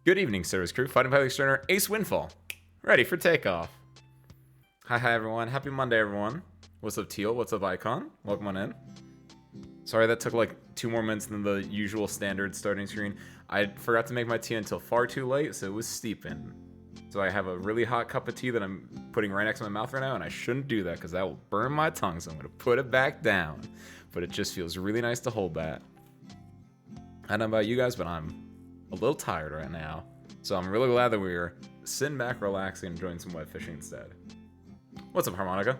Good evening, service crew. Fighting pilot extraordinaire Ace Windfall. Ready for takeoff. Hi, everyone. Happy Monday, everyone. What's up, Teal? What's up, Icon? Welcome on in. Sorry that took like 2 more minutes than the usual standard starting screen. I forgot to make my tea until far too late, so it was steeping. So I have a really hot cup of tea that I'm putting right next to my mouth right now, and I shouldn't do that because that will burn my tongue, so I'm going to put it back down. But it just feels really nice to hold that. I don't know about you guys, but I'm a little tired right now. So I'm really glad that we're sitting back, relaxing, enjoying some web fishing instead. What's up, Harmonica?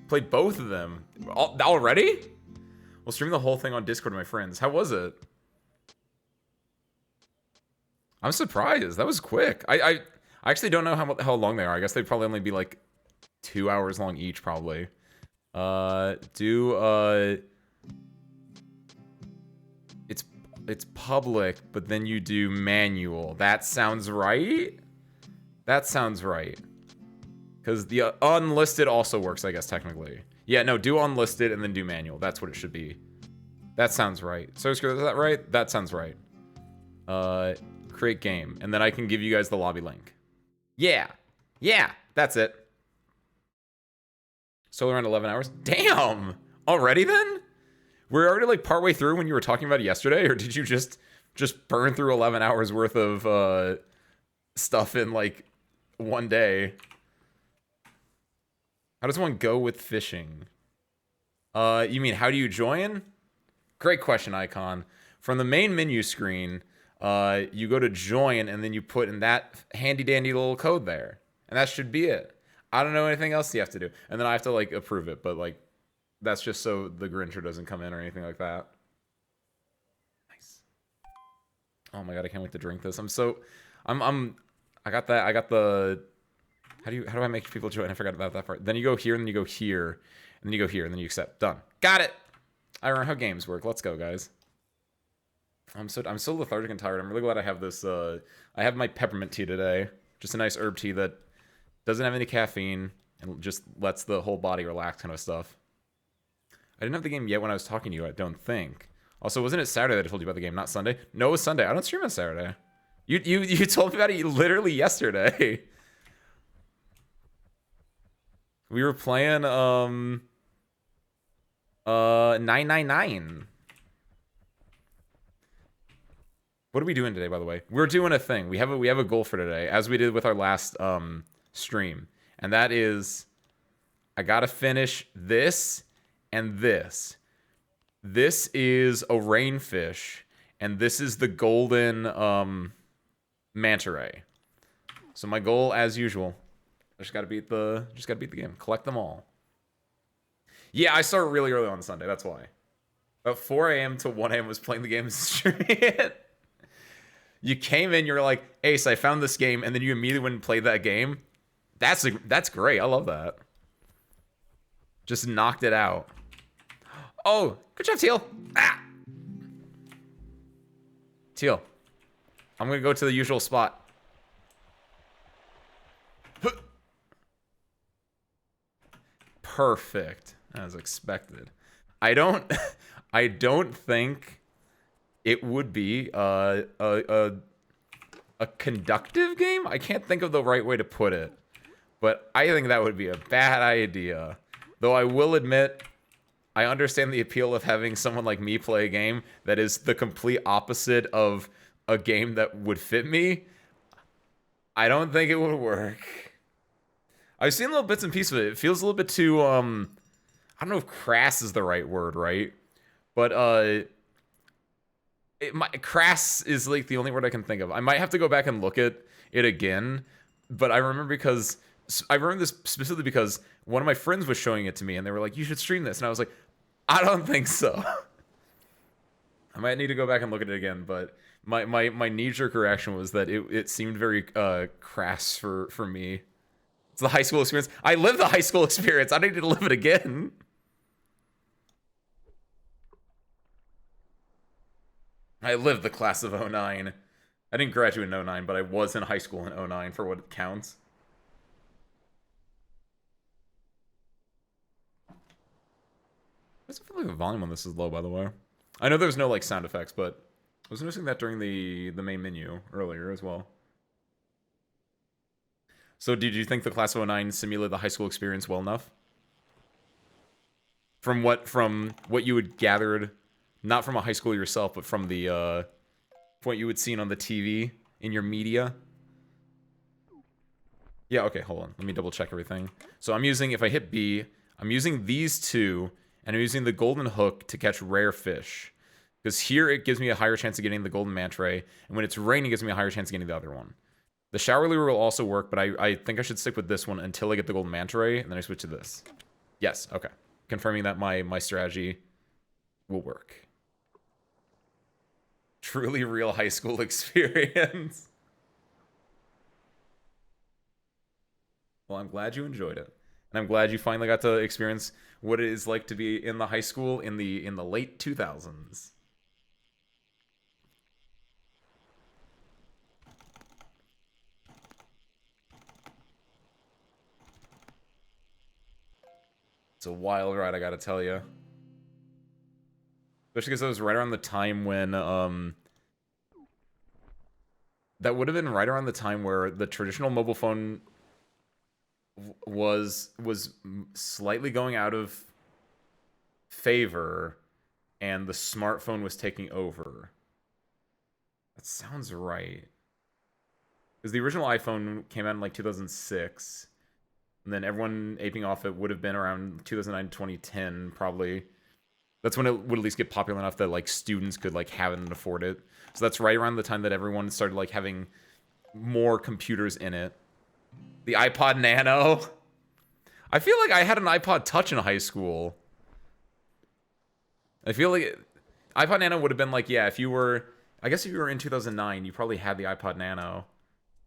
Played both of them. Already? We'll stream the whole thing on Discord to my friends. How was it? I'm surprised. That was quick. I actually don't know how long they are. I guess they'd probably only be like 2 hours long each, probably. It's public, but then you do manual. That sounds right? That sounds right. Because the unlisted also works, I guess, technically. Yeah, no, do unlisted and then do manual. That's what it should be. That sounds right. So, is that right? That sounds right. Create game. And then I can give you guys the lobby link. Yeah. Yeah, that's it. So around 11 hours. Damn! Already then? We're already like partway through when you were talking about it yesterday, or did you just burn through 11 hours worth of stuff in like one day? How does one go with fishing? You mean how do you join? Great question, Icon. From the main menu screen, you go to join and then you put in that handy dandy little code there, and that should be it. I don't know anything else you have to do, and then I have to like approve it, but like that's just so the Grincher doesn't come in or anything like that. Nice. Oh my god, I can't wait to drink this. I got the how do I make people join? I forgot about that part. Then you go here, and then you go here, and then you go here, and then you accept. Done. Got it. I remember how games work. Let's go, guys. I'm so lethargic and tired. I'm really glad I have this. I have my peppermint tea today. Just a nice herb tea that doesn't have any caffeine and just lets the whole body relax, kind of stuff. I didn't have the game yet when I was talking to you, I don't think. Also, wasn't it Saturday that I told you about the game, not Sunday? No, it was Sunday. I don't stream on Saturday. You told me about it literally yesterday. We were playing 999. What are we doing today, by the way? We're doing a thing. We have a goal for today, as we did with our last stream. And that is I gotta finish this and this. This is a rainfish, and this is the golden manta ray. So my goal, as usual, I just gotta beat the game. Collect them all. Yeah, I started really early on Sunday. That's why. About 4 a.m. to 1 a.m. was playing the game and streaming it. You came in, you were like, Ace, I found this game, and then you immediately went and played that game. That's great. I love that. Just knocked it out. Oh, good job, Teal. Ah! Teal. I'm going to go to the usual spot. Perfect. As expected. I don't think it would be a conductive game. I can't think of the right way to put it. But I think that would be a bad idea. Though I will admit, I understand the appeal of having someone like me play a game that is the complete opposite of a game that would fit me. I don't think it would work. I've seen little bits and pieces of it. It feels a little bit too, I don't know if crass is the right word, right? But, crass is like the only word I can think of. I might have to go back and look at it again, but I remember this specifically because one of my friends was showing it to me, and they were like, you should stream this. And I was like, I don't think so. I might need to go back and look at it again, but my knee-jerk reaction was that it seemed very crass for me. It's the high school experience. I lived the high school experience. I need to live it again. I lived the class of 09. I didn't graduate in 09, but I was in high school in 09 for what counts. Does it feel like the volume on this is low, by the way? I know there's no like sound effects, but was noticing that during the main menu earlier as well. So did you think the Class of '09 simulated the high school experience well enough? From what you had gathered, not from a high school yourself, but from the what you had seen on the TV in your media? Yeah, okay, hold on. Let me double check everything. So I'm using, if I hit B, I'm using these two, and I'm using the golden hook to catch rare fish. Because here it gives me a higher chance of getting the golden manta ray, and when it's raining, it gives me a higher chance of getting the other one. The shower lure will also work, but I think I should stick with this one until I get the golden manta ray, and then I switch to this. Yes, okay. Confirming that my strategy will work. Truly real high school experience. Well, I'm glad you enjoyed it. And I'm glad you finally got to experience what it is like to be in the high school in the late 2000s. It's a wild ride, I gotta tell you. Especially because it was right around the time when, that would have been right around the time where the traditional mobile phone was slightly going out of favor, and the smartphone was taking over. That sounds right. Because the original iPhone came out in like 2006, and then everyone aping off it would have been around 2009 to 2010, probably. That's when it would at least get popular enough that like students could like have it and afford it. So that's right around the time that everyone started like having more computers in it. The iPod Nano. I feel like I had an iPod Touch in high school. I feel like iPod Nano would have been like, yeah, if you were, I guess if you were in 2009, you probably had the iPod Nano.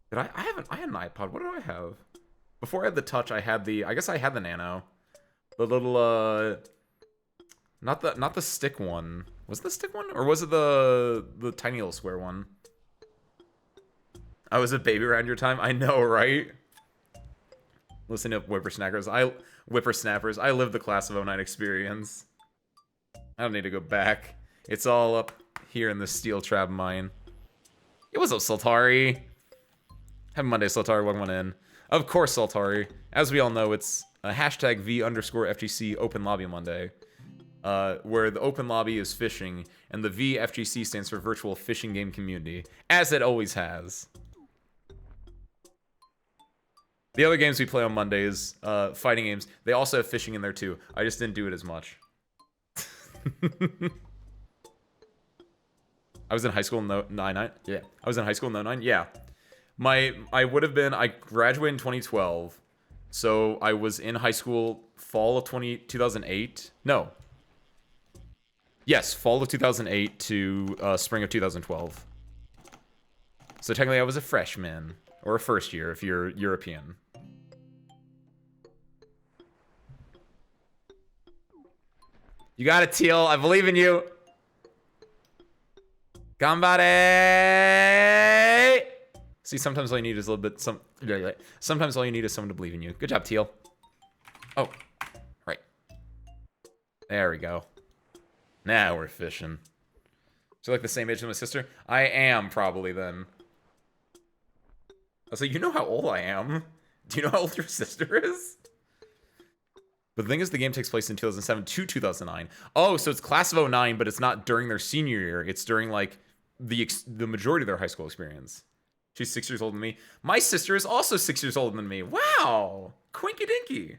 But I had an iPod. What did I have? Before I had the Touch, I guess I had the Nano. The little, not the stick one. Was it the stick one? Or was it the tiny little square one? I was a baby around your time? I know, right? Listen to whippersnappers. I lived the Class of '09 experience. I don't need to go back. It's all up here in the steel trap mine. It was up, Sultari. Happy Monday, Sultari. Welcome on in. Of course, Sultari. As we all know, it's a hashtag V_FGC Open Lobby Monday, where the open lobby is fishing, and the VFGC stands for Virtual Fishing Game Community, as it always has. The other games we play on Mondays, fighting games, they also have fishing in there too. I just didn't do it as much. I was in high school in 09. Yeah. I was in high school in 09. Yeah. I graduated in 2012. So I was in high school fall of 2008. No. Yes, fall of 2008 to spring of 2012. So technically I was a freshman, or a first year if you're European. You got it, Teal. I believe in you. Gambare! See, sometimes all you need is a little bit... Sometimes all you need is someone to believe in you. Good job, Teal. Oh, right. There we go. Now we're fishing. So like the same age as my sister? I am, probably, then. So you know how old I am. Do you know how old your sister is? But the thing is, the game takes place in 2007 to 2009. Oh, so it's Class of '09, but it's not during their senior year. It's during, like, the majority of their high school experience. She's 6 years older than me. My sister is also 6 years older than me. Wow! Quinky dinky.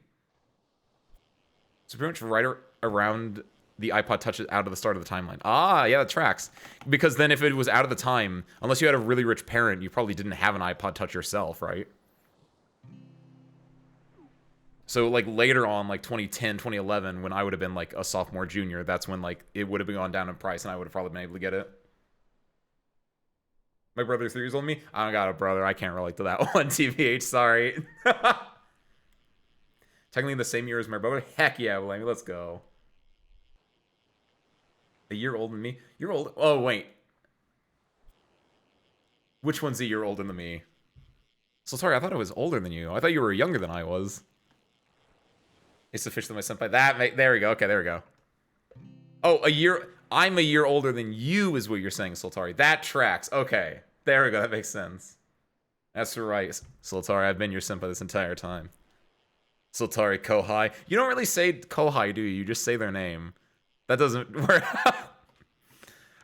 So pretty much right around the iPod Touch out of the start of the timeline. Ah, yeah, that tracks. Because then if it was out of the time, unless you had a really rich parent, you probably didn't have an iPod Touch yourself, right? So, like, later on, like, 2010, 2011, when I would have been, like, a sophomore, junior, that's when, like, it would have gone down in price, and I would have probably been able to get it. My brother's 3 years older than me? I don't got a brother. I can't relate to that one, TVH. Sorry. Technically the same year as my brother? Heck yeah, Blaney. Let's go. A year older than me? You're old. Oh, wait. Which one's a year older than me? So sorry, I thought I was older than you. I thought you were younger than I was. It's the fish that my senpai. There we go. Okay, there we go. Oh, a year. I'm a year older than you is what you're saying, Sultari. That tracks. Okay. There we go. That makes sense. That's right, Sultari. I've been your senpai this entire time. Sultari Kohai. You don't really say Kohai, do you? You just say their name. That doesn't work.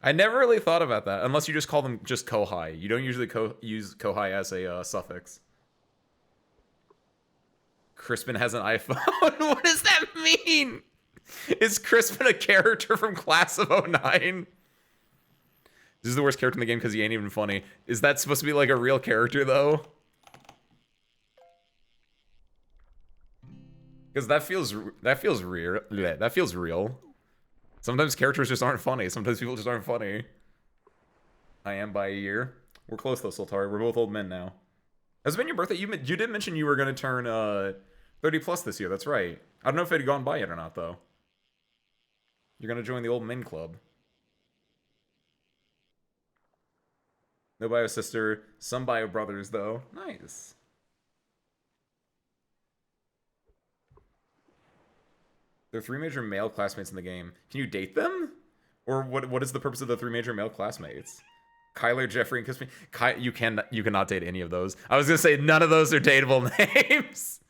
I never really thought about that, unless you just call them just Kohai. You don't usually use Kohai as a suffix. Crispin has an iPhone. What does that mean? Is Crispin a character from Class of 09? This is the worst character in the game because he ain't even funny. Is that supposed to be like a real character, though? Because that feels real. Yeah, that feels real. Sometimes characters just aren't funny. Sometimes people just aren't funny. I am by a year. We're close though, Sultari. We're both old men now. Has it been your birthday? You did mention you were going to turn 30 plus this year. That's right. I don't know if it had gone by yet or not, though. You're going to join the old men club. No bio sister. Some bio brothers, though. Nice. There are 3 major male classmates in the game. Can you date them? Or what is the purpose of the 3 major male classmates? Kyler, Jeffrey, and Crispin. You cannot date any of those. I was gonna say none of those are dateable names.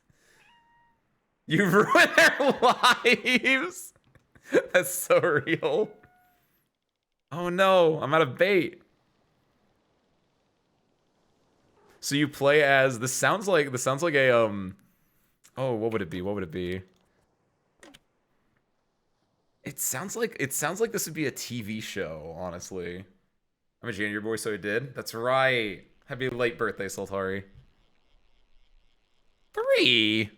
You've ruined their lives. That's so real. Oh no, I'm out of bait. So you play as this sounds like a oh, what would it be? What would it be? It sounds like this would be a TV show, honestly. I'm a junior boy, so I did. That's right. Happy late birthday, Sultari. 3.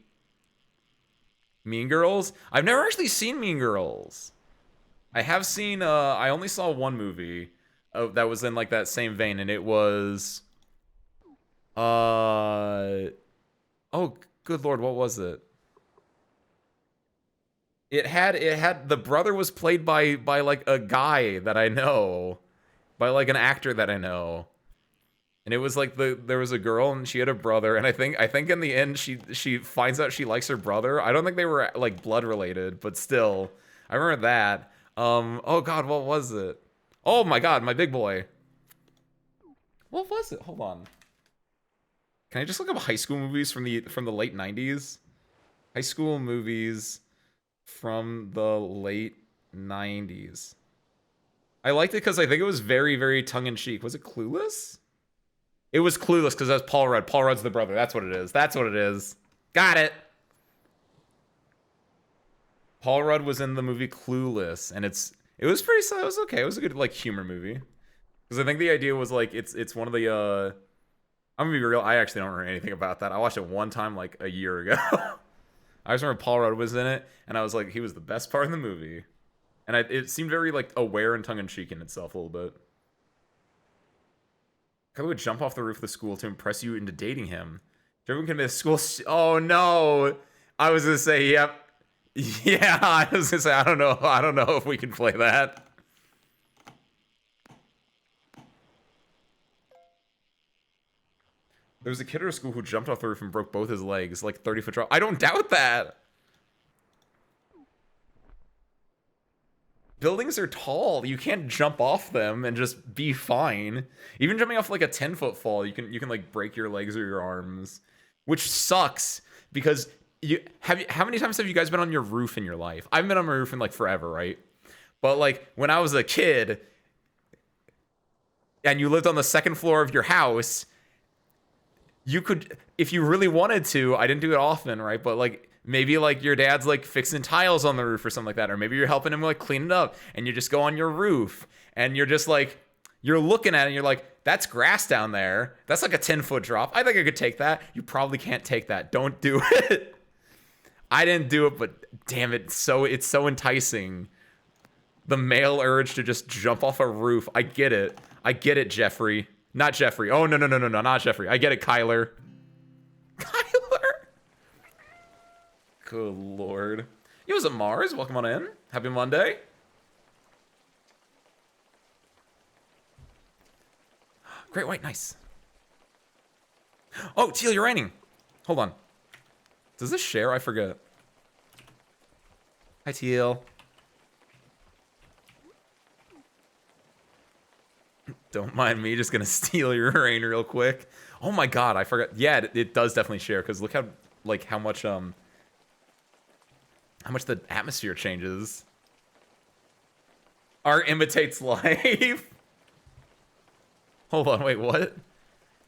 Mean Girls? I've never actually seen Mean Girls. I have seen, I only saw one movie that was in, like, that same vein, and it was, oh, good lord, what was it? It had, the brother was played by like, a guy that I know. By, like, an actor that I know. And it was, like, there was a girl, and she had a brother, and I think in the end, she finds out she likes her brother. I don't think they were, like, blood related, but still. I remember that. Oh, God, what was it? Oh, my God, my big boy. What was it? Hold on. Can I just look up high school movies from the late 90s? High school movies from the late 90s. I liked it because I think it was very, very tongue-in-cheek. Was it Clueless? It was Clueless because that's Paul Rudd. Paul Rudd's the brother. That's what it is. That's what it is. Got it. Paul Rudd was in the movie Clueless, and it was pretty. It was okay. It was a good like humor movie. Because I think the idea was like it's one of the. I'm gonna be real. I actually don't remember anything about that. I watched it one time like a year ago. I just remember Paul Rudd was in it, and I was like, he was the best part in the movie. And it seemed very, like, aware and tongue-in-cheek in itself a little bit. Kylie would jump off the roof of the school to impress you into dating him. Everyone can be a school... Oh, no! I was gonna say, yep. Yeah, I was gonna say, I don't know if we can play that. There was a kid at our school who jumped off the roof and broke both his legs, like 30-foot drop. I don't doubt that! Buildings are tall. You can't jump off them and just be fine. Even jumping off like a 10-foot fall, you can like break your legs or your arms, which sucks because how many times have you guys been on your roof in your life? I've been on my roof in like forever, right? But like when I was a kid and you lived on the second floor of your house, you could, if you really wanted to, I didn't do it often, right? But like maybe like your dad's like fixing tiles on the roof or something like that, or maybe you're helping him like clean it up and you just go on your roof and you're just like, you're looking at it and you're like, that's grass down there. That's like a 10-foot drop. I think I could take that. You probably can't take that. Don't do it. I didn't do it, but damn it. It's so enticing. The male urge to just jump off a roof. I get it. I get it, Jeffrey. Not Jeffrey. Oh, no, not Jeffrey. I get it, Kyler. Kyler? Good lord. Yo, is it Mars? Welcome on in. Happy Monday. Great white, nice. Oh, Teal, you're raining. Hold on. Does this share? I forget. Hi, Teal. Don't mind me, just gonna steal your rain real quick. Oh my god, I forgot. Yeah, it does definitely share, because look how, like, how much the atmosphere changes. Art imitates life. Hold on, wait, what?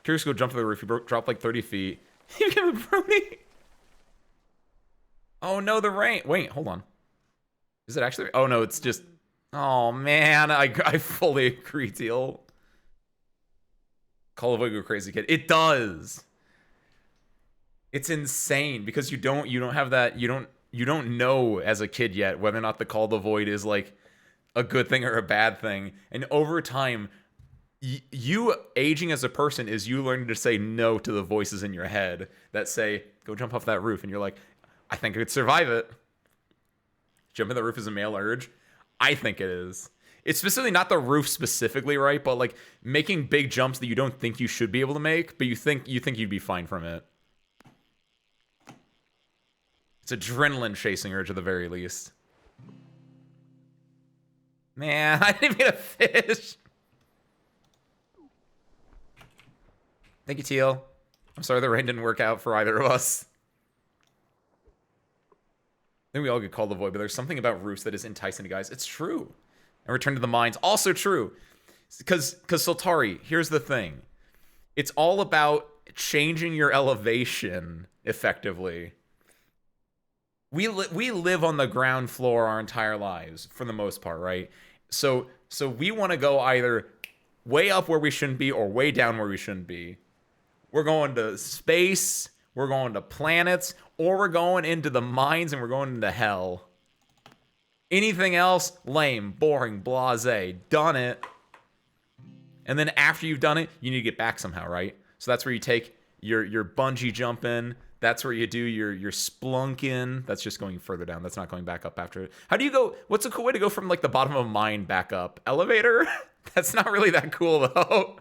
Curious, go jump to the roof. You dropped like 30 feet. You became a brony. Oh no, the rain. Wait, hold on. Is it actually? Oh no, it's just. Oh man, I fully agree, Teal. Call of Void go crazy kid. It does. It's insane because you don't have that. You don't know as a kid yet whether or not the Call of the Void is like a good thing or a bad thing. And over time, you aging as a person is you learning to say no to the voices in your head that say, go jump off that roof. And you're like, I think I could survive it. Jumping the roof is a male urge. I think it is. It's specifically not the roof specifically, right? But like making big jumps that you don't think you should be able to make, but you think you'd be fine from it. It's adrenaline chasing urge at the very least. Man, I didn't even get a fish. Thank you, Teal. I'm sorry the rain didn't work out for either of us. I think we all get called the void, but there's something about roofs that is enticing to guys. It's true. And Return to the Mines, also true. Because Sultari, here's the thing. It's all about changing your elevation effectively. We live on the ground floor our entire lives, for the most part, right? So we want to go either way up where we shouldn't be or way down where we shouldn't be. We're going to space, we're going to planets, or we're going into the mines and we're going into hell. Anything else, lame, boring, blasé. Done it. And then after you've done it, you need to get back somehow, right? So that's where you take your bungee jumping. That's where you do your splunking. That's just going further down. That's not going back up after it. How do you go? What's a cool way to go from like the bottom of a mine back up? Elevator? That's not really that cool though.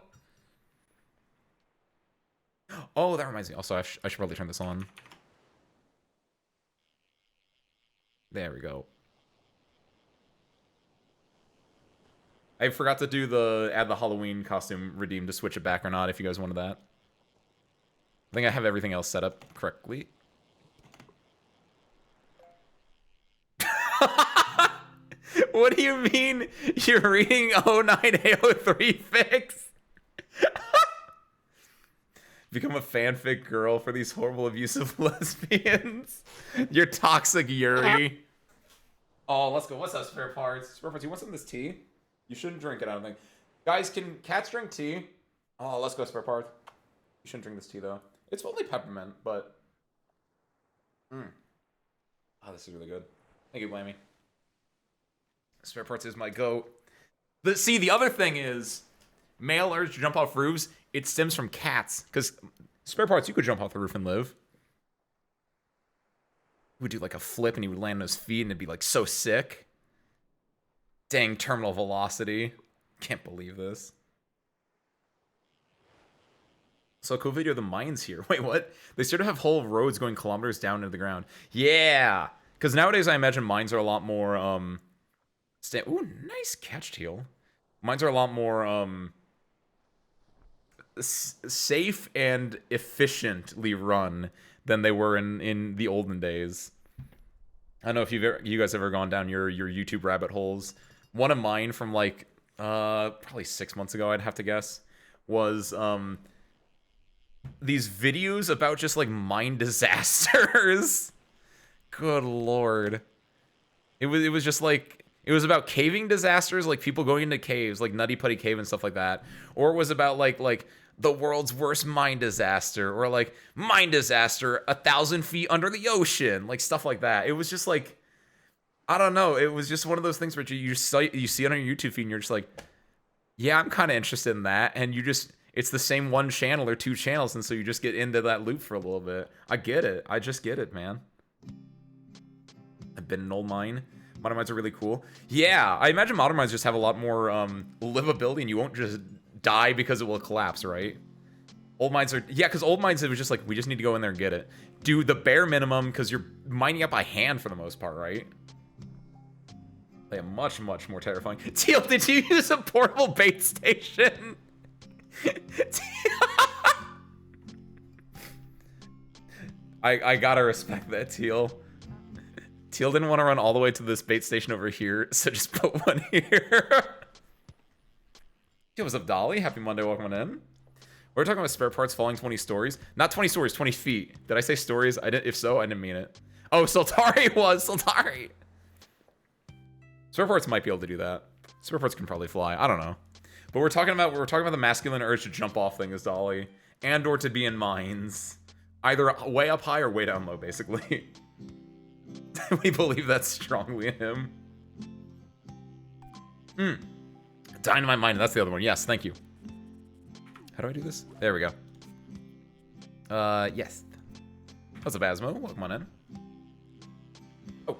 Oh, that reminds me. Also, I should probably turn this on. There we go. I forgot to do add the Halloween costume redeem to switch it back or not, if you guys wanted that. I think I have everything else set up correctly. What do you mean you're reading 09A03 fix? Become a fanfic girl for these horrible abusive lesbians. You're toxic, Yuri. Oh, let's go. What's up, spare parts? Spare parts, you want some of this tea? You shouldn't drink it, I don't think. Guys, can cats drink tea? Oh, let's go, spare parts. You shouldn't drink this tea, though. It's only peppermint, but... Oh, this is really good. Thank you, Blammy. Spare parts is my goat. See, the other thing is, male urge to jump off roofs, it stems from cats. Because spare parts, you could jump off the roof and live. He would do like a flip and he would land on his feet and it'd be like so sick. Dang, terminal velocity. Can't believe this. So cool video of the mines here. Wait, what? They sort of have whole roads going kilometers down into the ground. Yeah! Because nowadays I imagine mines are a lot more, ooh, nice catch, Teal. Mines are a lot more, safe and efficiently run than they were in the olden days. I don't know if you guys ever gone down your YouTube rabbit holes. One of mine from like probably 6 months ago, I'd have to guess, was these videos about just like mine disasters. Good lord. It was just like, it was about caving disasters, like people going into caves, like Nutty Putty Cave and stuff like that. Or it was about like the world's worst mine disaster, or like mine disaster 1,000 feet under the ocean, like stuff like that. It was just like, I don't know. It was just one of those things where you see it on your YouTube feed and you're just like, yeah, I'm kind of interested in that. And it's the same one channel or two channels. And so you just get into that loop for a little bit. I get it. I just get it, man. I've been in an old mine. Modern mines are really cool. Yeah, I imagine modern mines just have a lot more livability and you won't just die because it will collapse, right? Old mines are... Yeah, because old mines, it was just like, we just need to go in there and get it. Do the bare minimum, because you're mining up by hand for the most part, right? They are much, much more terrifying. Teal, did you use a portable bait station? I gotta respect that, Teal. Teal didn't want to run all the way to this bait station over here, so just put one here. Yo, what's up, Dolly? Happy Monday, welcome on in. We're talking about spare parts falling 20 stories. Not 20 stories, 20 feet. Did I say stories? I didn't. If so, I didn't mean it. Oh, Sultari was Sultari. Spare parts might be able to do that. Spare parts can probably fly. I don't know. But we're talking about the masculine urge to jump off things, Dolly, and or to be in mines, either way up high or way down low, basically. We believe that strongly in him. Dynamite mine. That's the other one. Yes, thank you. How do I do this? There we go. Yes. What's up, Asmo? Welcome on in. Oh.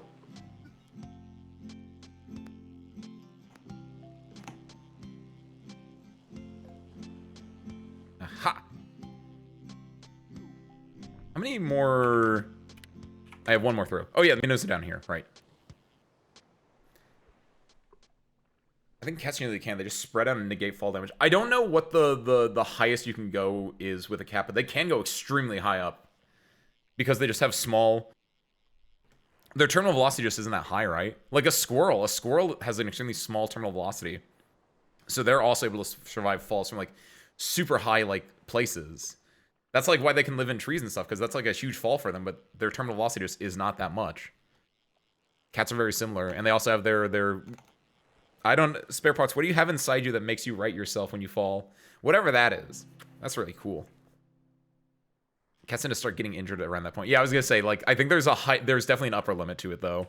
Aha. How many more? I have one more throw. Oh yeah, the minnows are down here. Right. I think cats nearly can. They just spread out and negate fall damage. I don't know what the highest you can go is with a cat, but they can go extremely high up because they just have small. Their terminal velocity just isn't that high, right? Like a squirrel. A squirrel has an extremely small terminal velocity, so they're also able to survive falls from like super high like places. That's like why they can live in trees and stuff, because that's like a huge fall for them, but their terminal velocity just is not that much. Cats are very similar, and they also have their spare parts. What do you have inside you that makes you right yourself when you fall? Whatever that is. That's really cool. Cats tend to start getting injured around that point. Yeah, I was gonna say, like, I think there's definitely an upper limit to it, though.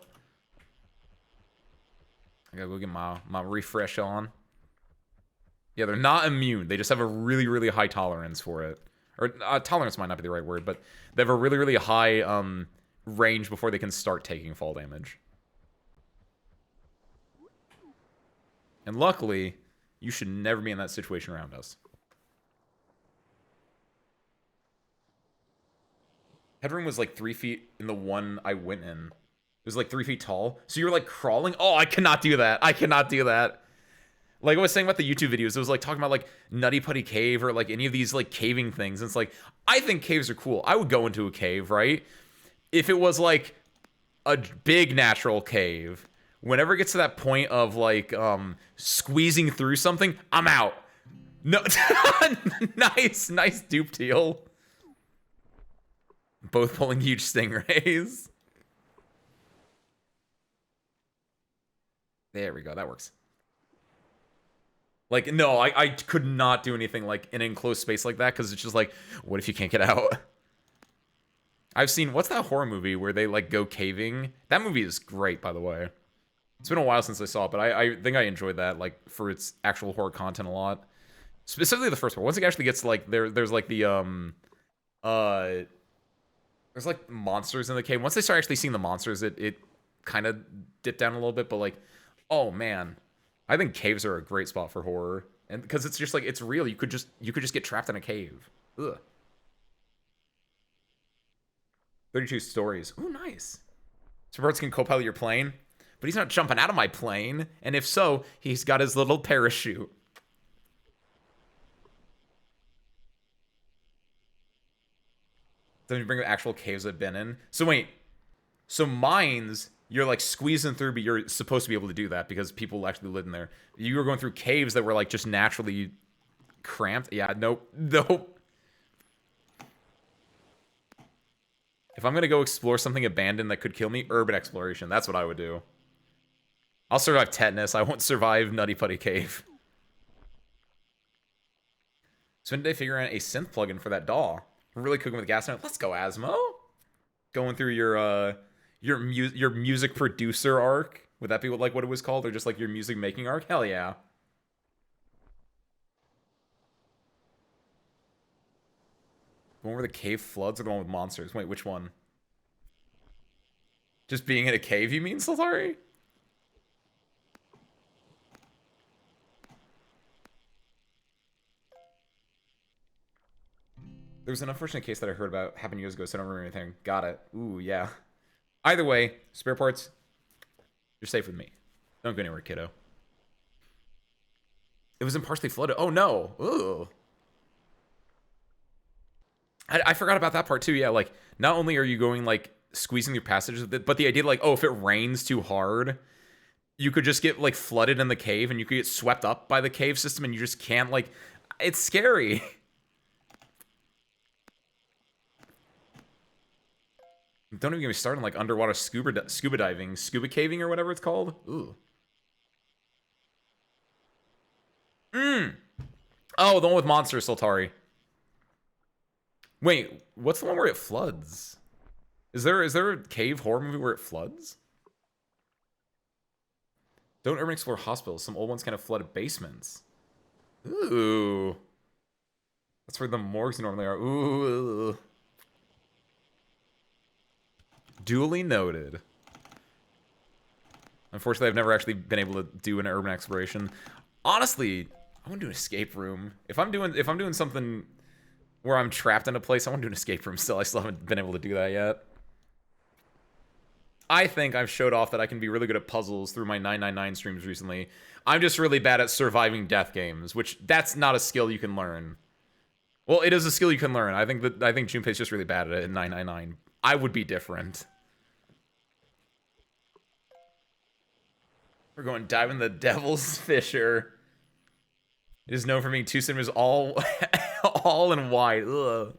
I gotta go get my refresh on. Yeah, they're not immune. They just have a really, really high tolerance for it. Or, tolerance might not be the right word, but they have a really, really high, range before they can start taking fall damage. And luckily, you should never be in that situation around us. Headroom was like 3 feet in the one I went in. It was like 3 feet tall. So you were like crawling? Oh, I cannot do that. I cannot do that. Like I was saying about the YouTube videos, it was like talking about like Nutty Putty Cave or like any of these like caving things. And it's like, I think caves are cool. I would go into a cave, right? If it was like a big natural cave, whenever it gets to that point of like squeezing through something, I'm out. No, nice dupe, Teal. Both pulling huge stingrays. There we go. That works. Like, no, I could not do anything like in an enclosed space like that, because it's just like, what if you can't get out? I've seen, what's that horror movie where they like go caving? That movie is great, by the way. It's been a while since I saw it, but I think I enjoyed that, like, for its actual horror content a lot. Specifically the first one. Once it actually gets like there's like the there's like monsters in the cave. Once they start actually seeing the monsters, it kind of dipped down a little bit, but like, oh man. I think caves are a great spot for horror, and because it's just like, it's real. You could just get trapped in a cave. Ugh. 32 stories. Ooh, nice. So birds can co-pilot your plane, but he's not jumping out of my plane. And if so, he's got his little parachute. Then you bring the actual caves I've been in. So wait, so mines, you're like squeezing through, but you're supposed to be able to do that because people actually live in there. You were going through caves that were like just naturally cramped. Yeah, nope. If I'm gonna go explore something abandoned that could kill me, urban exploration. That's what I would do. I'll survive tetanus. I won't survive Nutty Putty Cave. So when did they figure out a synth plugin for that DAW? We're really cooking with gas now. Let's go, Asmo. Going through your music producer arc. Would that be like what it was called, or just like your music making arc? Hell yeah. The one where the cave floods, or the one with monsters? Wait, which one? Just being in a cave, you mean, Sultari? There was an unfortunate case that I heard about happened years ago, so I don't remember anything. Got it. Ooh, yeah. Either way, spare parts, you're safe with me. Don't go anywhere, kiddo. It was impartially flooded. Oh, no. Ooh. I forgot about that part, too. Yeah, like, not only are you going, like, squeezing your passages, but the idea, like, oh, if it rains too hard, you could just get, like, flooded in the cave, and you could get swept up by the cave system, and you just can't, like... It's scary. Don't even get me started on, like, underwater scuba diving, scuba caving, or whatever it's called. Ooh. Oh, the one with monsters, Soltari. Wait, what's the one where it floods? Is there a cave horror movie where it floods? Don't urban explore hospitals. Some old ones kind of flooded basements. Ooh. That's where the morgues normally are. Ooh. Duly noted. Unfortunately, I've never actually been able to do an urban exploration. Honestly, I want to do an escape room. If I'm doing something where I'm trapped in a place, I want to do an escape room still. I still haven't been able to do that yet. I think I've showed off that I can be really good at puzzles through my 999 streams recently. I'm just really bad at surviving death games, which that's not a skill you can learn. Well, it is a skill you can learn. I think Junpei's just really bad at it in 999. I would be different. We're going diving the Devil's Fisher. It is known for being 2 centimeters all in wide. Ugh.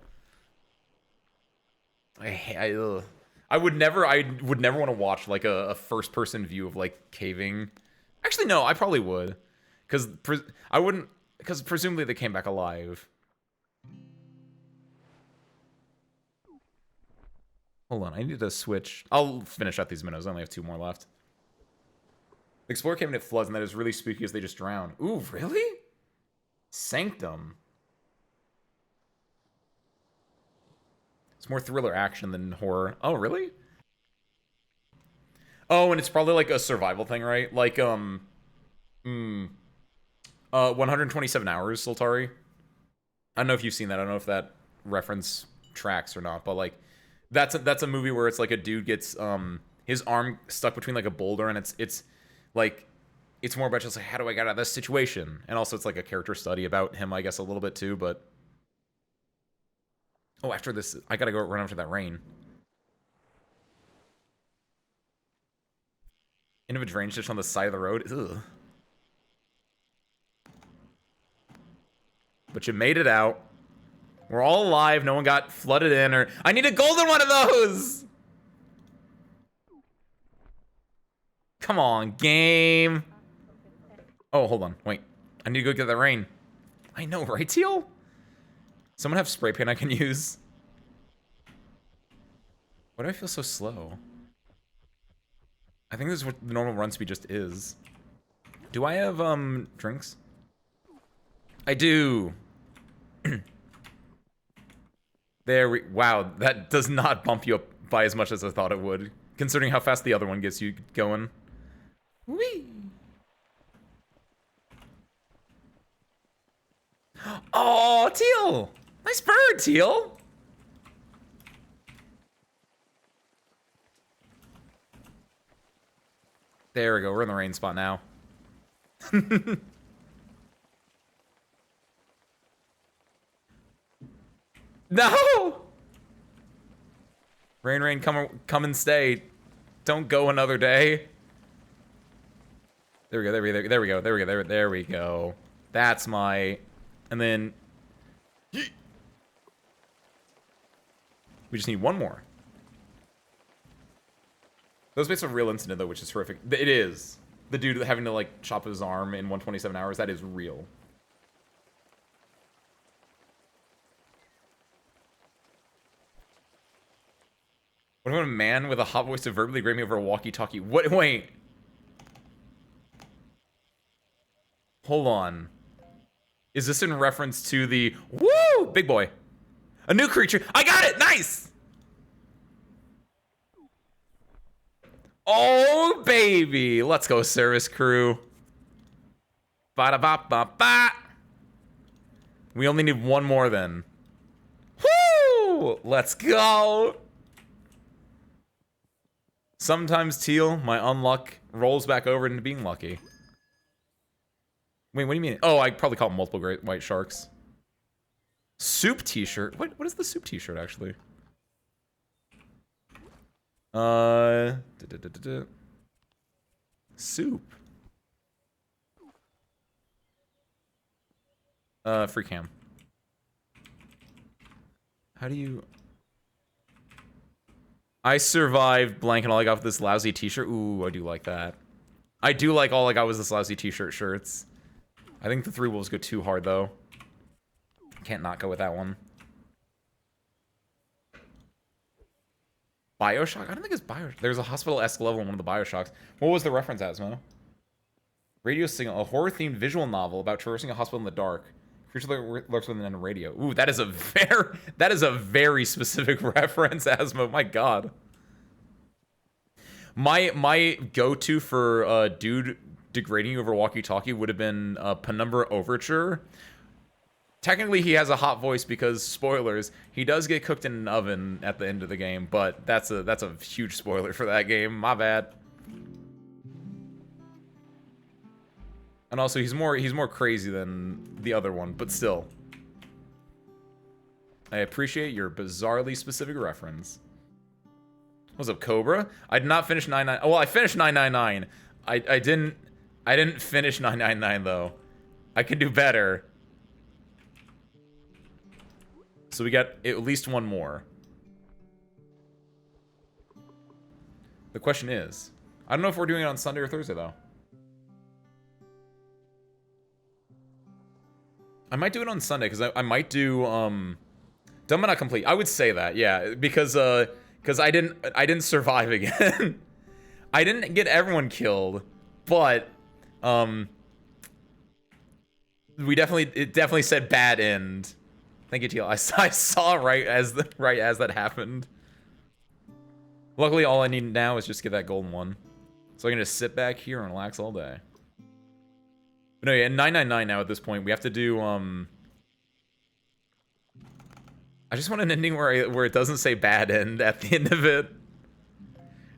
I would never want to watch like a first person view of like caving. Actually, no, I probably would, because I wouldn't, because presumably they came back alive. Hold on, I need to switch. I'll finish out these minnows. I only have 2 more left. The Explorer came and it floods, and that is really spooky as they just drown. Ooh, really? Sanctum. It's more thriller action than horror. Oh, really? Oh, and it's probably like a survival thing, right? Like, 127 hours, Sultari. I don't know if you've seen that. I don't know if that reference tracks or not, but like, that's a movie where it's like a dude gets his arm stuck between like a boulder, and it's like, it's more about just like, how do I get out of this situation? And also it's like a character study about him, I guess, a little bit too, but... Oh, after this, I gotta go run after that rain. End of a drainage ditch on the side of the road? Ugh. But you made it out. We're all alive, no one got flooded in, or... I need a golden one of those! Come on, game. Oh, hold on. Wait. I need to go get that rain. I know, right, Teal? Someone have spray paint I can use? Why do I feel so slow? I think this is what the normal run speed just is. Do I have, drinks? I do. Wow, that does not bump you up by as much as I thought it would, considering how fast the other one gets you going. Whee! Oh, Teal! Nice bird, Teal! There we go, we're in the rain spot now. No! Rain, rain, come and stay. Don't go another day. There we go, there we go. That's my... And then... We just need one more. Those based on a real incident, though, which is horrific. It is. The dude having to, like, chop his arm in 127 hours, that is real. What about a man with a hot voice to verbally grade me over a walkie-talkie? What? Wait. Hold on. Is this in reference to the... Woo! Big boy. A new creature. I got it! Nice! Oh, baby. Let's go, service crew. Ba-da-ba-ba-ba. We only need one more, then. Woo! Let's go! Sometimes, Teal, my unluck rolls back over into being lucky. Wait, what do you mean? Oh, I probably caught multiple great white sharks. Soup t-shirt? What is the soup t-shirt, actually? Soup. Free cam. How do you... I survived blank and all I got was this lousy t-shirt. Ooh, I do like that. I do like all I got was this lousy t-shirt shirts. I think the 3 wolves go too hard, though. Can't not go with that one. Bioshock? I don't think it's Bioshock. There's a hospital-esque level in one of the Bioshocks. What was the reference, Asmo? Radio Signal, a horror-themed visual novel about traversing a hospital in the dark. Creature that lurks within a radio. Ooh, that is a very specific reference, Asmo. My God. My go-to for dude degrading you over walkie-talkie would have been Penumbra Overture. Technically, he has a hot voice because, spoilers, he does get cooked in an oven at the end of the game, but that's a huge spoiler for that game. My bad. And also, he's more crazy than the other one, but still. I appreciate your bizarrely specific reference. What's up, Cobra? I did not finish 999. Oh, well, I finished 999. I didn't finish 999 though. I can do better. So we got at least one more. The question is, I don't know if we're doing it on Sunday or Thursday though. I might do it on Sunday because I might do Done but Not Complete. I would say that, yeah, because I didn't survive again. I didn't get everyone killed, but it definitely said bad end. Thank you, Teal. I saw right as that happened. Luckily, all I need now is just get that golden one, so I can just sit back here and relax all day. But no, yeah, 999 now at this point. We have to do I just want an ending where it doesn't say bad end at the end of it.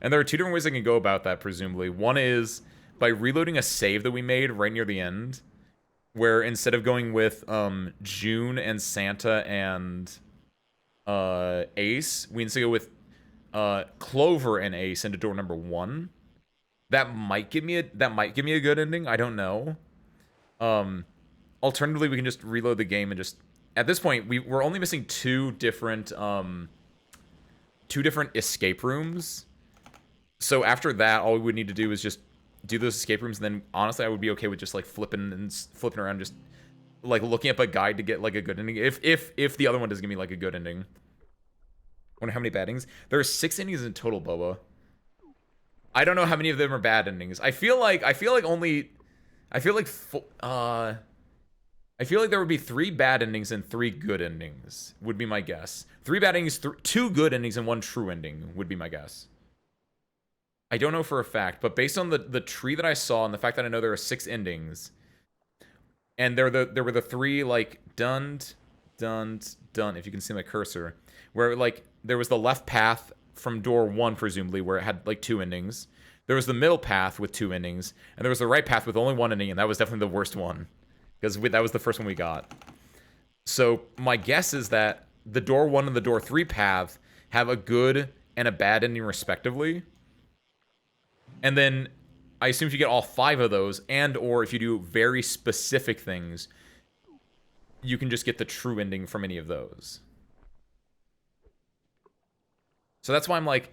And there are 2 different ways I can go about that, presumably. One is by reloading a save that we made right near the end, where instead of going with June and Santa and Ace, we instead go with Clover and Ace into door number 1. That might give me a good ending. I don't know. Alternatively, we can just reload the game and just, at this point, we're only missing 2 different escape rooms. So after that, all we would need to do is just do those escape rooms, and then honestly, I would be okay with just like flipping around, just like looking up a guide to get like a good ending. If the other one doesn't give me like a good ending. Wonder how many bad endings? There are 6 endings in total, Boba. I don't know how many of them are bad endings. I feel like there would be 3 bad endings and 3 good endings, would be my guess. 3 bad endings, 2 good endings, and 1 true ending would be my guess. I don't know for a fact, but based on the tree that I saw and the fact that I know there are 6 endings, and there were the 3 like done, if you can see my cursor, where like there was the left path from door 1 presumably where it had like 2 endings. There was the middle path with 2 endings, and there was the right path with only 1 ending, and that was definitely the worst one because that was the first one we got. So my guess is that the door 1 and the door 3 path have a good and a bad ending respectively. And then I assume if you get all 5 of those, and or if you do very specific things, you can just get the true ending from any of those. So that's why I'm like,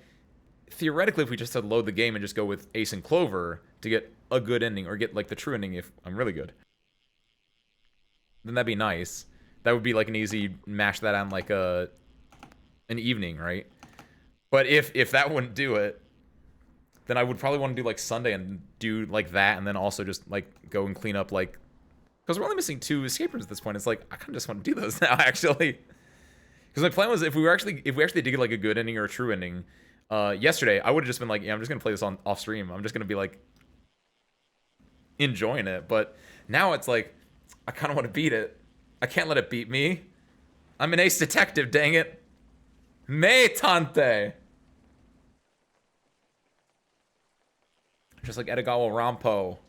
theoretically, if we just had load the game and just go with Ace and Clover to get a good ending, or get like the true ending if I'm really good, then that'd be nice. That would be like an easy mash that on like an evening, right? But if that wouldn't do it, then I would probably want to do like Sunday and do like that, and then also just like go and clean up, like, because we're only missing 2 escape rooms at this point. It's like I kind of just want to do those now, actually. Because my plan was if we actually did get like a good ending or a true ending, yesterday I would have just been like, yeah, I'm just gonna play this on off stream. I'm just gonna be like enjoying it. But now it's like I kind of want to beat it. I can't let it beat me. I'm an ace detective, dang it. Me tante. Just like Edgar Allan Poe.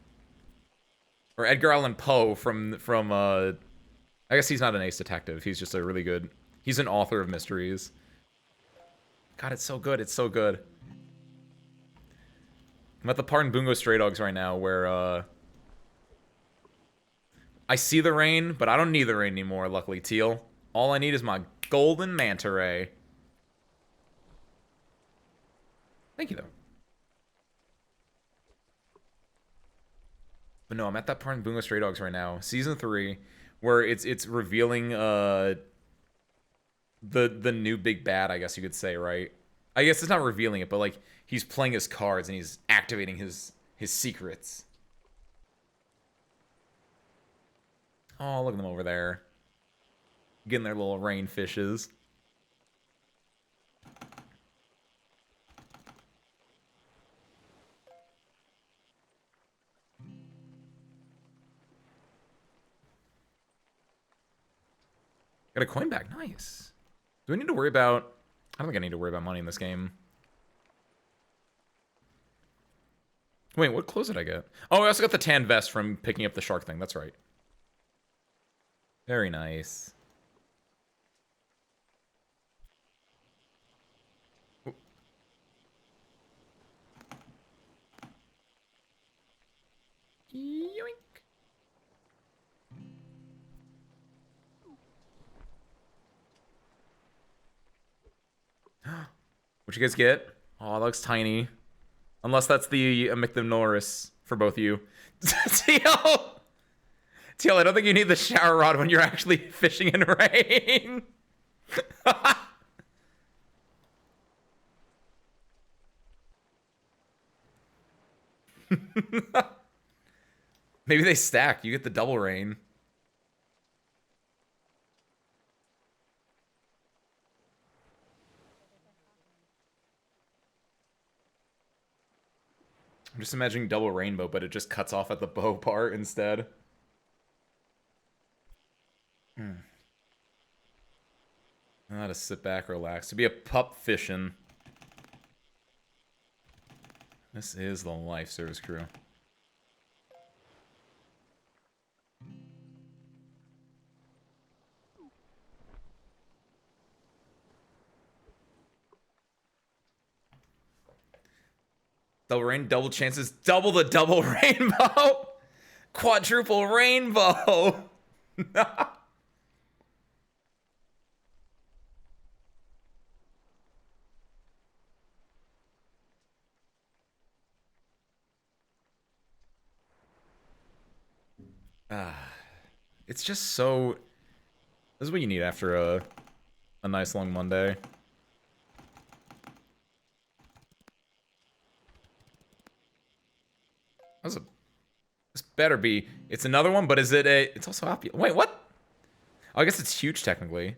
Or Edgar Allan Poe from I guess he's not an ace detective. He's just a really good... He's an author of mysteries. God, it's so good. It's so good. I'm at the part in Bungo Stray Dogs right now where, I see the rain, but I don't need the rain anymore, luckily, Teal. All I need is my golden manta ray. Thank you, though. But no, I'm at that part in Bungo Stray Dogs right now, season 3, where it's revealing the new big bad, I guess you could say, right? I guess it's not revealing it, but like he's playing his cards and he's activating his secrets. Oh, look at them over there, getting their little rain fishes. Got a coin back. Nice. Do I need to worry about... I don't think I need to worry about money in this game. Wait, what clothes did I get? Oh, I also got the tan vest from picking up the shark thing. That's right. Very nice. Yoink. What'd you guys get? Oh, that looks tiny. Unless that's the Amictum Norris for both of you. TL! TL, I don't think you need the shower rod when you're actually fishing in rain. Maybe they stack. You get the double rain. I'm just imagining double rainbow, but it just cuts off at the bow part instead. I gotta sit back, relax. To be a pup fishing. This is the life, service crew. Double rain, double chances, double the double rainbow! Quadruple rainbow! It's just so... This is what you need after a nice long Monday. This better be... It's another one, but is it a... It's also happy. Wait, what? Oh, I guess it's huge, technically.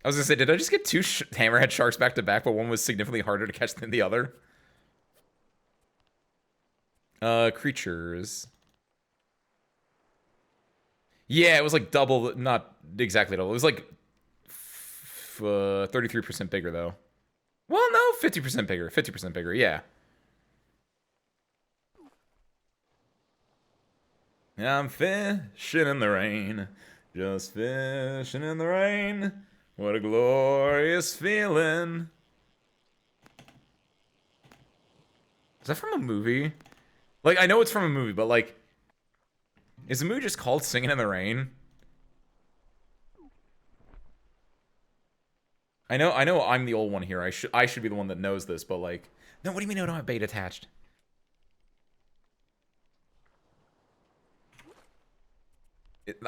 I was gonna say, did I just get two hammerhead sharks back to back, but one was significantly harder to catch than the other? Creatures. Yeah, it was like double, not exactly double. It was like 33% bigger, though. Well, no, 50% bigger. 50% bigger, yeah. I'm fishing in the rain. Just fishing in the rain. What a glorious feeling. Is that from a movie? Like, I know it's from a movie, but like... Is the movie just called Singing in the Rain? I know I'm the old one here. I should be the one that knows this, but like... No, what do you mean I don't have bait attached?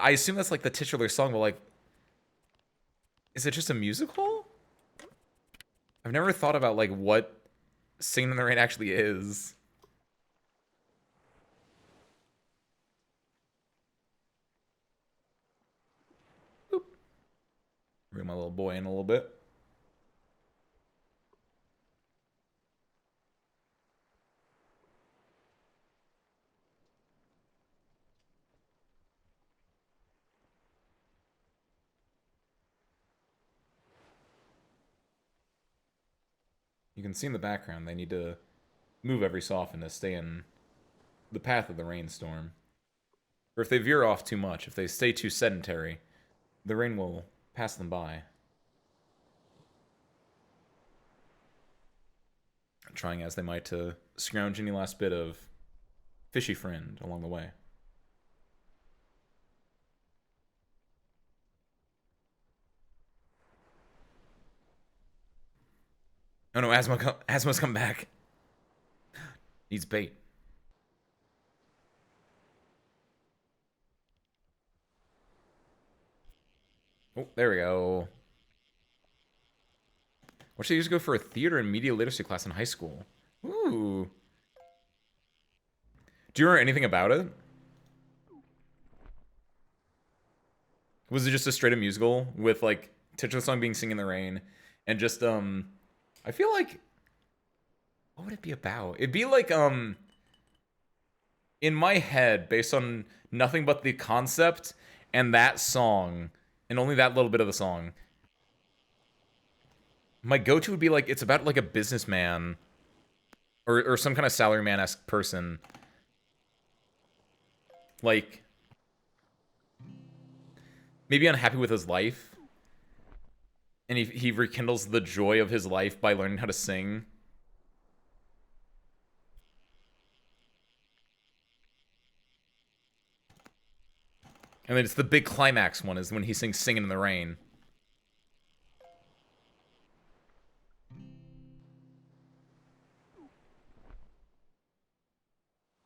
I assume that's like the titular song, but like... Is it just a musical? I've never thought about like what Singing in the Rain actually is. Boop. Bring my little boy in a little bit. You can see in the background they need to move every so often to stay in the path of the rainstorm. Or if they veer off too much, if they stay too sedentary, the rain will pass them by. Trying as they might to scrounge any last bit of fishy friend along the way. Oh no, Asma's come back. Needs bait. Oh, there we go. What should I used to go for a theater and media literacy class in high school? Ooh. Do you remember anything about it? Was it just a straight up musical with like titular song being "Sing in the Rain" and just I feel like what would it be about? It'd be like in my head based on nothing but the concept and that song and only that little bit of the song. My go-to would be like it's about like a businessman or some kind of salaryman-esque person. Like maybe unhappy with his life. And he rekindles the joy of his life by learning how to sing. And then it's the big climax one is when he sings Singing in the Rain.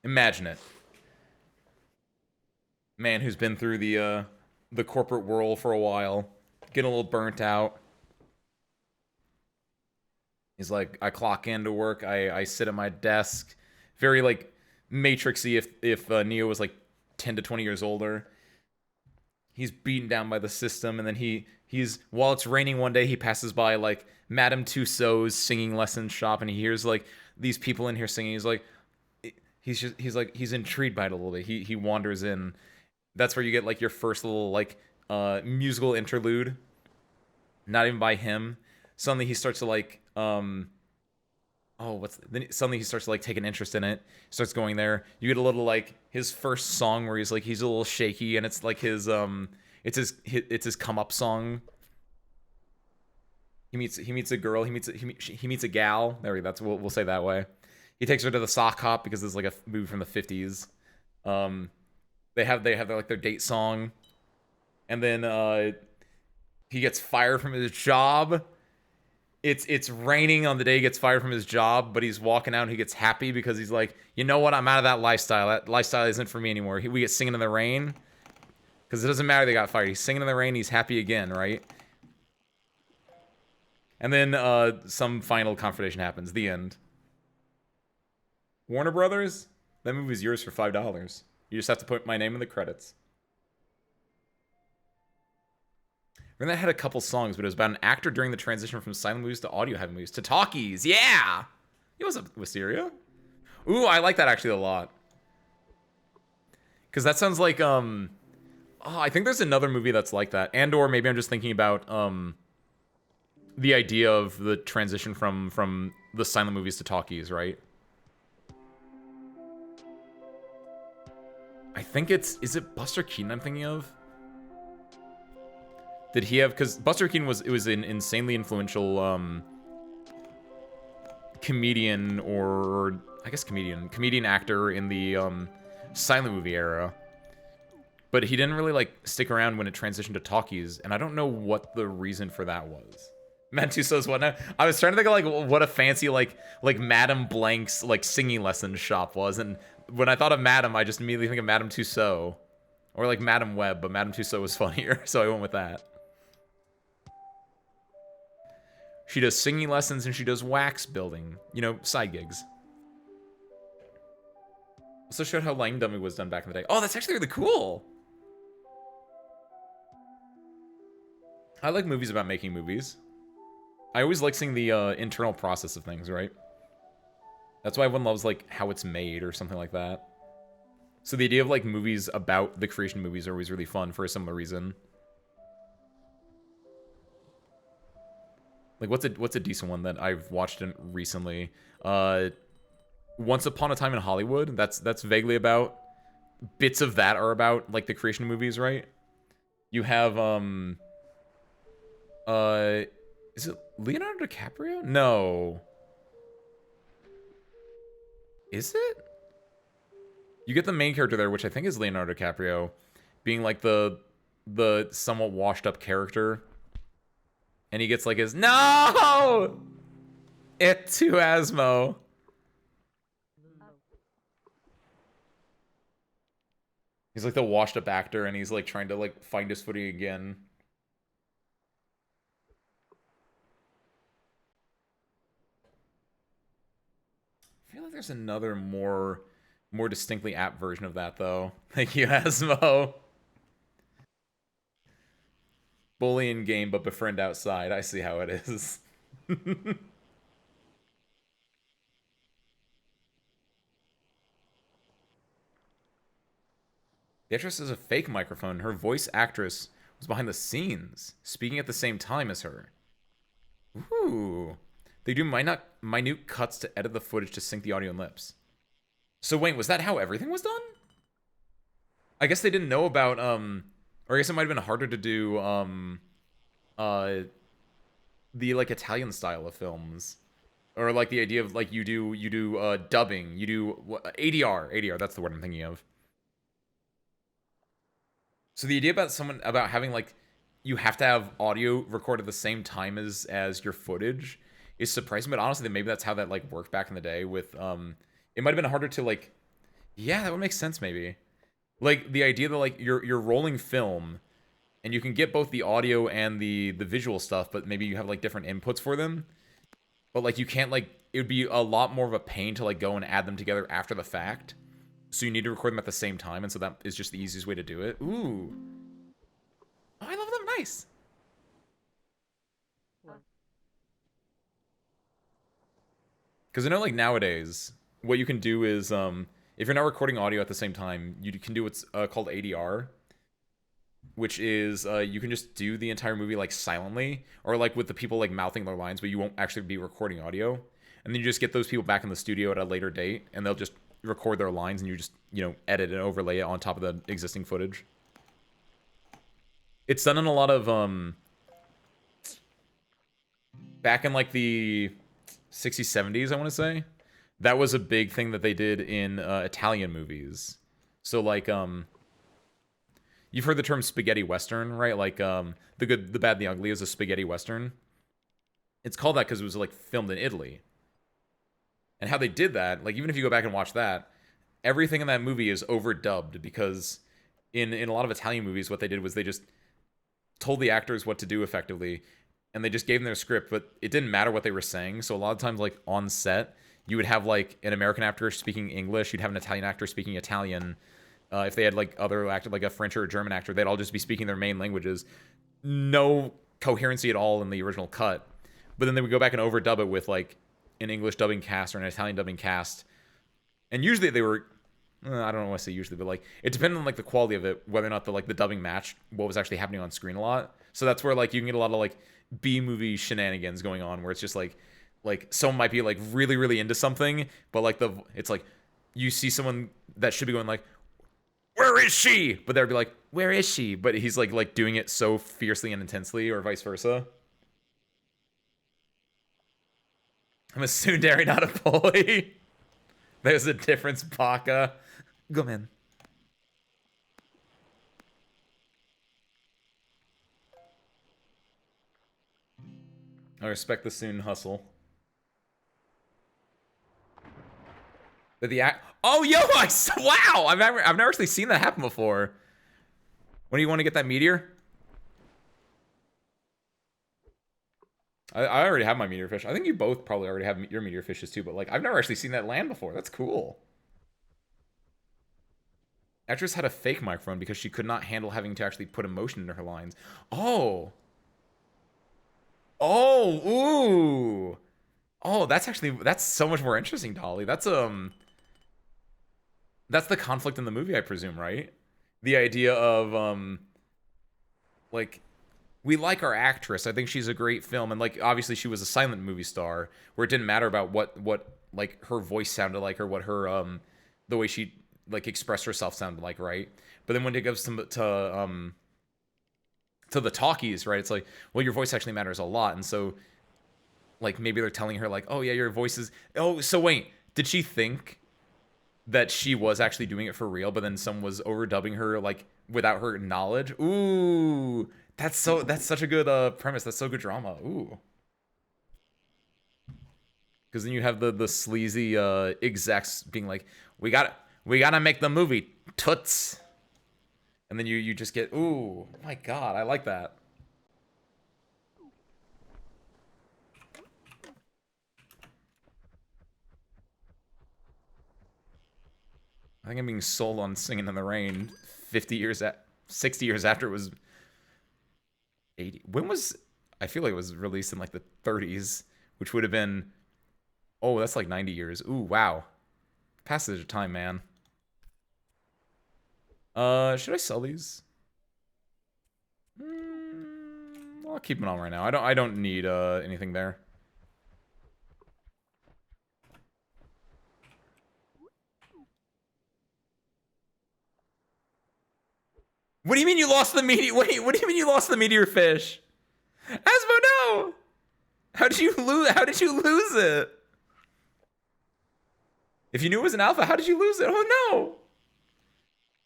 Imagine it. Man who's been through the corporate world for a while, getting a little burnt out. He's like, I clock into work, I sit at my desk. Very like Matrixy if Neo was like 10 to 20 years older. He's beaten down by the system, and then he's while it's raining one day, he passes by like Madame Tussauds singing lesson shop, and he hears like these people in here singing. He's like, he's intrigued by it a little bit. He wanders in. That's where you get like your first little like musical interlude. Not even by him. Suddenly he starts to like then suddenly he starts to like take an interest in it. Starts going there. You get a little like his first song where he's a little shaky, and it's like his it's his come up song. He meets a girl. He meets a gal. There we go. That's we'll say that way. He takes her to the sock hop because it's like a movie from the 50s. They have their date song, and then he gets fired from his job. It's raining on the day he gets fired from his job, but he's walking out and he gets happy because he's like, you know what? I'm out of that lifestyle. That lifestyle isn't for me anymore. We get singing in the rain because it doesn't matter they got fired. He's singing in the rain. He's happy again, right? And then some final confrontation happens. The end. Warner Brothers, that movie's yours for $5. You just have to put my name in the credits. And that had a couple songs, but it was about an actor during the transition from silent movies to audio-heavy movies to talkies. Yeah, it was Wisteria. Ooh, I like that actually a lot. Because that sounds like I think there's another movie that's like that, and or maybe I'm just thinking about the idea of the transition from the silent movies to talkies, right? I think is it Buster Keaton I'm thinking of? Did he have, because Buster Keaton was an insanely influential comedian, or I guess comedian actor in the silent movie era, but he didn't really like stick around when it transitioned to talkies, and I don't know what the reason for that was. Matt Tussauds what now? I was trying to think of like what a fancy like Madame Blank's like singing lesson shop was, and when I thought of Madame, I just immediately think of Madame Tussauds or like Madame Web, but Madame Tussauds was funnier, so I went with that. She does singing lessons and she does wax building. You know, side gigs. Also showed how Lang Dummy was done back in the day. Oh, that's actually really cool. I like movies about making movies. I always like seeing the internal process of things, right? That's why everyone loves like how it's made or something like that. So the idea of like movies about the creation of movies are always really fun for a similar reason. Like what's a decent one that I've watched recently? Once Upon a Time in Hollywood. That's vaguely about. Bits of that are about like the creation of movies, right? You have uh is it Leonardo DiCaprio? No. Is it? You get the main character there, which I think is Leonardo DiCaprio, being like the somewhat washed up character. And he gets like his no it to Asmo. He's like the washed up actor and he's like trying to like find his footing again. I feel like there's another more distinctly apt version of that though. Thank you, Asmo. Bully in game but befriend outside. I see how it is. The actress is a fake microphone. Her voice actress was behind the scenes, speaking at the same time as her. Ooh. They do minute cuts to edit the footage to sync the audio and lips. So wait, was that how everything was done? I guess they didn't know about, or I guess it might have been harder to do, the, like, Italian style of films. Or, like, the idea of, like, you do dubbing, you do, ADR, that's the word I'm thinking of. So the idea about having, like, you have to have audio recorded at the same time as your footage is surprising, but honestly, maybe that's how that, like, worked back in the day with, it might have been harder to, like, yeah, that would make sense, maybe. Like, the idea that, like, you're rolling film, and you can get both the audio and the visual stuff, but maybe you have, like, different inputs for them. But, like, you can't, like, it would be a lot more of a pain to, like, go and add them together after the fact. So you need to record them at the same time, and so that is just the easiest way to do it. Ooh. Oh, I love them. Nice. Because I know, like, nowadays, what you can do is, if you're not recording audio at the same time, you can do what's called ADR, which is, you can just do the entire movie, like, silently, or, like, with the people, like, mouthing their lines, but you won't actually be recording audio. And then you just get those people back in the studio at a later date, and they'll just record their lines, and you just, edit and overlay it on top of the existing footage. It's done in a lot of, back in, like, the 60s, 70s, I want to say. That was a big thing that they did in Italian movies. So, like, you've heard the term spaghetti western, right? Like, The Good, the Bad, and the Ugly is a spaghetti western. It's called that because it was, like, filmed in Italy. And how they did that, like, even if you go back and watch that, everything in that movie is overdubbed because in a lot of Italian movies, what they did was they just told the actors what to do effectively, and they just gave them their script, but it didn't matter what they were saying. So a lot of times, like, on set, you would have, like, an American actor speaking English, you'd have an Italian actor speaking Italian. If they had, like, other actor, like a French or a German actor, they'd all just be speaking their main languages. No coherency at all in the original cut. But then they would go back and overdub it with, like, an English dubbing cast or an Italian dubbing cast. And usually they were, I don't want to say usually, but, like, it depended on, like, the quality of it, whether or not the dubbing matched what was actually happening on screen a lot. So that's where, like, you can get a lot of, like, B-movie shenanigans going on where it's just, like someone might be, like, really, really into something, but, like, it's, like, you see someone that should be going, like, where is she? But they'd be like, where is she? But he's, like doing it so fiercely and intensely, or vice versa. I'm a tsundere, not a pulley. There's a difference, Baka. Go, man. I respect the Soon hustle. But the act. Oh, yo! Wow! I've never actually seen that happen before. When do you want to get that meteor? I already have my meteor fish. I think you both probably already have your meteor fishes too, but, like, I've never actually seen that land before. That's cool. Actress had a fake microphone because she could not handle having to actually put emotion into her lines. Oh. Oh, ooh. Oh, that's so much more interesting, Dolly. That's the conflict in the movie, I presume, right? The idea of like, we like our actress. I think she's a great film, and, like, obviously she was a silent movie star where it didn't matter about what like her voice sounded like, or what her the way she like expressed herself sounded like, right? But then when it goes to the talkies, right? It's like, well, your voice actually matters a lot, and so like maybe they're telling her like, oh yeah, your voice is. Oh, so wait, did she think that she was actually doing it for real, but then someone was overdubbing her like without her knowledge? Ooh, that's such a good premise. That's so good drama. Ooh, because then you have the sleazy execs being like, we gotta make the movie toots, and then you just get, ooh, my god, I like that. I think I'm being sold on Singing in the Rain 60 years after it was 80. When was, I feel like it was released in like the 30s, which would have been, oh, that's like 90 years. Ooh, wow. Passage of time, man. Should I sell these? I'll keep them on right now. I don't need anything there. What do you mean you lost the meteor? Wait, what do you mean you lost the meteor fish? Asmo, no! How did you lose? How did you lose it? If you knew it was an alpha, how did you lose it? Oh no!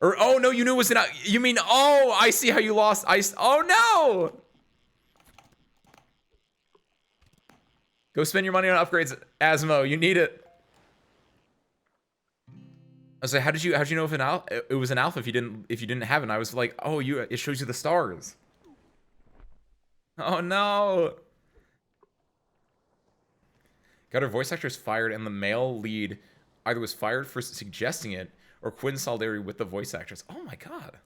Or oh no, you knew it was an. You mean oh? I see how you lost. Oh no! Go spend your money on upgrades, Asmo. You need it. I was like, how did you know if it was an alpha if you didn't have it? And I was like, oh, it shows you the stars. Oh no. Got her voice actress fired, and the male lead either was fired for suggesting it or quit in solidarity with the voice actress. Oh my god.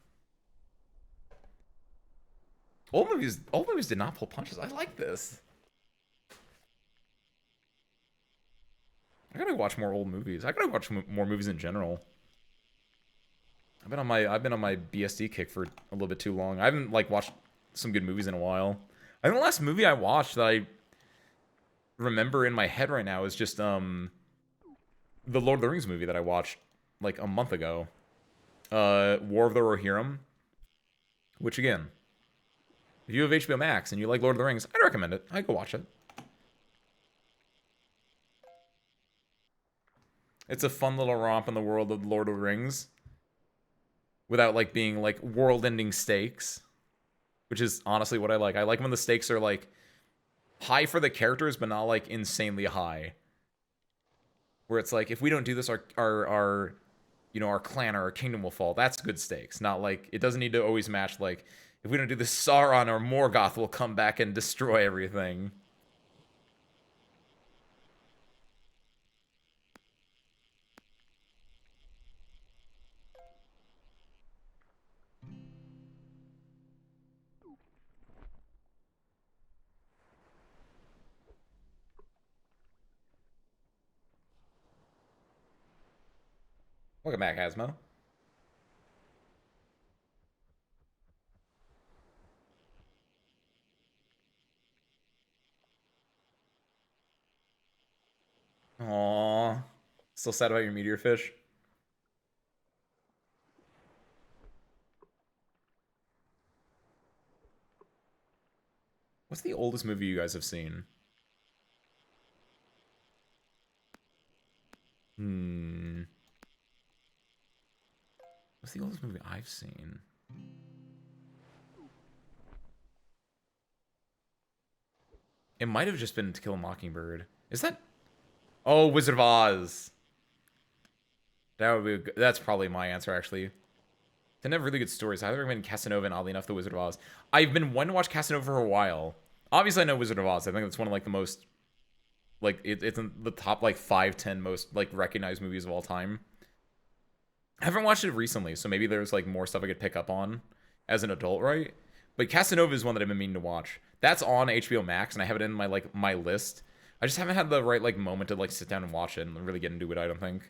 Old movies did not pull punches. I like this. I gotta watch more old movies. I gotta watch more movies in general. I've been on my BSD kick for a little bit too long. I haven't like watched some good movies in a while. I think the last movie I watched that I remember in my head right now is just the Lord of the Rings movie that I watched like a month ago. War of the Rohirrim. Which again, if you have HBO Max and you like Lord of the Rings, I'd recommend it. I'd go watch it. It's a fun little romp in the world of Lord of the Rings. Without like being like world-ending stakes. Which is honestly what I like. I like when the stakes are like high for the characters, but not like insanely high. Where it's like, if we don't do this, our you know, our clan or our kingdom will fall. That's good stakes. Not like, it doesn't need to always match like, if we don't do this, Sauron or Morgoth will come back and destroy everything. Welcome back, Asmo. Aww. Still sad about your meteor fish? What's the oldest movie you guys have seen? What's the oldest movie I've seen? It might have just been To Kill a Mockingbird. Is that... Oh, Wizard of Oz. That's probably my answer, actually. They have really good stories. I highly recommend Casanova and, oddly enough, The Wizard of Oz. I've been wanting to watch Casanova for a while. Obviously, I know Wizard of Oz. I think it's one of, like, the most... Like, it's in the top, like, 5-10 most, like, recognized movies of all time. I haven't watched it recently, so maybe there's, like, more stuff I could pick up on as an adult, right? But Casanova is one that I've been meaning to watch. That's on HBO Max, and I have it in my, like, my list. I just haven't had the right, like, moment to, like, sit down and watch it and really get into it, I don't think.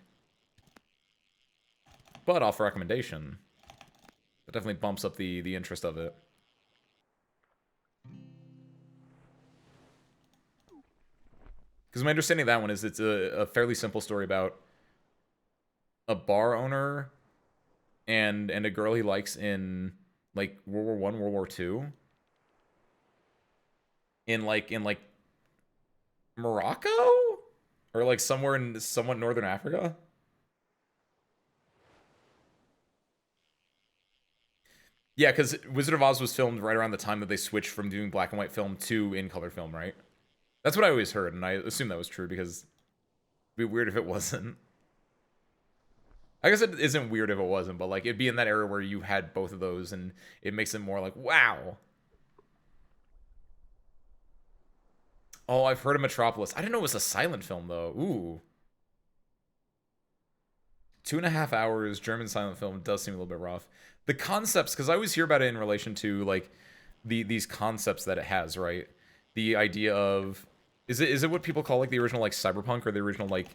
But off recommendation. That definitely bumps up the interest of it. Because my understanding of that one is it's a fairly simple story about a bar owner and a girl he likes in like World War I, World War II, in like Morocco or like somewhere in somewhat northern Africa. Yeah, because Wizard of Oz was filmed right around the time that they switched from doing black and white film to in color film, right? That's what I always heard, and I assume that was true because it'd be weird if it wasn't. I guess it isn't weird if it wasn't, but like it'd be in that era where you had both of those, and it makes it more like, wow. Oh, I've heard of Metropolis. I didn't know it was a silent film though. Ooh, 2.5 hours German silent film does seem a little bit rough. The concepts, because I always hear about it in relation to like these concepts that it has, right? The idea of is it what people call like the original like cyberpunk or the original like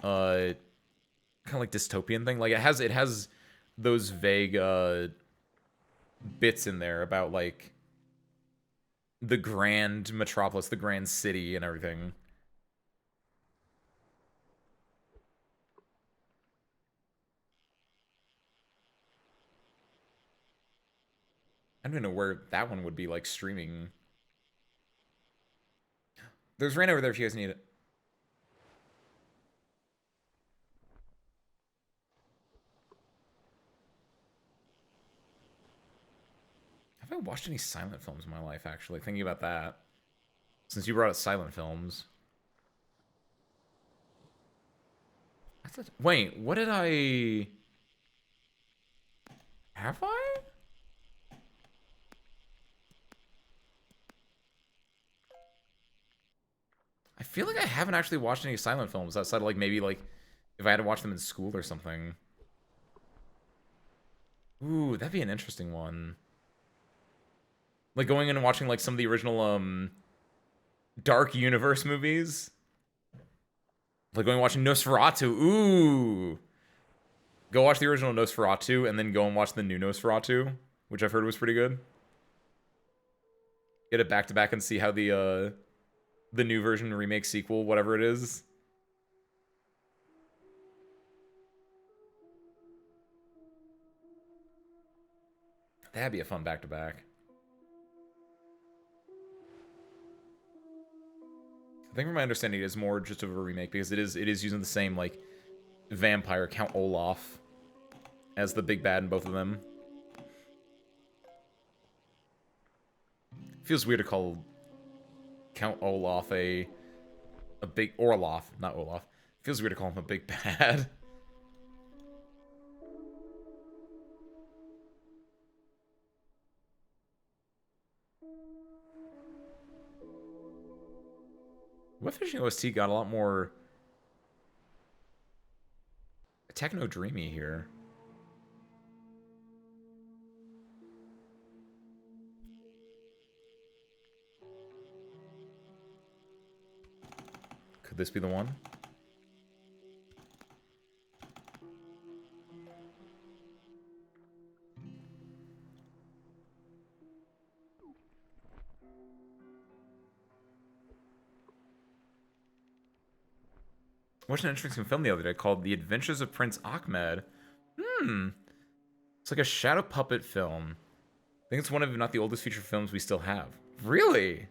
kind of like dystopian thing? Like it has those vague bits in there about like the grand metropolis, the grand city, and everything. I don't even know where that one would be like streaming. There's rain over there if you guys need it. Have I watched any silent films in my life, actually? Thinking about that. Since you brought up silent films. Wait, what did I... Have I? I feel like I haven't actually watched any silent films outside of like maybe like if I had to watch them in school or something. Ooh, that'd be an interesting one. Like going in and watching like some of the original Dark Universe movies. Like going and watching Nosferatu. Ooh. Go watch the original Nosferatu and then go and watch the new Nosferatu, which I've heard was pretty good. Get it back to back and see how the new version, remake, sequel, whatever it is. That'd be a fun back to back. I think from my understanding it is more just of a remake because it is using the same like vampire Count Olaf as the big bad in both of them. Feels weird to call Count Olaf a big Orloff, not Olaf. Feels weird to call him a big bad. Webfishing OST got a lot more techno dreamy here. Could this be the one? I watched an interesting film the other day called The Adventures of Prince Ahmed. It's like a shadow puppet film. I think it's one of, if not the oldest feature films we still have. Really?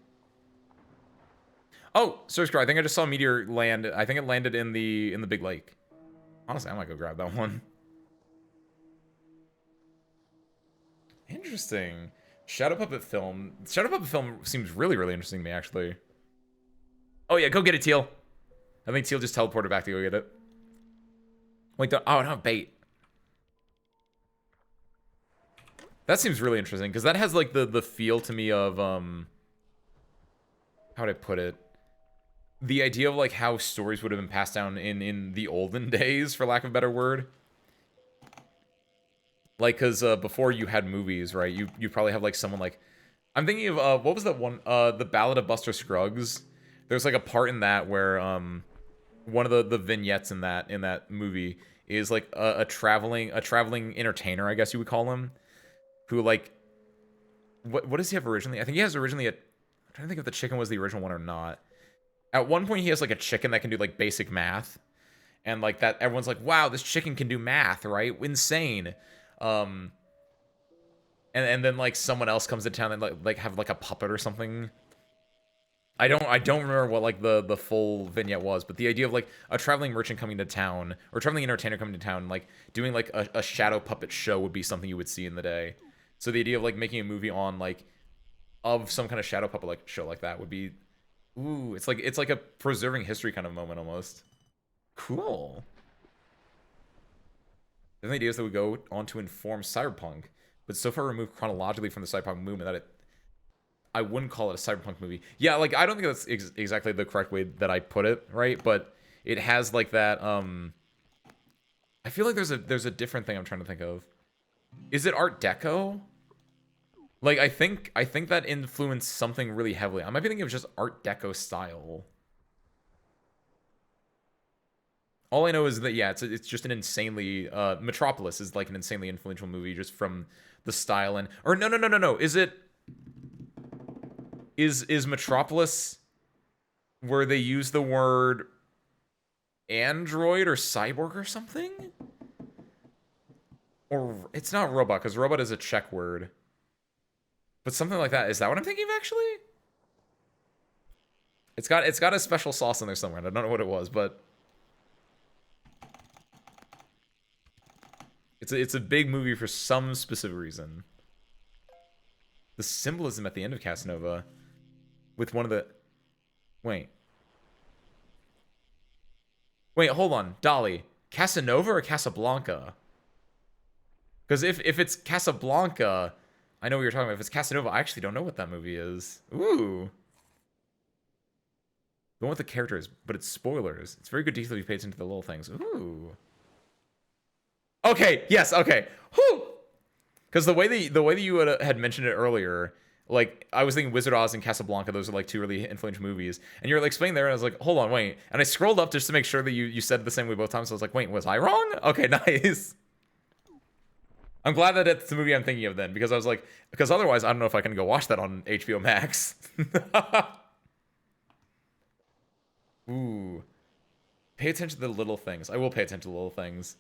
Oh, Search Scar, I think I just saw a meteor land. I think it landed in the big lake. Honestly, I might go grab that one. Interesting. Shadow puppet film. Shadow puppet film seems really, really interesting to me, actually. Oh yeah, go get it, Teal. I think Teal just teleported back to go get it. Wait, oh, no, bait. That seems really interesting, because that has, like, the feel to me of, how would I put it? The idea of, like, how stories would have been passed down in the olden days, for lack of a better word. Like, because before you had movies, right, you probably have, like, someone, like... I'm thinking of, what was that one? The Ballad of Buster Scruggs. There's, like, a part in that where, one of the vignettes in that movie is, like, a traveling entertainer, I guess you would call him. Who, like, what does he have originally? I think he has originally I'm trying to think if the chicken was the original one or not. At one point, he has like a chicken that can do like basic math, and like that, everyone's like, "Wow, this chicken can do math, right? Insane." Um, and then like someone else comes to town and like have like a puppet or something. I don't remember what like the full vignette was, but the idea of like a traveling merchant coming to town or traveling entertainer coming to town, like doing like a shadow puppet show would be something you would see in the day. So the idea of like making a movie on like of some kind of shadow puppet like show like that would be, ooh, it's like a preserving history kind of moment almost. Cool. The ideas that would go on to inform cyberpunk, but so far removed chronologically from the cyberpunk movement that I wouldn't call it a cyberpunk movie. Yeah, like I don't think that's exactly the correct way that I put it, right? But it has like that. I feel like there's a different thing I'm trying to think of. Is it Art Deco? Like I think that influenced something really heavily. I might be thinking of just Art Deco style. All I know is that yeah, it's just an insanely Metropolis is like an insanely influential movie just from the style and or no. Is Metropolis where they use the word android or cyborg or something? Or it's not robot because robot is a Czech word. But something like that. Is that what I'm thinking of actually? It's got a special sauce in there somewhere. And I don't know what it was, but it's a big movie for some specific reason. The symbolism at the end of Casanova with one of the wait. Wait, hold on. Dolly, Casanova or Casablanca? Because if it's Casablanca, I know what you're talking about. If it's Casanova, I actually don't know what that movie is. Ooh. The one with the characters, but it's spoilers. It's very good detail if you pay attention to the little things. Ooh. Okay, yes, okay. Whew. Because the way that you had mentioned it earlier, like I was thinking Wizard of Oz and Casablanca, those are like two really influential movies. And you're like explaining there, and I was like, hold on, wait. And I scrolled up just to make sure that you said it the same way both times. So I was like, wait, was I wrong? Okay, nice. I'm glad that it's the movie I'm thinking of then, because I was like, because otherwise I don't know if I can go watch that on HBO Max. Ooh. Pay attention to the little things. I will pay attention to the little things.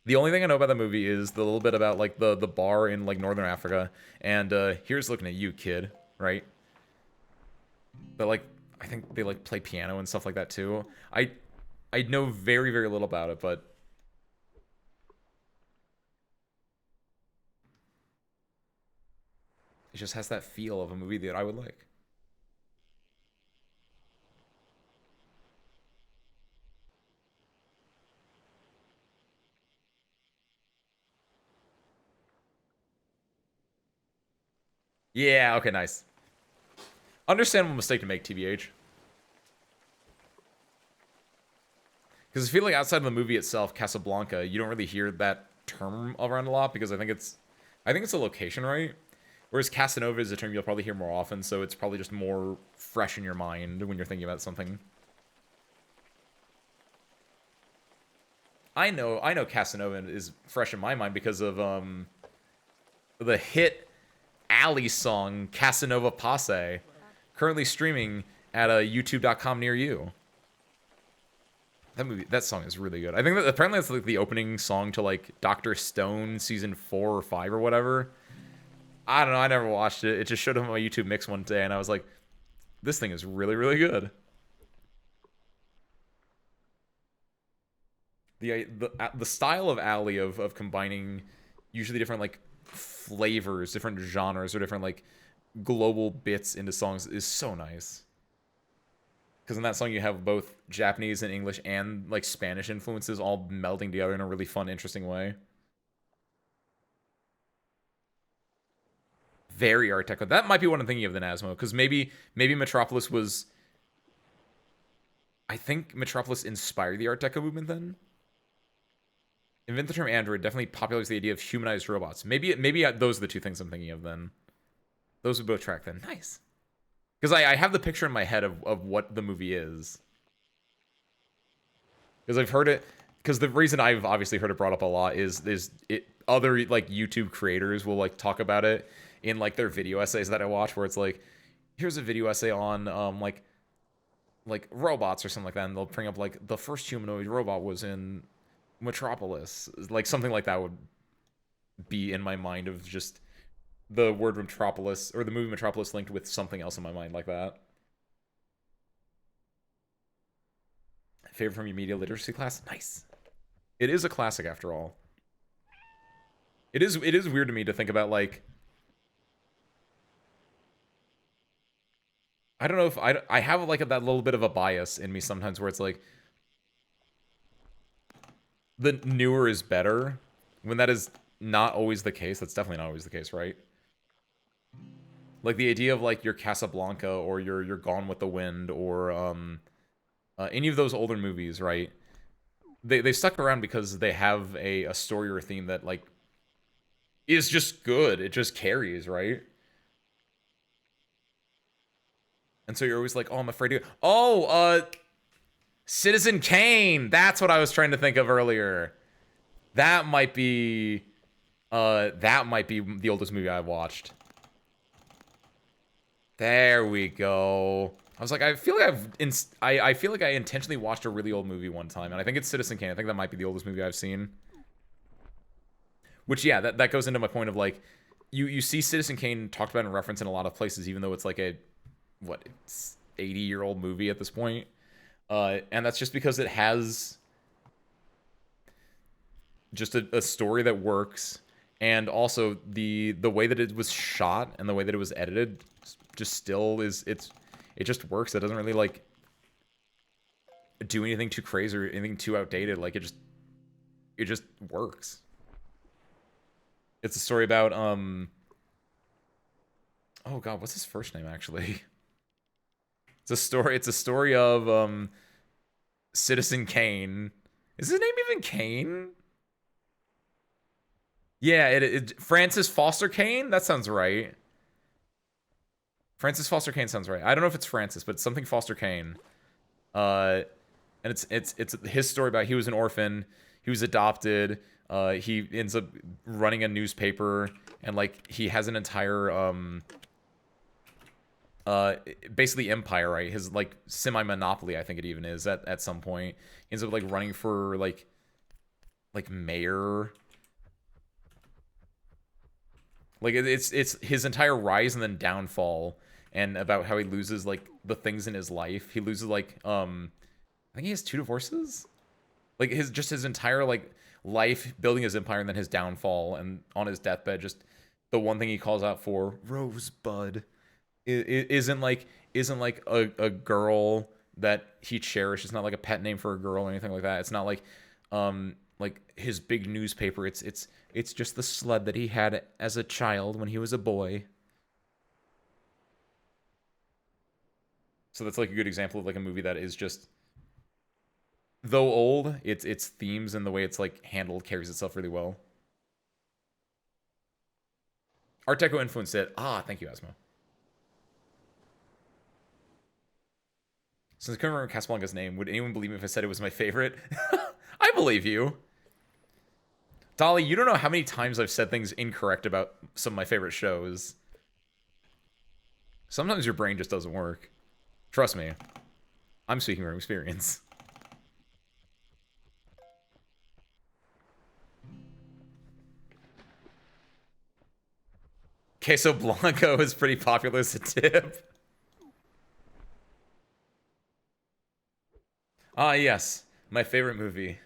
The only thing I know about the movie is the little bit about like the bar in like Northern Africa, and here's looking at you, kid, right? But like I think they like play piano and stuff like that too. I know very very little about it, but it just has that feel of a movie that I would like. Yeah, okay, nice. Understandable mistake to make, TBH. Because I feel like outside of the movie itself, Casablanca, you don't really hear that term around a lot because I think it's a location, right? Whereas Casanova is a term you'll probably hear more often, so it's probably just more fresh in your mind when you're thinking about something. I know Casanova is fresh in my mind because of the hit Alley song Casanova Passe, currently streaming at youtube.com near you. That song is really good. I think that apparently that's like the opening song to like Dr. Stone season 4 or 5 or whatever. I don't know. I never watched it. It just showed up on my YouTube mix one day, and I was like, this thing is really, really good. The style of Alley of combining usually different like flavors, different genres, or different like global bits into songs is so nice. Because in that song you have both Japanese and English and like Spanish influences all melding together in a really fun, interesting way. Very Art Deco. That might be what I'm thinking of the Nasmo, because maybe Metropolis was. I think Metropolis inspired the Art Deco movement then. Invent the term android definitely popularized the idea of humanized robots. Maybe those are the two things I'm thinking of then. Those would both track then. Nice. Because I have the picture in my head of what the movie is. Because I've heard it. Because the reason I've obviously heard it brought up a lot is it other like YouTube creators will like talk about it in like their video essays that I watch, where it's like, here's a video essay on like like robots or something like that, and they'll bring up like the first humanoid robot was in Metropolis, like something like that would be in my mind of just the word Metropolis or the movie Metropolis linked with something else in my mind like that. Favorite from your media literacy class? Nice. It is a classic after all. It is weird to me to think about like I don't know if I have like that little bit of a bias in me sometimes where it's like the newer is better when that is not always the case. That's definitely not always the case, right? Like the idea of like your Casablanca or your Gone with the Wind or any of those older movies, right? They stuck around because they have a story or a theme that like is just good. It just carries, right? And so you're always like, oh, I'm afraid to. Oh, Citizen Kane. That's what I was trying to think of earlier. That might be the oldest movie I've watched. There we go. I was like, I feel like I feel like I intentionally watched a really old movie one time, and I think it's Citizen Kane. I think that might be the oldest movie I've seen. Which, yeah, that goes into my point of like, you see Citizen Kane talked about in reference in a lot of places, even though it's like a what it's 80-year-old movie at this point, and that's just because it has just a story that works, and also the way that it was shot and the way that it was edited just still is it just works. It doesn't really like do anything too crazy or anything too outdated. Like it just works. It's a story about oh god, what's his first name actually? It's a story of Citizen Kane. Is his name even Kane? Yeah, Francis Foster Kane? That sounds right. Francis Foster Kane sounds right. I don't know if it's Francis, but it's something Foster Kane. And it's his story about he was an orphan, he was adopted, he ends up running a newspaper, and like he has an entire basically empire, right? His like semi-monopoly, I think it even is at some point. He ends up like running for like mayor. Like it's his entire rise and then downfall, and about how he loses like the things in his life. He loses like I think he has 2 divorces. Like his entire like life building his empire and then his downfall, and on his deathbed just the one thing he calls out for, Rosebud, isn't like a girl that he cherishes. It's not like a pet name for a girl or anything like that. It's not like his big newspaper. It's just the sled that he had as a child when he was a boy. So that's like a good example of like a movie that is just, though old, its themes and the way it's like handled carries itself really well. Art Deco influenced it. Ah, thank you, Asmo. Since I couldn't remember Casablanca's name, would anyone believe me if I said it was my favorite? I believe you. Dolly, you don't know how many times I've said things incorrect about some of my favorite shows. Sometimes your brain just doesn't work. Trust me. I'm speaking from experience. Queso Blanco is pretty popular as a tip. Ah, yes. My favorite movie.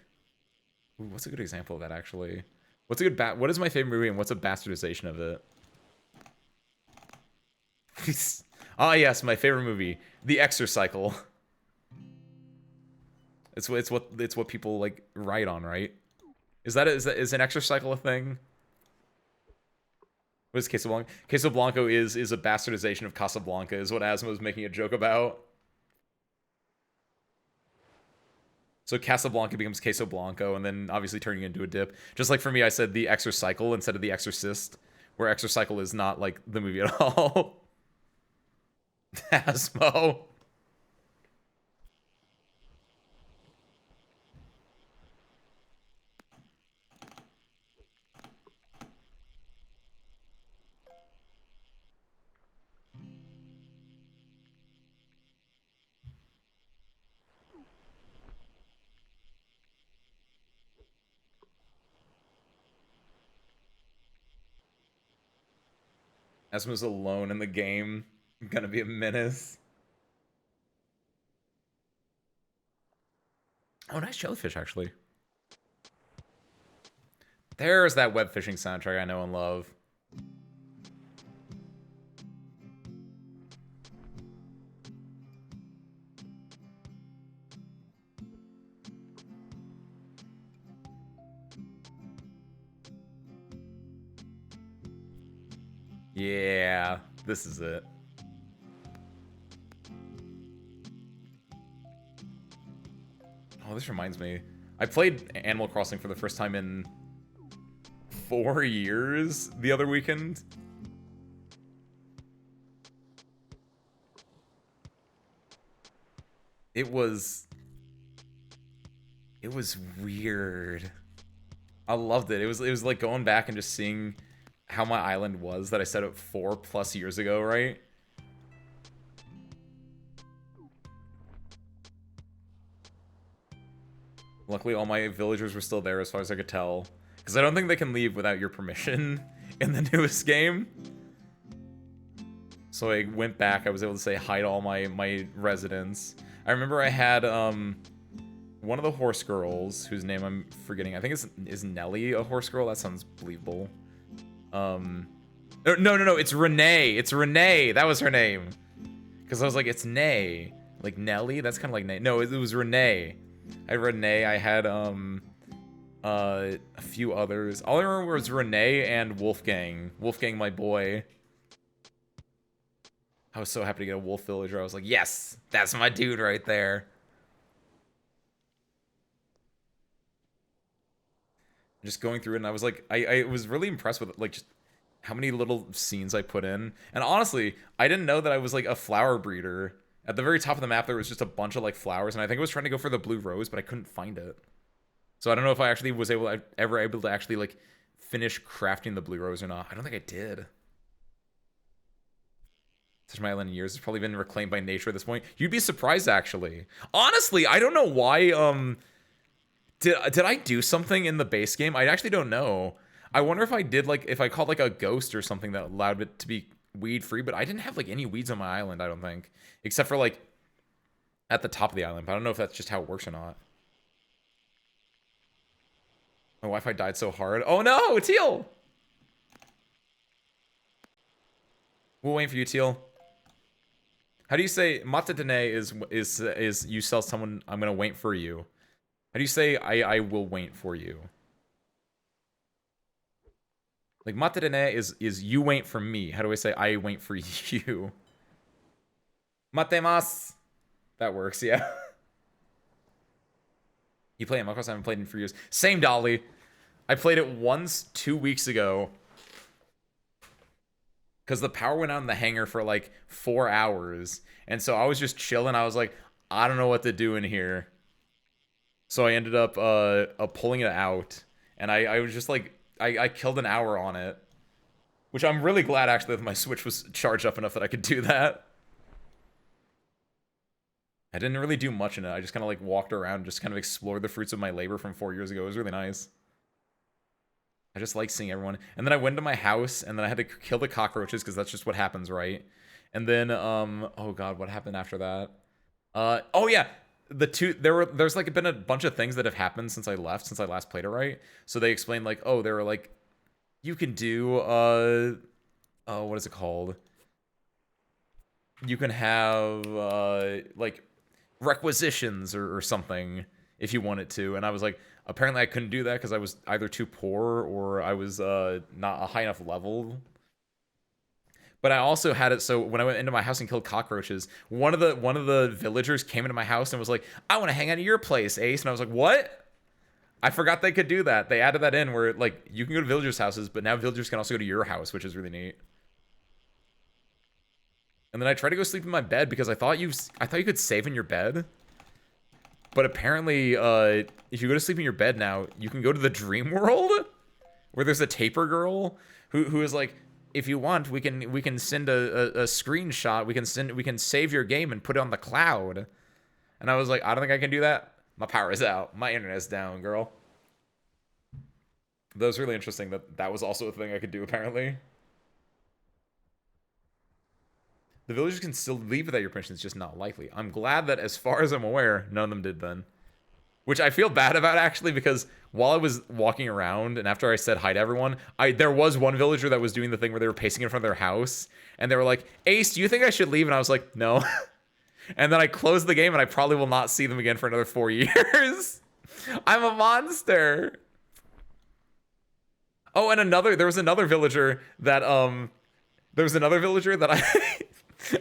Ooh, what's a good example of that, actually? What's a good what is my favorite movie and what's a bastardization of it? Ah, yes, my favorite movie. The Exorcycle. It's what people like write on, right? Is an Exorcycle a thing? What is Queso Blanco? Queso Blanco is a bastardization of Casablanca, is what Asmo was making a joke about. So Casablanca becomes Queso Blanco, and then obviously turning into a dip. Just like for me, I said the Exorcycle instead of the Exorcist, where Exorcycle is not like the movie at all. Asmo. Esma's alone in the game. Gonna be a menace. Oh, nice jellyfish, actually. There's that web fishing soundtrack I know and love. Yeah, this is it. Oh, this reminds me. I played Animal Crossing for the first time in 4 years the other weekend. It was weird. I loved it. It was like going back and just seeing how my island was that I set up 4+ years ago, right? Luckily, all my villagers were still there as far as I could tell. Because I don't think they can leave without your permission in the newest game. So I went back. I was able to say hi to all my residents. I remember I had one of the horse girls, whose name I'm forgetting. I think is Nelly a horse girl? That sounds believable. No, it's Renee. It's Renee. That was her name. Because I was like, it's Nay. Like Nelly? That's kind of like Nay. No, it was Renee. I had Renee. I had a few others. All I remember was Renee and Wolfgang. Wolfgang, my boy. I was so happy to get a wolf villager. I was like, yes, that's my dude right there. Just going through it, and I was like, I was really impressed with like just how many little scenes I put in. And honestly, I didn't know that I was like a flower breeder. At the very top of the map, there was just a bunch of like flowers, and I think I was trying to go for the blue rose, but I couldn't find it. So I don't know if I actually was ever able to actually like finish crafting the blue rose or not. I don't think I did. Such my island in years. It's probably been reclaimed by nature at this point. You'd be surprised, actually. Honestly, I don't know why. Did I do something in the base game? I actually don't know. I wonder if I did like if I called like a ghost or something that allowed it to be weed free. But I didn't have like any weeds on my island. I don't think, except for like at the top of the island. But I don't know if that's just how it works or not. My Wi-Fi died so hard. Oh no, Teal. We're waiting for you, Teal. How do you say matadene is you sell someone I'm gonna wait for you? How do you say I will wait for you? Like matadene is you wait for me. How do I say I wait for you? Matemasu. That works, yeah. You play Animal Crossing? I haven't played in for years. Same Dolly. I played it once 2 weeks ago. Because the power went out in the hangar for like 4 hours. And so I was just chilling. I was like, I don't know what to do in here. So I ended up pulling it out. And I was just like, I killed an hour on it. Which I'm really glad actually that my Switch was charged up enough that I could do that. I didn't really do much in it. I just kind of like walked around and just kind of explored the fruits of my labor from 4 years ago. It was really nice. I just like seeing everyone. And then I went to my house, and then I had to kill the cockroaches, because that's just what happens, right? And then, oh god, what happened after that? Oh yeah, there's like been a bunch of things that have happened since I left, since I last played it, right? So they explained, like, oh, there were, like, you can do, what is it called? You can have, like, requisitions or something, if you wanted to. And I was like, apparently I couldn't do that because I was either too poor or I was not a high enough level. But I also had it so when I went into my house and killed cockroaches, one of the villagers came into my house and was like, I want to hang out at your place, Ace. And I was like, what? I forgot they could do that. They added that in where like you can go to villagers' houses, but now villagers can also go to your house, which is really neat. And then I tried to go sleep in my bed because I thought you could save in your bed. But apparently, if you go to sleep in your bed now, you can go to the dream world, where there's a taper girl who is like, if you want, we can send a screenshot. We can save your game and put it on the cloud. And I was like, I don't think I can do that. My power is out. My internet's down, girl. That was really interesting that was also a thing I could do, apparently. The villagers can still leave without your permission. It's just not likely. I'm glad that, as far as I'm aware, none of them did then. Which I feel bad about, actually, because while I was walking around and after I said hi to everyone, there was one villager that was doing the thing where they were pacing in front of their house, and they were like, Ace, do you think I should leave? And I was like, no. And then I closed the game, and I probably will not see them again for another 4 years. I'm a monster. Oh, and there was another villager that,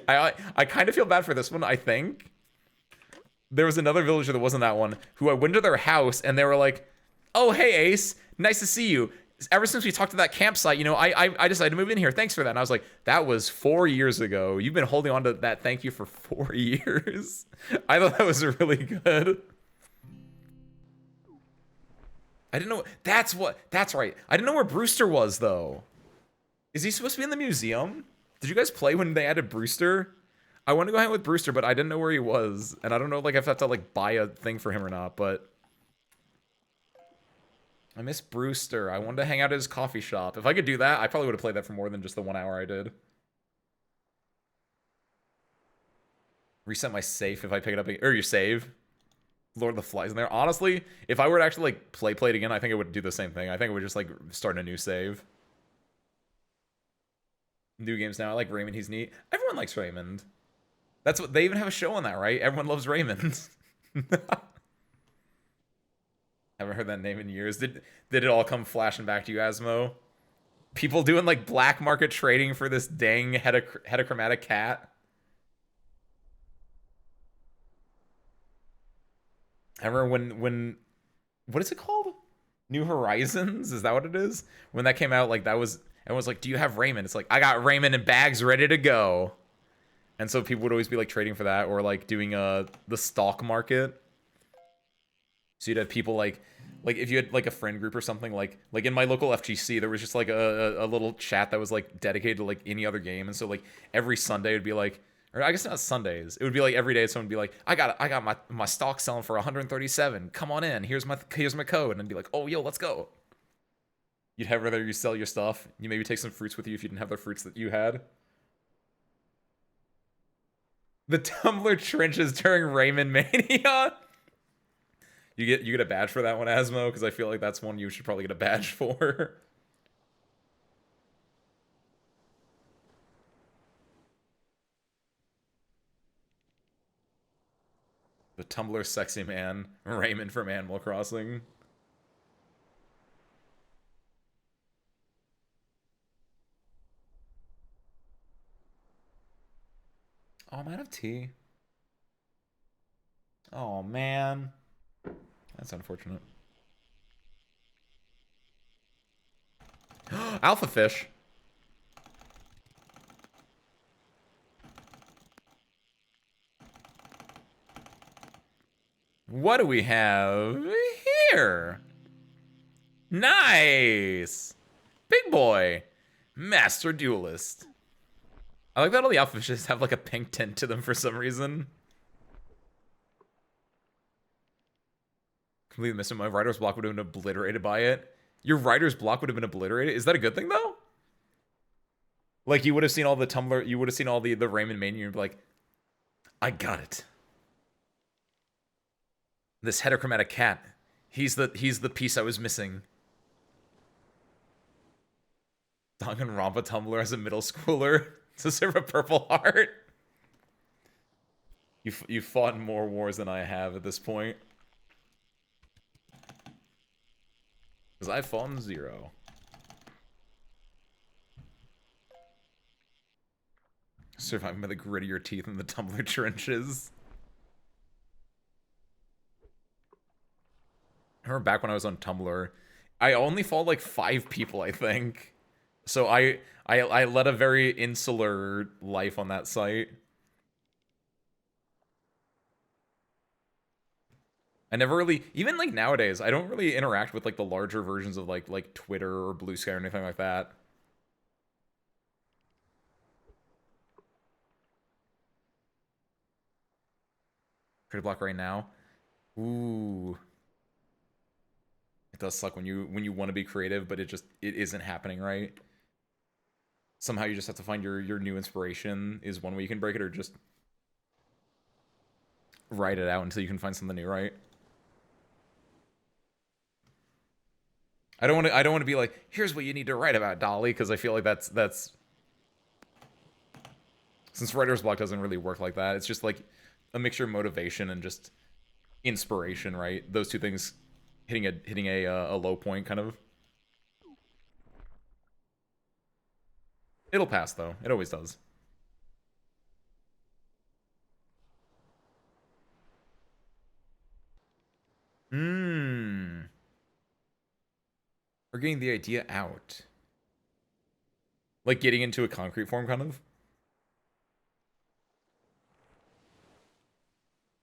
I kind of feel bad for this one, I think. There was another villager that wasn't that one, who I went to their house, and they were like, oh, hey, Ace, nice to see you. Ever since we talked to that campsite, you know, I decided to move in here. Thanks for that. And I was like, that was 4 years ago. You've been holding on to that thank you for 4 years. I thought that was really good. I didn't know. That's right. I didn't know where Brewster was, though. Is he supposed to be in the museum? Did you guys play when they added Brewster? I want to go hang with Brewster, but I didn't know where he was. And I don't know like if I have to like buy a thing for him or not, but I miss Brewster. I wanted to hang out at his coffee shop. If I could do that, I probably would have played that for more than just the 1 hour I did. Reset my safe if I pick it up, or your save. Lord of the Flies in there. Honestly, if I were to actually like play it again, I think it would do the same thing. I think it would just like start a new save. New games now. I like Raymond. He's neat. Everyone likes Raymond. That's what they even have a show on that, right? Everyone loves Raymond. Haven't heard that name in years. Did it all come flashing back to you, Asmo? People doing like black market trading for this dang heterochromatic cat. I remember when what is it called? New Horizons? Is that what it is? When that came out, like that was everyone's like, do you have Raymond? It's like, I got Raymond in bags ready to go. And so people would always be like trading for that, or like doing the stock market. So you'd have people like if you had like a friend group or something, like in my local FGC, there was just like a little chat that was like dedicated to like any other game. And so like every Sunday it'd be like, or I guess not Sundays, it would be like every day someone would be like, I got my stock selling for 137. Come on in. Here's my code. And I'd be like, oh yo, let's go. You'd have rather you sell your stuff. You maybe take some fruits with you if you didn't have the fruits that you had. The Tumblr trenches during Raymond Mania. You get a badge for that one, Asmo, because I feel like that's one you should probably get a badge for. The Tumblr sexy man, Raymond from Animal Crossing. Oh, I'm out of tea. Oh, man. That's unfortunate. Alpha fish. What do we have here? Nice. Big boy. Master Duelist. I like that all the alpha fishes have like a pink tint to them for some reason. Completely missing. My writer's block would have been obliterated by it. Your writer's block would have been obliterated? Is that a good thing, though? Like, you would have seen all the Tumblr, you would have seen all the Raymond Mania, and you'd be like, I got it. This heterochromatic cat. He's the piece I was missing. Danganronpa Tumblr as a middle schooler to serve a Purple Heart. You fought in more wars than I have at this point. Because I've fought in 0. Surviving by the grit of your teeth in the Tumblr trenches. I remember back when I was on Tumblr, I only followed like 5 people, I think. So I led a very insular life on that site. I never really, even like nowadays, I don't really interact with like the larger versions of like Twitter or Blue Sky or anything like that. Creative block right now. Ooh. It does suck when you want to be creative, but it isn't happening right. somehow you just have to find your new inspiration is one way you can break it, or just write it out until you can find something new, right? I don't want to be like, here's what you need to write about, Dolly, because I feel like that's since writer's block doesn't really work like that. It's just like a mixture of motivation and just inspiration, right? Those two things hitting a low point, kind of. It'll pass though. It always does. Hmm. We're getting the idea out. Like getting into a concrete form, kind of.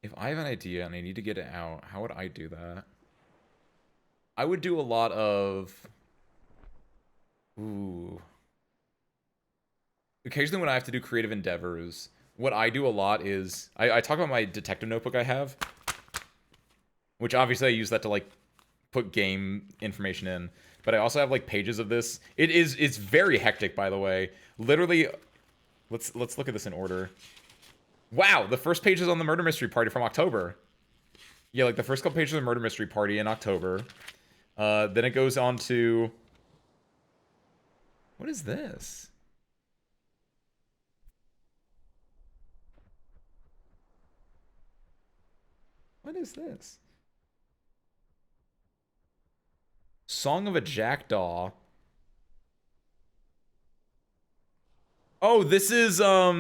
If I have an idea and I need to get it out, how would I do that? I would do a lot of... Ooh. Occasionally when I have to do creative endeavors, what I do a lot is... I talk about my detective notebook I have, which obviously I use that to, like, put game information in. But I also have, like, pages of this. It's very hectic, by the way. Literally... Let's look at this in order. Wow, the first page is on the Murder Mystery Party from October. Yeah, like the first couple pages of the Murder Mystery Party in October. Then it goes on to... What is this? What is this? Song of a Jackdaw. Oh, this is, wow.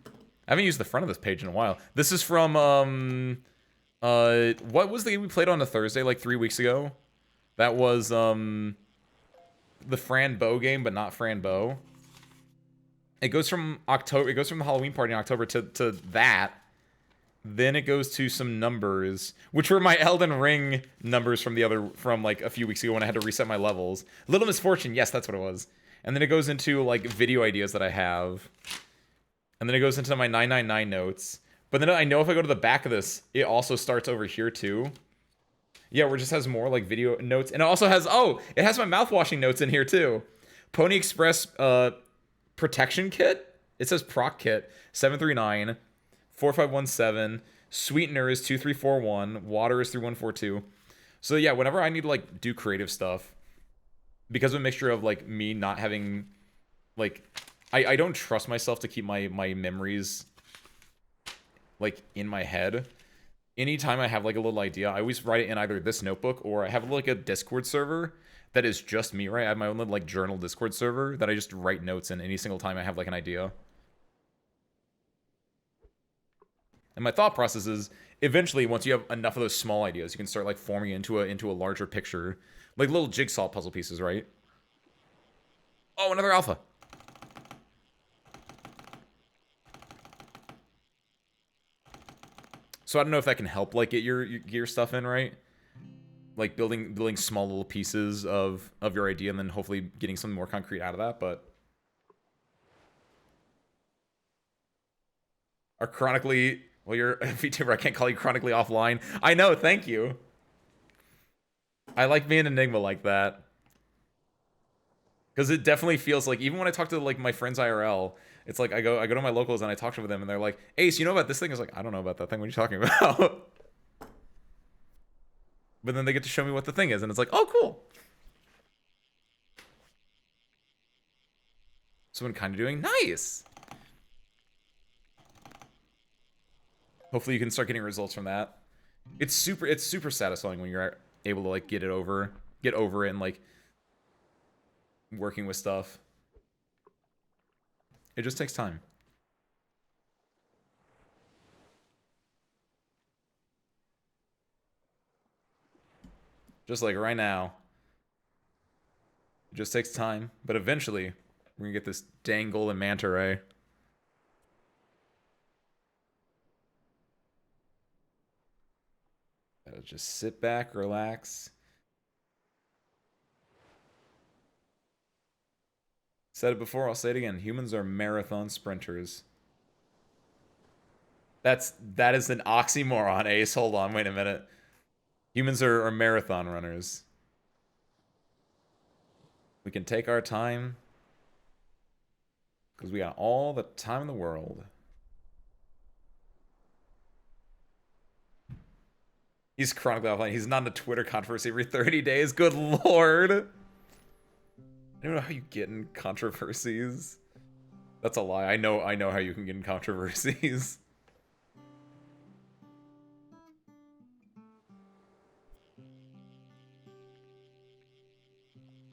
I haven't used the front of this page in a while. This is from, what was the game we played on a Thursday, like 3 weeks ago? That was, the Fran Bow game, but not Fran Bow. It goes from October, it goes from the Halloween party in October to that. Then it goes to some numbers, which were my Elden Ring numbers from like a few weeks ago when I had to reset my levels. Little Misfortune, yes, that's what it was. And then it goes into like video ideas that I have. And then it goes into my 999 notes. But then I know if I go to the back of this, it also starts over here too. Yeah, where it just has more like video notes. And it also has, oh, it has my mouthwashing notes in here too. Pony Express protection kit. It says proc kit 739. 4517, sweetener is 2341, water is 3142. So yeah, whenever I need to like do creative stuff, because of a mixture of like me not having like I don't trust myself to keep my memories like in my head. Anytime I have like a little idea, I always write it in either this notebook or I have like a Discord server that is just me, right? I have my own little like journal Discord server that I just write notes in any single time I have like an idea. And my thought process is, eventually, once you have enough of those small ideas, you can start like forming into a larger picture, like little jigsaw puzzle pieces, right? Oh, another alpha. So I don't know if that can help, like get your stuff in, right? Like building small little pieces of your idea, and then hopefully getting something more concrete out of that. But are chronically... Well, you're a VTuber. I can't call you chronically offline. I know. Thank you. I like being Enigma like that. Because it definitely feels like, even when I talk to like my friends IRL, it's like I go to my locals and I talk to them and they're like, Ace, you know about this thing? I was like, I don't know about that thing. What are you talking about? But then they get to show me what the thing is, and it's like, oh, cool. So I'm kind of doing nice. Hopefully you can start getting results from that. It's super satisfying when you're able to like get over it and like working with stuff. It just takes time. Just like right now. It just takes time, but eventually we're gonna get this dang golden manta ray. Gotta just sit back, relax. Said it before, I'll say it again. Humans are marathon sprinters. That is an oxymoron, Ace. Hold on, wait a minute. Humans are marathon runners. We can take our time. Because we got all the time in the world. He's chronically offline. He's not in a Twitter controversy every 30 days. Good lord. I don't know how you get in controversies. That's a lie. I know how you can get in controversies.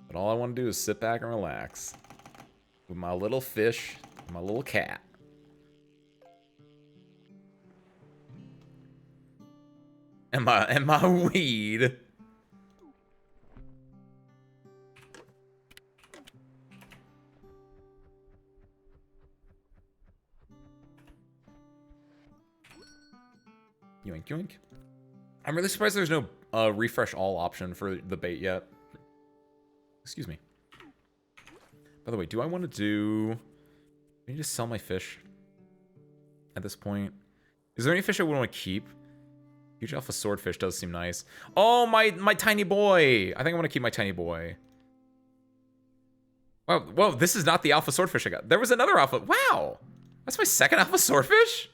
But all I want to do is sit back and relax. With my little fish, my little cat. And my weed. Yoink yoink. I'm really surprised there's no refresh all option for the bait yet. Excuse me. By the way, do I want to do... Can you just sell my fish at this point? Is there any fish I would want to keep? Huge alpha swordfish does seem nice. Oh, my tiny boy! I think I want to keep my tiny boy. Wow, whoa, this is not the alpha swordfish I got. There was another alpha. Wow! That's my second alpha swordfish?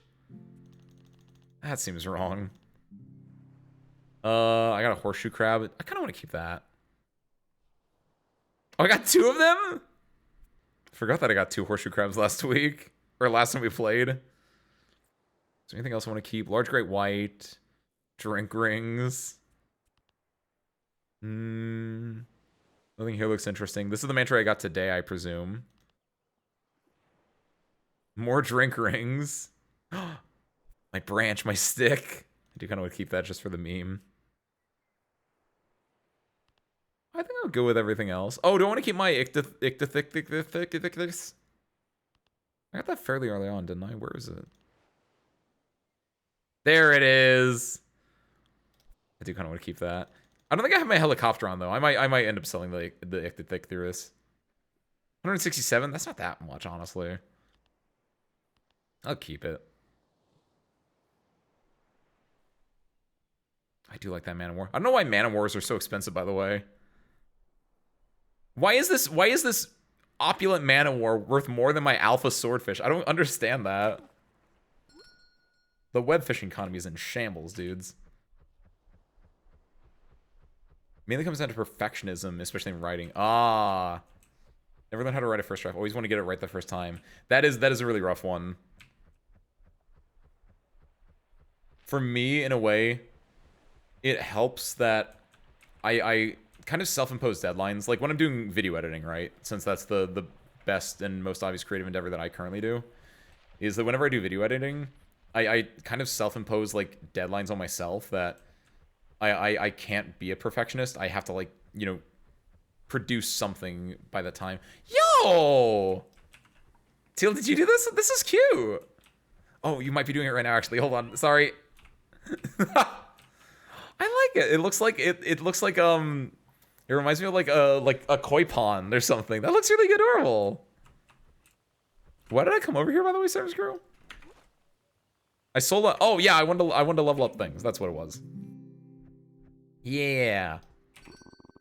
That seems wrong. I got a horseshoe crab. I kind of want to keep that. Oh, I got 2 of them? Forgot that I got 2 horseshoe crabs last week. Or last time we played. Is there anything else I want to keep? Large great white. Drink rings. Nothing here looks interesting. This is the mantra I got today, I presume. More drink rings. My branch, my stick. I do kind of want to keep that just for the meme. I think I'll go with everything else. Oh, do I want to keep my Ichthythis? I got that fairly early on, didn't I? Where is it? There it is. I do kind of want to keep that. I don't think I have my helicopter on though. I might end up selling the Ichthythis. 167. That's not that much, honestly. I'll keep it. I do like that Man of War. I don't know why Man of Wars are so expensive, by the way. Why is this opulent Man of War worth more than my alpha swordfish? I don't understand that. The web fishing economy is in shambles, dudes. Mainly comes down to perfectionism, especially in writing. Ah. Never learned how to write a first draft. Always want to get it right the first time. That is a really rough one. For me, in a way, it helps that I kind of self-impose deadlines. Like when I'm doing video editing, right? Since that's the best and most obvious creative endeavor that I currently do, is that whenever I do video editing, I kind of self-impose like deadlines on myself that I can't be a perfectionist. I have to like, you know, produce something by the time. Yo! Teal, did you do this? This is cute. Oh, you might be doing it right now, actually. Hold on. Sorry. I like it. It looks like it looks like it reminds me of like a koi pond or something. That looks really adorable. Why did I come over here, by the way, Service Girl? I sold a, oh yeah, I wanted to level up things. That's what it was. Yeah.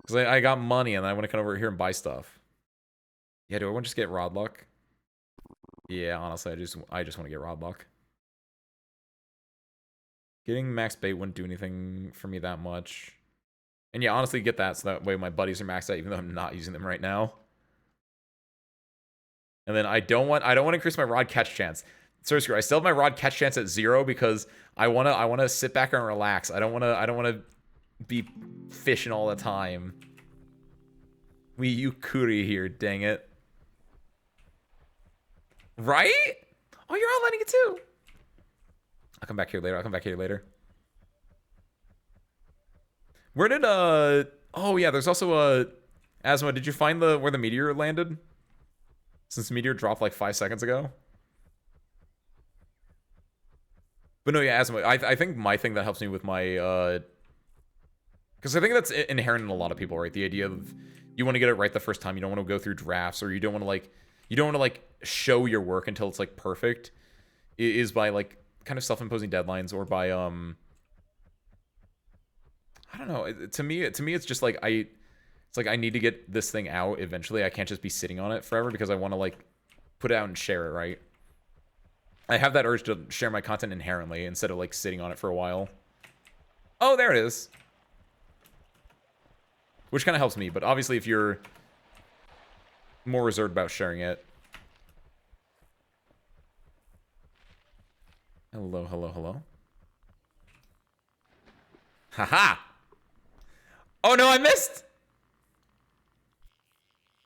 Because I got money and I want to come over here and buy stuff. Yeah, do I want to just get rod luck? Yeah, honestly, I just want to get rod luck. Getting max bait wouldn't do anything for me that much. And yeah, honestly, get that so that way my buddies are maxed out even though I'm not using them right now. And then I don't want to increase my rod catch chance. Sorry, screw. I still have my rod catch chance at 0 because I wanna sit back and relax. I don't wanna be fishing all the time. We Yukuri here, dang it. Right? Oh, you're outlining it too. I'll come back here later. Where did oh yeah, there's also Asma, did you find where the meteor landed? Since the meteor dropped like 5 seconds ago. But no, yeah, Asma, I think my thing that helps me with my because I think that's inherent in a lot of people, right? The idea of you want to get it right the first time. You don't want to go through drafts, or you don't want to like show your work until it's like perfect. It is by like kind of self-imposing deadlines, or by I don't know. To me it's just like it's It's like I need to get this thing out eventually. I can't just be sitting on it forever because I want to like put it out and share it, right? I have that urge to share my content inherently instead of like sitting on it for a while. Oh, there it is. Which kind of helps me, but obviously if you're more reserved about sharing it. Hello, hello, hello. Haha! Oh no, I missed!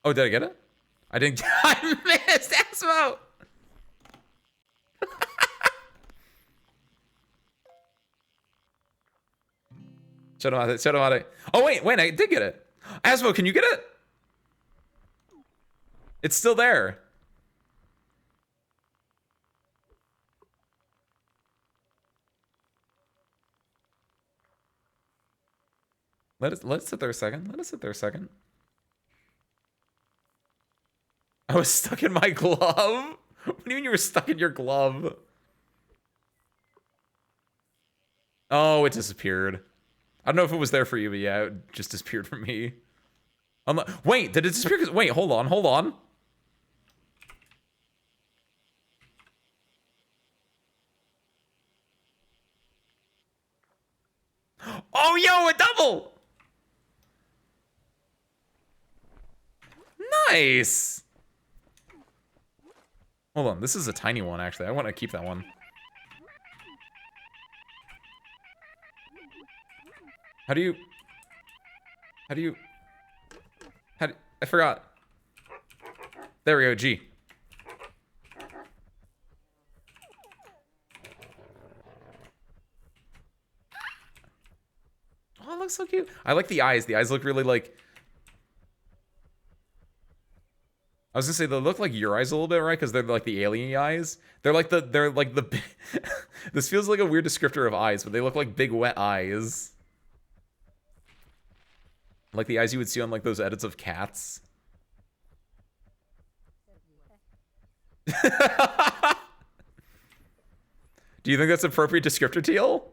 Oh, did I get it? I didn't. I missed Asmo! Shut him out. Shut him out. Oh, wait, I did get it. Asmo, can you get it? It's still there. Let it sit there a second. Let it sit there a second. I was stuck in my glove. What do you mean you were stuck in your glove? Oh, it disappeared. I don't know if it was there for you, but yeah, it just disappeared from me. Wait, did it disappear? Wait, hold on, hold on. Oh, yo, a double! Nice! Hold on, this is a tiny one, actually. I want to keep that one. How do you... I forgot. There we go, G. Oh, it looks so cute. I like the eyes. The eyes look really like... I was gonna say they look like your eyes a little bit, right? Because they're like the alien eyes. They're like the This feels like a weird descriptor of eyes, but they look like big wet eyes. Like the eyes you would see on like those edits of Cats. Do you think that's appropriate descriptor, Teal?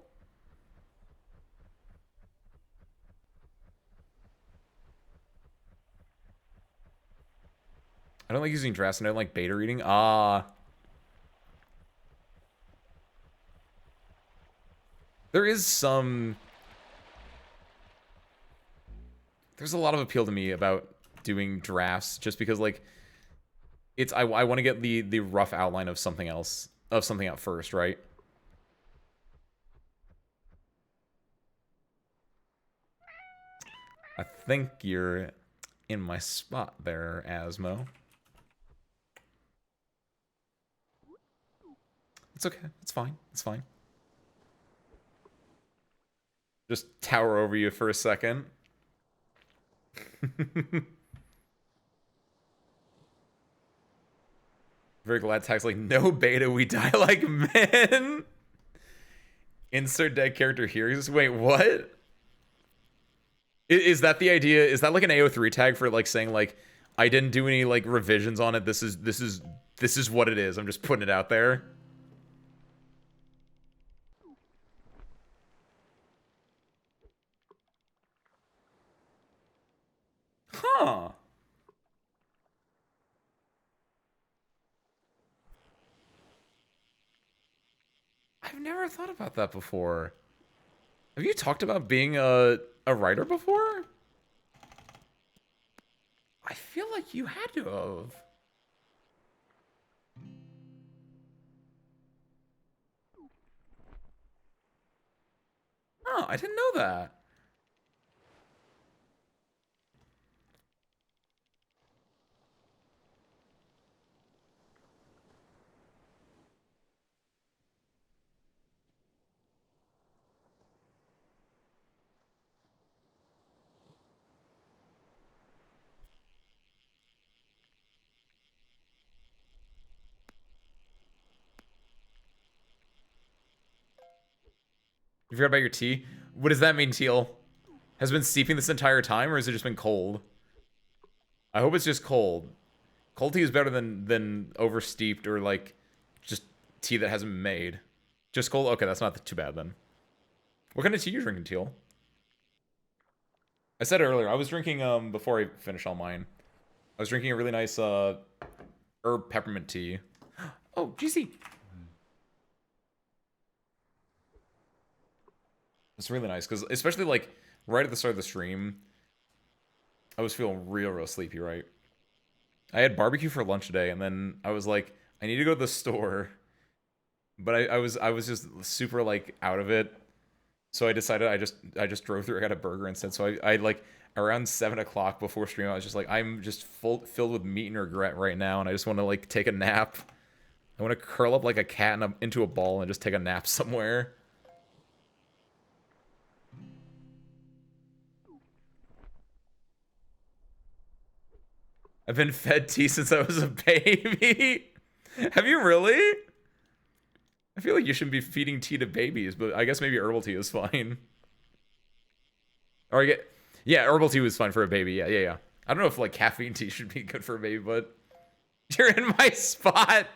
I don't like using drafts and I don't like beta reading. Ah. There is some... There's a lot of appeal to me about doing drafts just because, like, it's... I want to get the rough outline of something else, of something out first, right? I think you're in my spot there, Asmo. It's okay. It's fine. It's fine. Just tower over you for a second. Very glad tag's like, no beta, we die like men. Insert dead character here. Just, wait, what? Is that the idea? Is that like an AO3 tag for like saying like, I didn't do any like revisions on it. This is what it is. I'm just putting it out there. Huh. I've never thought about that before. Have you talked about being a writer before? I feel like you had to have. Oh, I didn't know that. You forgot about your tea? What does that mean, Teal? Has it been steeping this entire time, or has it just been cold? I hope it's just cold. Cold tea is better than oversteeped or, like, just tea that hasn't been made. Just cold? Okay, that's not too bad, then. What kind of tea are you drinking, Teal? I said earlier, I was drinking, before I finish all mine, I was drinking a really nice, herb peppermint tea. Oh, GC! It's really nice, because especially, like, right at the start of the stream, I was feeling real sleepy, right? I had barbecue for lunch today, and then I was like, I need to go to the store, but I was just super, like, out of it. So I decided I just drove through. I got a burger instead. So I like around 7 o'clock before stream, I was just like, I'm just filled with meat and regret right now, and I just want to like take a nap. I want to curl up like a cat into a ball and just take a nap somewhere. I've been fed tea since I was a baby. Have you really? I feel like you shouldn't be feeding tea to babies, but I guess maybe herbal tea is fine. Or I get, yeah, herbal tea was fine for a baby. Yeah, yeah, yeah. I don't know if like caffeine tea should be good for a baby, but you're in my spot.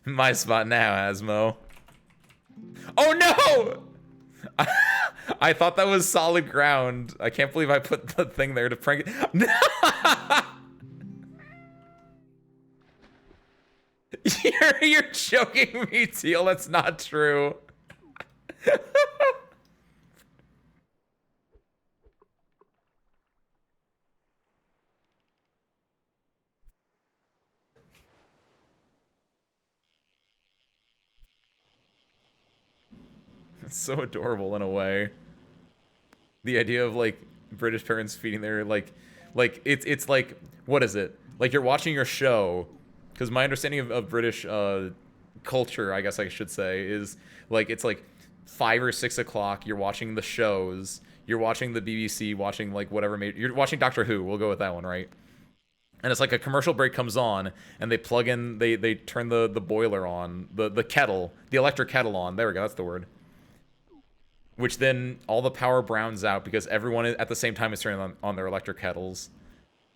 My spot now, Asmo. Oh no! I thought that was solid ground. I can't believe I put the thing there to prank it. You're joking me, Teal. That's not true. It's so adorable in a way. The idea of like British parents feeding their like it's like, what is it? Like you're watching your show, because my understanding of British culture, I guess I should say, is like it's like 5 or 6 o'clock. You're watching the shows. You're watching the BBC, watching like whatever. You're watching Doctor Who. We'll go with that one, right? And it's like a commercial break comes on, and they plug in, they turn the boiler on, the kettle, the electric kettle on. There we go. That's the word. Which then all the power browns out because everyone at the same time is turning on their electric kettles.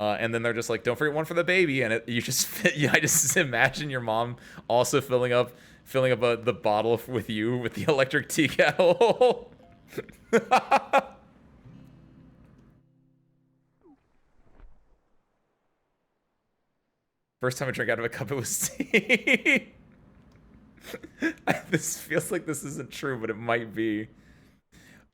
And then they're just like, don't forget one for the baby. And you just, yeah, I just imagine your mom also filling up the bottle with you with the electric tea kettle. First time I drank out of a cup, it was tea. This feels like this isn't true, but it might be.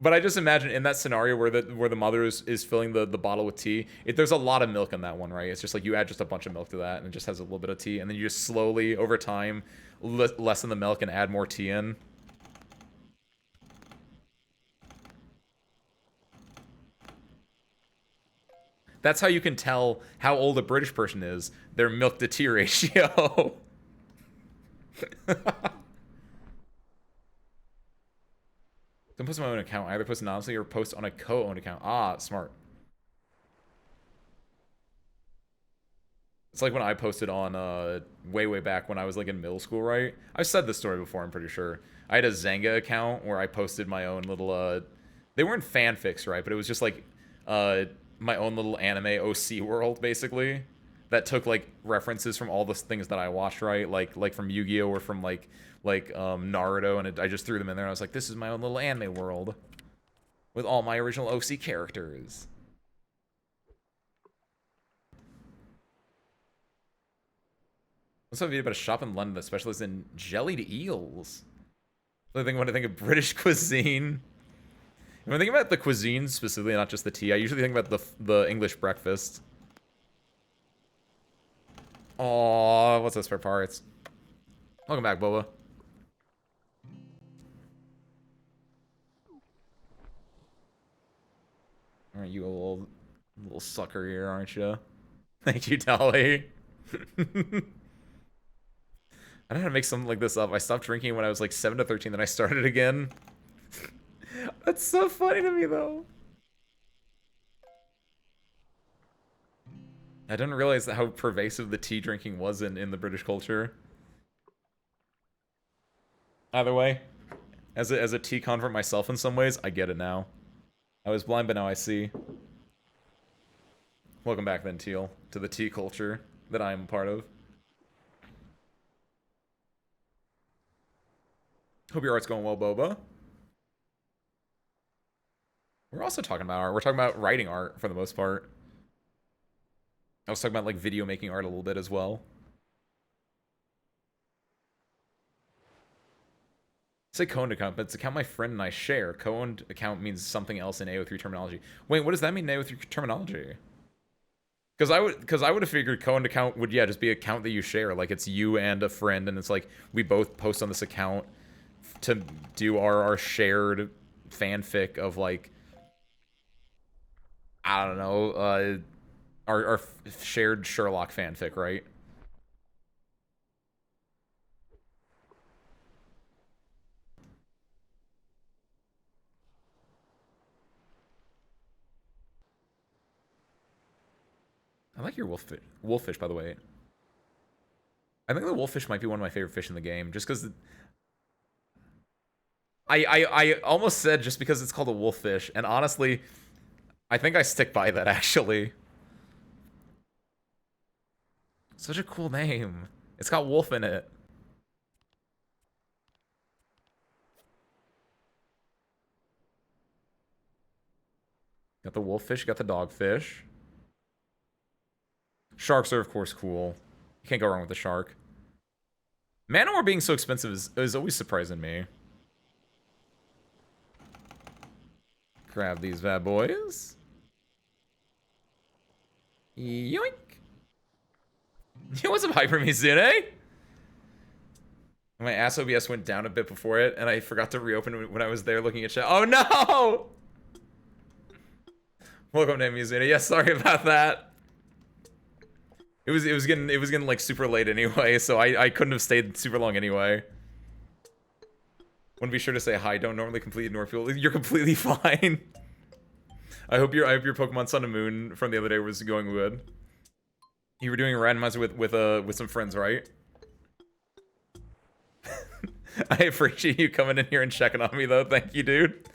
But I just imagine in that scenario where the mother is filling the bottle with tea, there's a lot of milk in that one, right? It's just like you add just a bunch of milk to that, and it just has a little bit of tea, and then you just slowly, over time, lessen the milk and add more tea in. That's how you can tell how old a British person is, their milk to tea ratio. Don't post on my own account. Either post anonymously or post on a co-owned account. Ah, smart. It's like when I posted on way back when I was like in middle school, right? I've said this story before, I'm pretty sure. I had a Zanga account where I posted my own little they weren't fanfics, right? But it was just like my own little anime OC world, basically. That took like references from all the things that I watched, right? Like from Yu-Gi-Oh! Or from like Naruto, and I just threw them in there, and I was like, this is my own little anime world. With all my original OC characters. Let's have a video about a shop in London that specializes in jellied eels. I think when I think of British cuisine. When I think about the cuisine specifically, not just the tea, I usually think about the English breakfast. Oh, what's those spare parts? Welcome back, Boba. Aren't you a little sucker here, aren't you? Thank you, Dolly. I don't know how to make something like this up. I stopped drinking when I was like 7 to 13, then I started again. That's so funny to me, though. I didn't realize how pervasive the tea drinking was in the British culture. Either way, as a tea convert myself in some ways, I get it now. I was blind, but now I see. Welcome back then, Teal, to the tea culture that I am a part of. Hope your art's going well, Boba. We're also talking about art. We're talking about writing art for the most part. I was talking about like video making art a little bit as well. Say co-owned account, but it's account my friend and I share. Co-owned account means something else in AO3 terminology. Wait, what does that mean in AO3 terminology? Because I would have figured co-owned account would just be an account that you share. Like it's you and a friend, and it's like we both post on this account to do our shared fanfic of like, I don't know, our shared Sherlock fanfic, right? I like your wolffish, by the way. I think the wolffish might be one of my favorite fish in the game, just because I almost said just because it's called a wolffish, and honestly, I think I stick by that actually. Such a cool name. It's got wolf in it. Got the wolffish, got the dogfish. Sharks are, of course, cool. You can't go wrong with the shark. Manowar being so expensive is always surprising me. Grab these bad boys. Yoink. Yo, what's up, Hyper Mizune? My ass OBS went down a bit before it, and I forgot to reopen when I was there looking at chat. Oh no! Welcome to Mizune. Yeah, sorry about that. It was getting like super late anyway, so I couldn't have stayed super long anyway. Want to be sure to say hi. Don't normally complete ignore people. You're completely fine. I hope your Pokemon Sun and Moon from the other day was going good. You were doing a randomizer with some friends, right? I appreciate you coming in here and checking on me though. Thank you, dude.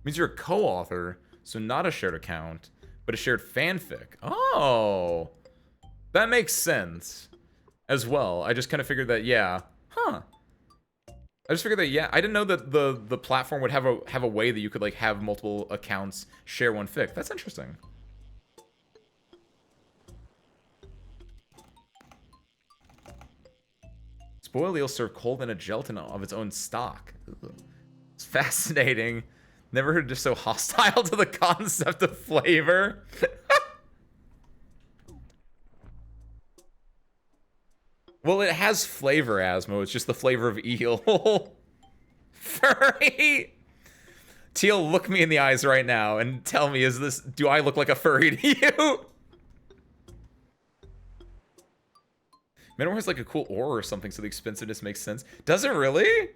Means you're a co-author. So not a shared account, but a shared fanfic. Oh, that makes sense as well. I just kind of figured that, yeah. Huh. I just figured that, yeah. I didn't know that the platform would have a way that you could like have multiple accounts share one fic. That's interesting. Spoiled eel serve cold in a gelatin of its own stock. Ugh. It's fascinating. Never heard just so hostile to the concept of flavor. Well, it has flavor, Asmo. It's just the flavor of eel. Furry! Teal, look me in the eyes right now and tell me, do I look like a furry to you? Manowar has like a cool aura or something, so the expensiveness makes sense. Does it really?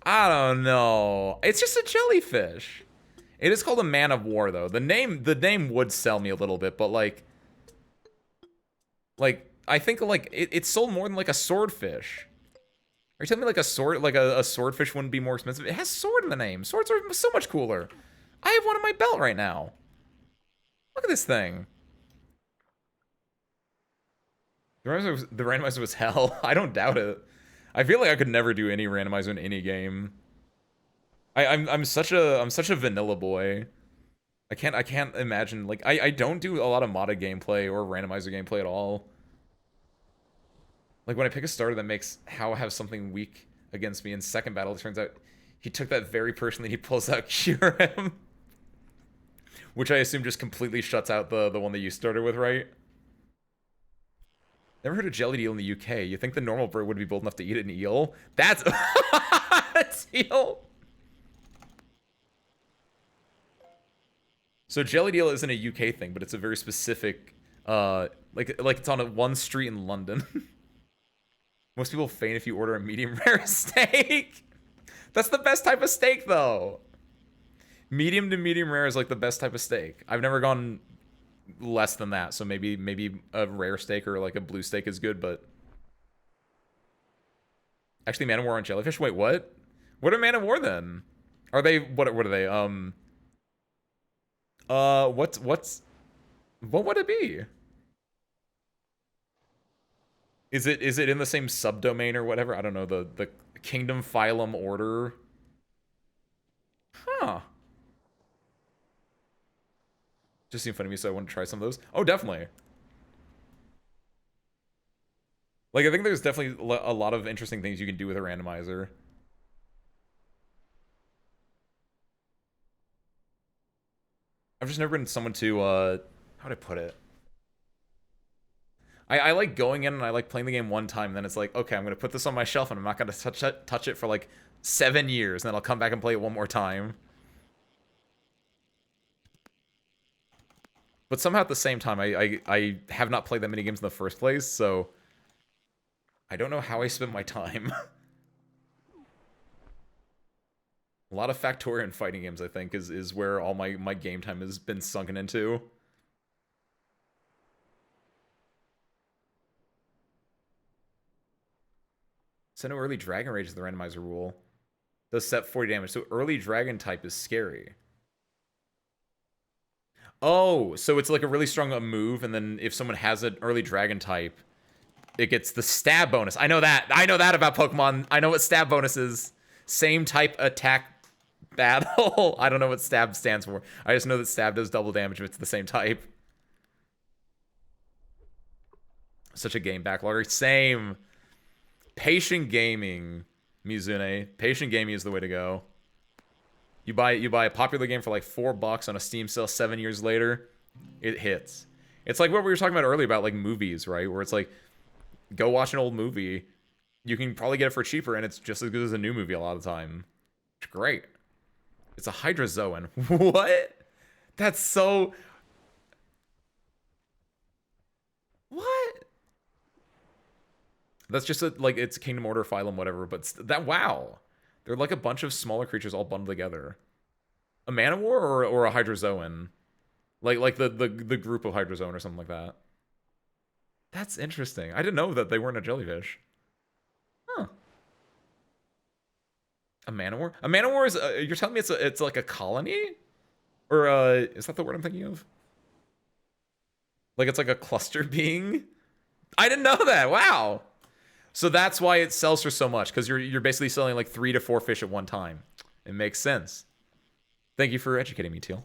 I don't know. It's just a jellyfish. It is called a man of war, though. The name would sell me a little bit, but like I think like it's sold more than like a swordfish. Are you telling me like a swordfish wouldn't be more expensive? It has sword in the name. Swords are so much cooler. I have one in my belt right now. Look at this thing. The randomizer was hell. I don't doubt it. I feel like I could never do any randomizer in any game. I'm such a vanilla boy. I can't imagine, like, I don't do a lot of modded gameplay or randomizer gameplay at all. Like, when I pick a starter that makes How have something weak against me in second battle, it turns out he took that very personally. He pulls out Cure Him. Which I assume just completely shuts out the one that you started with, right? Never heard of jellied eel in the UK. You think the normal bird would be bold enough to eat an eel? That's... That's eel! So jellied eel isn't a UK thing, but it's a very specific... like it's on one street in London. Most people faint if you order a medium rare steak. That's the best type of steak, though. Medium to medium rare is like the best type of steak. I've never gone less than that, so maybe a rare steak or like a blue steak is good, but actually Man of War on jellyfish. Wait, what? What are Man of War then? Are they what are they? What would it be? Is it in the same subdomain or whatever? I don't know, the kingdom phylum order. Huh. Just seemed funny to me, so I want to try some of those. Oh, definitely. Like, I think there's definitely a lot of interesting things you can do with a randomizer. I've just never been someone to, how do I put it? I like going in and I like playing the game one time, and then it's like, okay, I'm going to put this on my shelf and I'm not going to touch it for like 7 years, and then I'll come back and play it one more time. But somehow at the same time, I have not played that many games in the first place, so I don't know how I spend my time. A lot of Factorian fighting games, I think, is where all my game time has been sunken into. So no early Dragon Rage is the randomizer rule. Does set 40 damage, so early Dragon type is scary. Oh, so it's like a really strong move, and then if someone has an early Dragon type, it gets the stab bonus. I know that. I know that about Pokemon. I know what stab bonus is. Same type attack battle. I don't know what stab stands for. I just know that stab does double damage if it's the same type. Such a game backlogger. Same. Patient gaming, Mizune. Patient gaming is the way to go. You buy a popular game for like $4 on a Steam sale 7 years later, it hits. It's like what we were talking about earlier about like movies, right? Where it's like, go watch an old movie. You can probably get it for cheaper, and it's just as good as a new movie a lot of the time. It's great. It's a Hydrozoan. What? That's so... What? That's just a, like, it's Kingdom Order, Phylum, whatever, but that, wow. They're like a bunch of smaller creatures all bundled together. A Manowar or a Hydrozoan? Like the group of Hydrozoan or something like that. That's interesting. I didn't know that they weren't a jellyfish. Huh. A Manowar? A Manowar is, you're telling me it's like a colony? Or, is that the word I'm thinking of? Like it's like a cluster being? I didn't know that, wow. So that's why it sells for so much, because you're basically selling like 3 to 4 fish at one time. It makes sense. Thank you for educating me, Teal.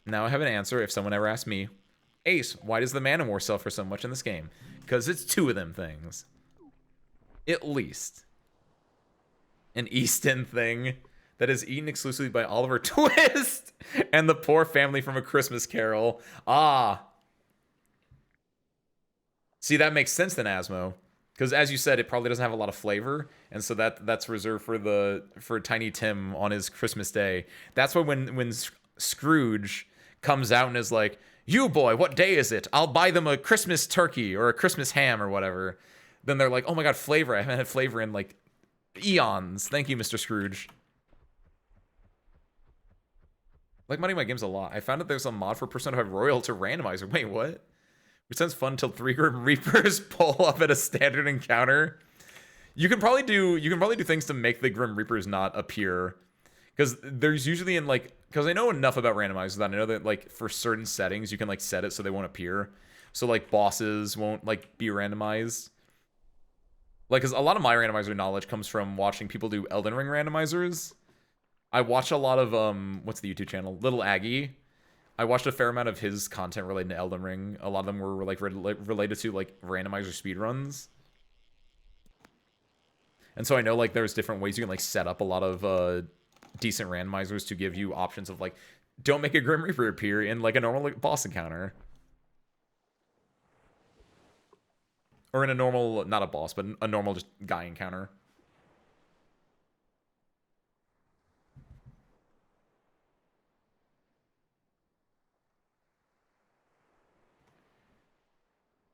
Now I have an answer if someone ever asks me, Ace, why does the Manowar sell for so much in this game? Because it's 2 of them things. At least. An Easton thing that is eaten exclusively by Oliver Twist and the poor family from A Christmas Carol. Ah. See, that makes sense then, Asmo. Because as you said, it probably doesn't have a lot of flavor, and so that's reserved for Tiny Tim on his Christmas day. That's why when Scrooge comes out and is like, "You boy, what day is it? I'll buy them a Christmas turkey or a Christmas ham or whatever." Then they're like, "Oh my god, flavor! I haven't had flavor in like eons." Thank you, Mr. Scrooge. Like modding my games a lot. I found that there's a mod for Persona 5 Royal to randomizer. Wait, what? Which sounds fun until 3 Grim Reapers pull up at a standard encounter. You can probably do things to make the Grim Reapers not appear. Because there's usually in like, because I know enough about randomizers that I know that like for certain settings you can like set it so they won't appear. So like bosses won't like be randomized. Like, because a lot of my randomizer knowledge comes from watching people do Elden Ring randomizers. I watch a lot of what's the YouTube channel? Little Aggie. I watched a fair amount of his content related to Elden Ring. A lot of them were like related to like randomizer speedruns. And so I know like there's different ways you can like set up a lot of decent randomizers to give you options of like, don't make a Grim Reaper appear in like a normal like, boss encounter. Or in a normal, not a boss, but a normal just guy encounter.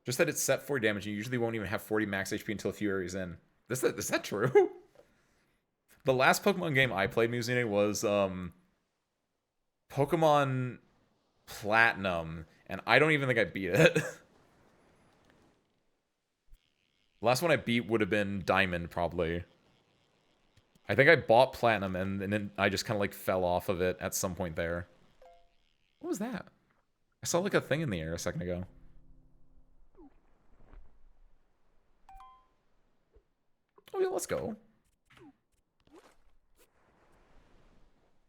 Just that it's set 40 damage, and you usually won't even have 40 max HP until a few areas in. Is that true? The last Pokemon game I played, Muzine, was Pokemon Platinum, and I don't even think I beat it. The last one I beat would have been Diamond, probably. I think I bought Platinum, and then I just kind of like fell off of it at some point there. What was that? I saw like a thing in the air a second ago. Oh yeah, let's go.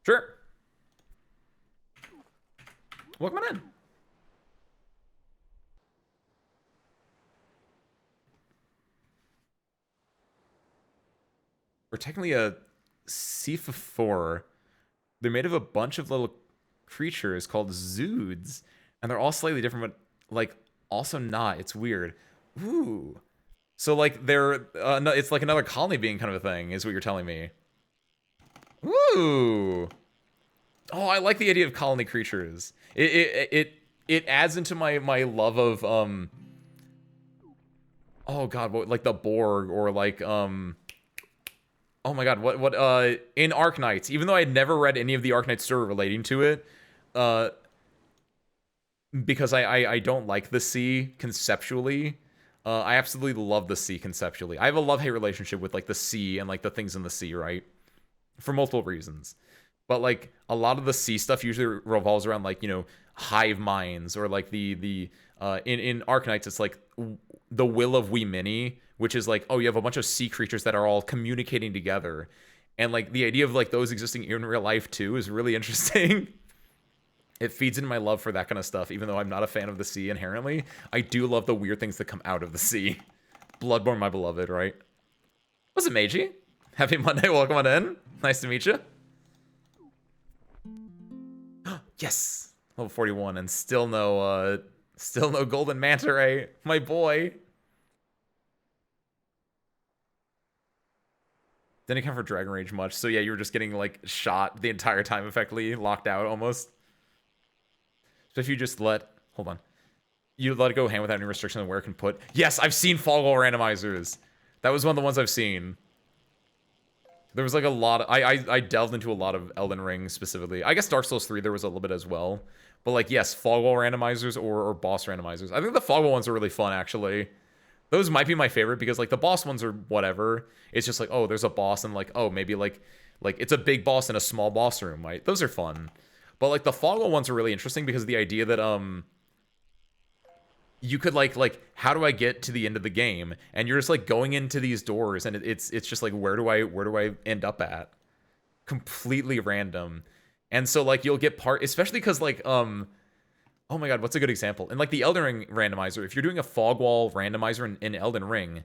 Sure. Welcome on in. We're technically a C4. They're made of a bunch of little creatures called zoods, and they're all slightly different, but like also not. It's weird. Ooh. So like they're it's like another colony being kind of a thing, is what you're telling me. Ooh. Oh, I like the idea of colony creatures. It adds into my love of oh god, what, like the Borg, or like oh my god, what in Arknights, even though I had never read any of the Arknight story relating to it, because I don't like the sea conceptually. I absolutely love the sea conceptually. I have a love-hate relationship with like the sea and like the things in the sea, right? For multiple reasons. But like a lot of the sea stuff usually revolves around like, you know, hive minds, or like the in Arknights it's like the will of Wee Mini, which is like, oh, you have a bunch of sea creatures that are all communicating together. And like the idea of like those existing in real life too is really interesting. It feeds into my love for that kind of stuff, even though I'm not a fan of the sea inherently. I do love the weird things that come out of the sea. Bloodborne, my beloved, right? What's it, Meiji? Happy Monday, welcome on in. Nice to meet you. Yes! Level 41, and still no golden manta ray. My boy. Didn't come for Dragon Rage much, so yeah, you were just getting like shot the entire time, effectively locked out almost. So if you just hold on, you let it go hand without any restriction on where it can put. Yes, I've seen Fog Wall randomizers. That was one of the ones I've seen. There was like a lot of, I delved into a lot of Elden Ring specifically. I guess Dark Souls 3 there was a little bit as well. But like, yes, Fog Wall randomizers or boss randomizers. I think the Fog Wall ones are really fun, actually. Those might be my favorite because like the boss ones are whatever. It's just like, oh, there's a boss, and like, oh, maybe like it's a big boss in a small boss room, right? Those are fun. But like the Fog Wall ones are really interesting because of the idea that you could like how do I get to the end of the game, and you're just like going into these doors, and it's just like where do I end up at, completely random. And so like you'll get especially because like oh my god, what's a good example? In like the Elden Ring randomizer, if you're doing a Fog Wall randomizer in Elden Ring,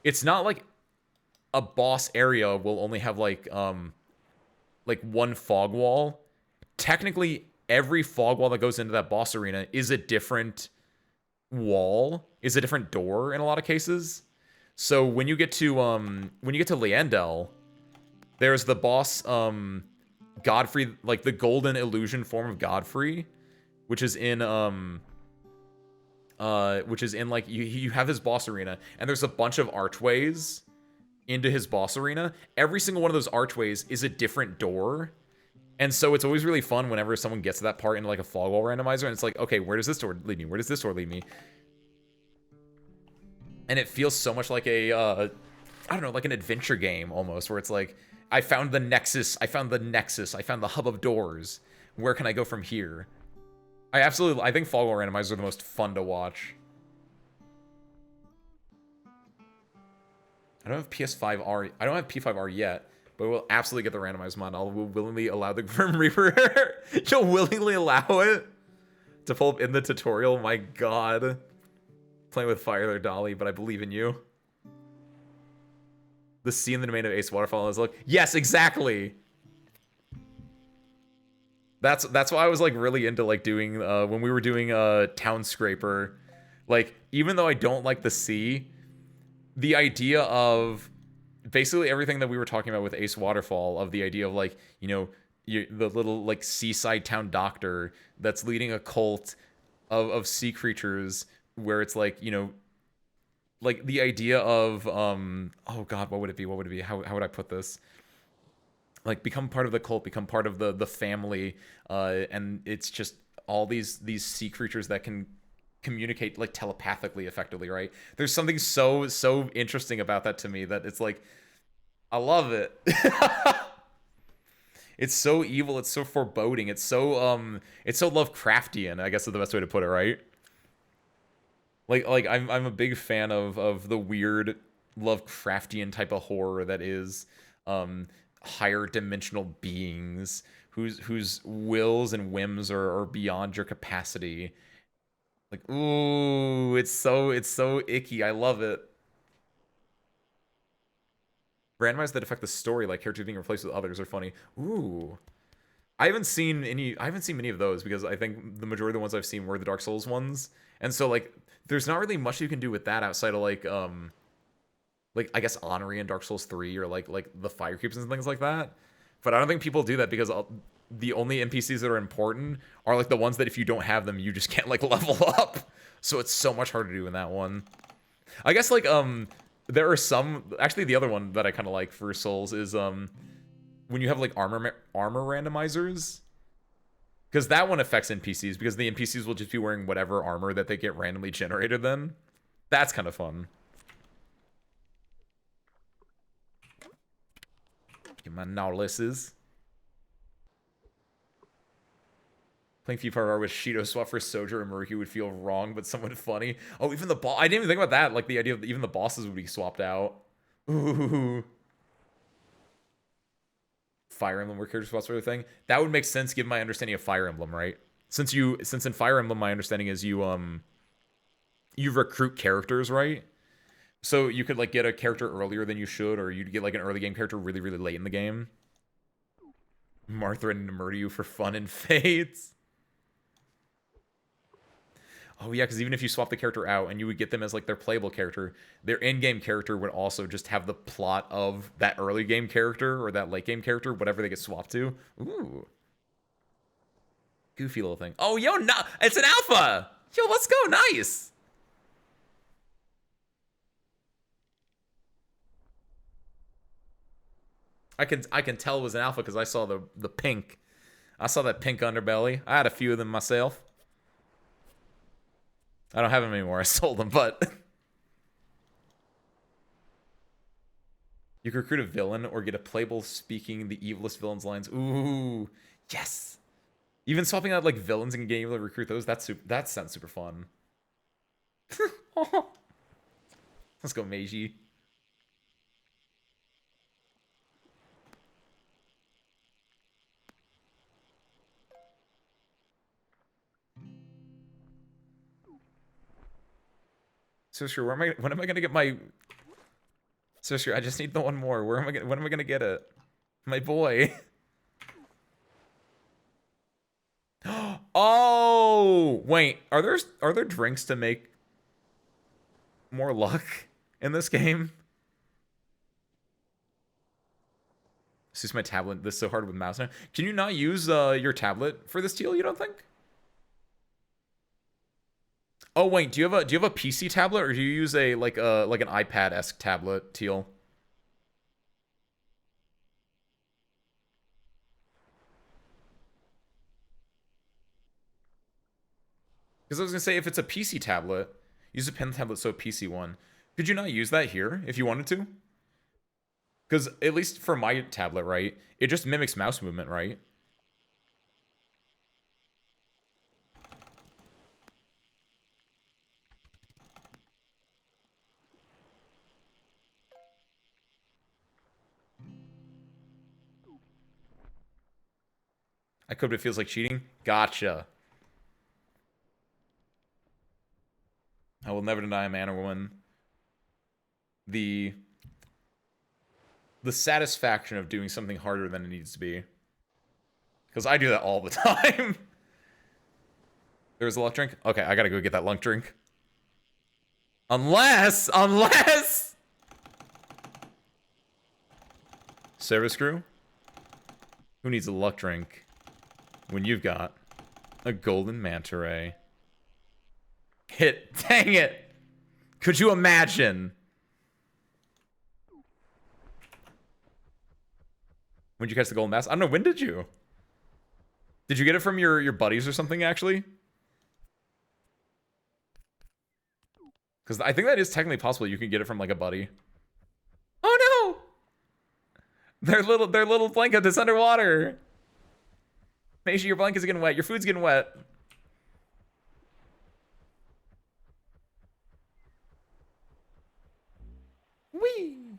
it's not like a boss area will only have like one Fog Wall. Technically every Fog Wall that goes into that boss arena is a different wall, is a different door in a lot of cases. So when you get to Leandel, there's the boss Godfrey, like the golden illusion form of Godfrey, which is in like you have his boss arena, and there's a bunch of archways into his boss arena. Every single one of those archways is a different door. And so it's always really fun whenever someone gets to that part in like a Fog Wall randomizer, and it's like, okay, where does this door lead me? Where does this door lead me? And it feels so much like a, I don't know, like an adventure game almost, where it's like, I found the nexus, I found the hub of doors. Where can I go from here? I think Fog Wall randomizers are the most fun to watch. I don't have PS5R, I don't have P5R yet, but we'll absolutely get the randomized mod. I'll willingly allow the Grim Reaper. You'll willingly allow it to pull up in the tutorial? My god. Playing with fire there, Dolly, but I believe in you. The sea in the domain of Ace Waterfall is like, yes, exactly. That's why I was like really into like doing when we were doing Town Scraper. Like, even though I don't like the sea, the idea of basically everything that we were talking about with Ace Waterfall, of the idea of like, you know, the little like seaside town doctor that's leading a cult of sea creatures, where it's like, you know, like the idea of oh god, what would it be, how would I put this, like become part of the cult, become part of the family, and it's just all these sea creatures that can communicate like telepathically effectively, right? There's something so interesting about that to me, that it's like, I love it. It's so evil. It's so foreboding. It's so Lovecraftian. I guess is the best way to put it, right? Like I'm a big fan of the weird Lovecraftian type of horror that is higher dimensional beings whose wills and whims are beyond your capacity. Like, ooh, it's so icky. I love it. Randomized that affect the story, like characters being replaced with others, are funny. Ooh. I haven't seen many of those because I think the majority of the ones I've seen were the Dark Souls ones. And so like there's not really much you can do with that outside of like I guess Honorary in Dark Souls 3 or like the fire creeps and things like that. But I don't think people do that because the only NPCs that are important are like the ones that if you don't have them, you just can't like level up. So it's so much harder to do in that one. I guess like there are some actually the other one that I kind of like for Souls is when you have like armor randomizers, because that one affects NPCs because the NPCs will just be wearing whatever armor that they get randomly generated then. That's kind of fun. Get my Nautiluses. Playing FIFA with Shido swap for Sojourner and Maruki would feel wrong, but somewhat funny. Oh, even the boss. I didn't even think about that. Like the idea of even the bosses would be swapped out. Ooh. Fire Emblem where character swaps for the thing. That would make sense given my understanding of Fire Emblem, right? Since in Fire Emblem my understanding is you recruit characters, right? So you could like get a character earlier than you should, or you'd get like an early game character really, really late in the game. Mar threatening to murder you for fun and fates. Oh yeah, because even if you swap the character out and you would get them as like their playable character, their in-game character would also just have the plot of that early game character or that late game character, whatever they get swapped to. Ooh. Goofy little thing. Oh, yo, no, it's an alpha! Yo, let's go, nice! I can tell it was an alpha because I saw the pink. I saw that pink underbelly. I had a few of them myself. I don't have them anymore. I sold them, but you can recruit a villain or get a playable speaking the evilest villain's lines. Ooh, yes. Even swapping out like villains and getting able to recruit those, that sounds super fun. Let's go, Meiji. So sure, when am I gonna get my? So sure, I just need the one more. When am I gonna get it? My boy. Oh wait, are there drinks to make more luck in this game? This is my tablet. This is so hard with mouse now. Can you not use your tablet for this deal? You don't think? Oh wait, do you have a PC tablet or do you use a like an iPad-esque tablet, Teal? Because I was gonna say if it's a PC tablet, use a pen tablet, so a PC one. Could you not use that here if you wanted to? Because at least for my tablet, right, it just mimics mouse movement, right? I could, but it feels like cheating. Gotcha. I will never deny a man or woman the satisfaction of doing something harder than it needs to be. Because I do that all the time. There's a luck drink? Okay, I gotta go get that luck drink. Unless... Service crew? Who needs a luck drink when you've got a golden manta ray? Hit. Dang it. Could you imagine? When did you catch the golden bass? I don't know. When did you? Did you get it from your buddies or something, actually? Because I think that is technically possible. You can get it from, like, a buddy. Oh, no! Their little blanket is underwater. Make sure your blanket's getting wet. Your food's getting wet. Whee!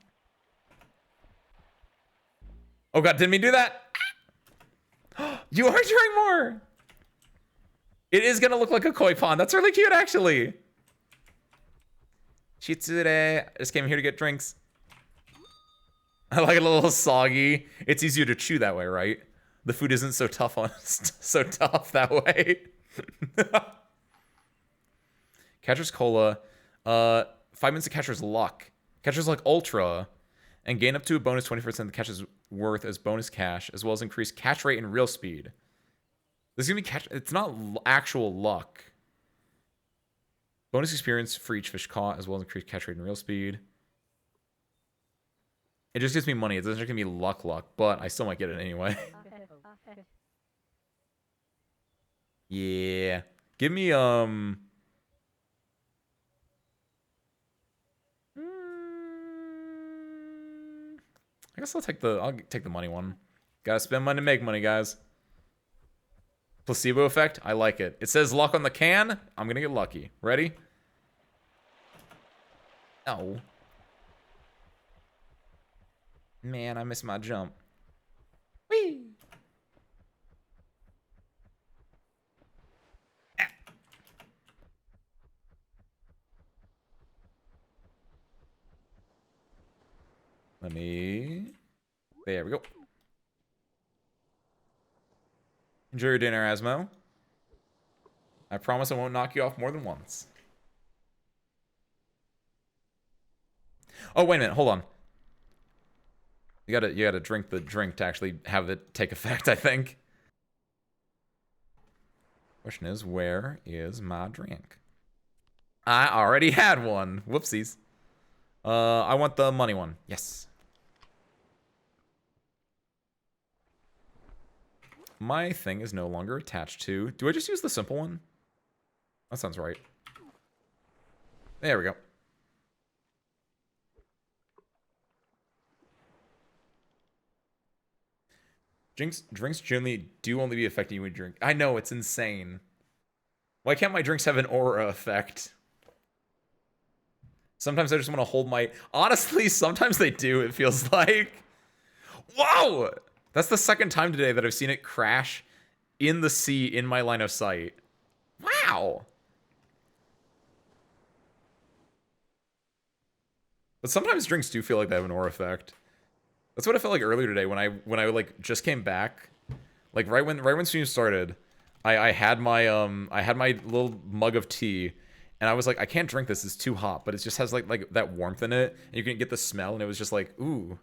Oh god, didn't mean to do that. You are drawing more. It is gonna look like a koi pond. That's really cute, actually. Shitsure. I just came here to get drinks. I like it a little soggy. It's easier to chew that way, right? The food isn't so tough on so tough that way. Catcher's Cola. 5 minutes of Catcher's Luck. Catcher's Luck Ultra. And gain up to a bonus 20% of the catch's worth as bonus cash, as well as increase catch rate and reel speed. This is gonna be catch. It's not actual luck. Bonus experience for each fish caught, as well as increased catch rate and reel speed. It just gives me money. It doesn't give me luck, but I still might get it anyway. Yeah. Give me, I guess I'll take the money one. Gotta spend money to make money, guys. Placebo effect, I like it. It says luck on the can. I'm gonna get lucky. Ready? Oh. Man, I missed my jump. Whee! Ah. Let me... There we go. Enjoy your dinner, Asmo. I promise I won't knock you off more than once. Oh, wait a minute. Hold on. You gotta drink the drink to actually have it take effect, I think. Question is, where is my drink? I already had one. Whoopsies. I want the money one. Yes. My thing is no longer attached to... Do I just use the simple one? That sounds right. There we go. Drinks generally do only be affecting you when you drink. I know, it's insane. Why can't my drinks have an aura effect? Sometimes I just want to hold my... Honestly, sometimes they do, it feels like. Whoa! That's the second time today that I've seen it crash in the sea in my line of sight. Wow! But sometimes drinks do feel like they have an aura effect. That's what I felt like earlier today when I like just came back. Like right when stream started, I had my little mug of tea, and I was like, I can't drink this, it's too hot, but it just has like that warmth in it, and you can get the smell, and it was just like, ooh,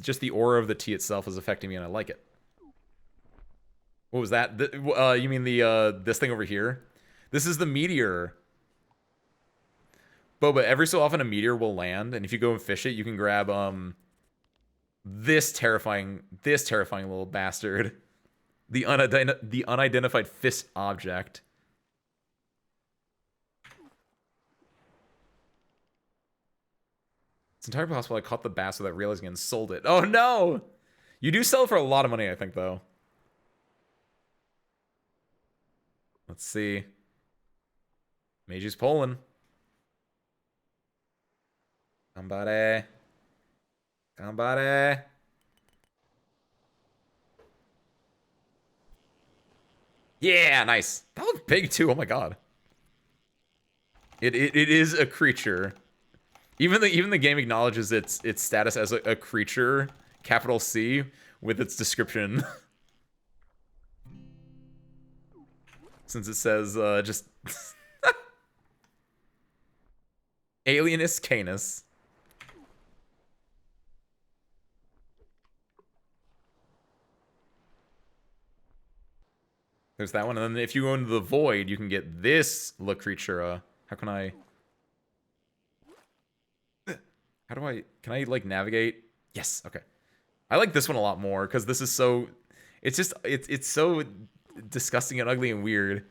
just the aura of the tea itself is affecting me, and I like it. What was that? You mean the this thing over here? This is the meteor. But every so often a meteor will land, and if you go and fish it, you can grab this terrifying little bastard, the unidentified fish object. It's entirely possible I caught the bass without realizing and sold it. Oh no! You do sell it for a lot of money, I think, though. Let's see. Meiji's Poland. Gambare. Gambare. Yeah, nice. That looked big too. Oh my god. It is a creature. Even the game acknowledges its status as a creature, capital C, with its description. Since it says just Alienus Canis. There's that one, and then if you go into the void, you can get this La Creatura. How can I... How do I... Can I, like, navigate? Yes, okay. I like this one a lot more, because this is so... It's just... It's so disgusting and ugly and weird.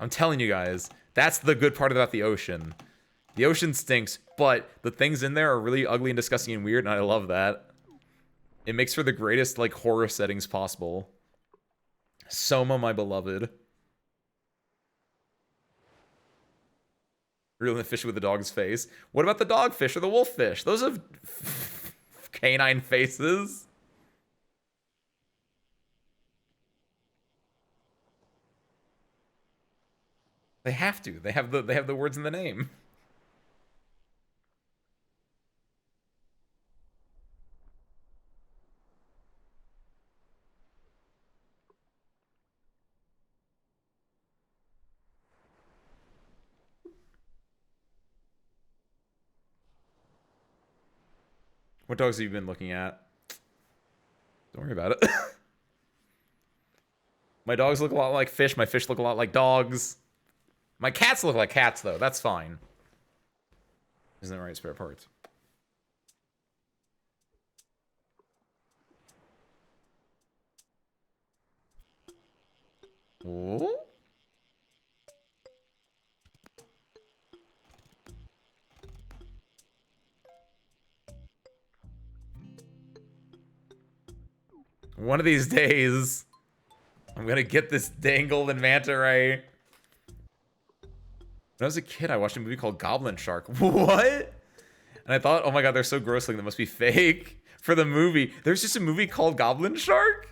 I'm telling you guys, that's the good part about the ocean. The ocean stinks, but the things in there are really ugly and disgusting and weird, and I love that. It makes for the greatest, like, horror settings possible. Soma, my beloved. Reeling the fish with the dog's face. What about the dogfish or the wolffish? Those have canine faces. They have to. They have the words in the name. What dogs have you been looking at? Don't worry about it. My dogs look a lot like fish. My fish look a lot like dogs. My cats look like cats, though. That's fine. Isn't the right spare parts? Ooh. One of these days, I'm gonna get this dangled in manta ray. When I was a kid, I watched a movie called Goblin Shark. What? And I thought, oh my god, they're so gross, like that must be fake. For the movie, there's just a movie called Goblin Shark?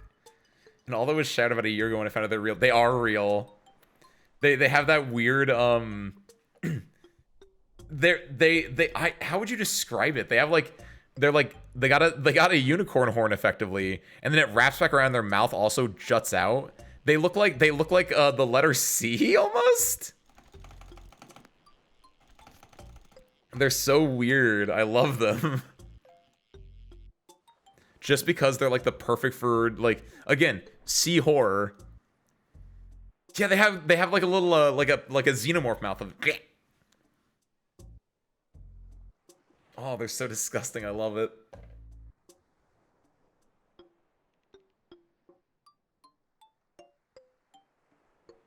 And all that was shared about a year ago when I found out they're real. They are real. They have that weird, how would you describe it? They have like, they got a unicorn horn effectively, and then it wraps back around their mouth, also juts out. They look like the letter C almost. They're so weird. I love them. Just because they're like the perfect for like, again, sea horror. Yeah, they have like a little like a xenomorph mouth of. Oh, they're so disgusting. I love it.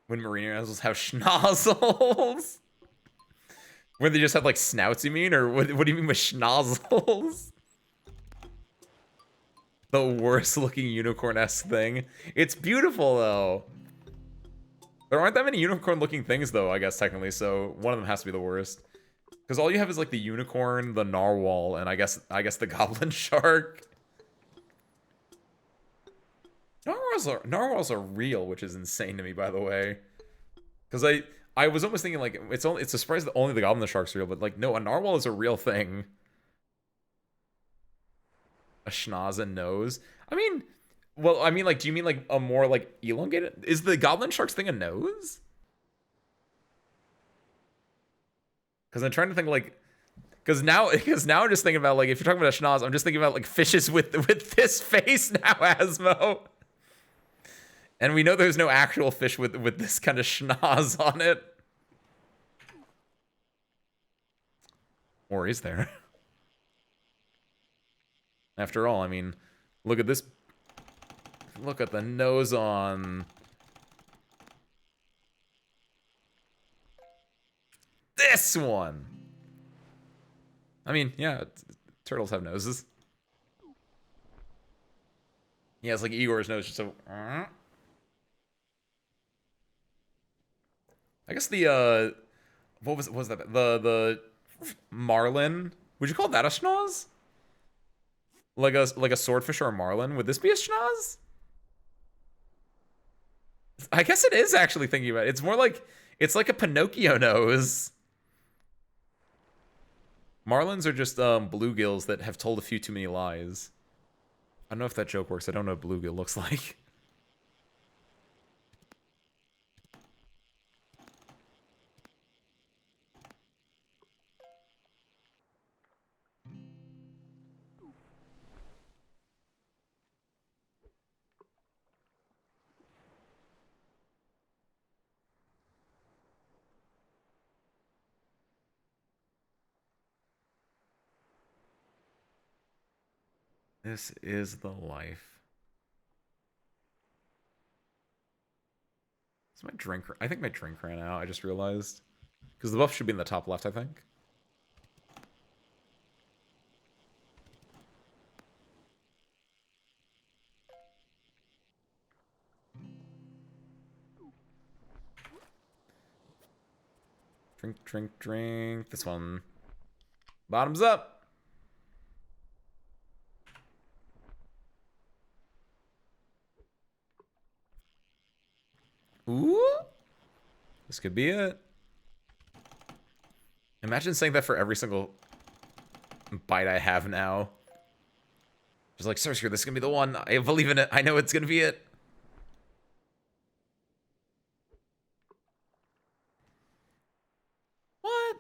When marine animals have schnozzles. Where they just have like snouts, you mean? Or what do you mean with schnozzles? The worst looking unicorn-esque thing. It's beautiful though. There aren't that many unicorn looking things though, I guess technically, so one of them has to be the worst. Because all you have is like the unicorn, the narwhal, and I guess the goblin shark. Narwhals are real, which is insane to me, by the way. Because I was almost thinking like it's a surprise that only the goblin shark's real, but like no, a narwhal is a real thing. A schnoz and nose. I mean, well, I mean, like, do you mean like a more like elongated? Is the goblin shark's thing a nose? Because I'm trying to think like, because now I'm just thinking about like if you're talking about a schnoz, I'm just thinking about like fishes with this face now, Asmo. And we know there's no actual fish with this kind of schnoz on it. Or is there? After all, I mean, look at this. Look at the nose on this one. I mean, yeah, turtles have noses. Yeah, it's like Igor's nose, just so. I guess the what was that? The marlin. Would you call that a schnoz? Like a swordfish or a marlin? Would this be a schnoz? I guess it is actually thinking about it. It's more like it's like a Pinocchio nose. Marlins are just bluegills that have told a few too many lies. I don't know if that joke works. I don't know what bluegill looks like. This is the life. Is my drink? I think my drink ran out. I just realized. Because the buff should be in the top left, I think. Drink, drink, drink. This one. Bottoms up. Ooh. This could be it. Imagine saying that for every single bite I have now. Just like, Sorcerer, this is gonna be the one. I believe in it. I know it's gonna be it. What?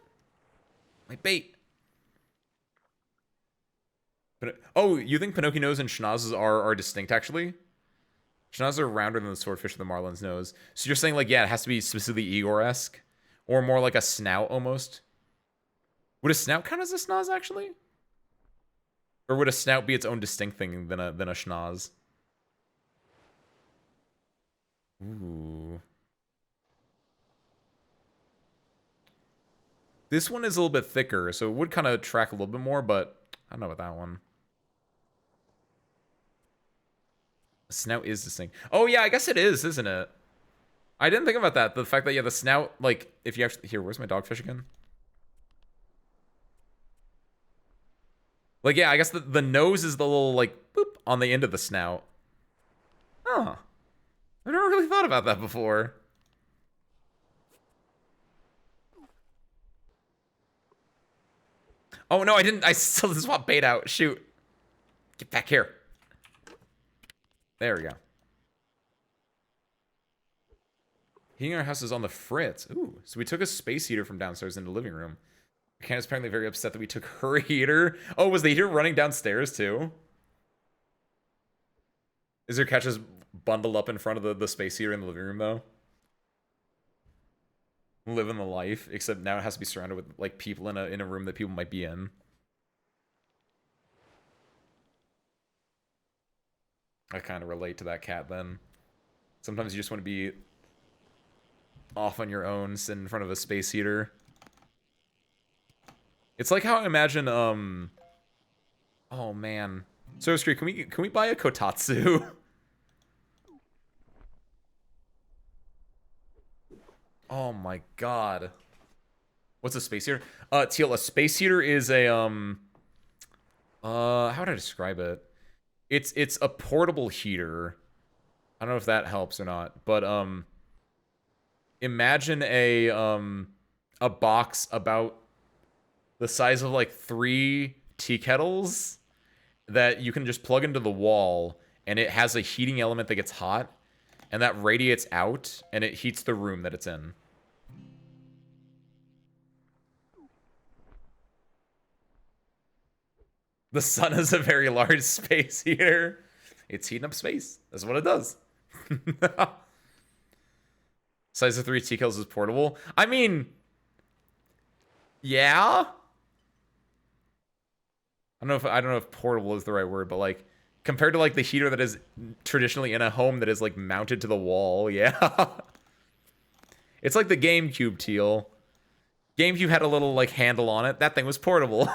My bait. Oh, you think Pinocchio's and Schnozz's are distinct, actually? Schnoz are rounder than the swordfish of the marlin's nose. So you're saying, like, yeah, it has to be specifically Igor-esque? Or more like a snout, almost? Would a snout count as a schnoz, actually? Or would a snout be its own distinct thing than a schnoz? Ooh. This one is a little bit thicker, so it would kind of track a little bit more, but I don't know about that one. The snout is distinct. Oh, yeah, I guess it is, isn't it? I didn't think about that. The fact that, yeah, the snout, like, if you actually... Here, where's my dogfish again? Like, yeah, I guess the nose is the little, like, boop on the end of the snout. Huh. I never really thought about that before. Oh, no, I didn't. I still swapped bait out. Shoot. Get back here. There we go. Heating our house is on the fritz. Ooh, so we took a space heater from downstairs into the living room. Candace apparently very upset that we took her heater. Oh, was the heater running downstairs too? Is her cat just bundled up in front of the space heater in the living room though? Living the life, except now it has to be surrounded with like people in a room that people might be in. I kind of relate to that cat then. Sometimes you just want to be off on your own, sitting in front of a space heater. It's like how I imagine, oh man. So, Street, can we buy a kotatsu? Oh my god. What's a space heater? Teal, a space heater is a, how would I describe it? It's a portable heater. I don't know if that helps or not, but, imagine a box about the size of like 3 tea kettles that you can just plug into the wall, and it has a heating element that gets hot, and that radiates out, and it heats the room that it's in. The sun is a very large space heater. It's heating up space. That's what it does. Size of 3 tea kettles is portable. I mean, yeah. I don't know if portable is the right word, but like compared to like the heater that is traditionally in a home that is like mounted to the wall, yeah. It's like the GameCube, Teal. GameCube had a little like handle on it. That thing was portable.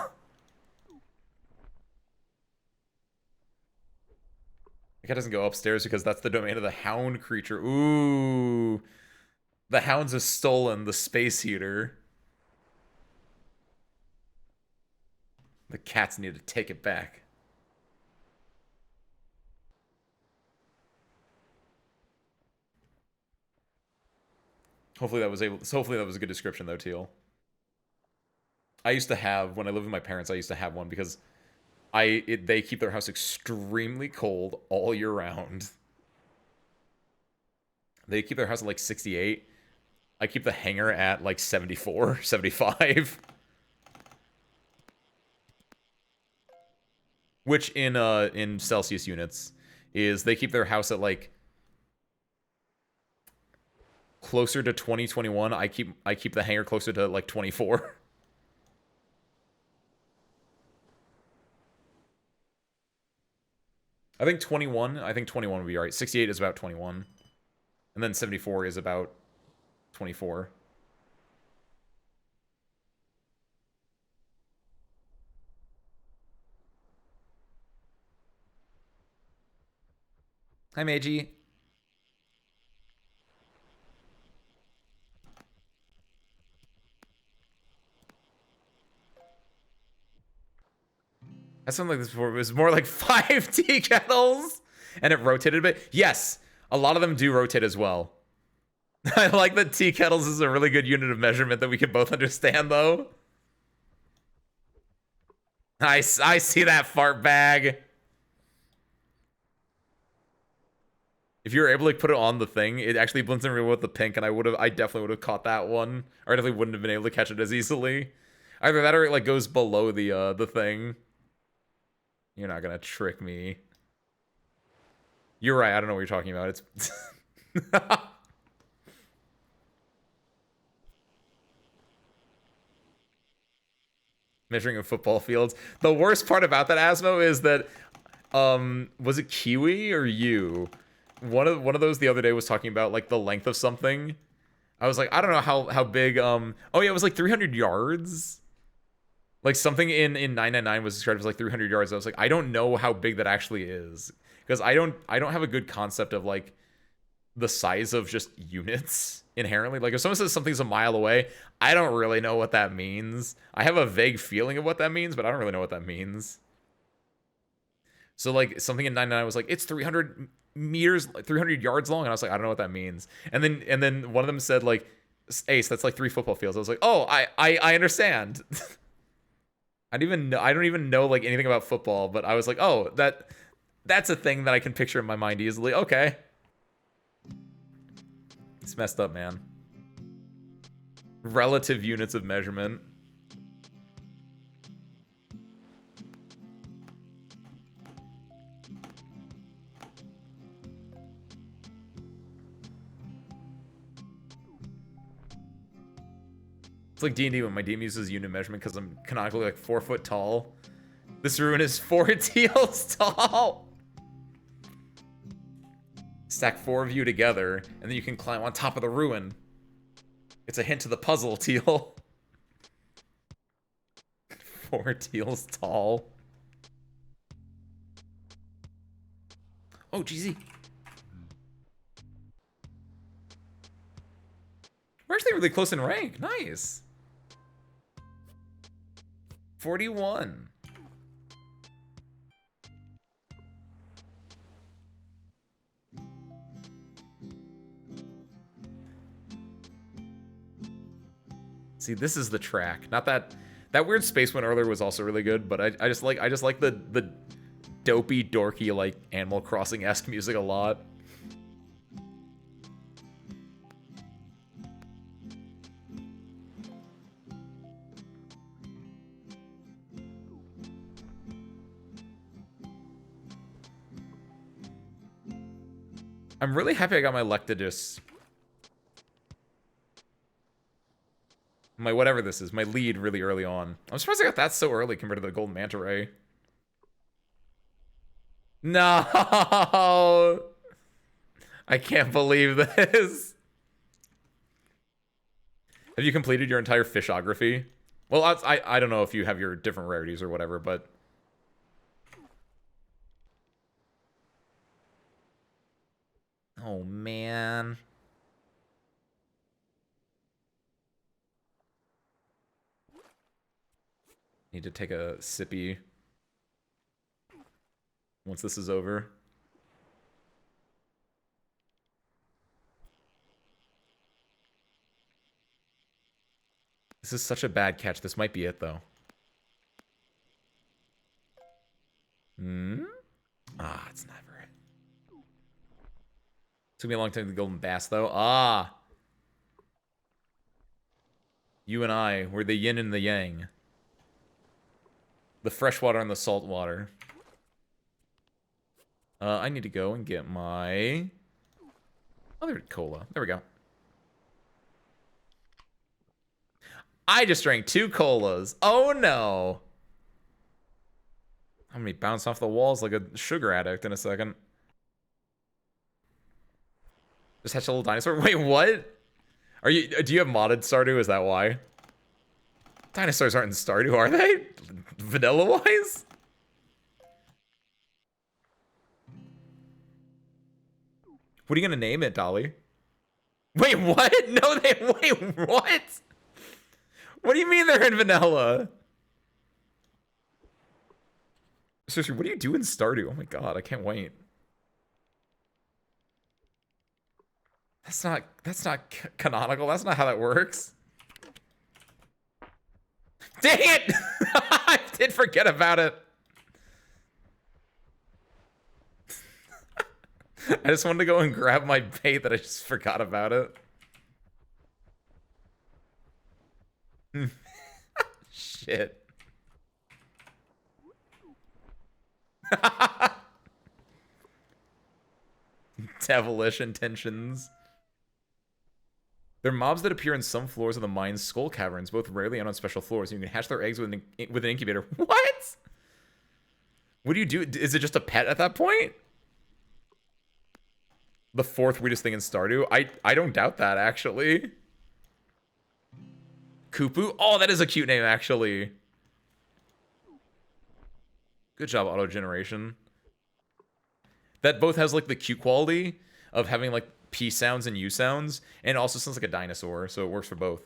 The cat doesn't go upstairs because that's the domain of the hound creature. Ooh. The hounds have stolen the space heater. The cats need to take it back. Hopefully that was a good description though, Teal. I used to have, when I lived with my parents, I used to have one because they keep their house extremely cold all year round. They keep their house at like 68. I keep the hanger at like 74, 75. Which in Celsius units is they keep their house at like closer to 2021. I keep the hanger closer to like 24. I think 21 would be alright. 68 is about 21. And then 74 is about 24. Hi, Meiji. Had something like this before. It was more like 5 tea kettles, and it rotated a bit. Yes, a lot of them do rotate as well. I like that tea kettles is a really good unit of measurement that we can both understand, though. I see that fart bag. If you were able to put it on the thing, it actually blends in real with the pink, and I definitely would have caught that one. Or I definitely wouldn't have been able to catch it as easily. Either that or it like goes below the thing. You're not gonna trick me. You're right, I don't know what you're talking about. It's measuring in football fields. The worst part about that, Asmo, is that was it Kiwi or you? One of those the other day was talking about like the length of something. I was like, I don't know how big oh yeah, it was like 300 yards. Like something in 999 was described as like 300 yards. I was like, I don't know how big that actually is, because I don't have a good concept of like the size of just units inherently. Like if someone says something's a mile away, I don't really know what that means. I have a vague feeling of what that means, but I don't really know what that means. So like something in 999 was like, it's 300 meters, 300 yards long, and I was like, I don't know what that means. And then one of them said like, Ace, that's like 3 football fields. I was like, oh, I understand. I don't even know like anything about football, but I was like, oh, that's a thing that I can picture in my mind easily. Okay. It's messed up, man. Relative units of measurement. It's like D&D when my DM uses unit measurement because I'm canonically like 4 foot tall. This ruin is 4 teals tall. Stack 4 of you together, and then you can climb on top of the ruin. It's a hint to the puzzle, Teal. 4 teals tall. Oh, GZ. We're actually really close in rank. Nice. 41. See, this is the track. Not that weird space one earlier was also really good, but I just like the dopey, dorky, like Animal Crossing-esque music a lot. I'm really happy I got my Lectidus. My whatever this is, my lead really early on. I'm surprised I got that so early compared to the Golden Manta Ray. No! I can't believe this. Have you completed your entire fishography? Well, I don't know if you have your different rarities or whatever, but... Oh, man. Need to take a sippy once this is over. This is such a bad catch. This might be it, though. Ah, it's never it. Took me a long time to get the golden bass, though. Ah! You and I, we're the yin and the yang. The freshwater and the saltwater. I need to go and get my other cola. There we go. I just drank 2 colas. Oh no. I'm gonna be bouncing off the walls like a sugar addict in a second. Just hatch a little dinosaur. Wait, what? Do you have modded Stardew? Is that why? Dinosaurs aren't in Stardew, are they? Vanilla-wise? What are you gonna name it, Dolly? Wait, what? No, wait, what? What do you mean they're in vanilla? Seriously, what do you do in Stardew? Oh my god, I can't wait. That's not canonical. That's not how that works. Dang it! I did forget about it. I just wanted to go and grab my bait that I just forgot about it. Shit. Devilish intentions. They're mobs that appear in some floors of the mine's skull caverns, both rarely and on special floors. You can hatch their eggs with an incubator. What? What do you do? Is it just a pet at that point? The fourth weirdest thing in Stardew? I don't doubt that, actually. Kupu? Oh, that is a cute name, actually. Good job, auto-generation. That both has, like, the cute quality of having, like, P sounds and U sounds, and it also sounds like a dinosaur, so it works for both.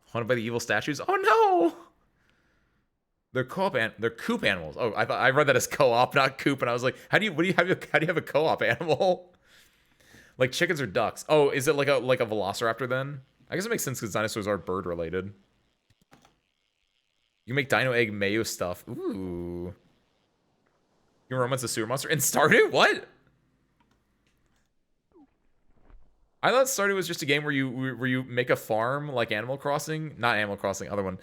Haunted by the evil statues? Oh, no! They're they're coop animals. Oh, I read that as co-op, not coop, and I was like, how do you have a co-op animal? Like chickens or ducks? Oh, is it like a velociraptor then? I guess it makes sense because dinosaurs are bird related. You can make dino egg mayo stuff. Ooh. You can romance a sewer monster in Stardew? What? I thought Stardew was just a game where you make a farm like Animal Crossing, not Animal Crossing, other one.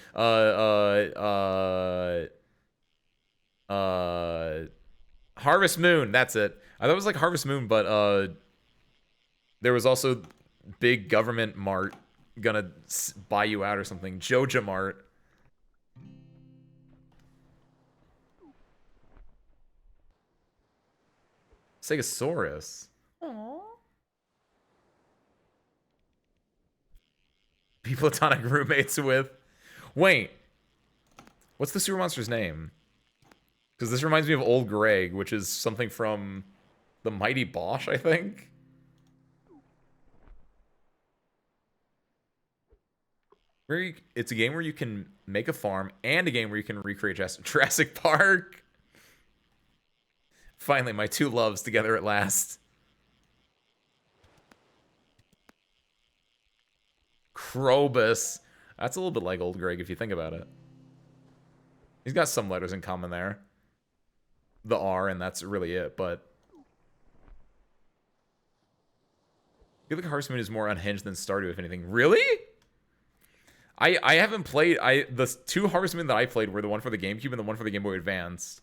Harvest Moon. That's it. I thought it was like Harvest Moon, but there was also big government mart gonna buy you out or something. Joja Mart. Stegosaurus. Aww. Be platonic roommates with. Wait. What's the sewer monster's name? Because this reminds me of Old Greg, which is something from the Mighty Bosch, I think. It's a game where you can make a farm and a game where you can recreate Jurassic Park. Finally, my two loves together at last. Krobus. That's a little bit like Old Greg if you think about it. He's got some letters in common there. The R, and that's really it, but... I feel like Harvest Moon is more unhinged than Stardew, if anything. Really? I haven't played... The two Harvest Moon that I played were the one for the GameCube and the one for the Game Boy Advance.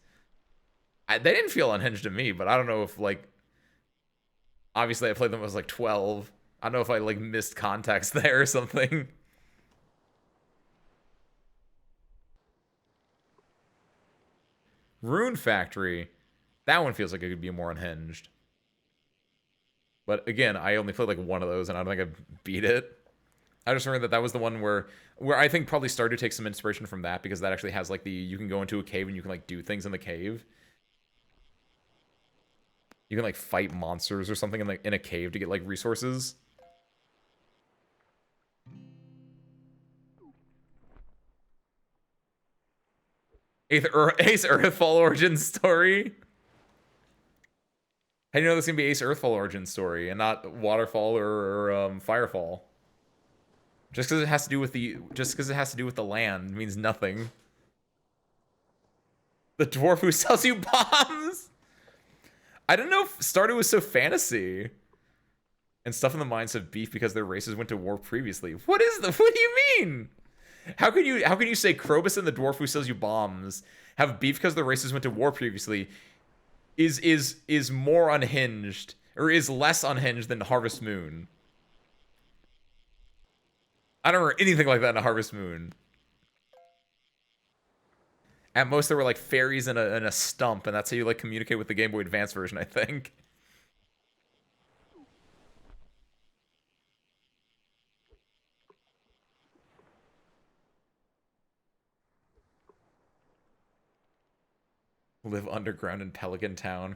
They didn't feel unhinged to me, but I don't know if, like... Obviously, I played them when I was, like, 12. I don't know if I, like, missed context there or something. Rune Factory. That one feels like it could be more unhinged. But, again, I only played, like, one of those, and I don't think I beat it. I just remember that was the one where I think probably Stardew takes some inspiration from that, because that actually has, like, you can go into a cave and you can, like, do things in the cave. You can, like, fight monsters or something in a cave to get, like, resources. Ace Earthfall origin story. How do you know this is gonna be Ace Earthfall origin story and not Waterfall or Firefall? Just because it has to do with the land means nothing. The dwarf who sells you bombs. I don't know if Stardew was so fantasy. And stuff in the mines have beef because their races went to war previously. What do you mean? How can you say Krobus and the dwarf who sells you bombs have beef because their races went to war previously is more unhinged or is less unhinged than Harvest Moon? I don't remember anything like that in a Harvest Moon. At most, there were like fairies and a stump, and that's how you like communicate with the Game Boy Advance version, I think. Live underground in Pelican Town.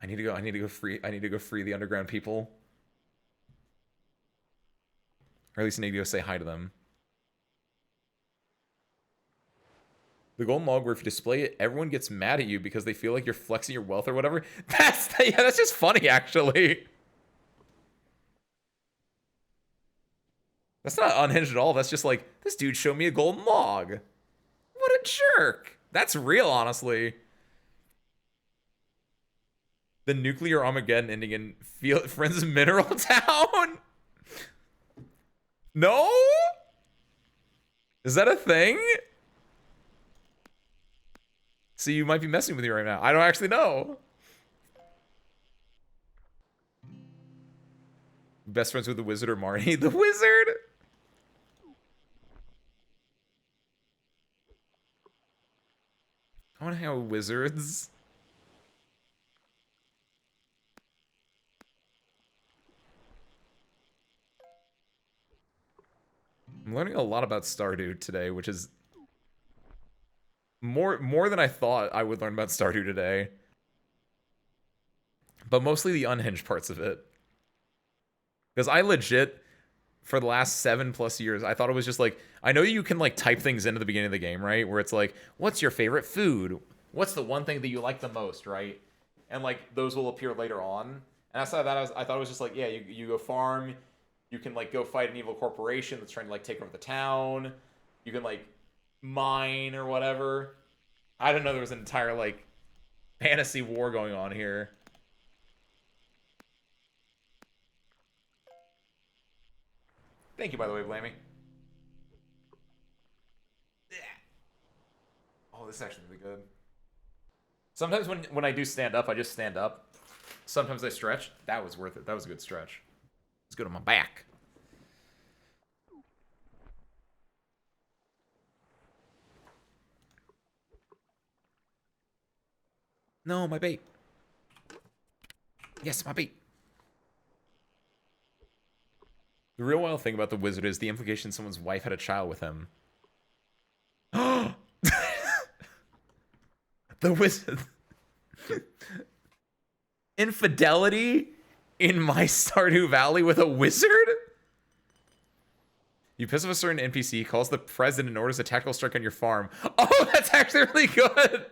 I need to go free the underground people. Or at least I need to go say hi to them. The golden log where if you display it, everyone gets mad at you because they feel like you're flexing your wealth or whatever. That's just funny, actually. That's not unhinged at all. That's just like, this dude showed me a golden log. What a jerk. That's real, honestly. The nuclear Armageddon ending in Friends Mineral Town? No? Is that a thing? See, you might be messing with me right now. I don't actually know. Best friends with the wizard or Marty? The wizard? I want to hang out with wizards. I'm learning a lot about Stardew today, which is more than I thought I would learn about Stardew today. But mostly the unhinged parts of it. Because I legit, for the last 7+ years, I thought it was just like, I know you can like type things into the beginning of the game, right? Where it's like, what's your favorite food? What's the one thing that you like the most, right? And like those will appear later on. And outside of that, I thought it was just like, yeah, you go farm, you can like go fight an evil corporation that's trying to like take over the town. You can like mine or whatever. I didn't know there was an entire like fantasy war going on here. Thank you, by the way, Blamey. Oh, this is actually really good. Sometimes when I do stand up, I just stand up. Sometimes I stretch. That was worth it. That was a good stretch. It's good on my back. No, my bait. Yes, my bait. The real wild thing about the wizard is the implication someone's wife had a child with him. The wizard. Infidelity in my Stardew Valley with a wizard? You piss off a certain NPC, he calls the president and orders a tactical strike on your farm. Oh, that's actually really good.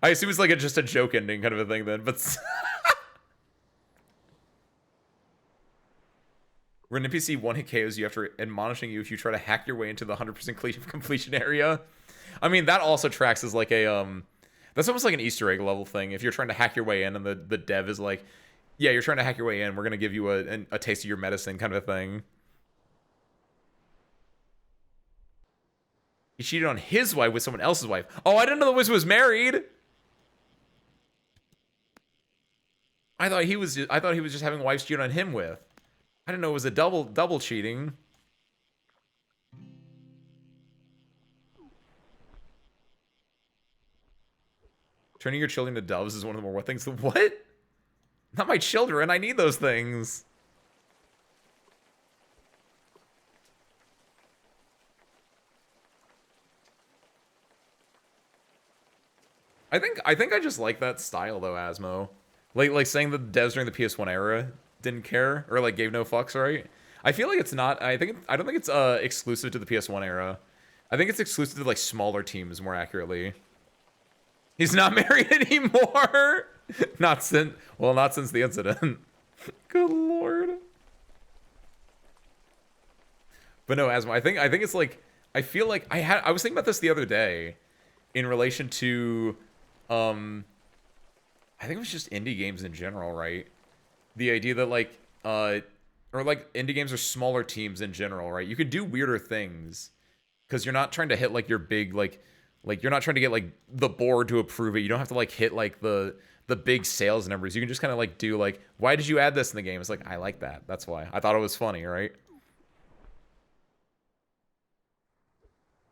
I assume it's like just a joke ending kind of a thing then, but... Where an NPC one-hit KOs you after admonishing you if you try to hack your way into the 100% completion area. I mean, that also tracks as like a... That's almost like an Easter egg level thing. If you're trying to hack your way in and the dev is like, yeah, you're trying to hack your way in, we're going to give you a taste of your medicine kind of a thing. He cheated on his wife with someone else's wife. Oh, I didn't know the wizard was married. I thought he was just having wives cheat on him with. I didn't know it was a double cheating. Turning your children to doves is one of the more what things. What? Not my children. I need those things. I think I just like that style though, Asmo. Like saying the devs during the PS1 era didn't care or like gave no fucks, right? I feel like it's not. I don't think it's exclusive to the PS1 era. I think it's exclusive to like smaller teams more accurately. He's not married anymore. Not since the incident. Good lord. But no, Asmo, I think it's like I feel like I was thinking about this the other day in relation to I think it was just indie games in general, right? The idea that like or like indie games are smaller teams in general, right? You can do weirder things because you're not trying to hit like your big like you're not trying to get like the board to approve it. You don't have to like hit like the big sales numbers. You can just kind of like do like, why did you add this in the game? It's like, I like that. That's why. I thought it was funny, right?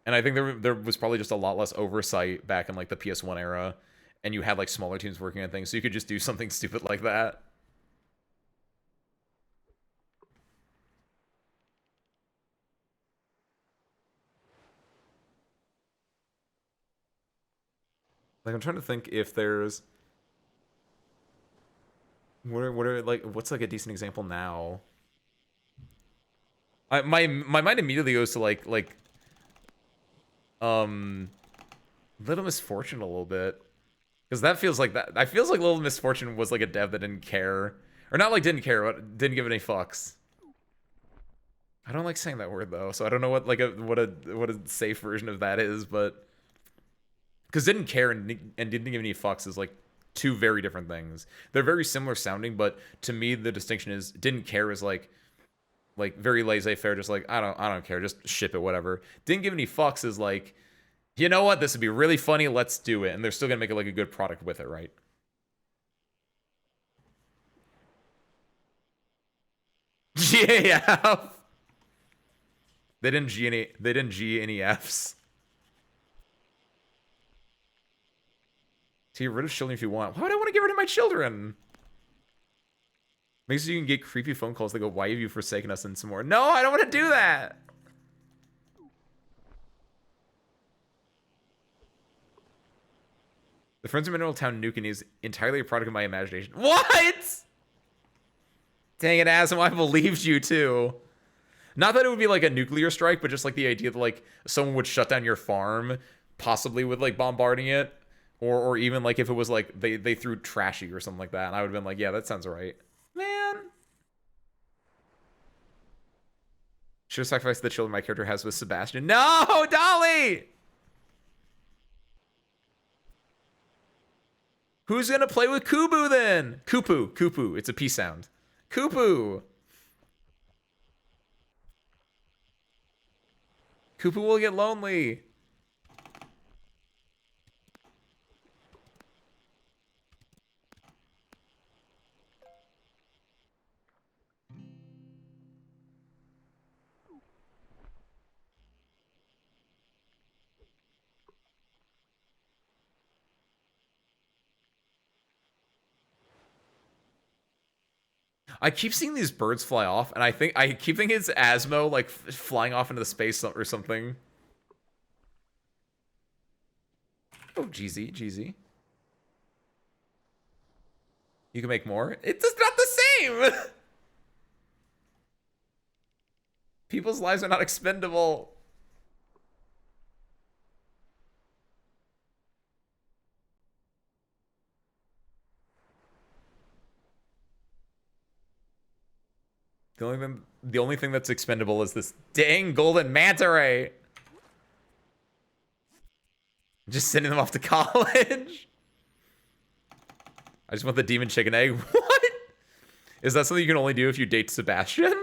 And I think there was probably just a lot less oversight back in like the PS1 era, and you had like smaller teams working on things, so you could just do something stupid like that. Like I'm trying to think if there's what are like what's like a decent example now. My mind immediately goes to like Little Misfortune a little bit. Because that feels like that. I feels like Little Misfortune was like a dev that didn't care. Or not like didn't care, but didn't give it any fucks. I don't like saying that word though, so I don't know what like what a safe version of that is, but because didn't care and didn't give any fucks is like two very different things. They're very similar sounding, but to me the distinction is didn't care is like very laissez-faire, just like I don't care, just ship it, whatever. Didn't give any fucks is like, you know what, this would be really funny, let's do it, and they're still gonna make it like a good product with it, right? GAF. They didn't G any Fs. To get rid of children if you want. Why would I want to get rid of my children? Makes so you can get creepy phone calls that go, why have you forsaken us, and some more. No, I don't want to do that. The Friends of Mineral Town nuking is entirely a product of my imagination. What? Dang it, Asm, I believed you too. Not that it would be like a nuclear strike, but just like the idea that like someone would shut down your farm, possibly with like bombarding it, or even like if it was like they threw trashy or something like that, and I would have been like, yeah, that sounds right. Man. Should have sacrificed the children my character has with Sebastian. No, Dolly! Who's gonna play with Kubu then? Kupu. It's a P sound. Kupu. Kupu will get lonely. I keep seeing these birds fly off, and I keep thinking it's Asmo like flying off into the space or something. Oh, GZ. You can make more. It's just not the same. People's lives are not expendable. The only thing that's expendable is this dang golden manta ray. Just sending them off to college. I just want the demon chicken egg. What? Is that something you can only do if you date Sebastian?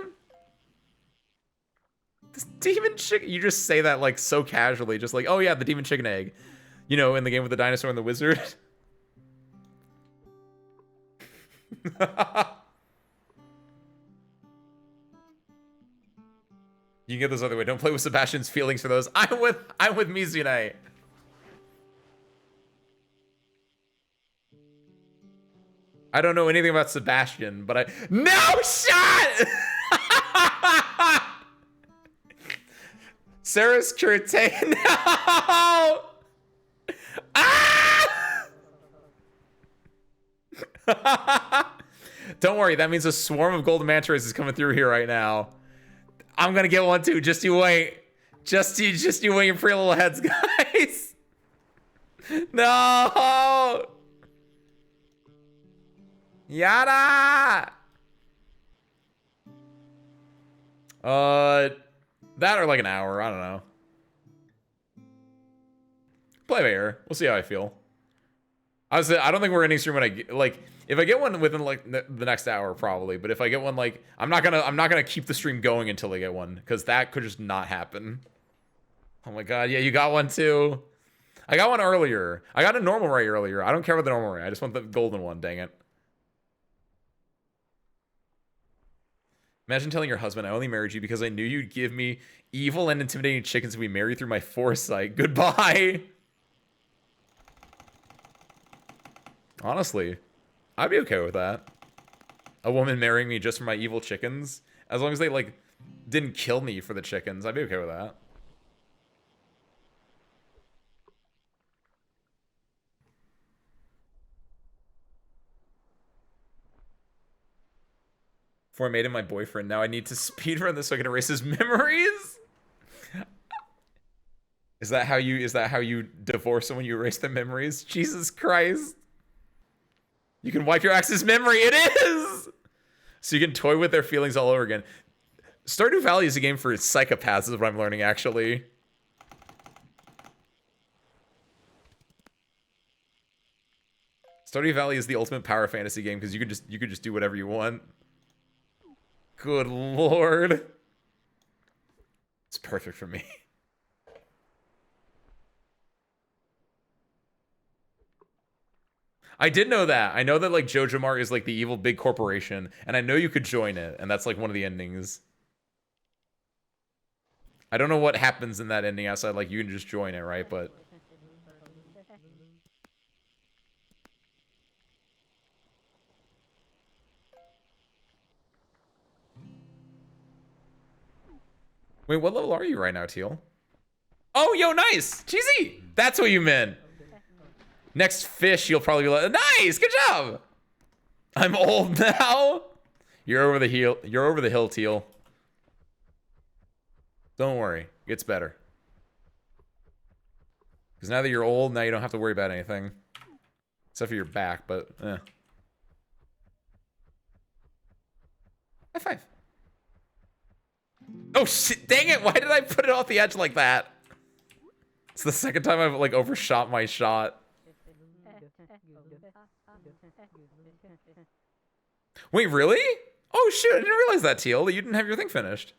This demon chicken. You just say that like so casually, just like, oh yeah, the demon chicken egg. You know, in the game with the dinosaur and the wizard. You can get those other way. Don't play with Sebastian's feelings for those. I'm with Mizune. I don't know anything about Sebastian, but no shot. Sarah's curtain. No. Ah! Don't worry, that means a swarm of golden manta rays is coming through here right now. I'm gonna get one too. Just you wait. Just you wait your pretty little heads, guys. No. Yada. That or like an hour. I don't know. Play by ear. We'll see how I feel. Honestly, I don't think we're ending stream when I get, like, if I get one within like the next hour, probably. But if I get one, like, I'm not gonna keep the stream going until I get one, because that could just not happen. Oh my god, yeah, you got one too. I got one earlier. I got a normal ray earlier. I don't care about the normal ray. I just want the golden one. Dang it. Imagine telling your husband I only married you because I knew you'd give me evil and intimidating chickens if we married through my foresight. Goodbye. Honestly, I'd be okay with that. A woman marrying me just for my evil chickens. As long as they, like, didn't kill me for the chickens, I'd be okay with that. Before I made him my boyfriend, now I need to speedrun this so I can erase his memories? Is that how you divorce someone? You erase their memories? Jesus Christ. You can wipe your ex's memory. It is! So you can toy with their feelings all over again. Stardew Valley is a game for psychopaths, is what I'm learning, actually. Stardew Valley is the ultimate power fantasy game because you could just do whatever you want. Good lord. It's perfect for me. I did know that. I know that like Jojo Mart is like the evil big corporation, and I know you could join it, and that's like one of the endings. I don't know what happens in that ending outside like you can just join it, right? But wait, what level are you right now, Teal? Oh, yo, nice! Cheesy! That's what you meant. Next fish, you'll probably be like, nice! Good job! I'm old now. You're over the hill. You're over the hill, Teal. Don't worry. It gets better. Because now that you're old, now you don't have to worry about anything. Except for your back, but eh. High five. Oh shit, dang it, why did I put it off the edge like that? It's the second time I've like overshot my shot. Wait, really? Oh shit, I didn't realize that, Teal. You didn't have your thing finished.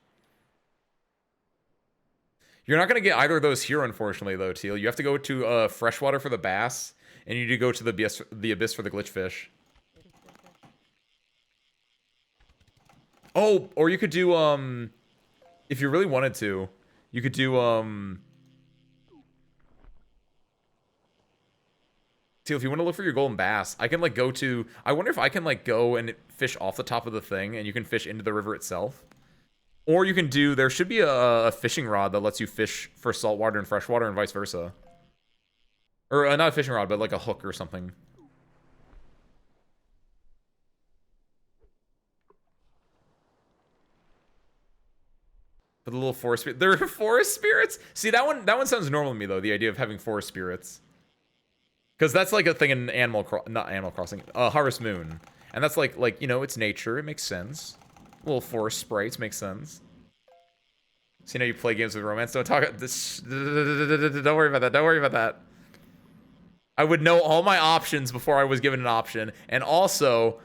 You're not gonna get either of those here, unfortunately, though, Teal. You have to go to freshwater for the bass, and you need to go to the abyss for the glitch fish. Oh, or you could do if you really wanted to, you could do Teal, if you want to look for your golden bass, I can like go to. I wonder if I can like go and fish off the top of the thing, and you can fish into the river itself. Or you can do. There should be a fishing rod that lets you fish for saltwater and freshwater, and vice versa. Or not a fishing rod, but like a hook or something. For the little forest spirit, there are forest spirits. See, that one sounds normal to me though. The idea of having forest spirits. Because that's like a thing in not Animal Crossing, Harvest Moon, and that's like you know, it's nature. It makes sense. Little forest sprites make sense. So you know, you play games with romance. Don't talk. Don't worry about that. Don't worry about that. I would know all my options before I was given an option, and also,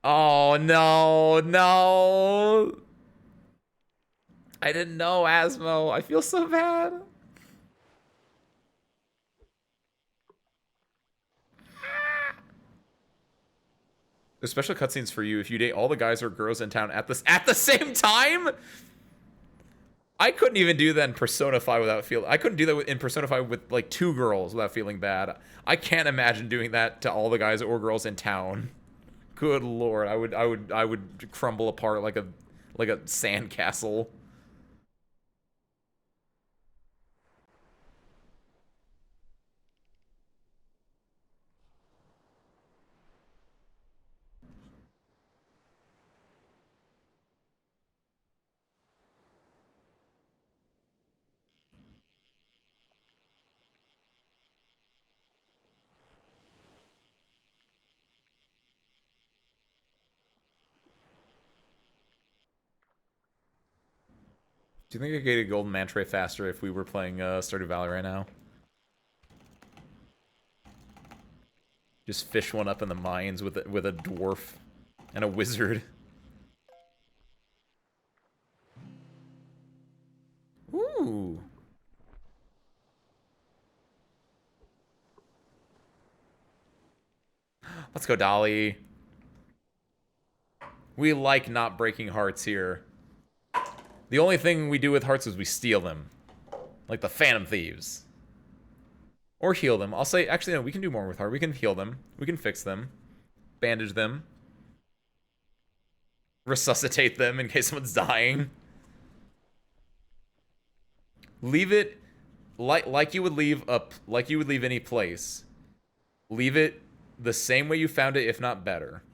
oh no, no, I didn't know, Asmo. I feel so bad. There's special cutscenes for you if you date all the guys or girls in town at the same time. I couldn't even do that in Persona 5 without feeling. I couldn't do that in Persona 5 with like 2 girls without feeling bad. I can't imagine doing that to all the guys or girls in town. Good lord, I would crumble apart like a sandcastle. Do you think I could get a golden manta ray faster if we were playing Stardew Valley right now? Just fish one up in the mines with a dwarf and a wizard. Ooh. Let's go, Dolly. We like not breaking hearts here. The only thing we do with hearts is we steal them. Like the Phantom Thieves. Or heal them. I'll say, actually, no, we can do more with heart. We can heal them. We can fix them. Bandage them. Resuscitate them in case someone's dying. Leave it like you would leave any place. Leave it the same way you found it, if not better.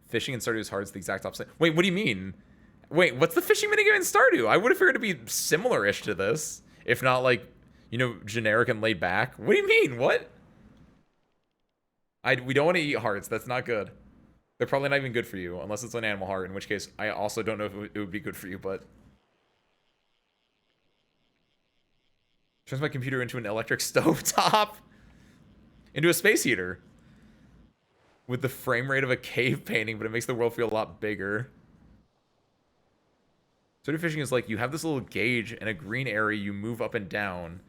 Fishing and Stardew is hard is the exact opposite. Wait, what do you mean? Wait, what's the fishing minigame in Stardew? I would have figured it'd be similar-ish to this, if not like, you know, generic and laid back. What do you mean? What? We don't want to eat hearts. That's not good. They're probably not even good for you, unless it's an animal heart, in which case I also don't know if it would be good for you, but... Turns my computer into an electric stovetop. Into a space heater. With the frame rate of a cave painting, but it makes the world feel a lot bigger. Soda fishing is like, you have this little gauge and a green area you move up and down.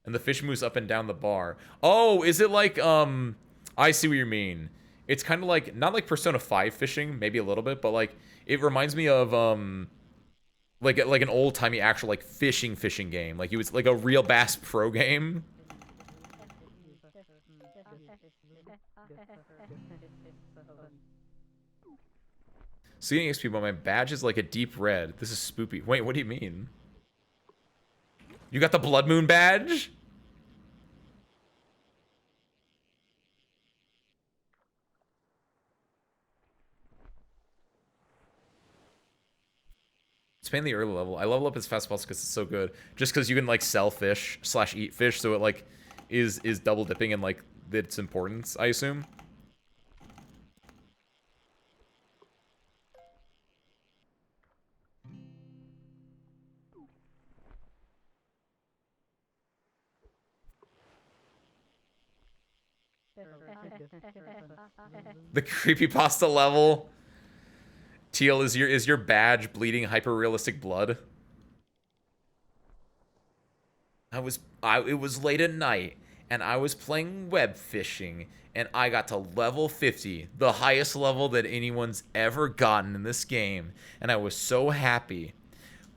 And the fish moves up and down the bar. Oh, is it like, I see what you mean. It's kind of like, not like Persona 5 fishing, maybe a little bit, but like, it reminds me of, like an old-timey actual, like, fishing game. Like, it was like a real Bass Pro game. So getting XP, but my badge is like a deep red. This is spoopy. Wait, what do you mean? You got the Blood Moon badge? It's mainly early level. I level up as fast as possible because it's so good. Just because you can like sell fish / eat fish, so it like is double dipping in like its importance, I assume. The creepypasta level. Teal, is your badge bleeding hyper-realistic blood? It was late at night, and I was playing web fishing, and I got to level 50, the highest level that anyone's ever gotten in this game, and I was so happy.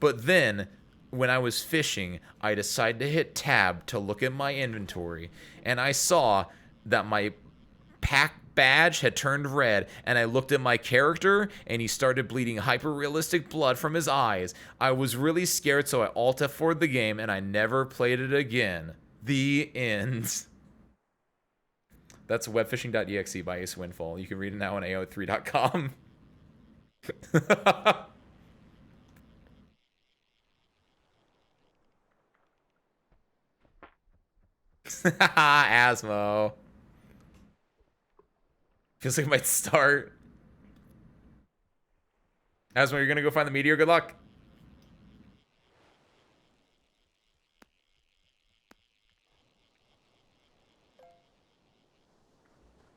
But then, when I was fishing, I decided to hit tab to look at my inventory, and I saw that my pack badge had turned red, and I looked at my character, and he started bleeding hyper-realistic blood from his eyes. I was really scared, so I alt F4'd the game, and I never played it again. The end. That's webfishing.exe by Ace Windfall. You can read it now on AO3.com. Asmo. Feels like it might start. Asmo, you're gonna go find the meteor? Good luck.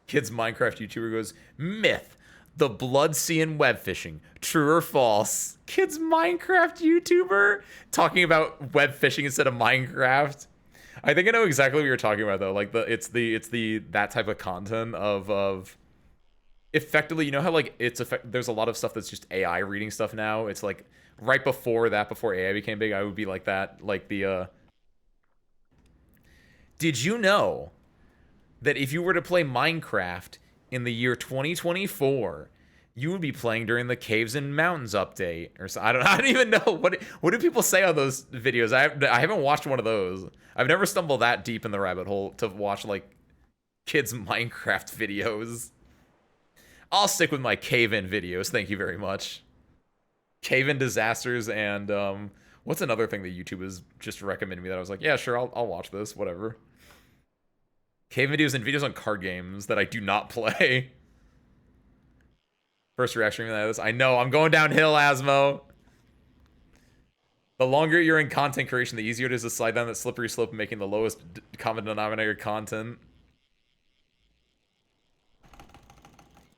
Kids Minecraft YouTuber goes, myth. The blood sea in web fishing. True or false? Kids Minecraft YouTuber talking about web fishing instead of Minecraft. I think I know exactly what you're talking about though. Like it's the that type of content of effectively, you know how like there's a lot of stuff that's just AI reading stuff now. It's like right before AI became big, I would be like that, like the Did you know that if you were to play Minecraft in the year 2024, you would be playing during the Caves and Mountains update, or so? I don't even know what do people say on those videos. I haven't watched one of those. I've never stumbled that deep in the rabbit hole to watch like kids Minecraft videos. I'll stick with my cave-in videos. Thank you very much. Cave-in disasters and what's another thing that YouTube has just recommended me that I was like, yeah, sure, I'll watch this, whatever. Cave videos and videos on card games that I do not play. First reaction to this. I know, I'm going downhill, Asmo. The longer you're in content creation, the easier it is to slide down that slippery slope of making the lowest common denominator content.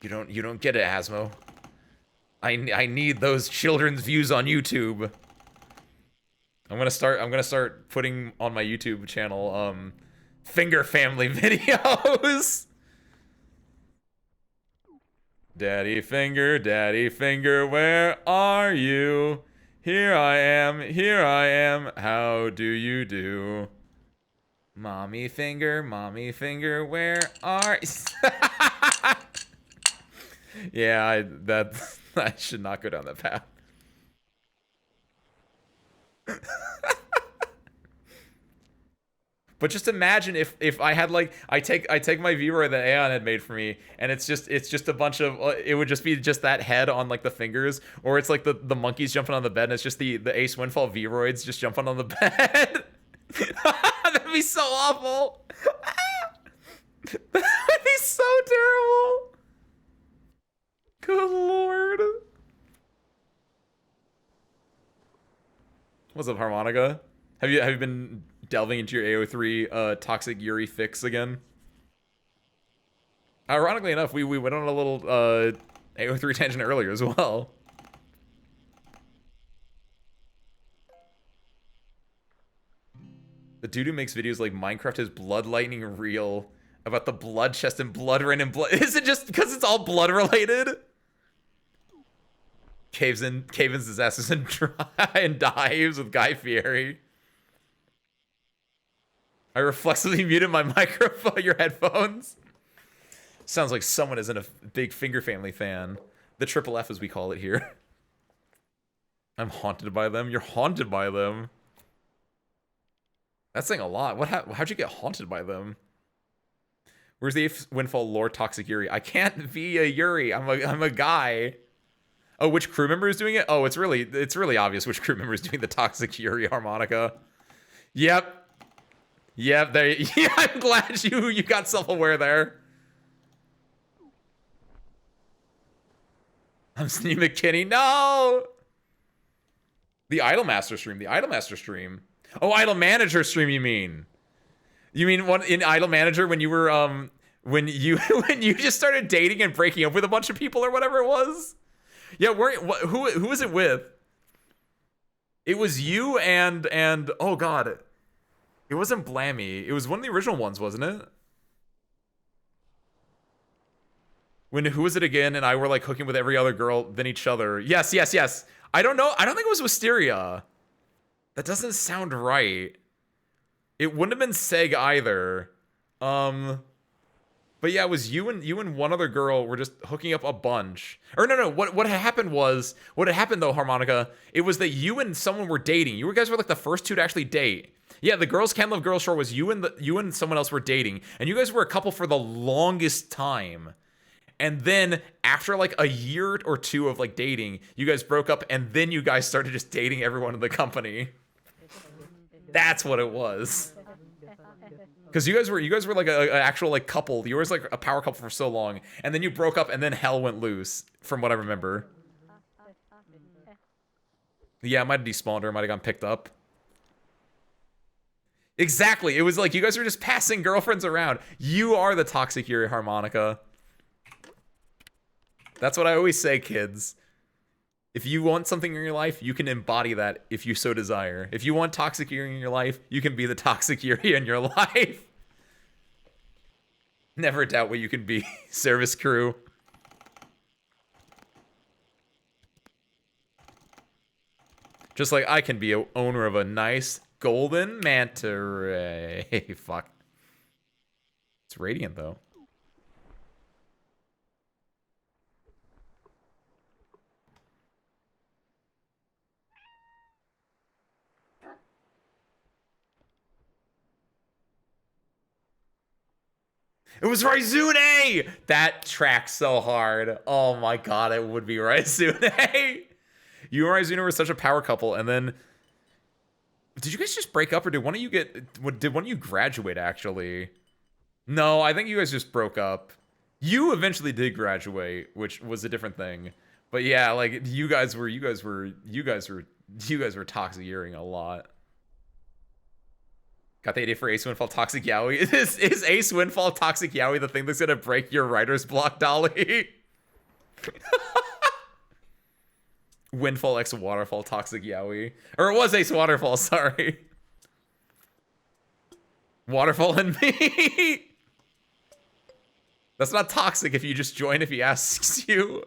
You don't get it, Asmo. I need those children's views on YouTube. I'm gonna start putting on my YouTube channel finger family videos. Daddy finger, where are you? Here I am, how do you do? Mommy finger, where are Yeah, I should not go down that path. But just imagine if I had like I take my viewer that Aeon had made for me, and it's just a bunch of it would just be just that head on like the fingers, or it's like the monkeys jumping on the bed, and it's just the Ace Windfall Vroids just jumping on the bed. That'd be so awful. That'd be so terrible. Good lord. What's up, Harmonica? Have you been delving into your AO3 Toxic Yuri fix again? Ironically enough, we went on a little AO3 tangent earlier as well. The dude who makes videos like Minecraft is blood lightning real about the blood chest and blood rain and blood. Is it just because it's all blood related? Caves-in's disasters and dives with Guy Fieri. I reflexively muted my microphone, your headphones. Sounds like someone isn't a big Finger Family fan. The triple F as we call it here. I'm haunted by them. You're haunted by them. That's saying a lot. How'd you get haunted by them? Where's the Windfall lore Toxic Yuri? I can't be a Yuri. I'm a guy. Oh, which crew member is doing it? Oh, it's really obvious which crew member is doing the Toxic Yuri harmonica. Yep. Yep, there. Yeah, I'm glad you got self-aware there. I'm Steve McKinney. No. The Idolmaster stream. The Idolmaster stream. Oh, Idol Manager stream. You mean one in Idol Manager when you were when you just started dating and breaking up with a bunch of people or whatever it was? Yeah, who was it with? It was you and oh god. It wasn't Blammy. It was one of the original ones, wasn't it? When who was it again? And I were like hooking with every other girl than each other. Yes. I don't know. I don't think it was Wisteria. That doesn't sound right. It wouldn't have been Seg either. But yeah, it was you and one other girl were just hooking up a bunch. Or no. What had happened though, Harmonica, it was that you and someone were dating. You guys were like the first two to actually date. Yeah, the Girls Can Love Girls short was you and someone else were dating, and you guys were a couple for the longest time. And then after like a year or two of like dating, you guys broke up, and then you guys started just dating everyone in the company. That's what it was. Because you guys were like an actual like couple. You were like a power couple for so long, and then you broke up, and then hell went loose, from what I remember. Yeah, it might have despawned or it might have gotten picked up. Exactly. It was like you guys were just passing girlfriends around. You are the Toxic Yuri harmonica. That's what I always say, kids. If you want something in your life, you can embody that if you so desire. If you want Toxic Yuri in your life, you can be the Toxic Yuri in your life. Never doubt what you can be, service crew. Just like I can be a owner of a nice golden manta ray. Fuck. It's radiant though. It was Raizune! That tracks so hard. Oh my god, it would be Raizune. You and Raizune were such a power couple, and then did you guys just break up, or did one of you graduate actually? No, I think you guys just broke up. You eventually did graduate, which was a different thing. But yeah, like you guys were toxic earring a lot. Got the idea for Ace Windfall Toxic Yaoi. Is Ace Windfall Toxic Yaoi the thing that's gonna break your writer's block, Dolly? Windfall X Waterfall Toxic Yaoi. Or it was Ace Waterfall, sorry. Waterfall and me. That's not toxic if you just join if he asks you.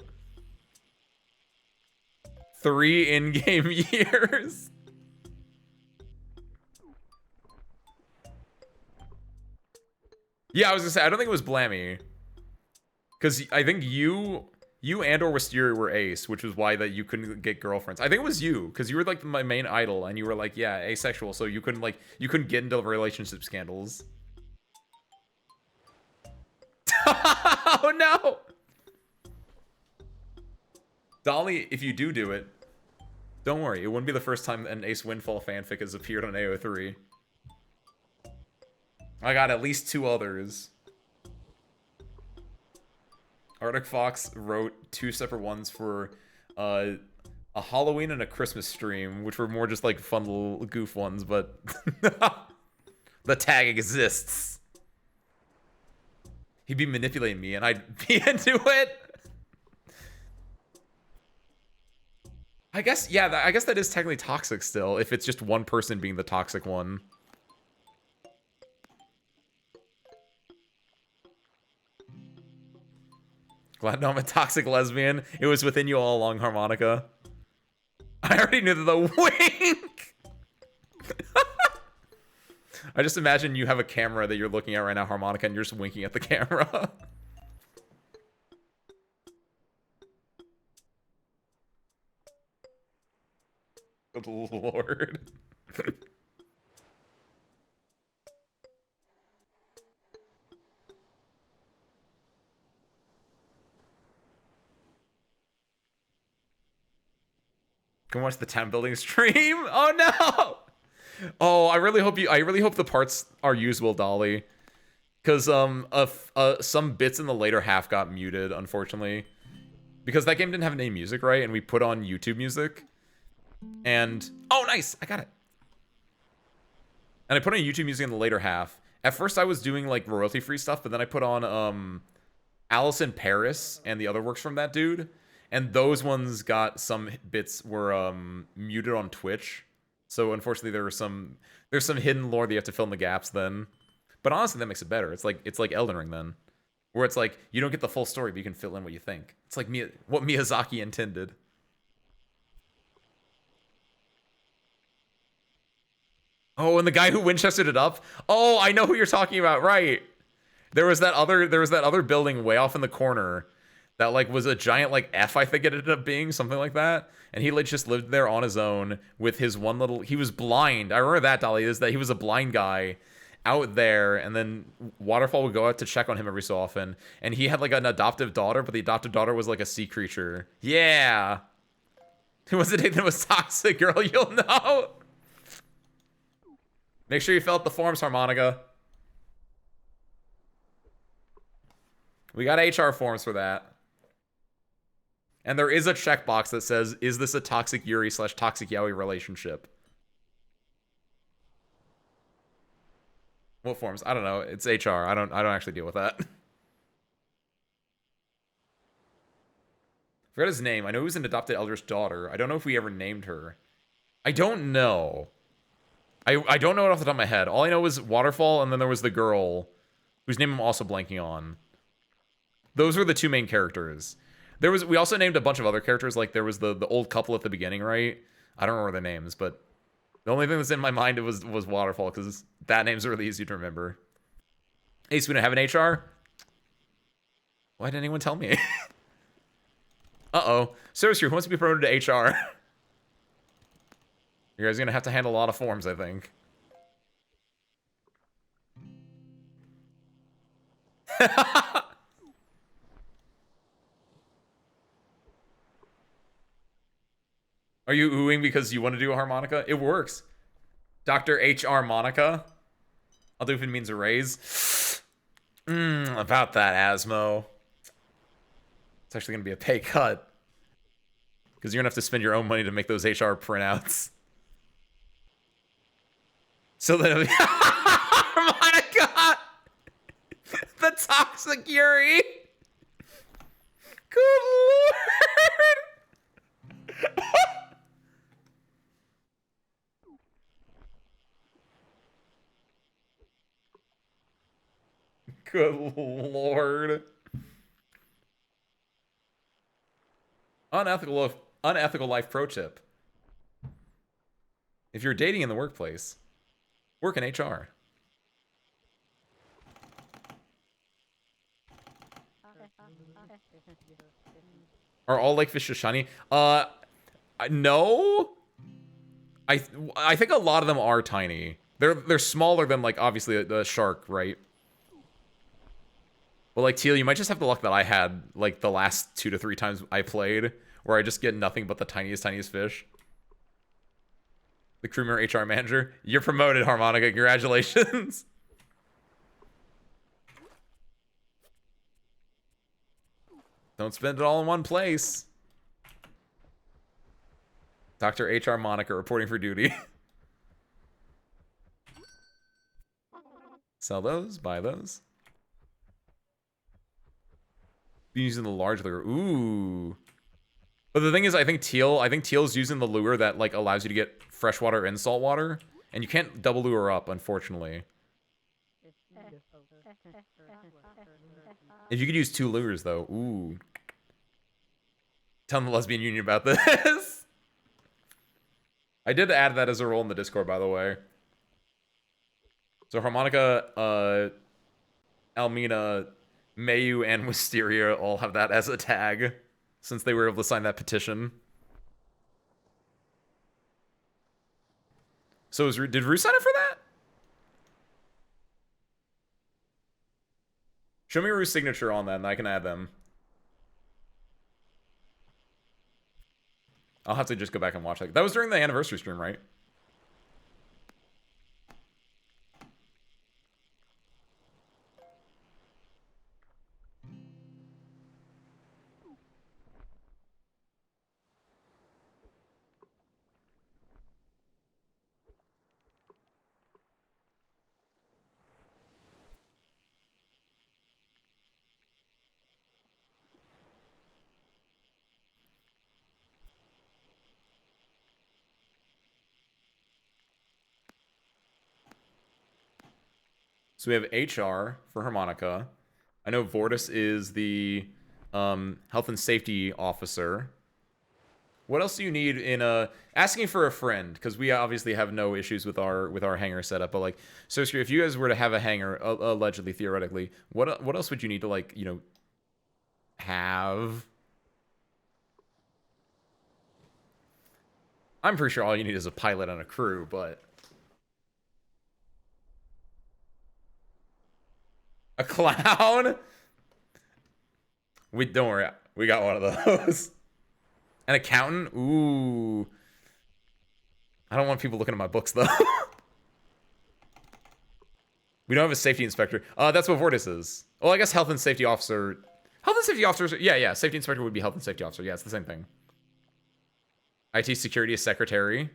3 in-game years. Yeah, I was gonna say, I don't think it was Blammy. Because I think you You and or Wisteria were ace, which was why that you couldn't get girlfriends. I think it was you, because you were like my main idol, and you were like, yeah, asexual, so you couldn't get into relationship scandals. Oh no! Dolly, if you do it, don't worry, it wouldn't be the first time an Ace Windfall fanfic has appeared on AO3. I got at least 2 others. Arctic Fox wrote 2 separate ones for a Halloween and a Christmas stream, which were more just like fun little goof ones, but the tag exists. He'd be manipulating me and I'd be into it. I guess, yeah, I guess that is technically toxic still, if it's just one person being the toxic one. Glad no, I'm a toxic lesbian. It was within you all along, Harmonica. I already knew that the wink! I just imagine you have a camera that you're looking at right now, Harmonica, and you're just winking at the camera. Good lord. Can watch the town building stream. Oh no! Oh, I really hope the parts are usable, Dolly. Cause some bits in the later half got muted, unfortunately. Because that game didn't have any music, right? And we put on YouTube music. And oh nice! I got it. And I put on YouTube music in the later half. At first I was doing like royalty-free stuff, but then I put on Alice in Paris and the other works from that dude. And those ones got some bits were muted on Twitch. So unfortunately there's some hidden lore that you have to fill in the gaps then. But honestly that makes it better. It's like Elden Ring then. Where it's like you don't get the full story, but you can fill in what you think. It's like what Miyazaki intended. Oh, and the guy who Winchestered it up? Oh, I know who you're talking about, right. There was that other building way off in the corner that like was a giant like F, I think it ended up being, something like that. And he like just lived there on his own with his one little, he was blind. I remember that, Dolly, is that he was a blind guy out there, and then Waterfall would go out to check on him every so often. And he had like an adoptive daughter, but the adoptive daughter was like a sea creature. Yeah. Who was it that was toxic, girl? You'll know. Make sure you fill out the forms, Harmonica. We got HR forms for that. And there is a checkbox that says, is this a toxic Yuri / toxic Yaoi relationship? What forms? I don't know. It's HR. I don't actually deal with that. Forgot his name. I know he was an adopted elder's daughter. I don't know if we ever named her. I don't know. I don't know it off the top of my head. All I know is Waterfall, and then there was the girl, whose name I'm also blanking on. Those were the 2 main characters. We also named a bunch of other characters, like there was the old couple at the beginning, right? I don't remember their names, but the only thing that's in my mind was Waterfall, because that name's really easy to remember. Ace, we don't have an HR? Why didn't anyone tell me? Uh-oh. Seriously, who wants to be promoted to HR? You guys are gonna have to handle a lot of forms, I think. Are you oohing because you want to do a harmonica? It works. Dr. H.R. Monica. I'll do if it means a raise. About that, Asmo. It's actually going to be a pay cut. Because you're going to have to spend your own money to make those HR printouts. So that it'll be Harmonica! The toxic Yuri! Good lord! Good lord. Unethical life pro tip. If you're dating in the workplace, work in HR. Are all lake fish shiny? No. I think a lot of them are tiny. They're smaller than, like, obviously the shark, right? But like Teal, you might just have the luck that I had like the last 2 to 3 times I played, where I just get nothing but the tiniest fish. The Creamer HR manager. You're promoted, Harmonica. Congratulations. Don't spend it all in one place. Dr. HR Monica reporting for duty. Sell those, buy those. Be using the large lure. Ooh. But the thing is, I think Teal's using the lure that like allows you to get freshwater and saltwater. And you can't double lure up, unfortunately. If you could use 2 lures though. Ooh. Tell the lesbian union about this. I did add that as a role in the Discord, by the way. So Harmonica, Almina, Mayu, and Wisteria all have that as a tag, since they were able to sign that petition. So did Rue sign up for that? Show me Rue's signature on that, and I can add them. I'll have to just go back and watch that. That was during the anniversary stream, right? So we have HR for Harmonica. I know Vortis is the health and safety officer. What else do you need in asking for a friend? Because we obviously have no issues with our hangar setup. But like, so if you guys were to have a hangar, allegedly, theoretically, what else would you need to, like, you know, have? I'm pretty sure all you need is a pilot and a crew, but a clown? Don't worry, we got one of those. An accountant? Ooh. I don't want people looking at my books, though. We don't have a safety inspector. That's what Vortis is. Well, I guess health and safety officer. Health and safety officers. Yeah. Safety inspector would be health and safety officer. Yeah, it's the same thing. IT security is secretary. Do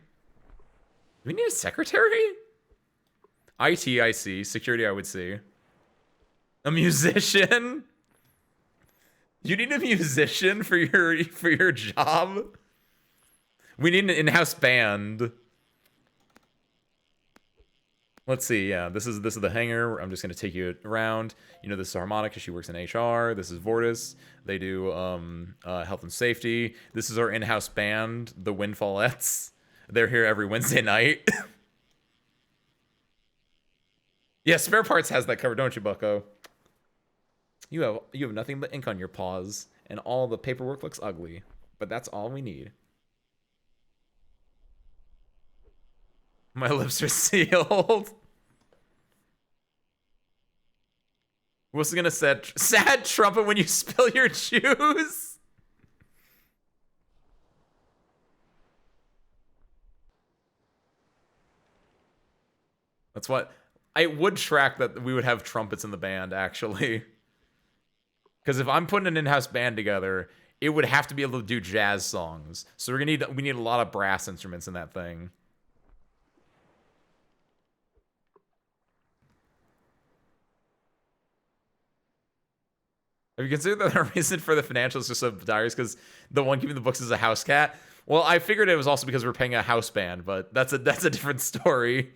we need a secretary? IT, I see. Security, I would see. A musician? You need a musician for your job? We need an in-house band. Let's see. Yeah, this is the hangar. I'm just gonna take you around. You know, this is Harmonica. She works in HR. This is Vortis. They do health and safety. This is our in-house band, the Windfallettes. They're here every Wednesday night. Yeah, Spare Parts has that covered, don't you, Bucko? You have nothing but ink on your paws, and all the paperwork looks ugly. But that's all we need. My lips are sealed. What's gonna say? Sad trumpet when you spill your juice. That's what I would track, that we would have trumpets in the band, actually. Because if I'm putting an in-house band together, it would have to be able to do jazz songs. So we need a lot of brass instruments in that thing. Have you considered that the reason for the financials just so dire is because the one keeping the books is a house cat? Well, I figured it was also because we're paying a house band, but that's a different story.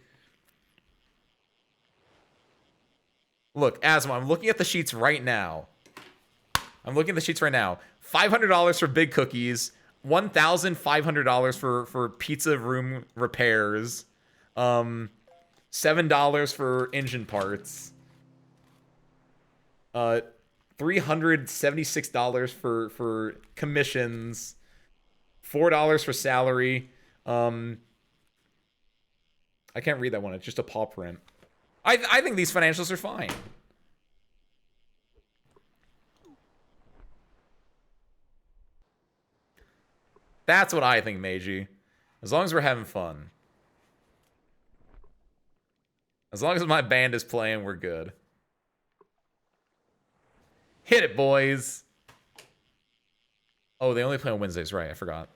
Look, Asma, I'm looking at the sheets right now. $500 for big cookies, $1,500 for pizza room repairs, $7 for engine parts, $376 for commissions, $4 for salary. I can't read that one. It's just a paw print. I think these financials are fine. That's what I think, Meiji. As long as we're having fun. As long as my band is playing, we're good. Hit it, boys. Oh, they only play on Wednesdays, right? I forgot.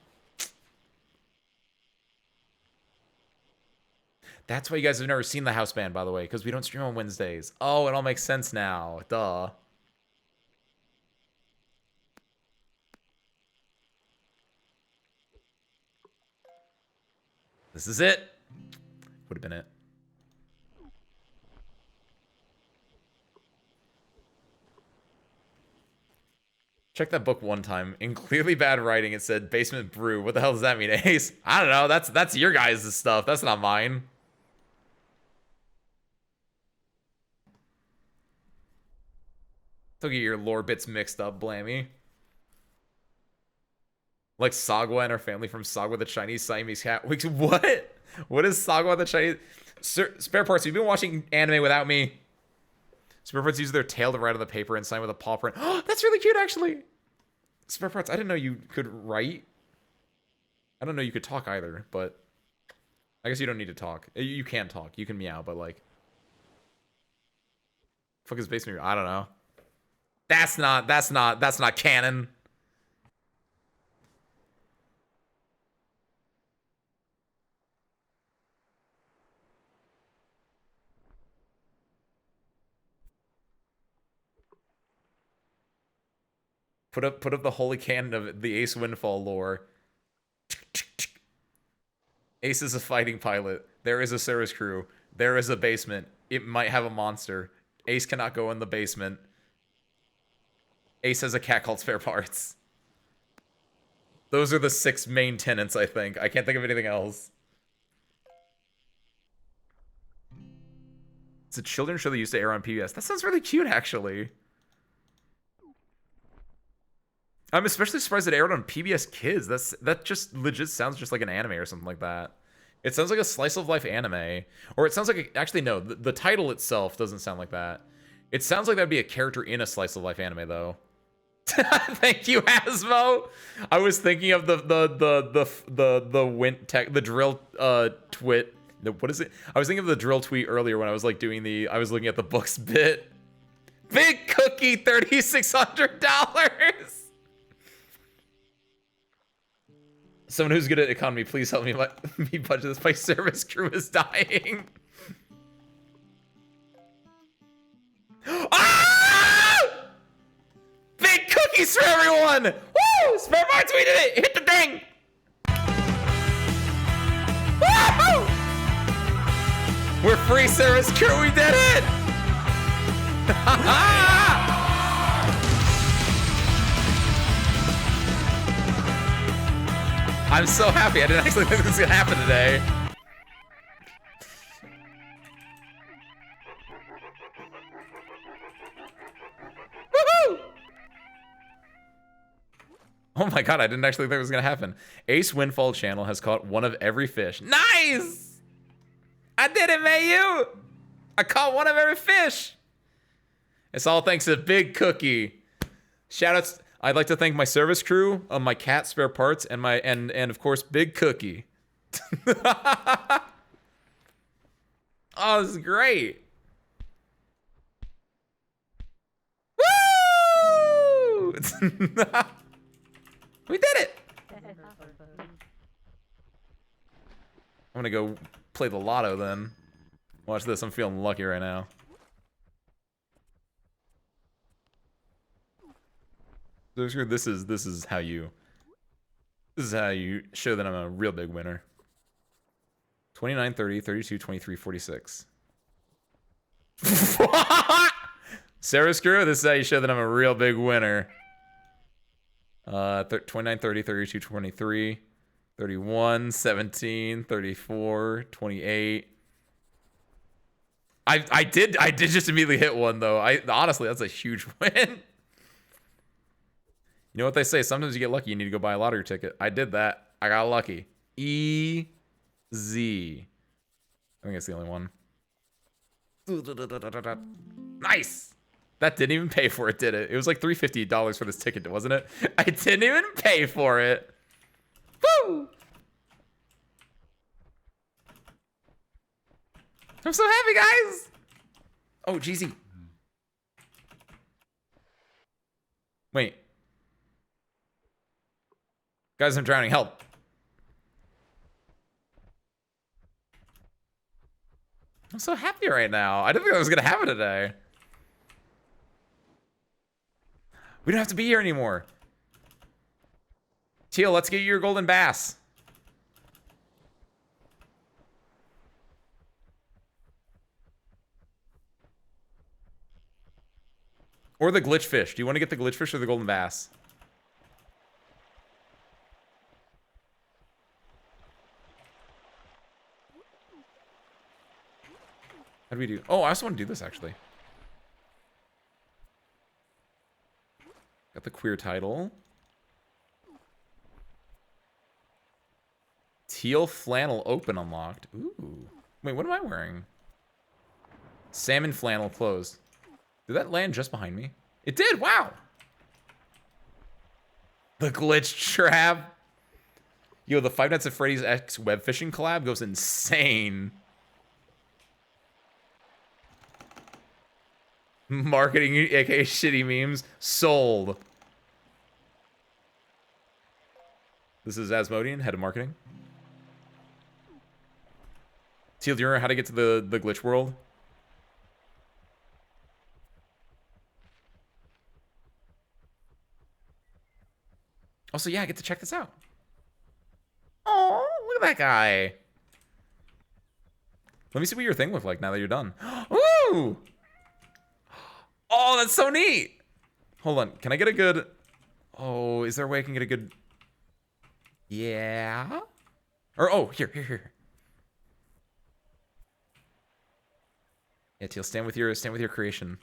That's why you guys have never seen the house band, by the way, because we don't stream on Wednesdays. Oh, it all makes sense now. Duh. This is it. Would have been it. Check that book one time. In clearly bad writing, it said basement brew. What the hell does that mean, Ace? I don't know. That's your guys' stuff. That's not mine. Don't get your lore bits mixed up, Blammy. Like Sagwa and her family from Sagwa the Chinese Siamese cat. Wait, what? What is Sagwa the Chinese? Spare parts, you've been watching anime without me. Spare parts use their tail to write on the paper and sign with a paw print. Oh, that's really cute, actually. Spare parts, I didn't know you could write. I don't know you could talk either, but I guess you don't need to talk. You can talk. You can meow, but like, fuck is basement? I don't know. That's not canon. Put up the holy canon of the Ace Windfall lore. Ace is a fighting pilot. There is a service crew. There is a basement. It might have a monster. Ace cannot go in the basement. Ace has a cat called Spare Parts. Those are the 6 main tenets, I think. I can't think of anything else. It's a children's show that used to air on PBS. That sounds really cute, actually. I'm especially surprised it aired on PBS Kids. That just legit sounds just like an anime or something like that. It sounds like a slice of life anime. Or it sounds like actually no, the title itself doesn't sound like that. It sounds like that'd be a character in a slice of life anime though. Thank you, Asmo. I was thinking of the drill twit. What is it? I was thinking of the drill tweet earlier when I was like doing I was looking at the books bit. Big Cookie, $3,600. Someone who's good at economy, please help me budget this. My service crew is dying. Ah! Big cookies for everyone! Woo! Spare parts, we did it! Hit the thing! Woo! We're free service crew, we did it! I'm so happy. I didn't actually think this was gonna happen today. Woohoo! Oh my god, I didn't actually think it was gonna happen. Ace Windfall channel has caught one of every fish. Nice! I did it, Mayu! I caught one of every fish. It's all thanks to Big Cookie. Shoutouts. I'd like to thank my service crew, my cat Spare Parts, and and of course Big Cookie. Oh, this is great. Woo! We did it. I'm gonna go play the lotto then. Watch this. I'm feeling lucky right now. This is how you show that I'm a real big winner. 29, 30, 32, 23, 46. Sarah Screw, this is how you show that I'm a real big winner. 29, 30, 32, 23, 31, 17, 34, 28. I did just immediately hit one though. Honestly, that's a huge win. You know what they say? Sometimes you get lucky. You need to go buy a lottery ticket. I did that. I got lucky. EZ. I think it's the only one. Nice. That didn't even pay for it, did it? It was like $350 for this ticket, wasn't it? I didn't even pay for it. Woo! I'm so happy, guys. Oh, GZ. Wait. Guys, I'm drowning. Help. I'm so happy right now. I didn't think I was going to have it today. We don't have to be here anymore. Teal, let's get you your golden bass. Or the glitch fish. Do you want to get the glitch fish or the golden bass? How do we do? Oh, I also want to do this, actually. Got the queer title. Teal flannel open unlocked. Ooh. Wait, what am I wearing? Salmon flannel closed. Did that land just behind me? It did, wow. The glitch trap. Yo, the Five Nights at Freddy's X Webfishing collab goes insane. Marketing, aka shitty memes, sold. This is Asmodean, head of marketing. Teal, do you remember how to get to the glitch world? Also, yeah, I get to check this out. Oh, look at that guy. Let me see what your thing looked like now that you're done. Ooh! Oh, that's so neat! Hold on, can I get a good... Oh, is there a way I can get a good... Yeah? Or, oh, here. Yeah, Teal, stand with your creation.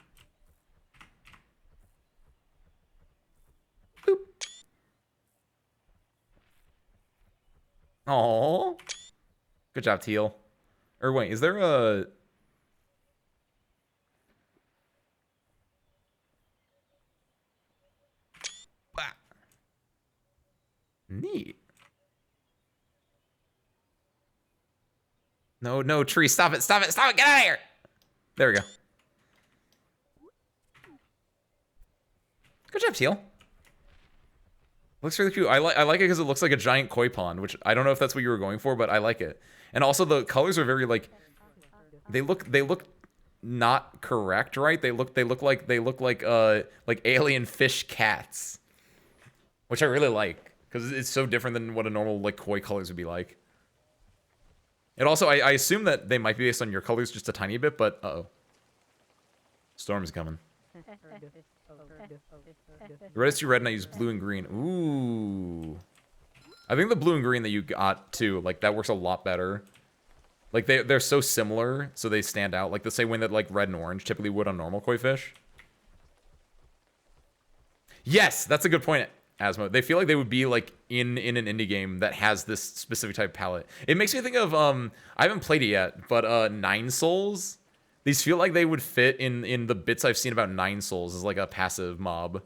Boop. Oh, good job, Teal. Or wait, is there a... Neat. No, tree, stop it, get out of here! There we go. Good job, Teal. Looks really cute. I like it because it looks like a giant koi pond, which I don't know if that's what you were going for, but I like it. And also the colors are very like they look not correct, right? They look like alien fish cats. Which I really like because it's so different than what a normal like koi colors would be like. And also I assume that they might be based on your colors just a tiny bit, but uh-oh. Storm's coming. The red is too red and I use blue and green. Ooh. I think the blue and green that you got too, like that works a lot better. Like they're so similar, so they stand out. Like the same way that like red and orange typically would on normal koi fish. Yes, that's a good point, Asmo. They feel like they would be like in an indie game that has this specific type of palette. It makes me think of I haven't played it yet, but Nine Souls. These feel like they would fit in the bits I've seen about Nine Souls as like a passive mob.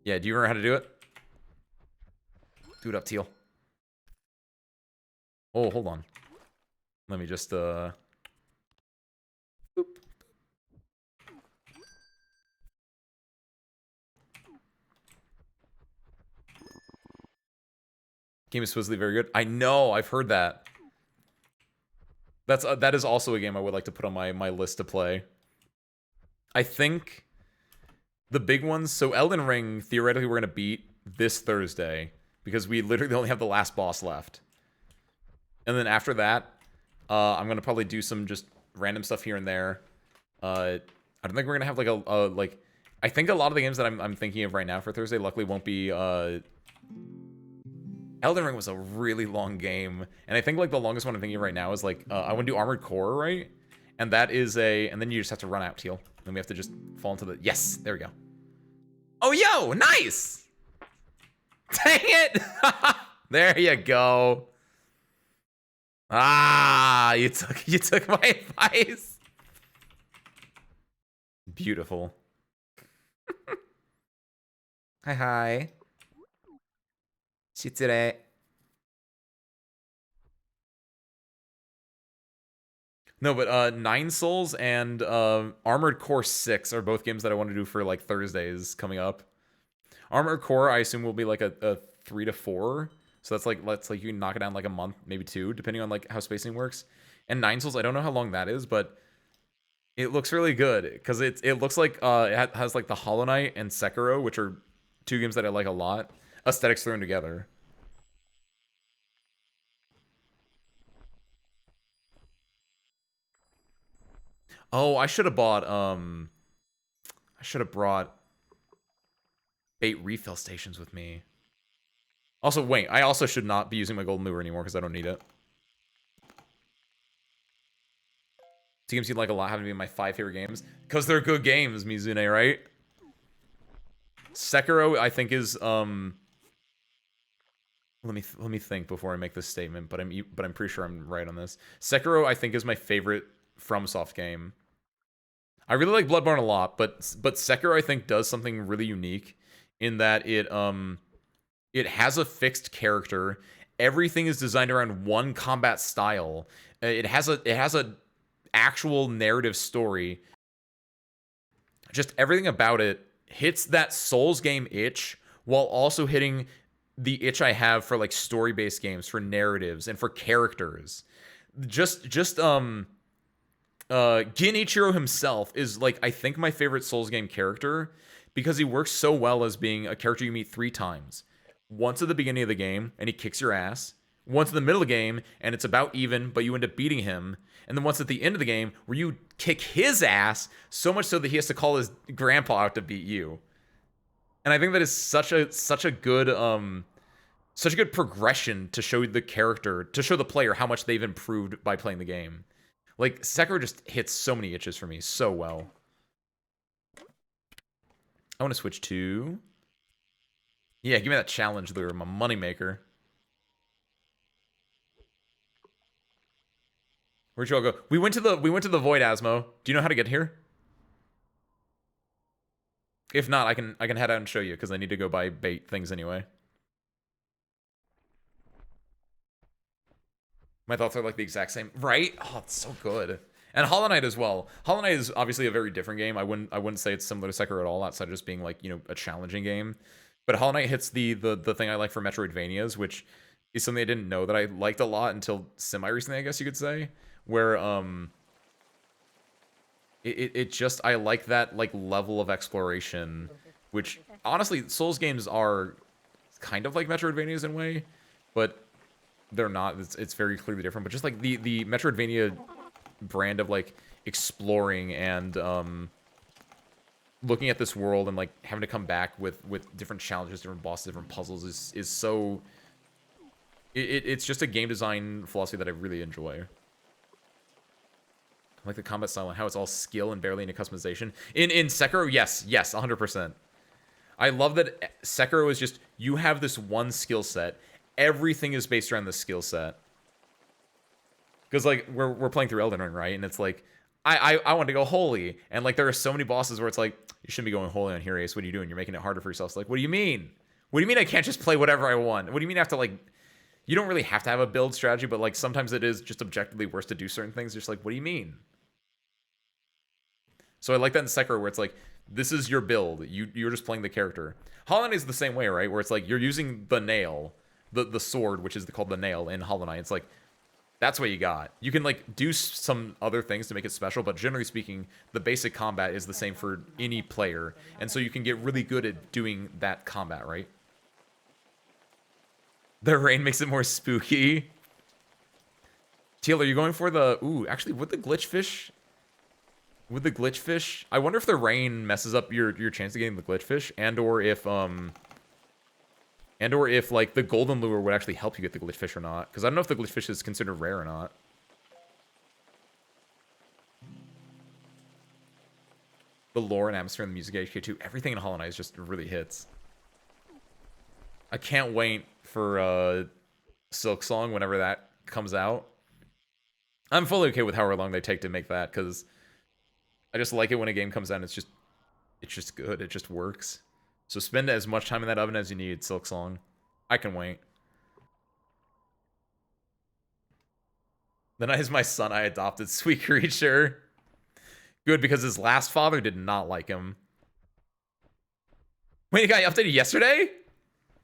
Yeah, do you remember how to do it? Do it up, Teal. Oh, hold on. Let me just boop. Game is supposedly very good. I know, I've heard that. That is also a game I would like to put on my list to play. I think the big ones, so Elden Ring, theoretically we're going to beat this Thursday because we literally only have the last boss left. And then after that, I'm going to probably do some just random stuff here and there. I don't think we're going to have like a like, I think a lot of the games that I'm thinking of right now for Thursday luckily won't be, Elden Ring was a really long game, and I think like the longest one I'm thinking of right now is like I want to do Armored Core, right? And that is and then you just have to run out, Teal. Then we have to just fall into the... Yes, there we go. Oh, yo, nice! Dang it! There you go. Ah, you took my advice. Beautiful. Hi. Shitsure. No, but Nine Souls and Armored Core 6 are both games that I want to do for like Thursdays coming up. Armored Core, I assume, will be like a 3 to 4. So that's like you can knock it down like a month, maybe 2, depending on like how spacing works. And Nine Souls, I don't know how long that is, but it looks really good because it looks like it has like the Hollow Knight and Sekiro, which are 2 games that I like a lot. Aesthetics thrown together. Oh, I should have bought I should have brought bait refill stations with me. Also, wait, I also should not be using my golden lure anymore because I don't need it. 2 games you like a lot happen to be my 5 favorite games because they're good games, Mizune, right? Sekiro, I think, is let me think before I make this statement, but I'm pretty sure I'm right on this. Sekiro, I think, is my favorite FromSoft game. I really like Bloodborne a lot, but Sekiro, I think, does something really unique in that it has a fixed character. Everything is designed around one combat style. It has a actual narrative story. Just everything about it hits that Souls game itch while also hitting the itch I have for like story-based games, for narratives, and for characters. Genichiro himself is like, I think, my favorite Souls game character because he works so well as being a character you meet 3 times. Once at the beginning of the game, and he kicks your ass. Once in the middle of the game, and it's about even, but you end up beating him. And then once at the end of the game, where you kick his ass, so much so that he has to call his grandpa out to beat you. And I think that is such a good progression to show the character, to show the player how much they've improved by playing the game. Like, Sekiro just hits so many itches for me so well. I want to switch to... Yeah, give me that challenge lure, my moneymaker. Where'd you all go? We went to the Void, Asmo. Do you know how to get here? If not, I can head out and show you because I need to go buy bait things anyway. My thoughts are like the exact same, right? Oh, it's so good. And Hollow Knight as well. Hollow Knight is obviously a very different game. I wouldn't say it's similar to Sekiro at all, outside of just being like, you know, a challenging game. But Hollow Knight hits the thing I like for Metroidvanias, which is something I didn't know that I liked a lot until semi-recently, I guess you could say. Where it just, I like that like level of exploration, which honestly Souls games are kind of like Metroidvanias in a way, but they're not. It's very clearly different. But just like the Metroidvania brand of like exploring and looking at this world and like having to come back with different challenges, different bosses, different puzzles is so. It's just a game design philosophy that I really enjoy. I like the combat style and how it's all skill and barely any customization. In Sekiro, yes, 100%. I love that Sekiro is just, you have this one skill set. Everything is based around the skill set. Because like we're playing through Elden Ring, right? And it's like I want to go holy, and like there are so many bosses where it's like, you shouldn't be going holy on here, Ace. What are you doing? You're making it harder for yourself. It's like, what do you mean? What do you mean I can't just play whatever I want? What do you mean I have to like? You don't really have to have a build strategy, but like sometimes it is just objectively worse to do certain things. Just like, what do you mean? So I like that in Sekiro where it's like, this is your build. You're just playing the character. Hollow Knight is the same way, right? Where it's like you're using the nail, the sword, which is called the nail in Hollow Knight. It's like, that's what you got. You can like do some other things to make it special, but generally speaking, the basic combat is the same for any player. And so you can get really good at doing that combat, right? The rain makes it more spooky. Teal, are you going for the... Ooh, actually, with the glitch fish... With the glitch fish, I wonder if the rain messes up your chance of getting the glitch fish, and or if like the golden lure would actually help you get the glitch fish or not. Because I don't know if the glitch fish is considered rare or not. the lore and atmosphere and the music HK2, everything in Hollow Knight just really hits. I can't wait for Silk Song whenever that comes out. I'm fully okay with however long they take to make that, because I just like it when a game comes out and it's just good. It just works. So spend as much time in that oven as you need, Silk Song. I can wait. The night is my son I adopted, sweet creature. Good, because his last father did not like him. Wait, you got updated yesterday?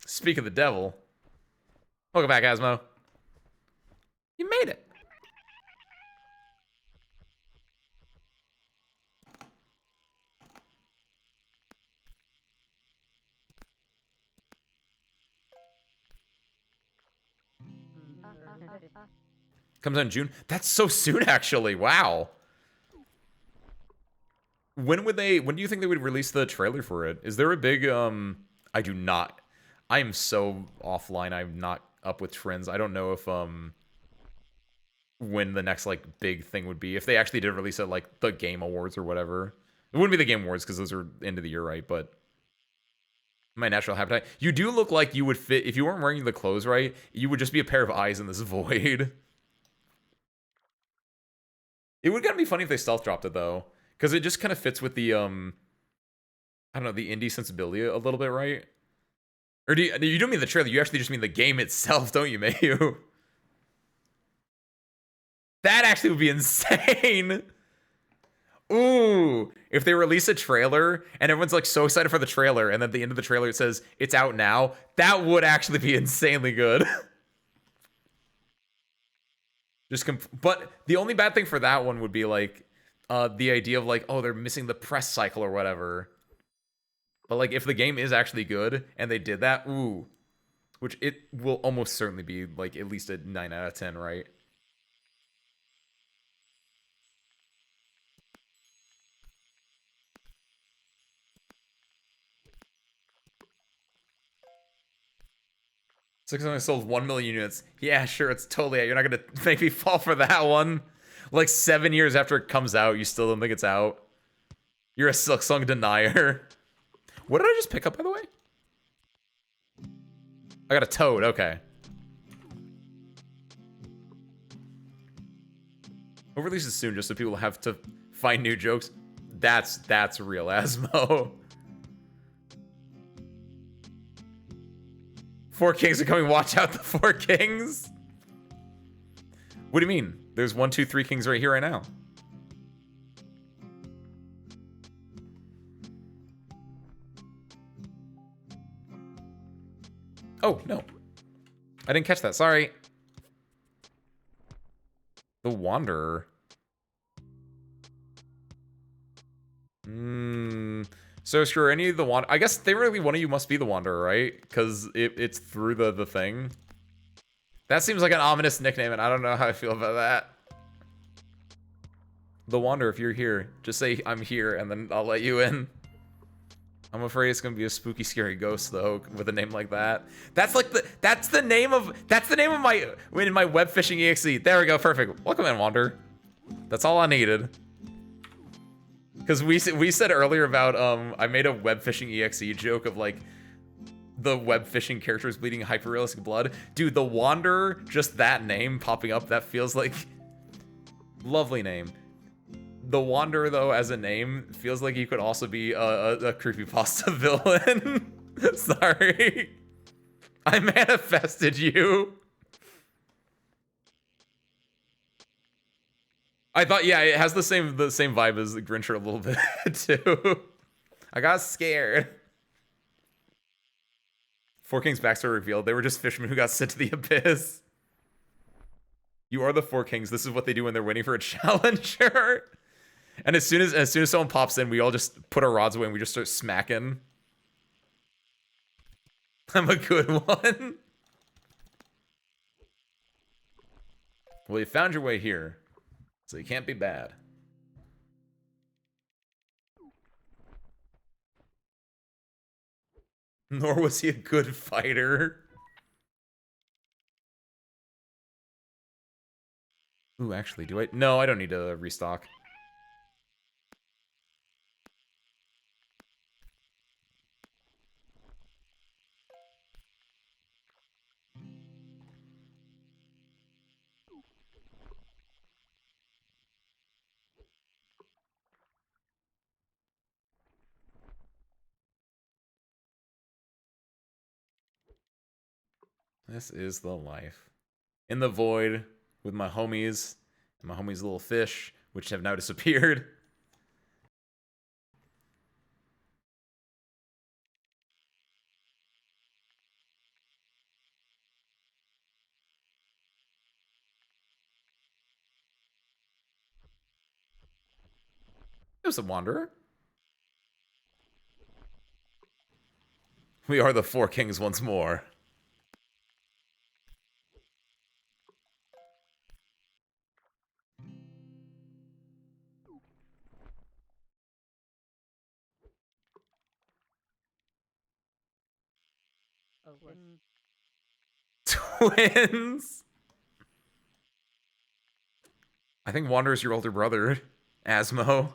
Speak of the devil. Welcome back, Asmo. You made it. Comes out in June? That's so soon, actually. Wow. When do you think they would release the trailer for it? Is there a big, I do not. I am so offline. I'm not up with trends. I don't know if, when the next, like, big thing would be. If they actually did release it, like, the Game Awards or whatever. It wouldn't be the Game Awards, because those are end of the year, right? But my natural habitat. You do look like you would fit, if you weren't wearing the clothes right, you would just be a pair of eyes in this void. It would kind of be funny if they stealth dropped it, though. Because it just kind of fits with the, I don't know, the indie sensibility a little bit, right? Or you don't mean the trailer, you actually just mean the game itself, don't you, Mayu? That actually would be insane! Ooh, if they release a trailer, and everyone's, like, so excited for the trailer, and then at the end of the trailer it says, it's out now, that would actually be insanely good. But the only bad thing for that one would be, like, the idea of, like, oh, they're missing the press cycle or whatever. But, like, if the game is actually good and they did that, ooh. Which it will almost certainly be, like, at least a 9 out of 10, right? Six only sold 1 million units. Yeah, sure, it's totally out. You're not gonna make me fall for that one. Like, 7 years after it comes out, you still don't think it's out. You're a Silksong denier. What did I just pick up, by the way? I got a toad, okay. We'll release it soon just so people have to find new jokes. That's real, Asmo. Four Kings are coming, watch out the Four Kings. What do you mean? There's 1, 2, 3 Kings right here, right now. Oh, no. I didn't catch that, sorry. The Wanderer. So sure, any of the Wanderer. I guess theoretically one of you must be the Wanderer, right? Because it's through the thing. That seems like an ominous nickname, and I don't know how I feel about that. The Wanderer, if you're here, just say I'm here, and then I'll let you in. I'm afraid it's gonna be a spooky, scary ghost though, with a name like that. That's the name of my Webfishing EXE. There we go, perfect. Welcome in, Wander. That's all I needed. Because we said earlier about I made a Webfishing EXE joke of like the Webfishing characters bleeding hyper-realistic blood. Dude, the Wanderer, just that name popping up, that feels like lovely name. The Wanderer, though, as a name, feels like you could also be a creepypasta villain. Sorry. I manifested you. I thought, yeah, it has the same vibe as the Grincher a little bit, too. I got scared. Four Kings backstory revealed. They were just fishermen who got sent to the abyss. You are the Four Kings. This is what they do when they're waiting for a challenger. And as soon as someone pops in, we all just put our rods away and we just start smacking. I'm a good one. Well, you found your way here, so you can't be bad. Nor was he a good fighter. Ooh, actually, do I? No, I don't need to restock. This is the life. In the void with my homies and my homies' little fish, which have now disappeared. It was a wanderer. We are the Four Kings once more. Twins! I think Wanderer's your older brother, Asmo.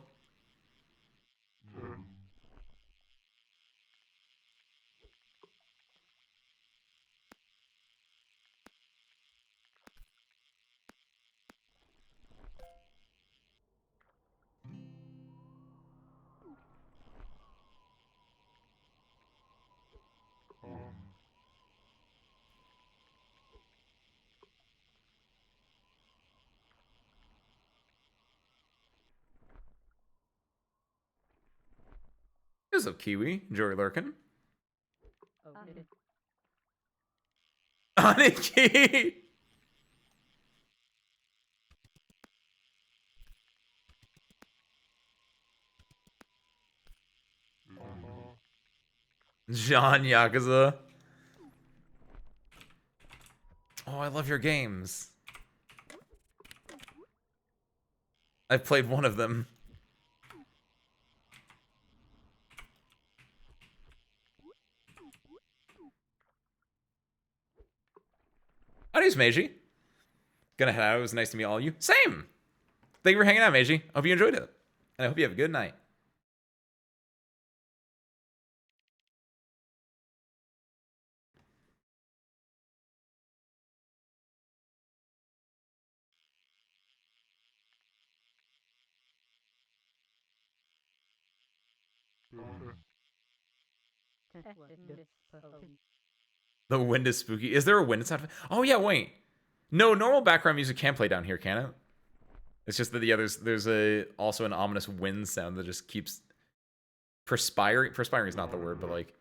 What's up, Kiwi? Jory Lurkin. Aniki! John Yakuza. Oh, I love your games. I've played one of them. Adios, Meiji. Gonna head out. It was nice to meet all of you. Same! Thank you for hanging out, Meiji. Hope you enjoyed it. And I hope you have a good night. The wind is spooky. Is there a wind sound? Oh, yeah, wait. No, normal background music can play down here, can it? It's just that, yeah, there's also an ominous wind sound that just keeps perspiring. Perspiring is not the word, but like...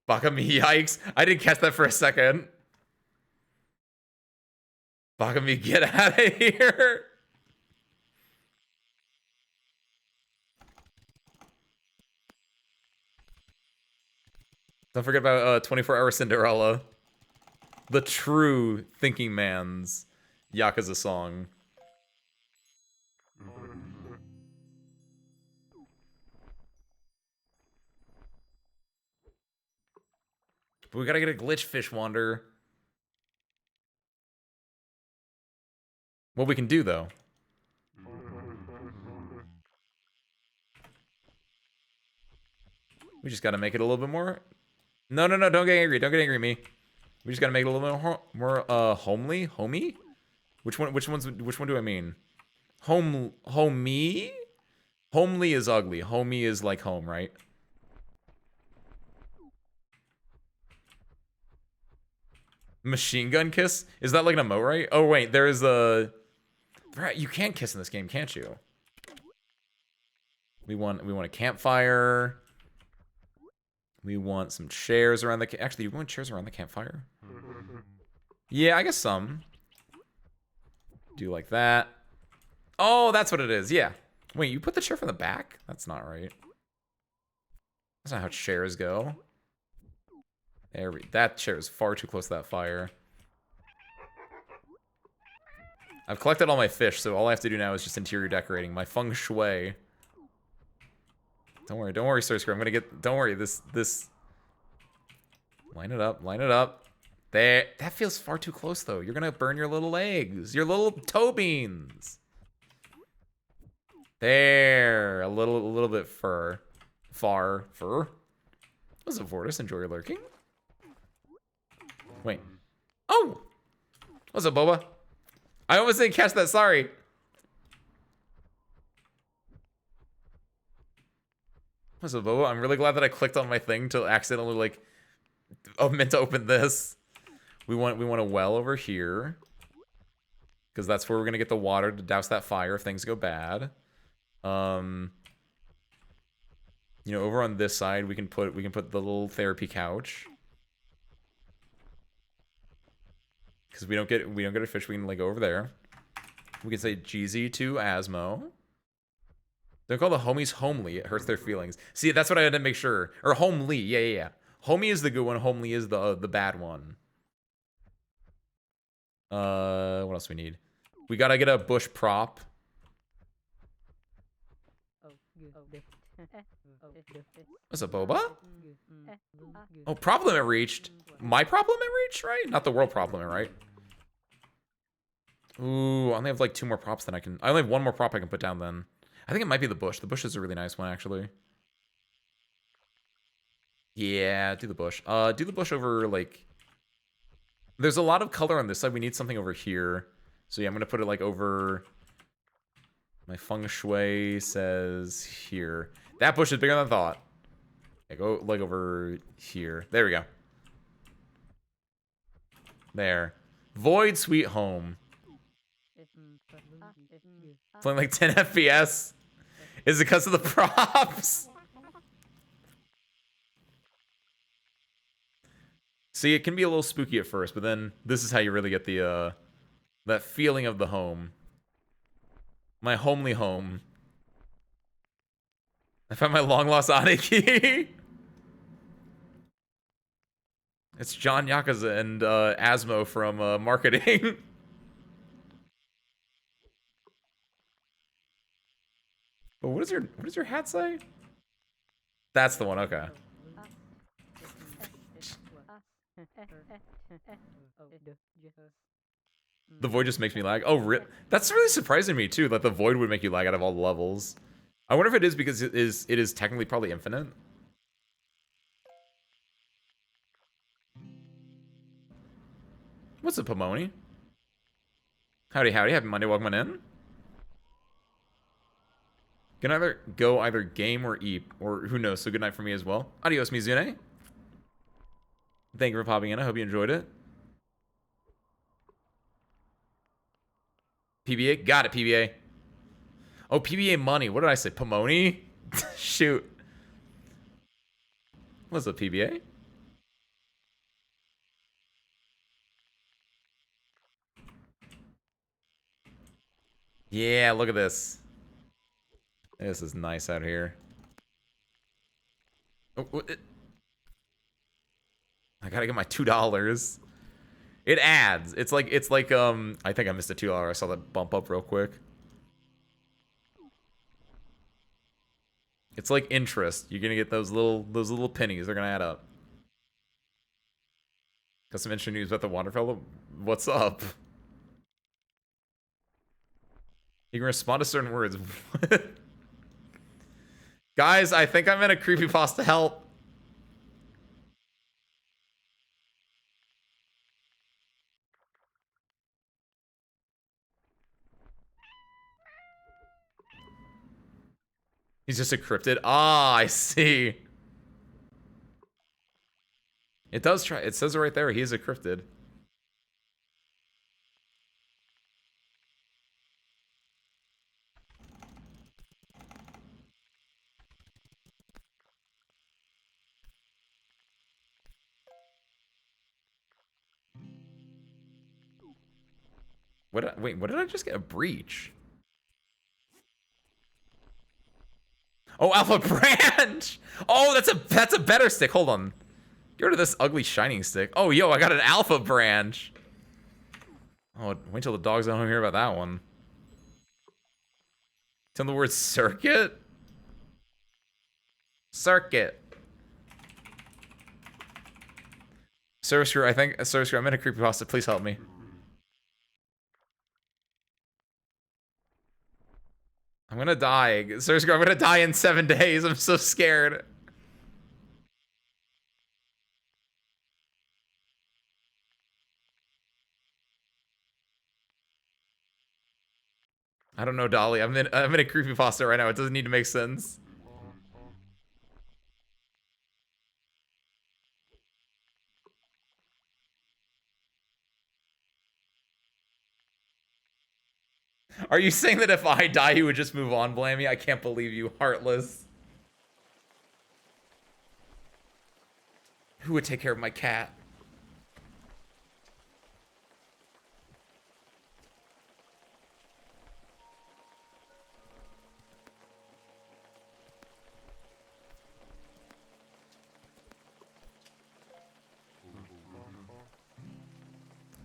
Bakami, yikes. I didn't catch that for a second. Bakami, get out of here. Don't forget about 24-Hour Cinderella. The true thinking man's Yakuza song. But we gotta get a glitch fish wander. What we can do, though. We just gotta make it a little bit more... No, don't get angry. Don't get angry at me. We just gotta make it a little bit more homely? Homey? Which one do I mean? Homey? Homely is ugly. Homey is like home, right? Machine gun kiss? Is that like an emote, right? Oh wait, there is a... Right, you can kiss in this game, can't you? We want a campfire. We want some chairs around the... Actually, you want chairs around the campfire? Yeah, I guess some. Do like that. Oh, that's what it is. Yeah. Wait, you put the chair from the back? That's not right. That's not how chairs go. That chair is far too close to that fire. I've collected all my fish, so all I have to do now is just interior decorating. My feng shui. Don't worry, Starscream. I'm gonna get... Don't worry, this... Line it up. There. That feels far too close, though. You're gonna burn your little legs. Your little toe beans. There. A little bit fur. What's up, Vortis? Enjoy your lurking. Wait. Oh! What's up, Boba? I almost didn't catch that, sorry. What's up, Boba? I'm really glad that I clicked on my thing to accidentally, like, meant to open this. We want a well over here. Because that's where we're gonna get the water to douse that fire if things go bad. You know, over on this side we can put the little therapy couch. Because we don't get a fish, we can like go over there. We can say Jeezy to Asmo. Don't call the homies homely, it hurts their feelings. See, that's what I had to make sure. Or homely, yeah. Homie is the good one, homely is the bad one. What else we need? We gotta get a bush prop. What's up, Boba? Oh, prop limit reached. My prop limit reached, right? Not the world prop limit, right? Ooh, I only have like 2 more props than I can. I only have 1 more prop I can put down then. I think it might be the bush. The bush is a really nice one, actually. Yeah, do the bush. Do the bush over, like... There's a lot of color on this side. We need something over here. So yeah, I'm gonna put it like over... My feng shui says here. That bush is bigger than I thought. Yeah, go like over here. There we go. There. Void Sweet Home. Playing like 10 FPS. Is it because of the props? See, it can be a little spooky at first, but then this is how you really get the that feeling of the home. My homely home. I found my long lost Aniki. It's John Yakuza and Asmo from marketing. But what does your hat say? That's the one, okay. The void just makes me lag. Oh, that's really surprising to me too, that the void would make you lag out of all the levels. I wonder if it is because it is technically probably infinite. What's up, Pomoni? Howdy, howdy. Happy Monday. Welcome on in. Can either go either game or eat, or who knows. So good night for me as well. Adios, Mizune. Thank you for popping in. I hope you enjoyed it. PBA? Got it, PBA. Oh, PBA money. What did I say? Pomoni? Shoot. What's up, PBA? Yeah, look at this. This is nice out here. Oh, I gotta get my $2. It adds. It's like I think I missed a $2. I saw that bump up real quick. It's like interest. You're gonna get those little pennies. They're gonna add up. Got some interesting news about the Waterfellow. What's up? You can respond to certain words. Guys, I think I'm in a creepypasta. Help. He's just a cryptid. Ah, I see. It does try. It says it right there. He is a cryptid. Wait, what did I just get? A breach? Oh, Alpha Branch! Oh, that's a better stick. Hold on. Get rid of this ugly shining stick. Oh, yo, I got an Alpha Branch. Oh, wait till the dogs don't hear about that one. Tell them the word circuit? Circuit. Service crew, I'm in a creepypasta. Please help me. I'm gonna die. Seriously, I'm gonna die in 7 days. I'm so scared. I don't know, Dolly. I'm in a creepypasta right now. It doesn't need to make sense. Are you saying that if I die, he would just move on, Blammy? I can't believe you, heartless. Who would take care of my cat?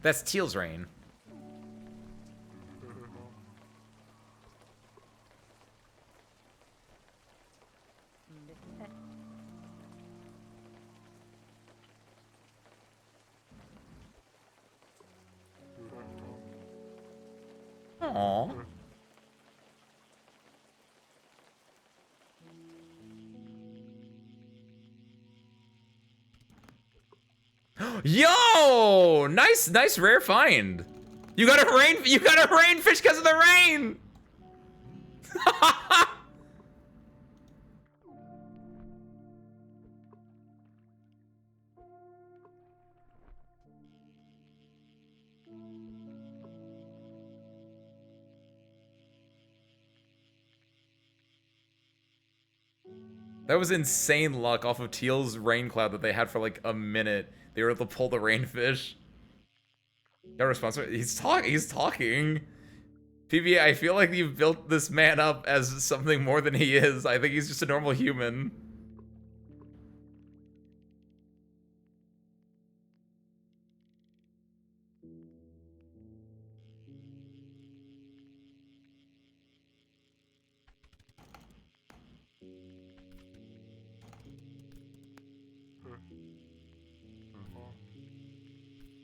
That's Teal's rain. Aww. Yo! Nice rare find. You got a rain fish because of the rain! That was insane luck off of Teal's rain cloud that they had for like a minute. They were able to pull the rainfish. Got a response. He's talking. PBA, I feel like you've built this man up as something more than he is. I think he's just a normal human.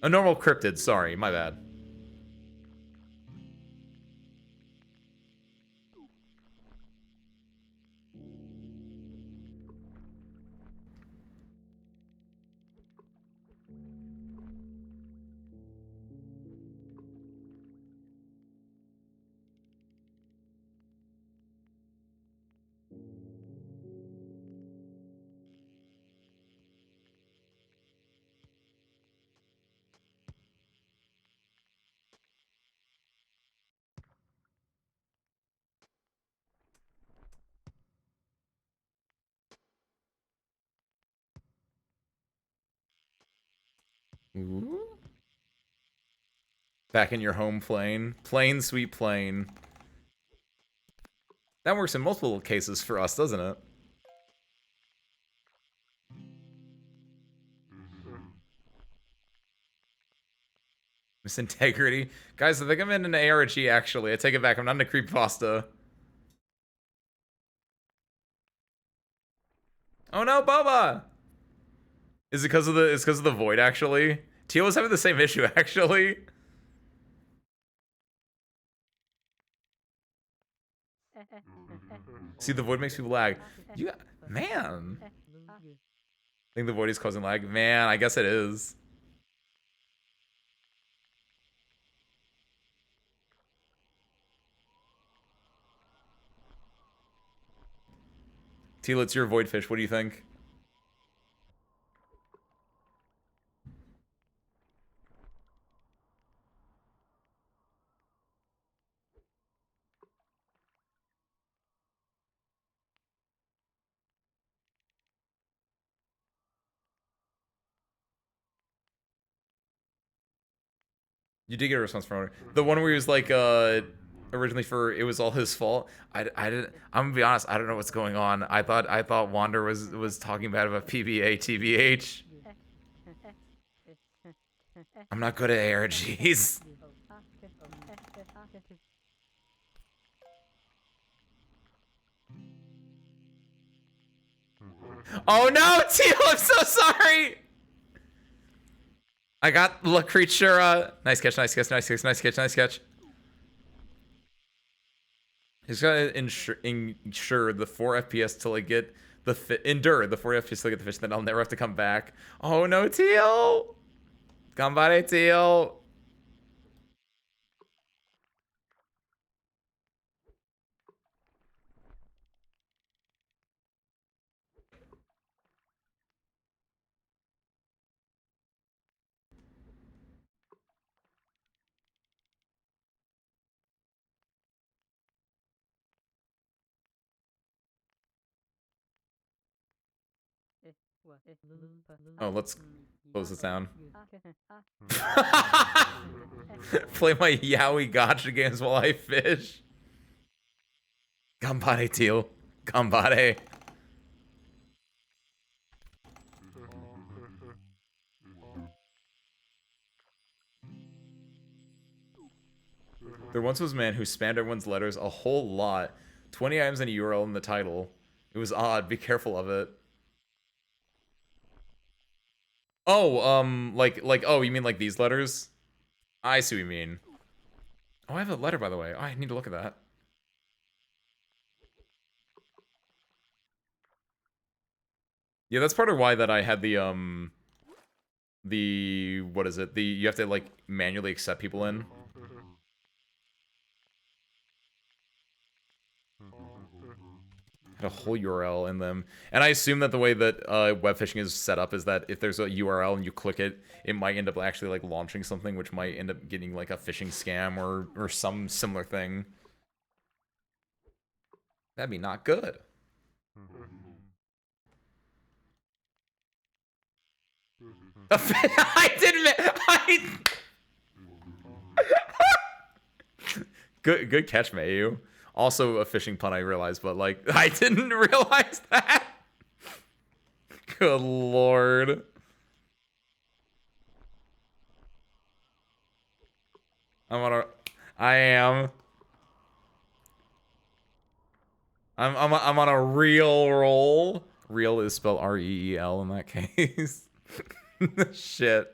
A normal cryptid, sorry, my bad. Ooh. Back in your home plane. Plain, sweet plane. That works in multiple cases for us, doesn't it? Misintegrity. Guys, I think I'm in an ARG, actually. I take it back. I'm not in a creepypasta. Oh no, Boba! Is it because of the void, actually? Teal was having the same issue, actually. See, the void makes people lag. You got, man. I think the void is causing lag. Man, I guess it is. Teal, it's your void fish. What do you think? You did get a response from her. The one where he was like, originally for it was all his fault. I didn't. I'm gonna be honest. I don't know what's going on. I thought Wander was talking bad about PBA TBH. I'm not good at ARGs. Oh no, Teal! I'm so sorry. I got La Creatura. Nice catch, nice catch, nice catch, nice catch, nice catch. He's gotta ensure the 4 FPS till I get the endure the 4 FPS till I get the fish, then I'll never have to come back. Oh no, Teal! Gambare, Teal! Oh, let's close this down. Play my yaoi gacha games while I fish. Gambare, teal. Gambare. There once was a man who spammed everyone's letters a whole lot. 20 items and a URL in the title. It was odd. Be careful of it. Oh, oh, you mean like these letters? I see what you mean. Oh, I have a letter, by the way. Oh, I need to look at that. Yeah, that's part of why that I had what is it? You have to, like, manually accept people in. Had a whole URL in them. And I assume that the way that web phishing is set up is that if there's a URL and you click it, it might end up actually, like, launching something, which might end up getting, like, a phishing scam or some similar thing. That'd be not good. I didn't. Good catch, Mayu. Also a fishing pun, I realized, but like I didn't realize that. Good lord. I am. I'm on a real roll. Real is spelled R-E-E-L in that case. Shit.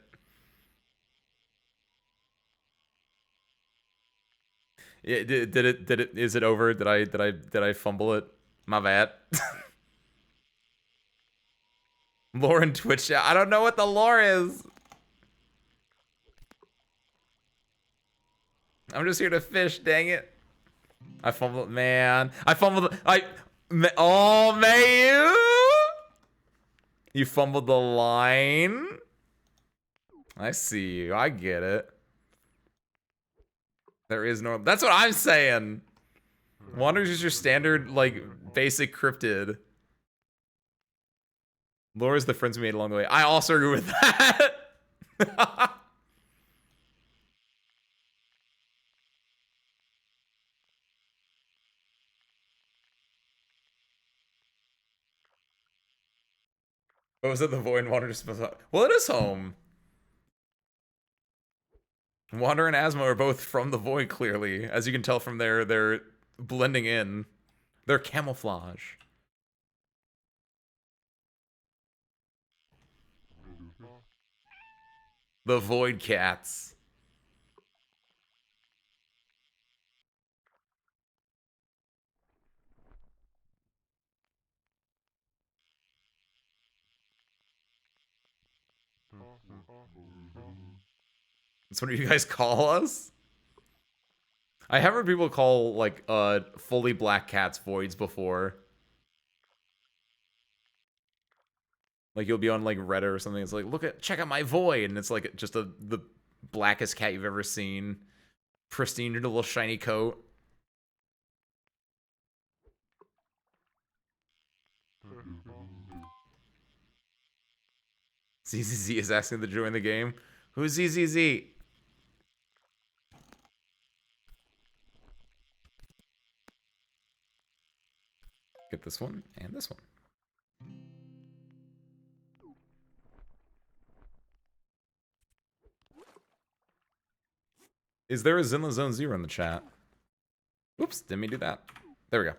Yeah, did it is it over? Did I fumble it? My bad. Lore and Twitch. I don't know what the lore is. I'm just here to fish, dang it. I fumbled, man. I fumbled. Oh, man. You fumbled the line. I see you. I get it. There is no. That's what I'm saying. Wander's just your standard, like, basic cryptid. Lore is the friends we made along the way. I also agree with that. What was it? The void and Wander just. Well, it is home. Wander and Asmo are both from the void, clearly, as you can tell from their blending in, their camouflage. The void cats. That's what you guys call us? I have heard people call, like, fully black cats voids before. Like, you'll be on, like, Reddit or something. It's like, check out my void. And it's, like, just the blackest cat you've ever seen. Pristine, little shiny coat. ZZZ is asking to join the game. Who's ZZZ? Get this one and this one. Is there a Zinla Zone 0 in the chat? Oops, didn't mean to do that. There we go.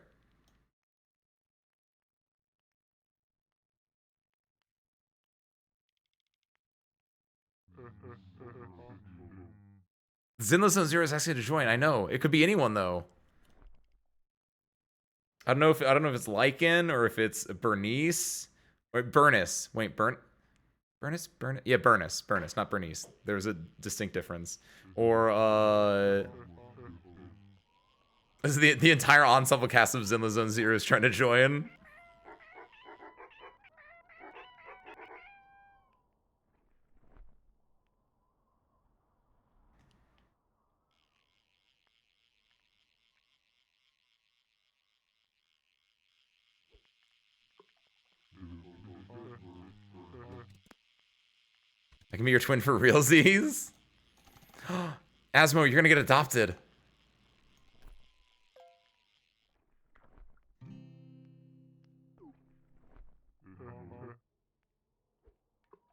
Zinla Zone 0 is asking to join. I know. It could be anyone though. I don't know if it's Lycan or if it's Bernice or Bernice. Wait, Bernice? Yeah, Bernice, not Bernice. There's a distinct difference. Or this is the entire ensemble cast of Zinla Zone 0 is trying to join. I can be your twin for realsies. Asmo, you're gonna get adopted.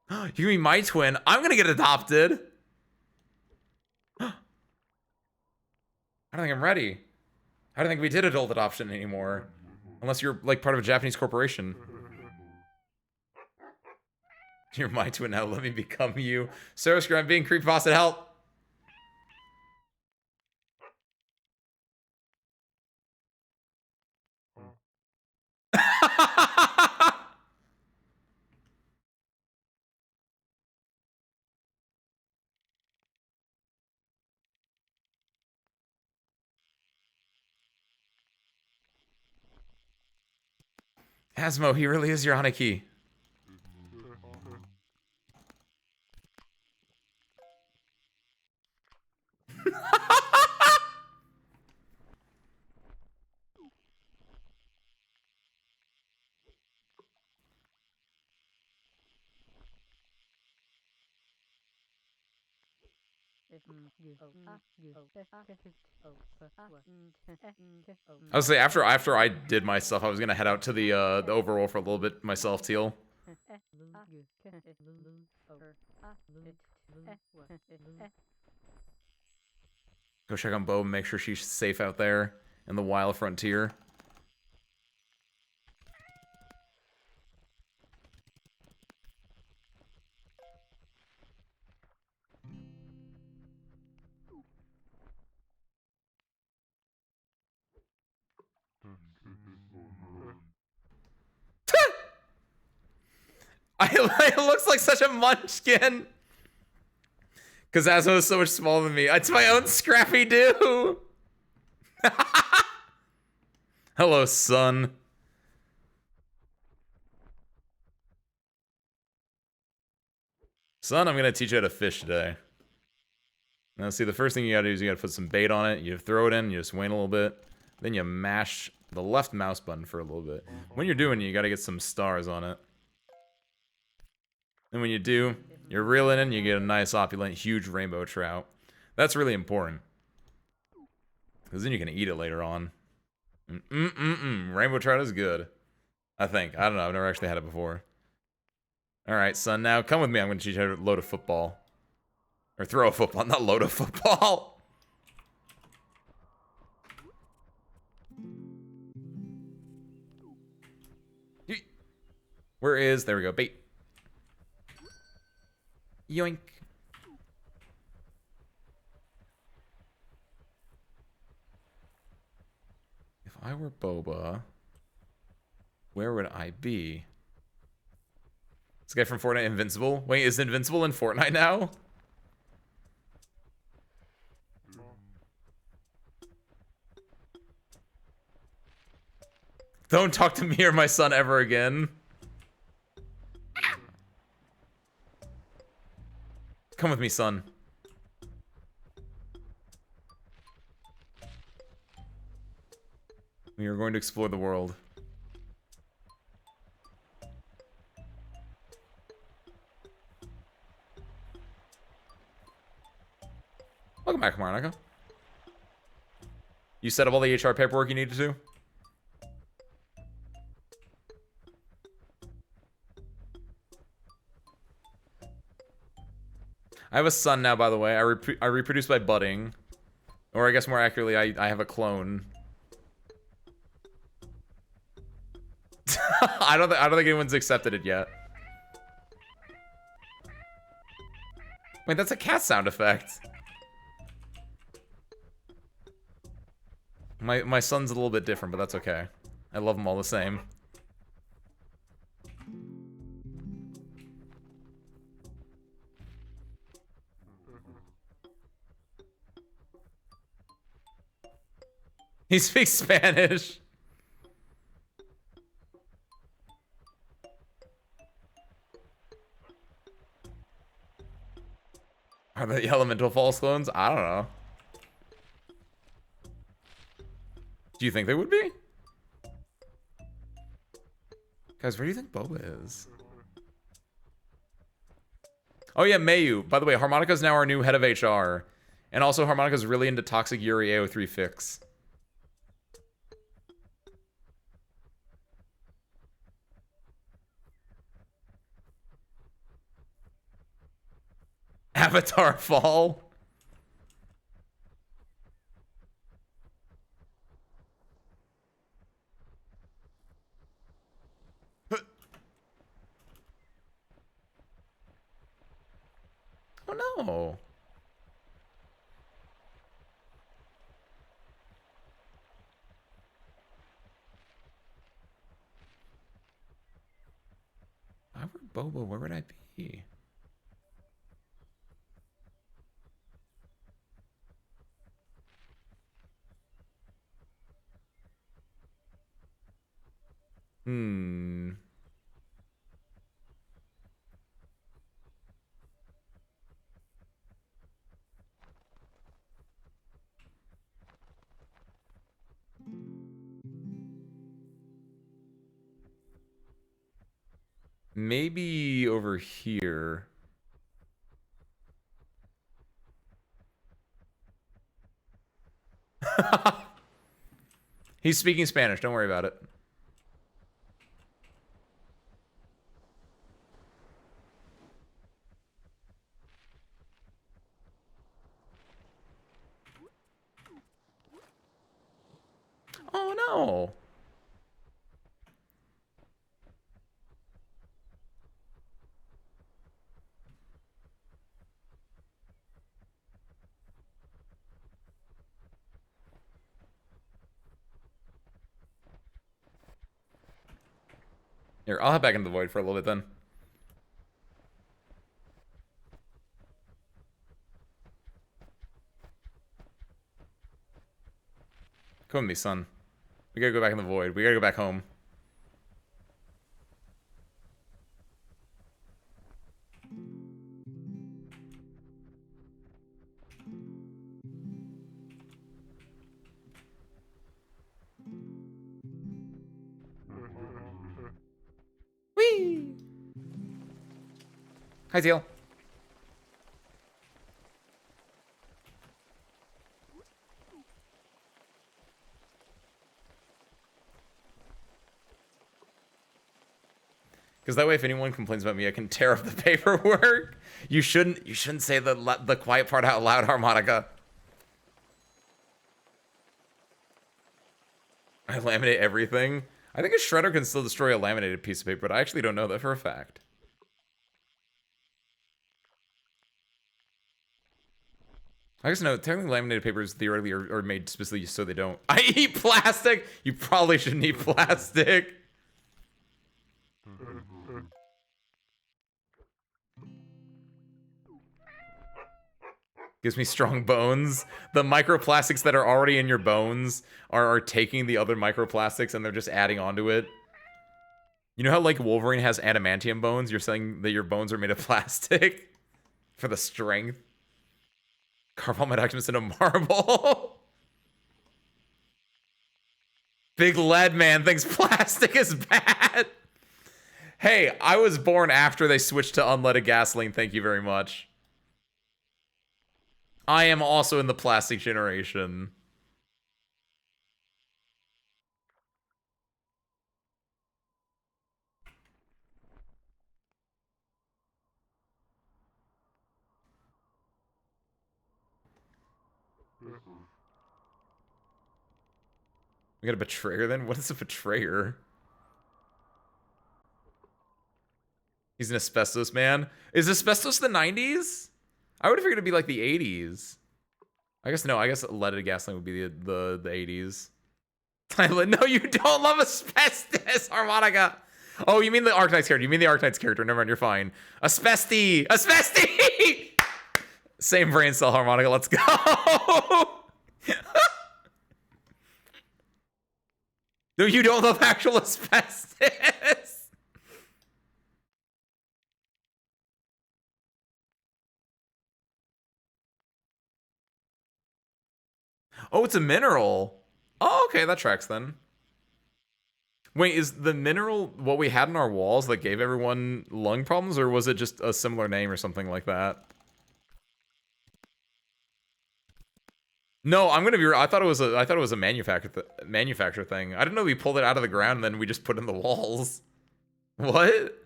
You can be my twin. I'm gonna get adopted. I don't think I'm ready. I don't think we did adult adoption anymore. Unless you're, like, part of a Japanese corporation. You're my twin now. Let me become you. Sarah Scrum being creepypasta, help. Asmo, he really is your Aniki. I was say after I did my stuff, I was gonna head out to the overworld for a little bit myself, Teal. Go check on Bo and make sure she's safe out there in the wild frontier. It looks like such a munchkin. Because Asmo is so much smaller than me. It's my own Scrappy Doo. Hello, son. Son, I'm going to teach you how to fish today. Now, see, the first thing you got to do is you got to put some bait on it. You throw it in, you just wait a little bit. Then you mash the left mouse button for a little bit. When you're doing it, you got to get some stars on it. And when you do, you're reeling in, you get a nice, opulent, huge rainbow trout. That's really important. Because then you can eat it later on. Rainbow trout is good. I think. I don't know. I've never actually had it before. Alright, son. Now, come with me. I'm going to teach you how to load a football. Or throw a football, not load a football. Where is... There we go. Bait. Yoink. If I were Boba, where would I be? This guy from Fortnite Invincible? Wait, is Invincible in Fortnite now? Don't talk to me or my son ever again. Come with me, son. We are going to explore the world. Welcome back, Monica. You set up all the HR paperwork you needed to? I have a son now, by the way. I reproduce by budding. Or I guess more accurately, I have a clone. I don't think anyone's accepted it yet. Wait, that's a cat sound effect. My son's a little bit different, but that's okay. I love them all the same. He speaks Spanish. Are the elemental false clones? I don't know. Do you think they would be? Guys, where do you think Boba is? Oh yeah, Mayu. By the way, Harmonica's now our new head of HR. And also Harmonica's really into Toxic Yuri AO3 fix. Avatar Fall. Oh no. If I were Bobo, where would I be? Hmm. Maybe over here. He's speaking Spanish. Don't worry about it. Oh no. Here, I'll head back into the void for a little bit then. Come with me, son. We gotta go back in the void. We gotta go back home. Whee! Hi, Teal. Because that way, if anyone complains about me, I can tear up the paperwork. You shouldn't say the quiet part out loud, Harmonica. I laminate everything. I think a shredder can still destroy a laminated piece of paper, but I actually don't know that for a fact. I guess no, technically laminated papers theoretically are made specifically so they don't. I eat plastic! You probably shouldn't eat plastic. Gives me strong bones. The microplastics that are already in your bones are taking the other microplastics and they're just adding onto it. You know how, like, Wolverine has adamantium bones? You're saying that your bones are made of plastic? For the strength? Carve all my documents into marble? Big lead man thinks plastic is bad. Hey, I was born after they switched to unleaded gasoline, thank you very much. I am also in the plastic generation. We got a betrayer then? What is a betrayer? He's an asbestos man. Is asbestos the 90s? I would have figured it'd be like the 80s. I guess no, I guess leaded gasoline would be the 80s. No, you don't love asbestos, Harmonica. Oh, you mean the Arknight's character. You mean the Arknight's character. Never mind, you're fine. Asbesti! Asbesti! Same brain cell, Harmonica. Let's go! No, you don't love actual asbestos. Oh, it's a mineral. Oh, okay, that tracks then. Wait, is the mineral what we had in our walls that gave everyone lung problems, or was it just a similar name or something like that? No, I'm gonna be real. I thought it was a manufacturer thing. I didn't know we pulled it out of the ground and then we just put it in the walls. What?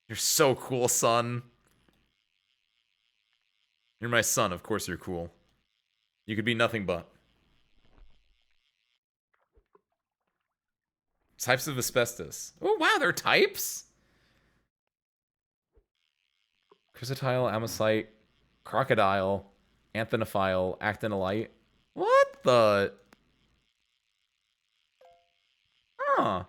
You're so cool, son. You're my son. Of course you're cool. You could be nothing but. Types of asbestos. Oh wow, there are types. Chrysotile, amosite, crocodile, anthenophile, actinolite. What the? Huh.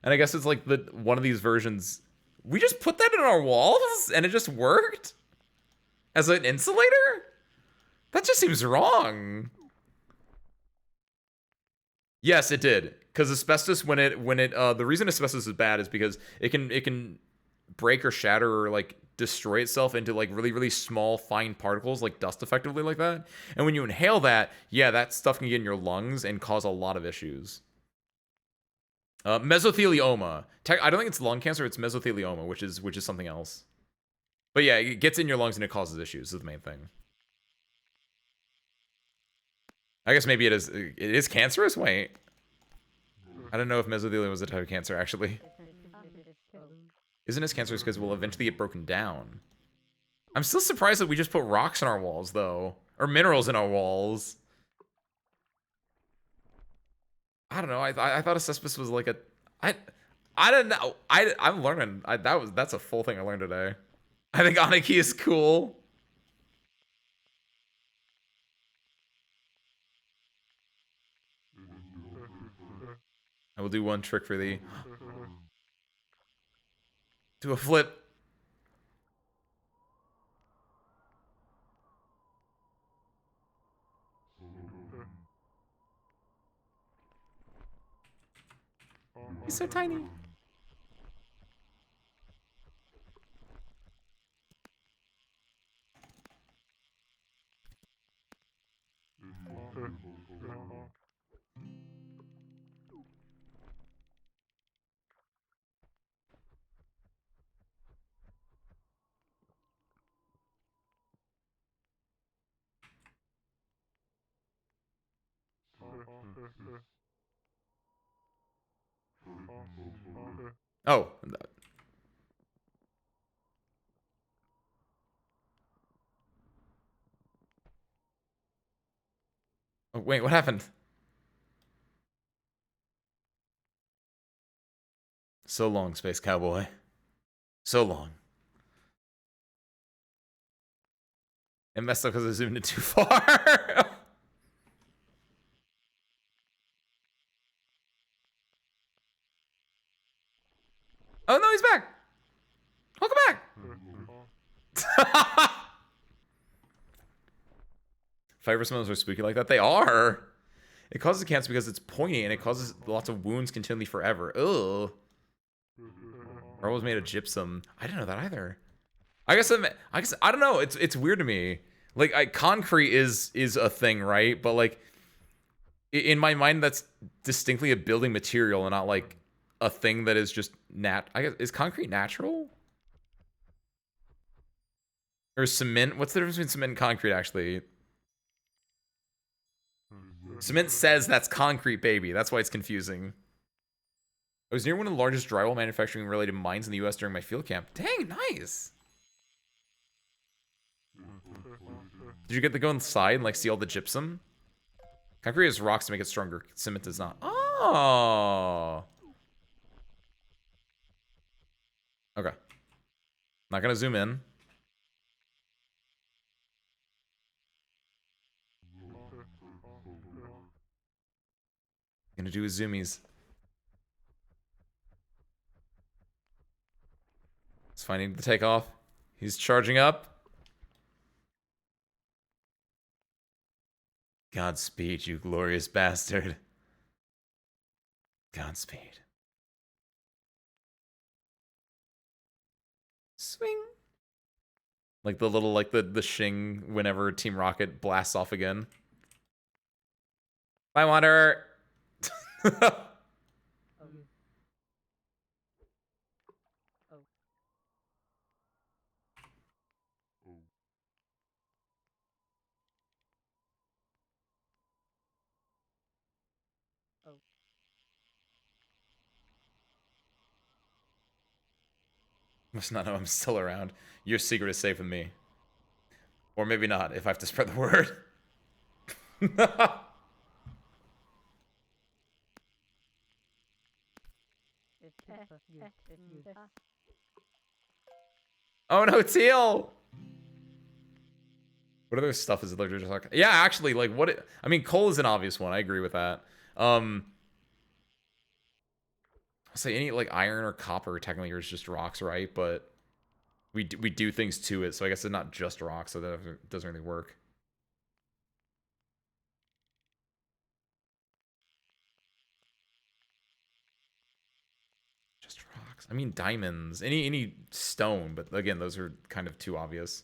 And I guess it's like the one of these versions. We just put that in our walls and it just worked as an insulator? That just seems wrong. Yes, it did. Because asbestos, the reason asbestos is bad is because it can break or shatter or like destroy itself into like really really small fine particles like dust effectively like that. And when you inhale that, yeah, that stuff can get in your lungs and cause a lot of issues. Mesothelioma. I don't think it's lung cancer. It's mesothelioma, which is something else. But yeah, it gets in your lungs and it causes issues. Is the main thing. I guess maybe it is. It is cancerous. Wait, I don't know if mesothelioma was a type of cancer actually. Isn't as cancerous because we'll eventually get broken down. I'm still surprised that we just put rocks in our walls though, or minerals in our walls. I don't know. I thought asbestos was like a. I don't know. I'm learning. That's a full thing I learned today. I think Aniki is cool. I will do one trick for thee. Do a flip. He's so tiny. Oh. Oh, wait, what happened? So long, Space Cowboy. So long. It messed up because I zoomed in too far. Oh no, he's back. Welcome back. Fiber smells are spooky like that. They are. It causes cancer because it's pointy and it causes lots of wounds continually forever. Ugh. Marble was made of gypsum. I didn't know that either. I guess I don't know. It's weird to me. Like concrete is a thing, right? But like in my mind, that's distinctly a building material and not like a thing that is just I guess is concrete natural or cement? What's the difference between cement and concrete actually? Cement says that's concrete, baby. That's why it's confusing. I was near one of the largest drywall manufacturing related mines in the US during my field camp. Dang, nice. Did you get to go inside and like see all the gypsum? Concrete has rocks to make it stronger. Cement does not. Oh. Okay. Not gonna zoom in. Gonna do his zoomies. He's finding the takeoff. He's charging up. Godspeed, you glorious bastard. Godspeed. Swing. Like the little, like the shing whenever Team Rocket blasts off again. Bye, Wanderer. Must not know I'm still around. Your secret is safe with me. Or maybe not, if I have to spread the word. Oh no, teal! What other stuff is it like? Just like, yeah, actually, like what? I mean, coal is an obvious one. I agree with that. I'll say any like iron or copper technically is just rocks, right? But we do things to it, so I guess it's not just rocks, so that doesn't really work. Just rocks. I mean, diamonds, any stone, but again, those are kind of too obvious.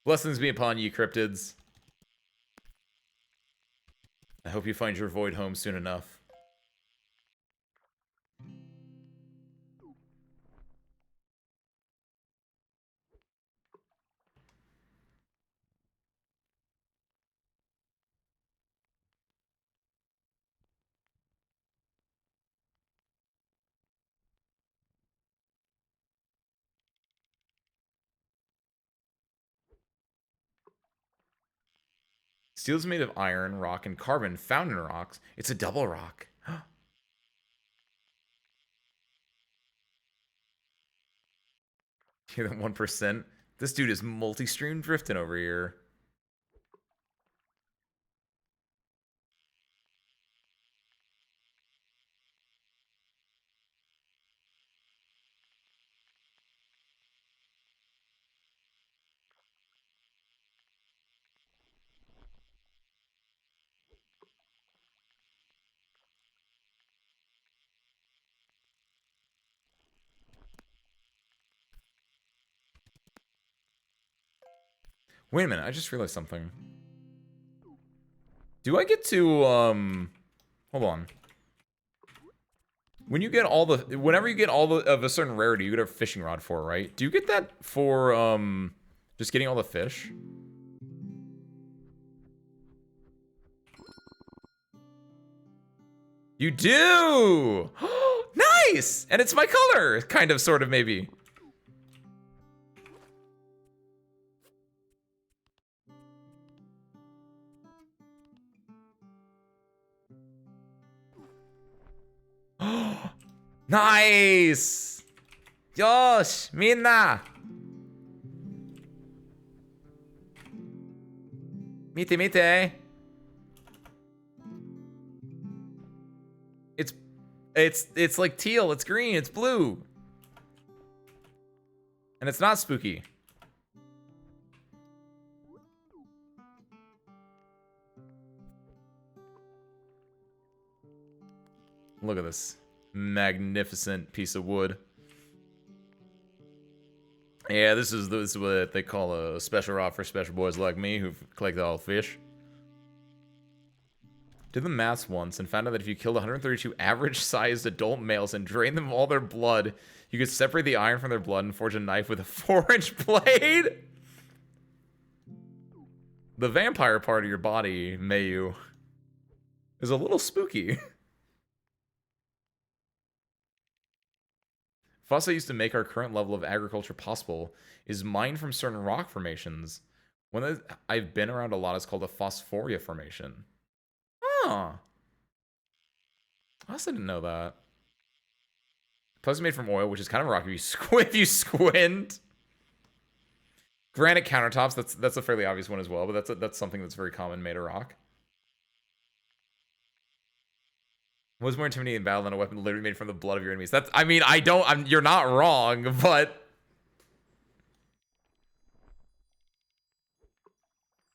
Blessings be upon you, cryptids. I hope you find your void home soon enough. Steel is made of iron, rock, and carbon found in rocks. It's a double rock. Hear that 1%? This dude is multi-stream drifting over here. Wait a minute, I just realized something. Do I get to, hold on. When you get all the, whenever you get all the, of a certain rarity, you get a fishing rod for, right? Do you get that for, just getting all the fish? You do! Nice! And it's my color, kind of, sort of, maybe. Nice! Yosh, minna! Mite, mite. It's like teal, it's green, it's blue. And it's not spooky. Look at this magnificent piece of wood. Yeah, this is what they call a special rod for special boys like me who've collected all the fish. Did the maths once and found out that if you killed 132 average-sized adult males and drained them of all their blood, you could separate the iron from their blood and forge a knife with a 4-inch blade? The vampire part of your body, Mayu, is a little spooky. Fossil used to make our current level of agriculture possible is mined from certain rock formations. One that I've been around a lot is called a phosphoria formation. Huh. I also didn't know that. Plus made from oil, which is kind of rocky if you squint. Granite countertops, that's a fairly obvious one as well, but that's something that's very common made of rock. What was more intimidating in battle than a weapon literally made from the blood of your enemies? That's, I mean, you're not wrong, but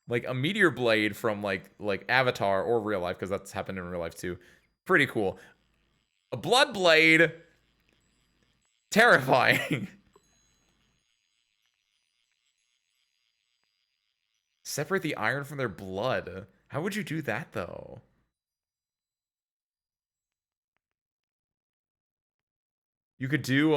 like a meteor blade from like Avatar or real life, because that's happened in real life too. Pretty cool. A blood blade, terrifying. Separate the iron from their blood. How would you do that though? You could do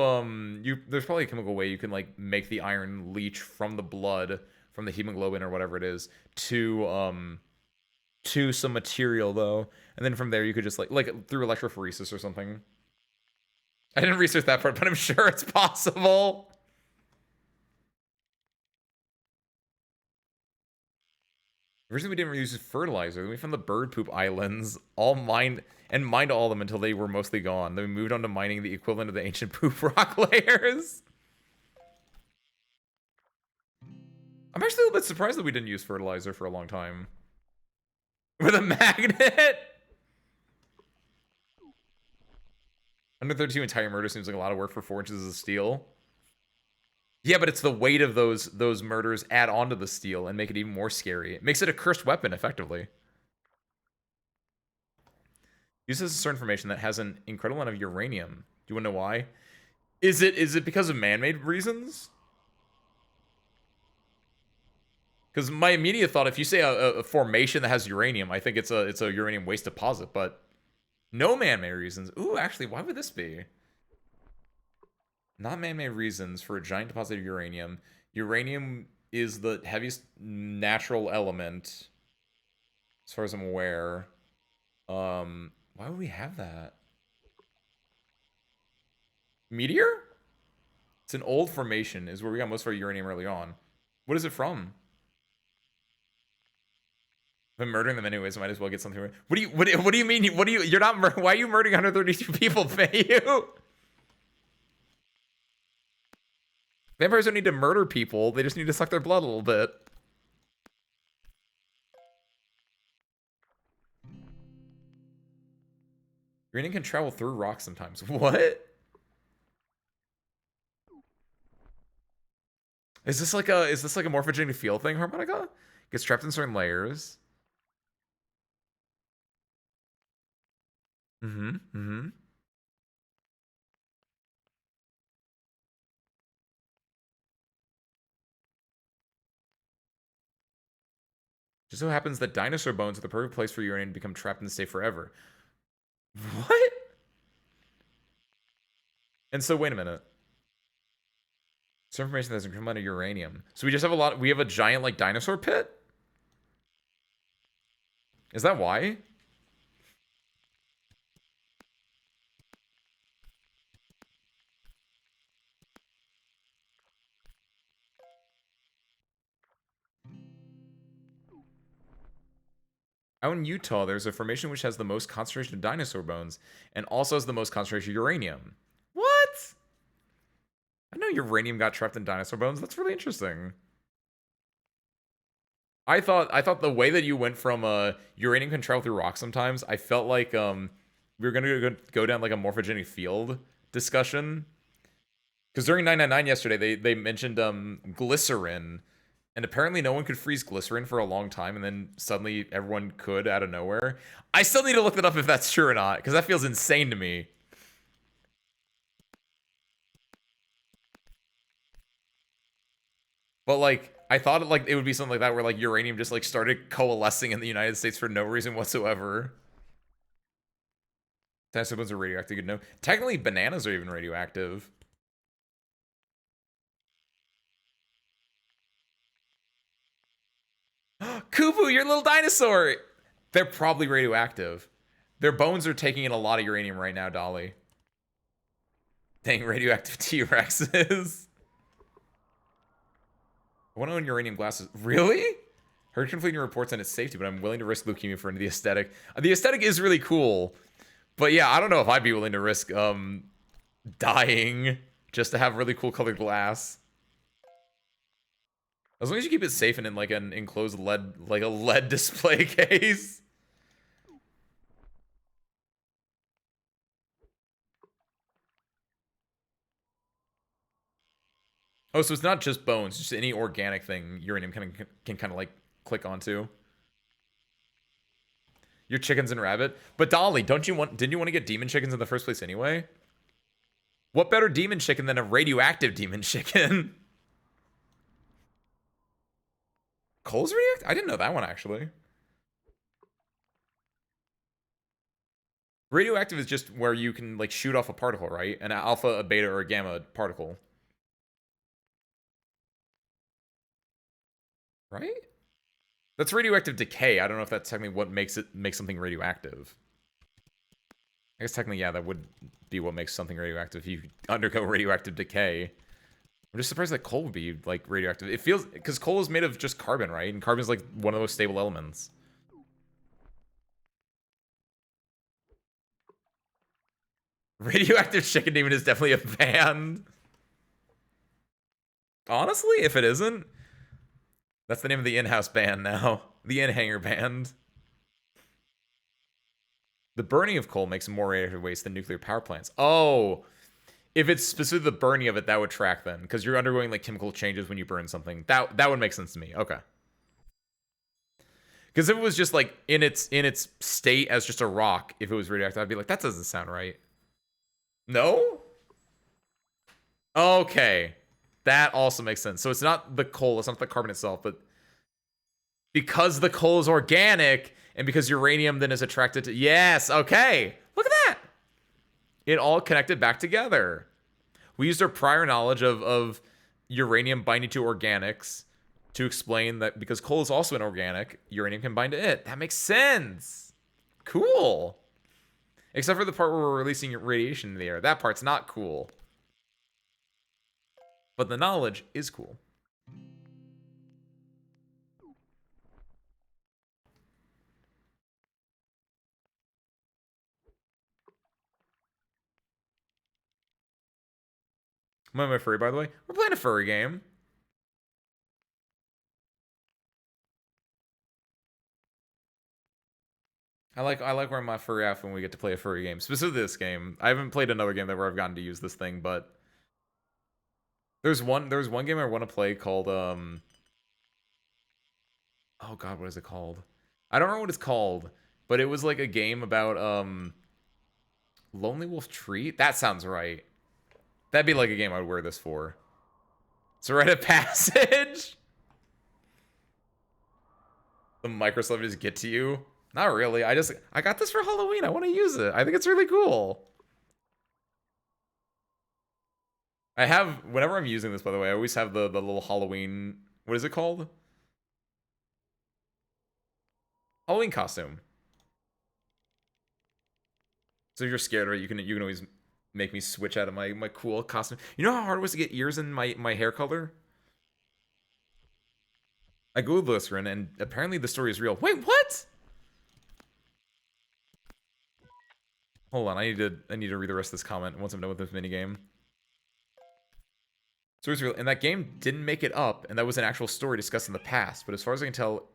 there's probably a chemical way you can like make the iron leach from the blood, from the hemoglobin or whatever it is, to some material though. And then from there you could just like through electrophoresis or something. I didn't research that part, but I'm sure it's possible. Originally, we didn't use fertilizer. We found the bird poop islands, all mined all of them until they were mostly gone. Then we moved on to mining the equivalent of the ancient poop rock layers. I'm actually a little bit surprised that we didn't use fertilizer for a long time. With a magnet? Under 32 entire murder seems like a lot of work for 4 inches of steel. Yeah, but it's the weight of those murders add onto the steel and make it even more scary. It makes it a cursed weapon, effectively. Uses certain information that has an incredible amount of uranium. Do you want to know why? Is it because of man-made reasons? Because my immediate thought, if you say a formation that has uranium, I think it's a uranium waste deposit, but no man-made reasons. Ooh, actually, why would this be? Not man-made reasons for a giant deposit of uranium. Uranium is the heaviest natural element, as far as I'm aware. Why would we have that? Meteor? It's an old formation, is where we got most of our uranium early on. What is it from? If I'm murdering them anyways, I might as well get something. What do you mean? You're not, why are you murdering 132 people, Fayu? Vampires don't need to murder people. They just need to suck their blood a little bit. Uranium can travel through rocks sometimes. What? Is this like a morphogenic field thing, Harmonica? Gets trapped in certain layers. Mm-hmm. Just so happens that dinosaur bones are the perfect place for uranium to become trapped and stay forever. What? And so, wait a minute. Some information that's come out of uranium. So we just have we have a giant, like, dinosaur pit? Is that why? Out in Utah, there's a formation which has the most concentration of dinosaur bones and also has the most concentration of uranium. What? I know uranium got trapped in dinosaur bones. That's really interesting. I thought the way that you went from uranium can travel through rocks sometimes, I felt like we were gonna go down like a morphogenic field discussion. Because during 999 yesterday, they mentioned glycerin. And apparently no one could freeze glycerin for a long time, and then suddenly everyone could out of nowhere. I still need to look that up if that's true or not, because that feels insane to me. But, like, I thought it would be something like that, where, like, uranium just, like, started coalescing in the United States for no reason whatsoever. Dinosaur bones are radioactive, good to know. Technically, bananas are even radioactive. Kupu, your little dinosaur! They're probably radioactive. Their bones are taking in a lot of uranium right now, Dolly. Dang, radioactive T-Rexes. I want to own uranium glasses. Really? Heard conflicting reports on its safety, but I'm willing to risk leukemia for the aesthetic. The aesthetic is really cool. But yeah, I don't know if I'd be willing to risk dying just to have really cool colored glass. As long as you keep it safe and in like an enclosed lead, like a lead display case. Oh, so it's not just bones, just any organic thing uranium can kind of like click onto. Your chickens and rabbit. But Dolly, didn't you want to get demon chickens in the first place anyway? What better demon chicken than a radioactive demon chicken? Coal's radioactive? I didn't know that one actually. Radioactive is just where you can like shoot off a particle, right? An alpha, a beta, or a gamma particle. Right? That's radioactive decay. I don't know if that's technically what makes something radioactive. I guess technically, yeah, that would be what makes something radioactive if you undergo radioactive decay. I'm just surprised that coal would be like radioactive. It feels because coal is made of just carbon, right? And carbon is like one of the most stable elements. Radioactive chicken demon is definitely a band. Honestly, if it isn't, that's the name of the in-house band now. The in-hanger band. The burning of coal makes more radioactive waste than nuclear power plants. Oh, if it's specifically the burning of it, that would track then, because you're undergoing like chemical changes when you burn something. That would make sense to me. Okay. Because if it was just like in its state as just a rock, if it was radioactive, I'd be like, that doesn't sound right. No? Okay. That also makes sense. So it's not the coal, it's not the carbon itself, but because the coal is organic and because uranium then is attracted to. Yes, okay. Look at that. It all connected back together. We used our prior knowledge of uranium binding to organics to explain that because coal is also an organic, uranium can bind to it. That makes sense. Cool. Except for the part where we're releasing radiation in the air. That part's not cool. But the knowledge is cool. Am I my furry, by the way? We're playing a furry game. I like wearing my furry outfit when we get to play a furry game. Specifically this game. I haven't played another game where I've gotten to use this thing, but there's one game I want to play called oh god, what is it called? I don't remember what it's called, but it was like a game about Lonely Wolf Treat. That sounds right. That'd be like a game I'd wear this for. It's a rite of passage. The micro celebrities get to you. Not really. I got this for Halloween. I want to use it. I think it's really cool. I have whenever I'm using this, by the way, I always have the little Halloween. What is it called? Halloween costume. So if you're scared, right? You can always make me switch out of my cool costume. You know how hard it was to get ears in my hair color? I googled this, and apparently the story is real. Wait, what? Hold on, I need to read the rest of this comment once I'm done with this minigame. Story's real, and that game didn't make it up, and that was an actual story discussed in the past. But as far as I can tell,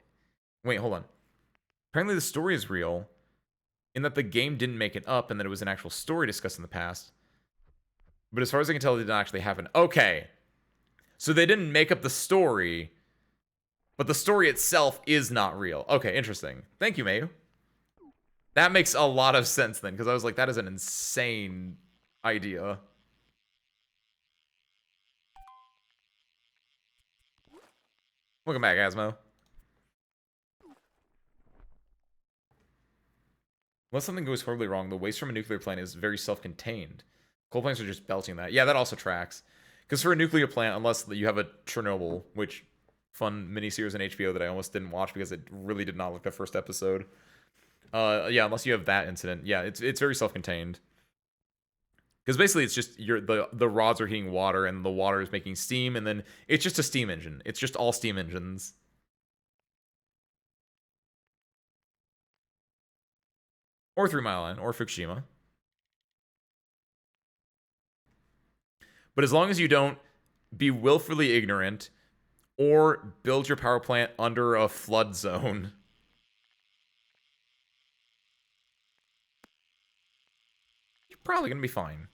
wait, hold on. Apparently the story is real, in that the game didn't make it up, and that it was an actual story discussed in the past. But as far as I can tell, it didn't actually happen. Okay, so they didn't make up the story, but the story itself is not real. Okay, interesting. Thank you, Mayu. That makes a lot of sense then, because I was like, that is an insane idea. Welcome back, Asmo. Unless something goes horribly wrong, the waste from a nuclear plant is very self-contained. Coal plants are just belching that. Yeah, that also tracks. Because for a nuclear plant, unless you have a Chernobyl, which fun miniseries on HBO that I almost didn't watch because it really did not like the first episode. Yeah, unless you have that incident, yeah, it's very self-contained. Because basically, it's just the rods are heating water, and the water is making steam, and then it's just a steam engine. It's just all steam engines. Or 3 Mile Line, or Fukushima. But as long as you don't be willfully ignorant or build your power plant under a flood zone, you're probably going to be fine.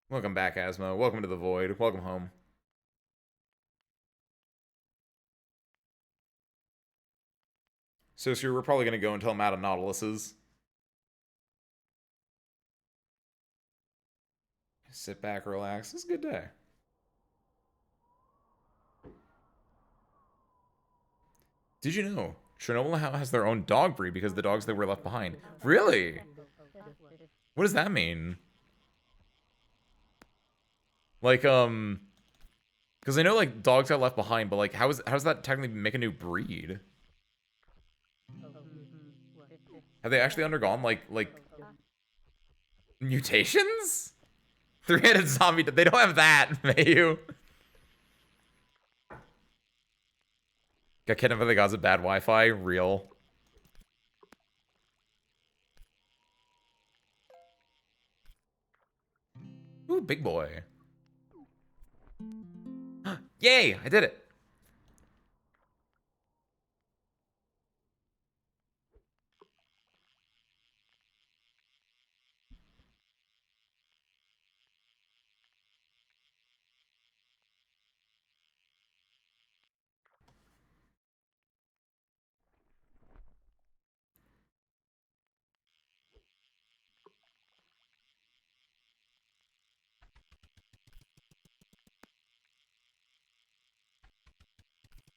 Welcome back, Asmo. Welcome to the void. Welcome home. So, sir, we're probably gonna go until I'm out of Nautiluses. Sit back, relax. It's a good day. Did you know Chernobyl has their own dog breed because the dogs that were left behind? Really? What does that mean? Like, because I know like dogs got left behind, but like, how's that technically make a new breed? Have they actually undergone like mutations? Three-headed zombie. They don't have that, Mayu. Got kidnapped by the gods of bad Wi-Fi. Real. Ooh, big boy. Yay! I did it.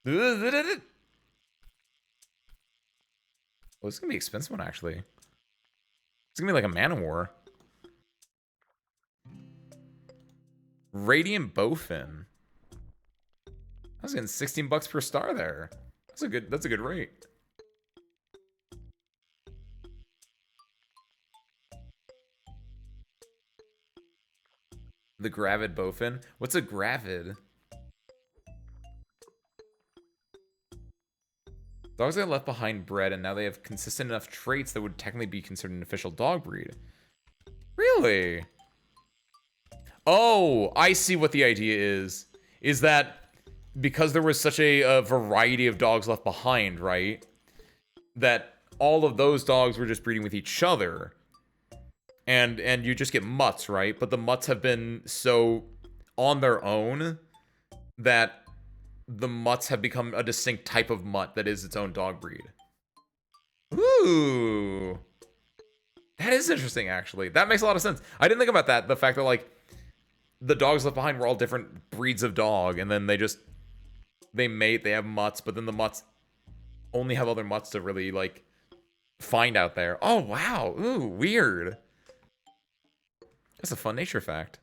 Oh, this is gonna be an expensive one, actually. It's gonna be like a Man of War. Radiant Bowfin. I was getting 16 bucks per star there. That's a good rate. The Gravid Bowfin. What's a Gravid? Dogs got left behind bred, and now they have consistent enough traits that would technically be considered an official dog breed. Really? Oh, I see what the idea is. Is that because there was such a variety of dogs left behind, right? That all of those dogs were just breeding with each other. And you just get mutts, right? But the mutts have been so on their own that the mutts have become a distinct type of mutt that is its own dog breed. Ooh. That is interesting, actually. That makes a lot of sense. I didn't think about that. The fact that, like, the dogs left behind were all different breeds of dog, and then they mate, they have mutts, but then the mutts only have other mutts to really, like, find out there. Oh, wow. Ooh, weird. That's a fun nature fact.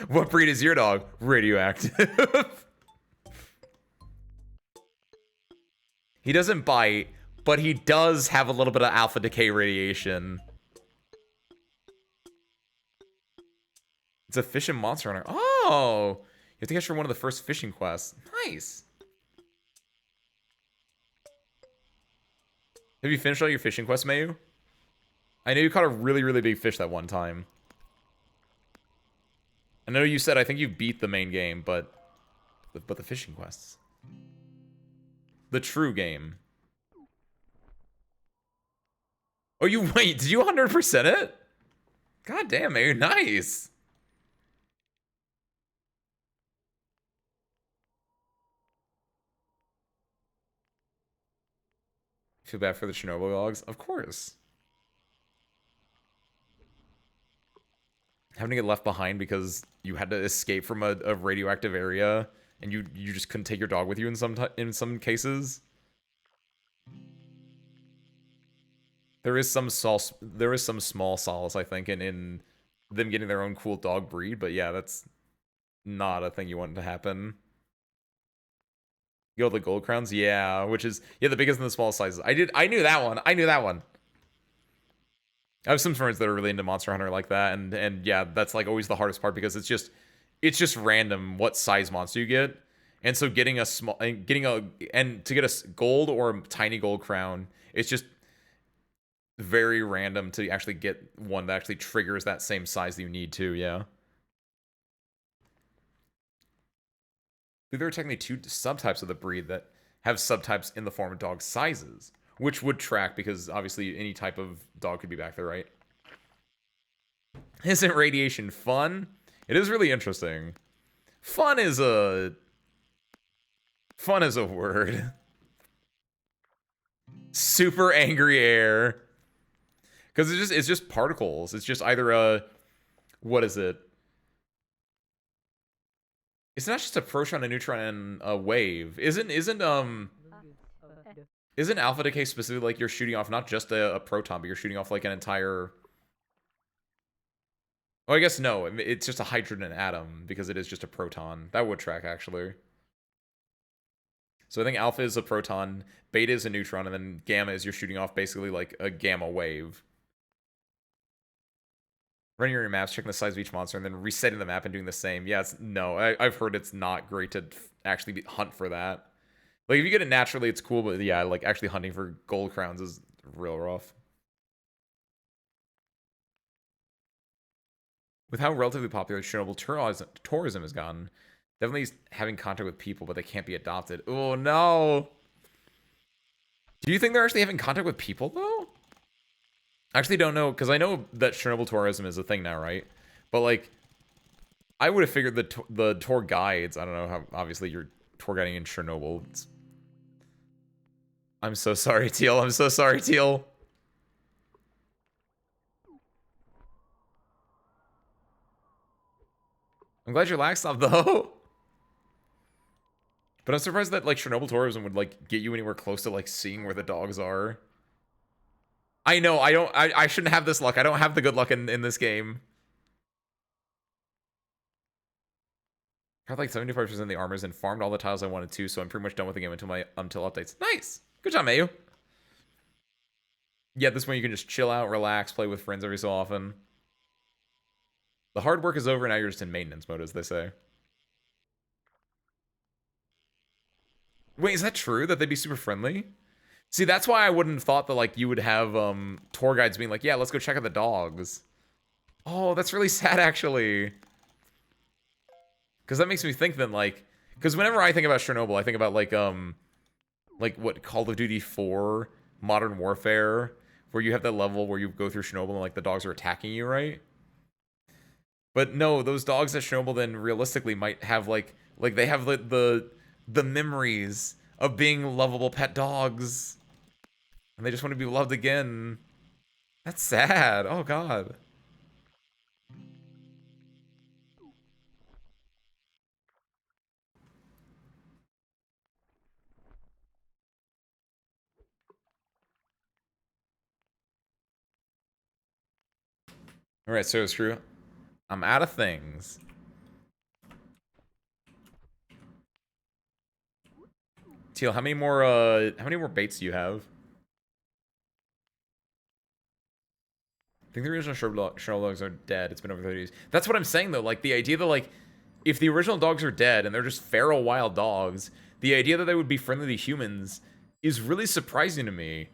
What breed is your dog? Radioactive. He doesn't bite, but he does have a little bit of alpha decay radiation. It's a fish and monster hunter. Oh! You have to catch for one of the first fishing quests. Nice. Have you finished all your fishing quests, Mayu? I know you caught a really, really big fish that one time. I know you said I think you beat the main game, but the fishing quests. The true game. Oh, wait, did you 100% it? God damn, Mayu, nice. Feel bad for the Chernobyl logs? Of course. Having to get left behind because you had to escape from a radioactive area and you just couldn't take your dog with you in some cases. There is some small solace, I think, in them getting their own cool dog breed, but yeah, that's not a thing you want to happen. You got the gold crowns? Yeah, which is the biggest and the smallest sizes. I knew that one. I knew that one. I have some friends that are really into Monster Hunter like that, and yeah, that's like always the hardest part because it's just random what size monster you get. And so getting to get a gold or a tiny gold crown, it's just very random to actually get one that actually triggers that same size that you need to, yeah. There are technically two subtypes of the breed that have subtypes in the form of dog sizes. which would track because obviously any type of dog could be back there, right? Isn't radiation fun? It is really interesting. Fun is a word. Super angry air. Because it's just particles. It's just either a, what is it? It's not just a proton, a neutron, and a wave. Isn't alpha decay specifically like you're shooting off not just a proton, but you're shooting off like an entire... Oh, I guess no. It's just a hydrogen atom because it is just a proton. That would track, actually. So I think alpha is a proton, beta is a neutron, and then gamma is you're shooting off basically like a gamma wave. Running your maps, checking the size of each monster, and then resetting the map and doing the same. Yeah, I've heard it's not great to actually hunt for that. Like, if you get it naturally, it's cool, but yeah, like, actually hunting for gold crowns is real rough. With how relatively popular Chernobyl tourism has gotten, definitely having contact with people, but they can't be adopted. Oh, no. Do you think they're actually having contact with people, though? I actually don't know, because I know that Chernobyl tourism is a thing now, right? But, like, I would have figured the tour guides, I don't know how, obviously, you're tour guiding in Chernobyl. I'm so sorry, Teal. I'm so sorry, Teal. I'm glad your lag stopped, though. But I'm surprised that, like, Chernobyl tourism would, like, get you anywhere close to, like, seeing where the dogs are. I know, I shouldn't have this luck. I don't have the good luck in this game. I had like 75% of the armors and farmed all the tiles I wanted to, so I'm pretty much done with the game until updates. Nice! Good job, Mayu. Yeah, this one you can just chill out, relax, play with friends every so often. The hard work is over, now you're just in maintenance mode, as they say. Wait, is that true? That they'd be super friendly? See, that's why I wouldn't have thought that, like, you would have tour guides being like, yeah, let's go check out the dogs. Oh, that's really sad, actually. Because that makes me think then, like... Because whenever I think about Chernobyl, I think about, like, what, Call of Duty 4, Modern Warfare, where you have that level where you go through Chernobyl and, like, the dogs are attacking you, right? But no, those dogs at Chernobyl then realistically might have, like they have the memories of being lovable pet dogs. And they just want to be loved again. That's sad. Oh, God. Alright, so screw. I'm out of things. Teal, how many more baits do you have? I think the original Chernobyl dogs are dead. It's been over 30 years. That's what I'm saying, though. Like, the idea that, like, if the original dogs are dead and they're just feral wild dogs, the idea that they would be friendly to humans is really surprising to me.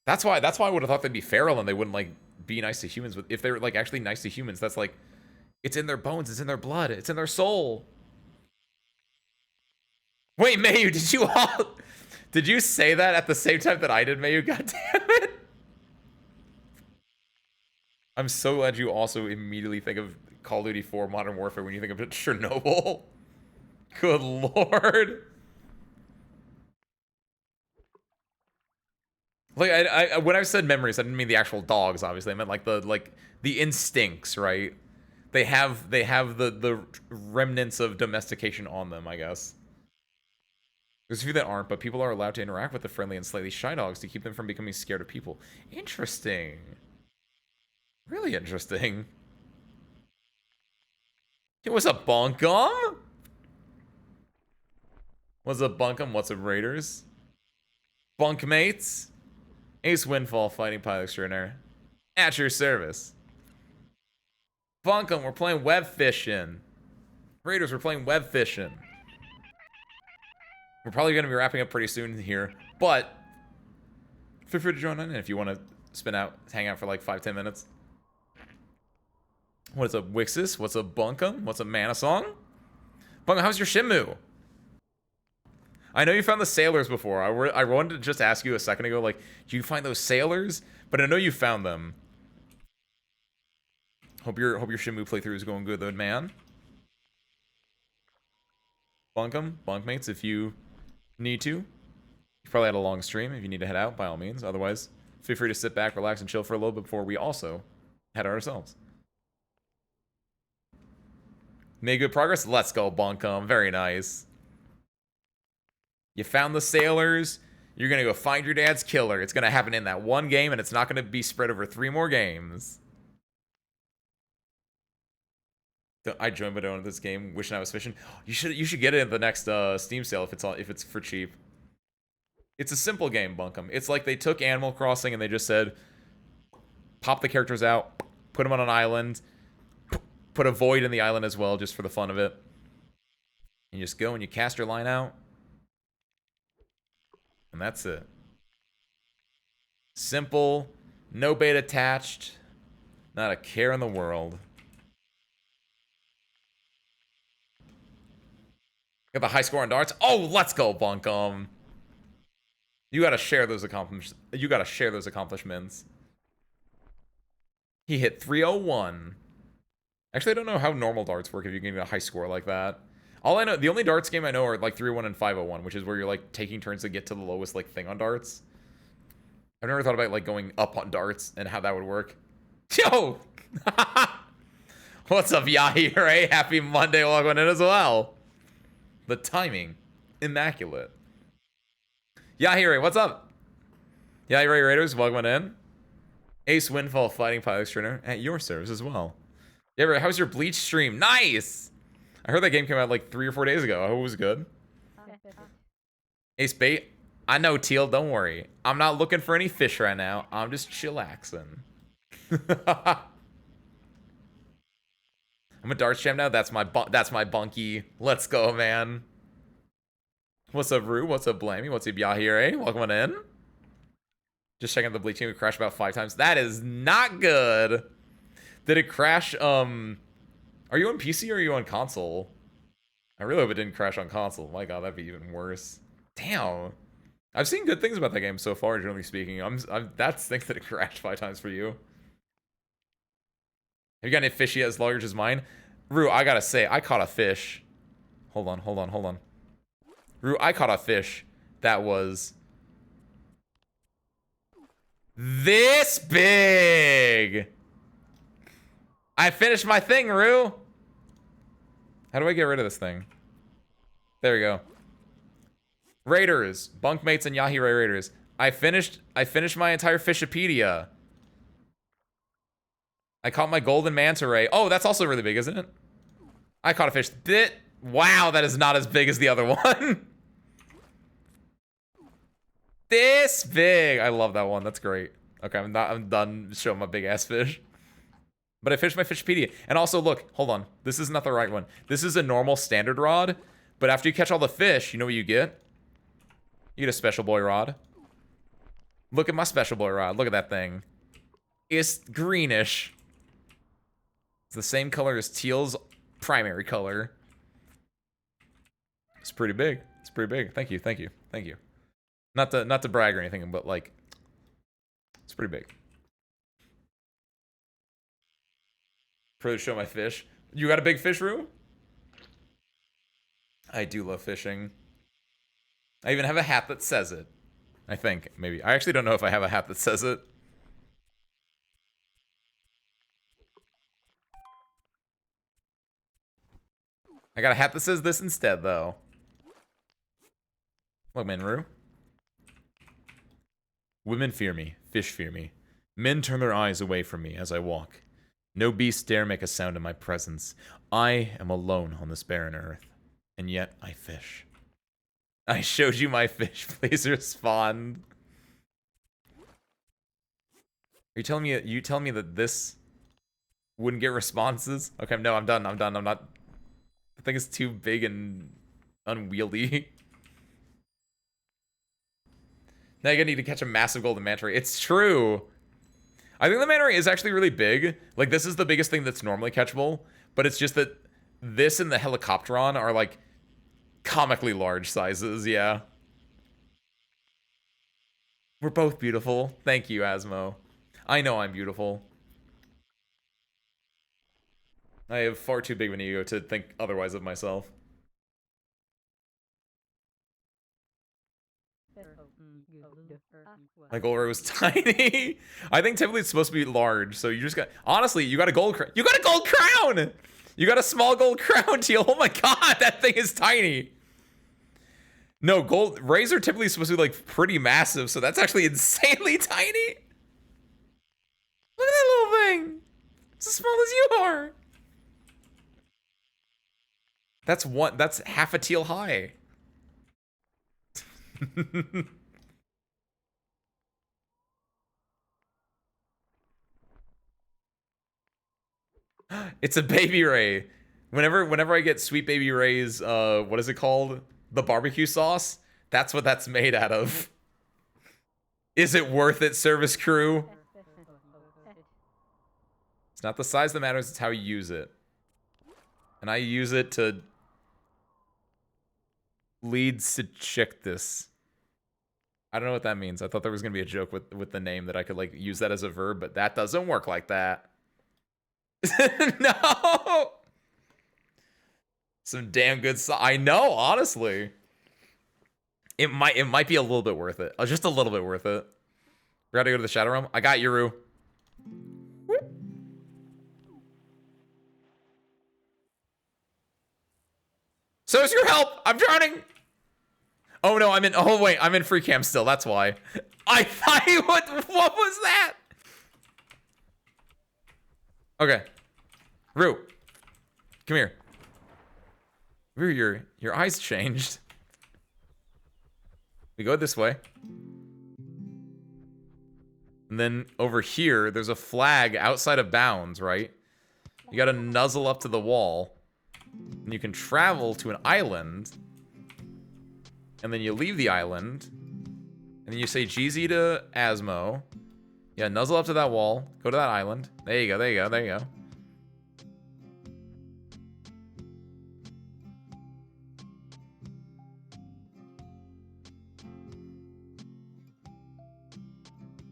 That's why I would have thought they'd be feral and they wouldn't, like, be nice to humans. But if they're, like, actually nice to humans, that's, like, it's in their bones, it's in their blood, it's in their soul. Wait, Mayu, did you say that at the same time that I did, Mayu? God damn it. I'm so glad you also immediately think of Call of Duty 4 Modern Warfare when you think of Chernobyl. Good lord. Like, I when I said memories, I didn't mean the actual dogs, obviously. I meant like the instincts, right? They have the remnants of domestication on them, I guess. There's a few that aren't, but people are allowed to interact with the friendly and slightly shy dogs to keep them from becoming scared of people. Interesting. Really interesting. Hey, what's up, Bunkum? What's up, Bunkum? What's up, Raiders? Bunkmates? Ace Windfall, Fighting Pilot Extraordinaire. At your service. Bunkum, we're playing Webfishing. Raiders, we're playing Webfishing. We're probably going to be wrapping up pretty soon here, but feel free to join in if you want to spin out, hang out for like 5-10 minutes. What's up, Wixis? What's up, Bunkum? What's up, Manasong? Bunkum, how's your Shimu? I know you found the sailors before. I wanted to just ask you a second ago, like, did you find those sailors? But I know you found them. Hope your Shenmue playthrough is going good, though, man. Bunk 'em, bunkmates, if you need to. You probably had a long stream. If you need to head out, by all means. Otherwise, feel free to sit back, relax, and chill for a little bit before we also head out ourselves. Made good progress? Let's go, bunk 'em. Very nice. You found the sailors. You're going to go find your dad's killer. It's going to happen in that one game, and it's not going to be spread over 3 more games. I joined but don't this game, wishing I was fishing. You should get it in the next Steam sale if it's for cheap. It's a simple game, Bunkum. It's like they took Animal Crossing and they just said, pop the characters out, put them on an island, put a void in the island as well, just for the fun of it. You just go and you cast your line out, and that's it. Simple, no bait attached, not a care in the world. Got the high score on darts. Oh, let's go, Bunkum. You gotta share those accomplishments. He hit 301. Actually, I don't know how normal darts work if you can get a high score like that. All I know, the only darts game I know are like 301 and 501, which is where you're like taking turns to get to the lowest like thing on darts. I've never thought about like going up on darts and how that would work. Yo! What's up, Yahi? Right? Happy Monday, welcome in as well. The timing, immaculate. Yahiri, what's up? Yahiri Raiders, welcome in. Ace Windfall Fighting Pilot Extraordinaire at your service as well. Yeah, how's your Bleach stream? Nice! I heard that game came out like 3 or 4 days ago. I hope it was good. Ace Bait, I know, Teal, don't worry. I'm not looking for any fish right now. I'm just chillaxing. I'm a darts champ now. That's my bunkie. Let's go, man. What's up, Rue? What's up, Blamey? What's up, Yahire? Welcome on in. Just checking out the Bleach game. We crashed about 5 times. That is not good. Did it crash? Are you on PC or are you on console? I really hope it didn't crash on console. My God, that'd be even worse. Damn. I've seen good things about that game so far, generally speaking. That stinks that it crashed 5 times for you. Have you got any fishy as large as mine? Rue, I gotta say, I caught a fish. Hold on. Rue, I caught a fish that was this big. I finished my thing, Rue. How do I get rid of this thing? There we go. Raiders, bunkmates, and Yahire Raiders. I finished my entire Fishipedia. I caught my golden manta ray. Oh, that's also really big, isn't it? I caught a fish. Wow, that is not as big as the other one. This big. I love that one. That's great. Okay, I'm done showing my big ass fish. But I fished my Fishipedia. And also, look, hold on. This is not the right one. This is a normal standard rod. But after you catch all the fish, you know what you get? You get a special boy rod. Look at my special boy rod. Look at that thing. It's greenish. It's the same color as Teal's primary color. It's pretty big. It's pretty big. Thank you. Not to brag or anything, but like, it's pretty big. Further show my fish. You got a big fish, Rue? I do love fishing. I even have a hat that says it. I think, maybe. I actually don't know if I have a hat that says it. I got a hat that says this instead, though. Look, man, Rue. Women fear me. Fish fear me. Men turn their eyes away from me as I walk. No beast dare make a sound in my presence. I am alone on this barren earth. And yet I fish. I showed you my fish. Please respond. Are you telling me that this wouldn't get responses? Okay, no, I'm done. I'm not. I think it's too big and unwieldy. Now you're gonna need to catch a massive golden manta ray. It's true. I think the manta ray is actually really big. Like, this is the biggest thing that's normally catchable, but it's just that this and the helicopteron are like Comically large sizes, yeah. We're both beautiful. Thank you, Asmo. I know I'm beautiful. I have far too big of an ego to think otherwise of myself. My gold ray was tiny. I think typically it's supposed to be large, so you just got... Honestly, you got a gold crown. You got a gold crown! You got a small gold crown, Teal. Oh my god, that thing is tiny. No, gold rays are typically supposed to be like pretty massive, so that's actually insanely tiny. Look at that little thing. It's as small as you are. That's half a teal high. It's a baby ray. Whenever I get sweet baby rays, what is it called? The barbecue sauce? That's what that's made out of. Is it worth it, service crew? It's not the size that matters, it's how you use it. And I use it to lead this. I don't know what that means. I thought there was gonna be a joke with the name that I could like use that as a verb, but that doesn't work like that. No. Some damn good I know, honestly. It might be a little bit worth it. Just a little bit worth it. We gotta go to the Shadow Realm. I got Yuru. So is your help. I'm drowning. Oh no, I'm in free cam still. That's why. I thought what was that? Okay. Rue. Come here. Rue, your eyes changed. We go this way. And then over here, there's a flag outside of bounds, right? You gotta nuzzle up to the wall. And you can travel to an island. And then you leave the island. And then you say GZ to Asmo. Yeah, nuzzle up to that wall. Go to that island. There you go, there you go, there you go.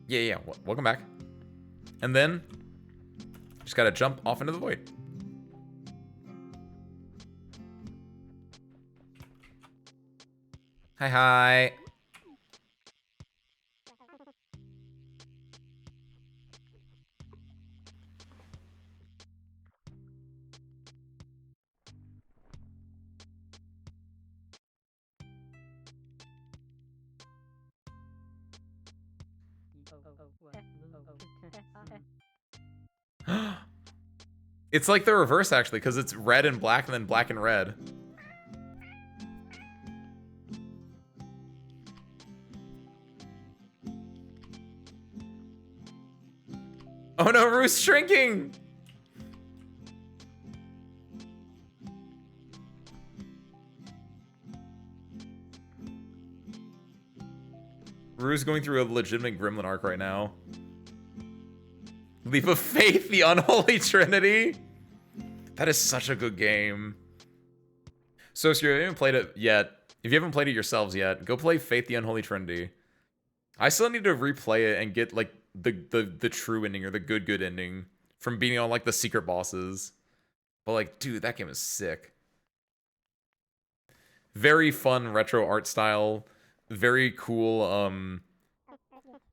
Yeah, welcome back. And then, just gotta jump off into the void. Hi. It's like the reverse, actually, because it's red and black and then black and red. Oh no, Rue's shrinking! Rue's going through a legitimate gremlin arc right now. Leap of Faith, the Unholy Trinity. That is such a good game. So if you haven't played it yet, if you haven't played it yourselves yet, go play Faith, the Unholy Trinity. I still need to replay it and get like the true ending or the good ending from beating on like the secret bosses. But like, dude, that game is sick. Very fun retro art style. Very cool,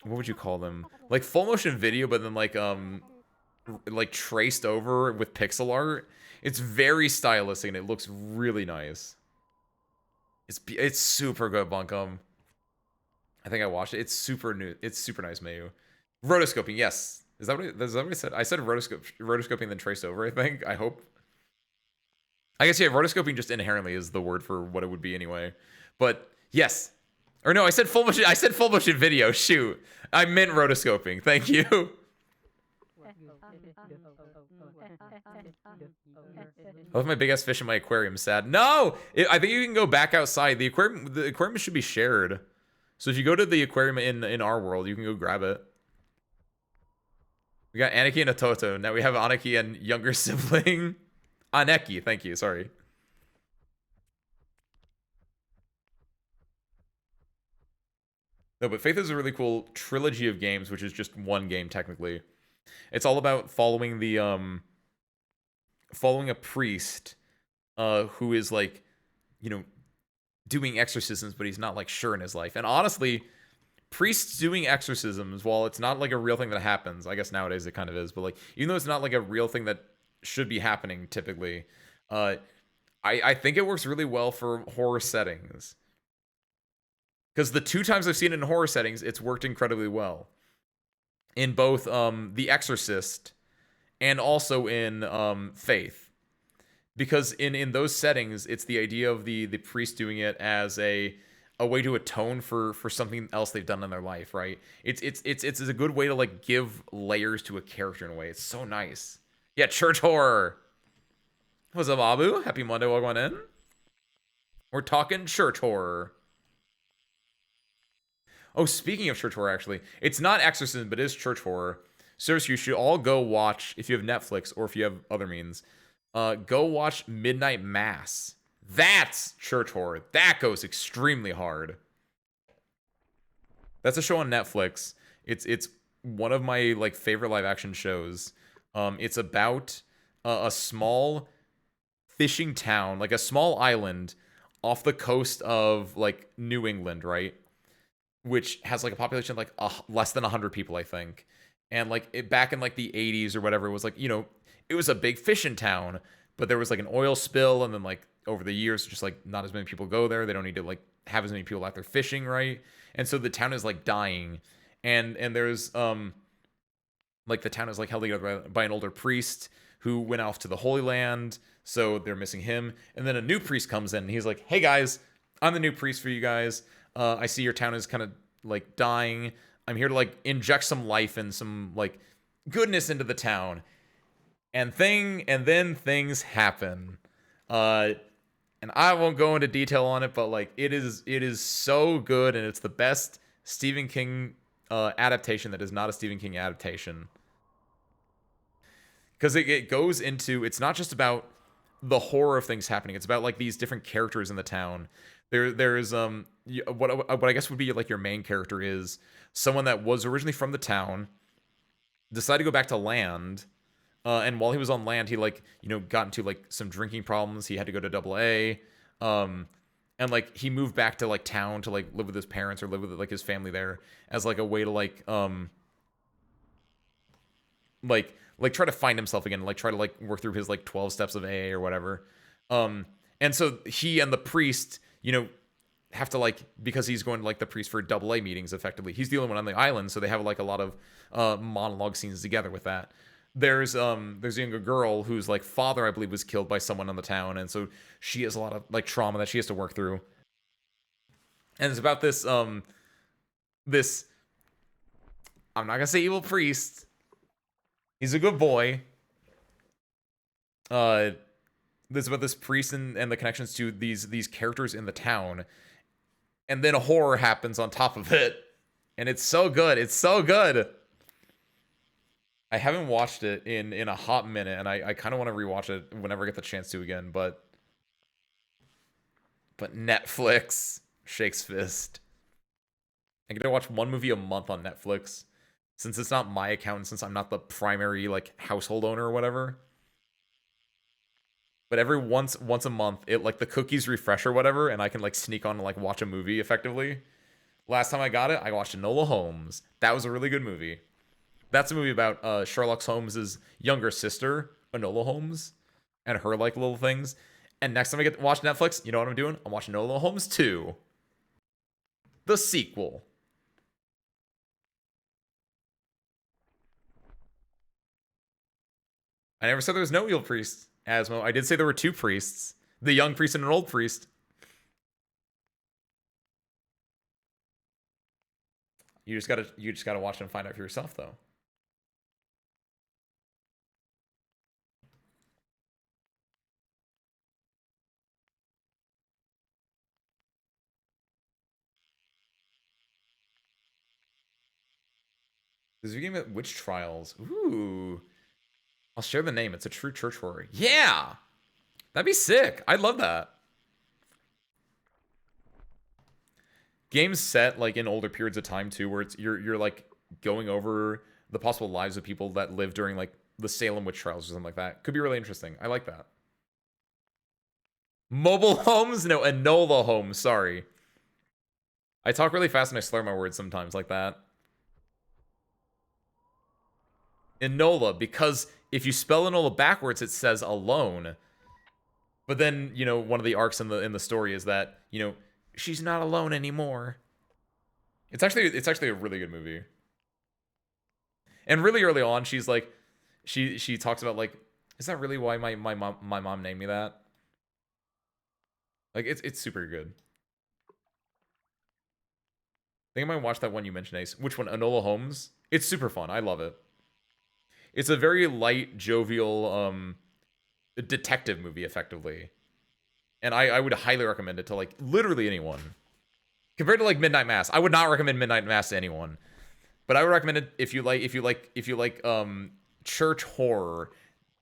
what would you call them? Like full motion video, but then like traced over with pixel art. It's very stylistic and it looks really nice. It's super good, Bunkum. I think I watched it. It's super new. It's super nice, Mayu. Rotoscoping, yes. Is that what I said? I said rotoscoping then traced over, I think. I hope. I guess, yeah, rotoscoping just inherently is the word for what it would be anyway. But yes. Or no, I said full motion video. Shoot. I meant rotoscoping. Thank you. I left my big ass fish in my aquarium. Sad. No! I think you can go back outside. The aquarium should be shared. So if you go to the aquarium in our world, you can go grab it. We got Aniki and a Toto. Now we have Aniki and younger sibling. Aneki, thank you, sorry. No, but Faith is a really cool trilogy of games, which is just one game technically. It's all about following a priest who is like, you know, doing exorcisms, but he's not like sure in his life. And honestly, priests doing exorcisms, while it's not like a real thing that happens, I guess nowadays it kind of is, but like even though it's not like a real thing that should be happening typically, uh, I think it works really well for horror settings. Because the two times I've seen it in horror settings, it's worked incredibly well. In both The Exorcist and also in Faith. Because in those settings, it's the idea of the priest doing it as a way to atone for something else they've done in their life, right? It's a good way to like give layers to a character in a way. It's so nice. Yeah, church horror. What's up, Abu? Happy Monday, welcome on in. We're talking church horror. Oh, speaking of church horror, actually, it's not exorcism, but it is church horror. Seriously, you should all go watch, if you have Netflix or if you have other means, go watch Midnight Mass. That's church horror. That goes extremely hard. That's a show on Netflix. It's one of my like favorite live action shows. It's about a small fishing town, like a small island off the coast of like New England, right? Which has like a population of like less than 100 people, I think. And like back in like the 80s or whatever, it was like, you know, it was a big fishing town, but there was like an oil spill, and then like over the years, just like not as many people go there. They don't need to like have as many people out there fishing, right? And so the town is like dying, and there's like the town is like held together by an older priest who went off to the Holy Land, so they're missing him. And then a new priest comes in, and he's like, "Hey guys, I'm the new priest for you guys. I see your town is kind of like dying. I'm here to like inject some life and some like goodness into the town." And then things happen. And I won't go into detail on it, but like it is so good, and it's the best Stephen King adaptation that is not a Stephen King adaptation. Because it goes into, it's not just about the horror of things happening. It's about like these different characters in the town. There's what I guess would be like your main character is someone that was originally from the town, decided to go back to land, and while he was on land, he like, you know, got into like some drinking problems. He had to go to AA, and like he moved back to like town to like live with his parents or live with like his family there as like a way to like try to find himself again, like try to like work through his like 12 steps of AA or whatever. And so he and the priest, you know, have to like, because he's going to like the priest for AA meetings effectively. He's the only one on the island, so they have like a lot of monologue scenes together with that. There's a younger girl whose like father, I believe, was killed by someone in the town, and so she has a lot of like trauma that she has to work through. And it's about this this I'm not gonna say evil priest. He's a good boy. This is about this priest and the connections to these characters in the town, and then a horror happens on top of it, and it's so good. It's so good. I haven't watched it in a hot minute, and I kind of want to rewatch it whenever I get the chance to again. But Netflix shakes fist. I get to watch one movie a month on Netflix, since it's not my account, and since I'm not the primary like household owner or whatever. But every once a month, it like the cookies refresh or whatever, and I can like sneak on and like watch a movie effectively. Last time I got it, I watched Enola Holmes. That was a really good movie. That's a movie about Sherlock Holmes's younger sister, Enola Holmes, and her like little things. And next time I get to watch Netflix, you know what I'm doing? I'm watching Enola Holmes 2, the sequel. I never said there was no evil priest, Asmo. I did say there were two priests, the young priest and an old priest. You just gotta watch it and find out for yourself, though. This game at Witch Trials. Ooh. I'll share the name. It's a true church horror. Yeah! That'd be sick. I'd love that. games set like in older periods of time too, where it's you're like going over the possible lives of people that lived during like the Salem witch trials or something like that. Could be really interesting. I like that. Mobile homes? No, Enola homes. Sorry. I talk really fast and I slur my words sometimes like that. Enola, because if you spell Enola backwards, it says alone. But then, you know, one of the arcs in the story is that, you know, she's not alone anymore. It's actually a really good movie. And really early on, she's like, she talks about like, is that really why my mom named me that? Like it's super good. I think I might watch that one you mentioned, Ace. Which one? Enola Holmes? It's super fun. I love it. It's a very light, jovial detective movie, effectively. And I would highly recommend it to like literally anyone. Compared to like Midnight Mass, I would not recommend Midnight Mass to anyone. But I would recommend it if you like church horror.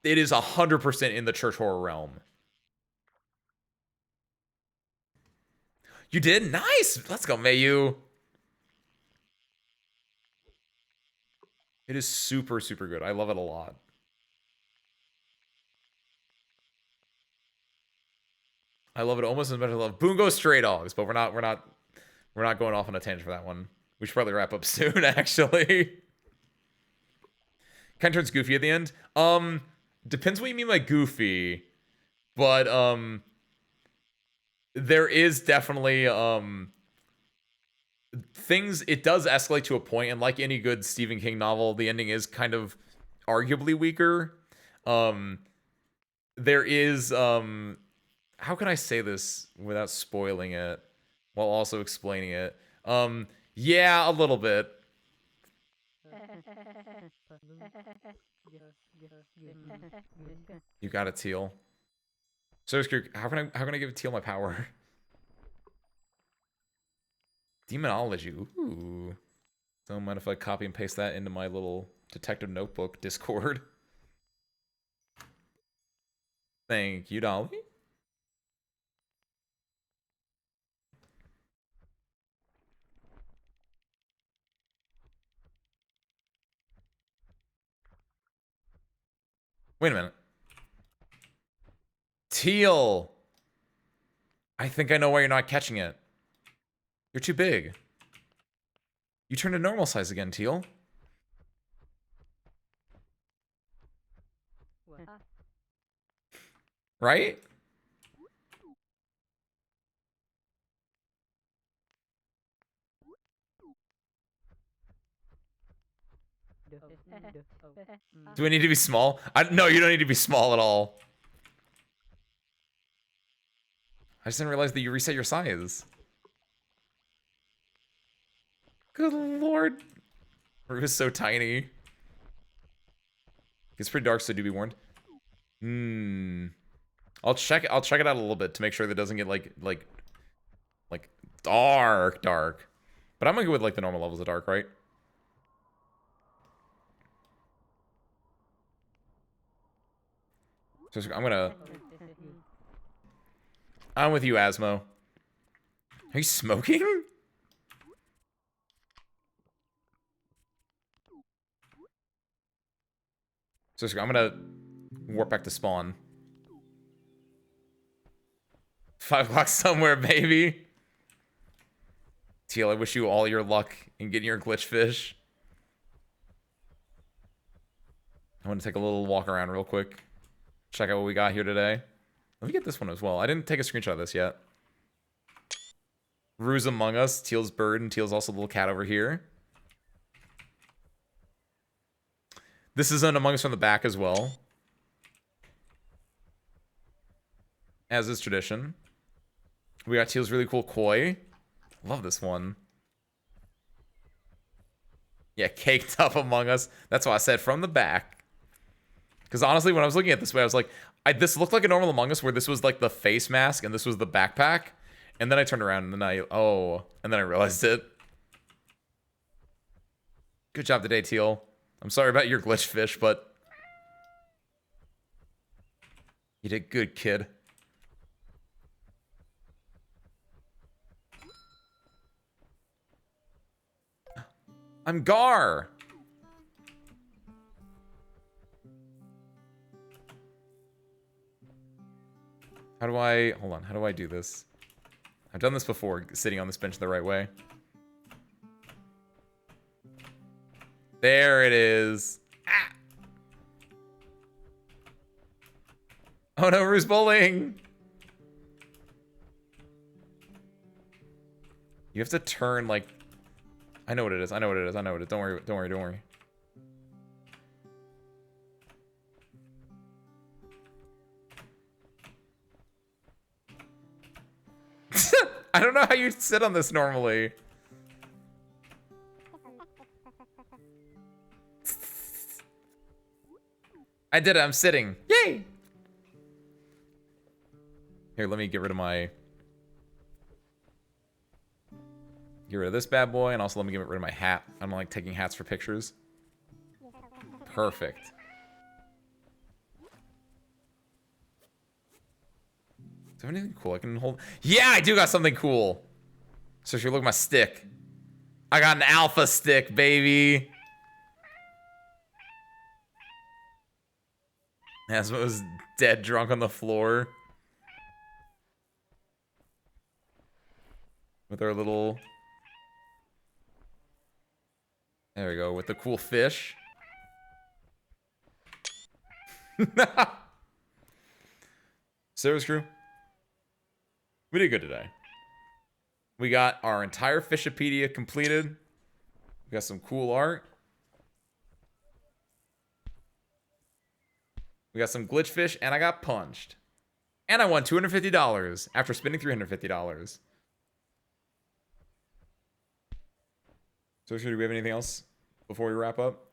It is 100% in the church horror realm. You did? Nice! Let's go, Mayu. It is super, super good. I love it a lot. I love it almost as much as I love Boongo Stray Dogs, but we're not going off on a tangent for that one. We should probably wrap up soon, actually. Kind of turns goofy at the end. Depends what you mean by goofy, but there is definitely things. It does escalate to a point, and like any good Stephen King novel, the ending is kind of arguably weaker. There is how can I say this without spoiling it while also explaining it? Yeah, a little bit. You got it, Teal. So how can I give Teal my power? Demonology. Ooh. Don't mind if I copy and paste that into my little detective notebook Discord. Thank you, Dolly. Wait a minute. Teal. I think I know why you're not catching it. You're too big. You turned to normal size again, Teal. Right? Do I need to be small? No, you don't need to be small at all. I just didn't realize that you reset your size. Good lord. Rue is so tiny. It's pretty dark, so do be warned. I'll check it out a little bit to make sure that it doesn't get like dark. But I'm gonna go with like the normal levels of dark, right? So I'm with you, Asmo. Are you smoking? So I'm gonna warp back to spawn. 5 o'clock somewhere, baby. Teal, I wish you all your luck in getting your glitch fish. I want to take a little walk around real quick. Check out what we got here today. Let me get this one as well. I didn't take a screenshot of this yet. Rue's Among Us, Teal's bird, and Teal's also a little cat over here. This is an Among Us from the back as well. As is tradition. We got Teal's really cool koi. Love this one. Yeah, caked up Among Us. That's why I said from the back. Because honestly, when I was looking at this way, I was like, this looked like a normal Among Us where this was like the face mask and this was the backpack. And then I turned around and then and then I realized it. Good job today, Teal. I'm sorry about your glitch fish, but you did good, kid. I'm Gar. How do I... Hold on. How do I do this? I've done this before, sitting on this bench the right way. There it is. Ah! Oh no, Ruse bowling! You have to turn, like... I know what it is. I know what it is. I know what it is. Don't worry. Don't worry. Don't worry. I don't know how you sit on this normally. I did it. I'm sitting. Yay! Here, let me get rid of my... Get rid of this bad boy, and also let me get rid of my hat. I don't like taking hats for pictures. Perfect. Is there anything cool I can hold? Yeah, I do got something cool. So if you look at my stick. I got an alpha stick, baby. As was dead drunk on the floor. With our little... There we go, with the cool fish. Service crew. We did good today. We got our entire Fishipedia completed. We got some cool art. We got some glitch fish, and I got punched. And I won $250 after spending $350. So, do we have anything else before we wrap up?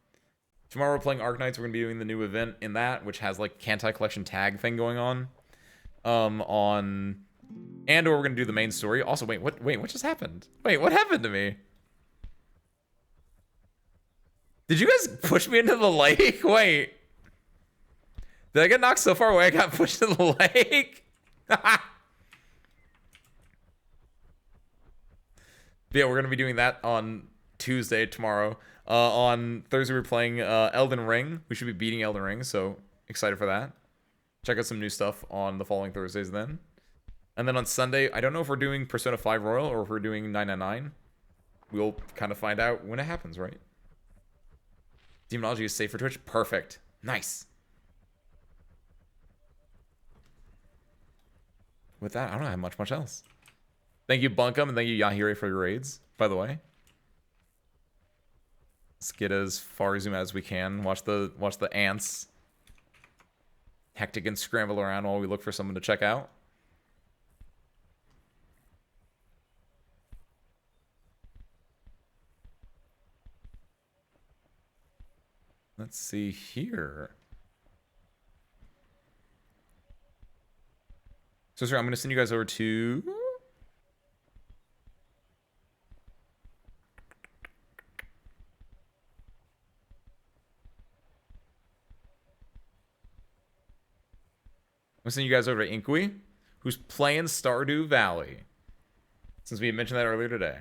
Tomorrow we're playing Arknights. We're going to be doing the new event in that, which has like Kantai Collection tag thing going on. And or we're going to do the main story. Also, wait, what just happened? Wait, what happened to me? Did you guys push me into the lake? Wait. Did I get knocked so far away I got pushed into the lake? Yeah, we're going to be doing that on Tuesday, tomorrow. On Thursday, we're playing Elden Ring. We should be beating Elden Ring, so excited for that. Check out some new stuff on the following Thursdays then. And then on Sunday, I don't know if we're doing Persona 5 Royal or if we're doing 999. We'll kind of find out when it happens, right? Demonology is safe for Twitch. Perfect. Nice. With that, I don't have much else. Thank you, Bunkum, and thank you, Yahire, for your raids, by the way. Let's get as far zoom as we can. Watch the ants hectic and scramble around while we look for someone to check out. Let's see here. So, sir, I'm going to send you guys over to... I'm going to send you guys over to Inkwi, who's playing Stardew Valley. Since we mentioned that earlier today.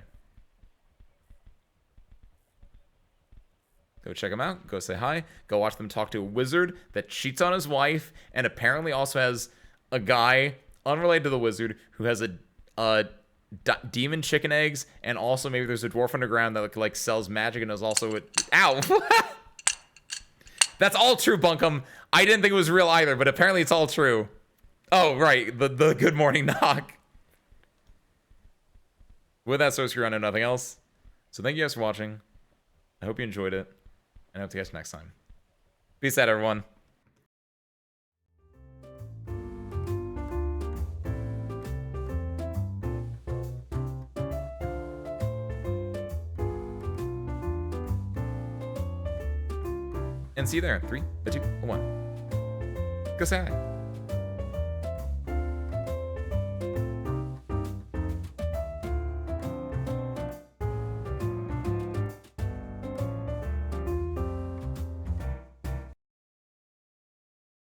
Go check them out. Go say hi. Go watch them talk to a wizard that cheats on his wife and apparently also has a guy unrelated to the wizard who has a demon chicken eggs, and also maybe there's a dwarf underground that like sells magic and is also ow. That's all true, Bunkum. I didn't think it was real either, but apparently it's all true. Oh, right. The good morning knock. With that, so screw on and nothing else. So thank you guys for watching. I hope you enjoyed it. And I hope to catch you next time. Peace out, everyone. And see you there. 3, 2, 1. Go say hi.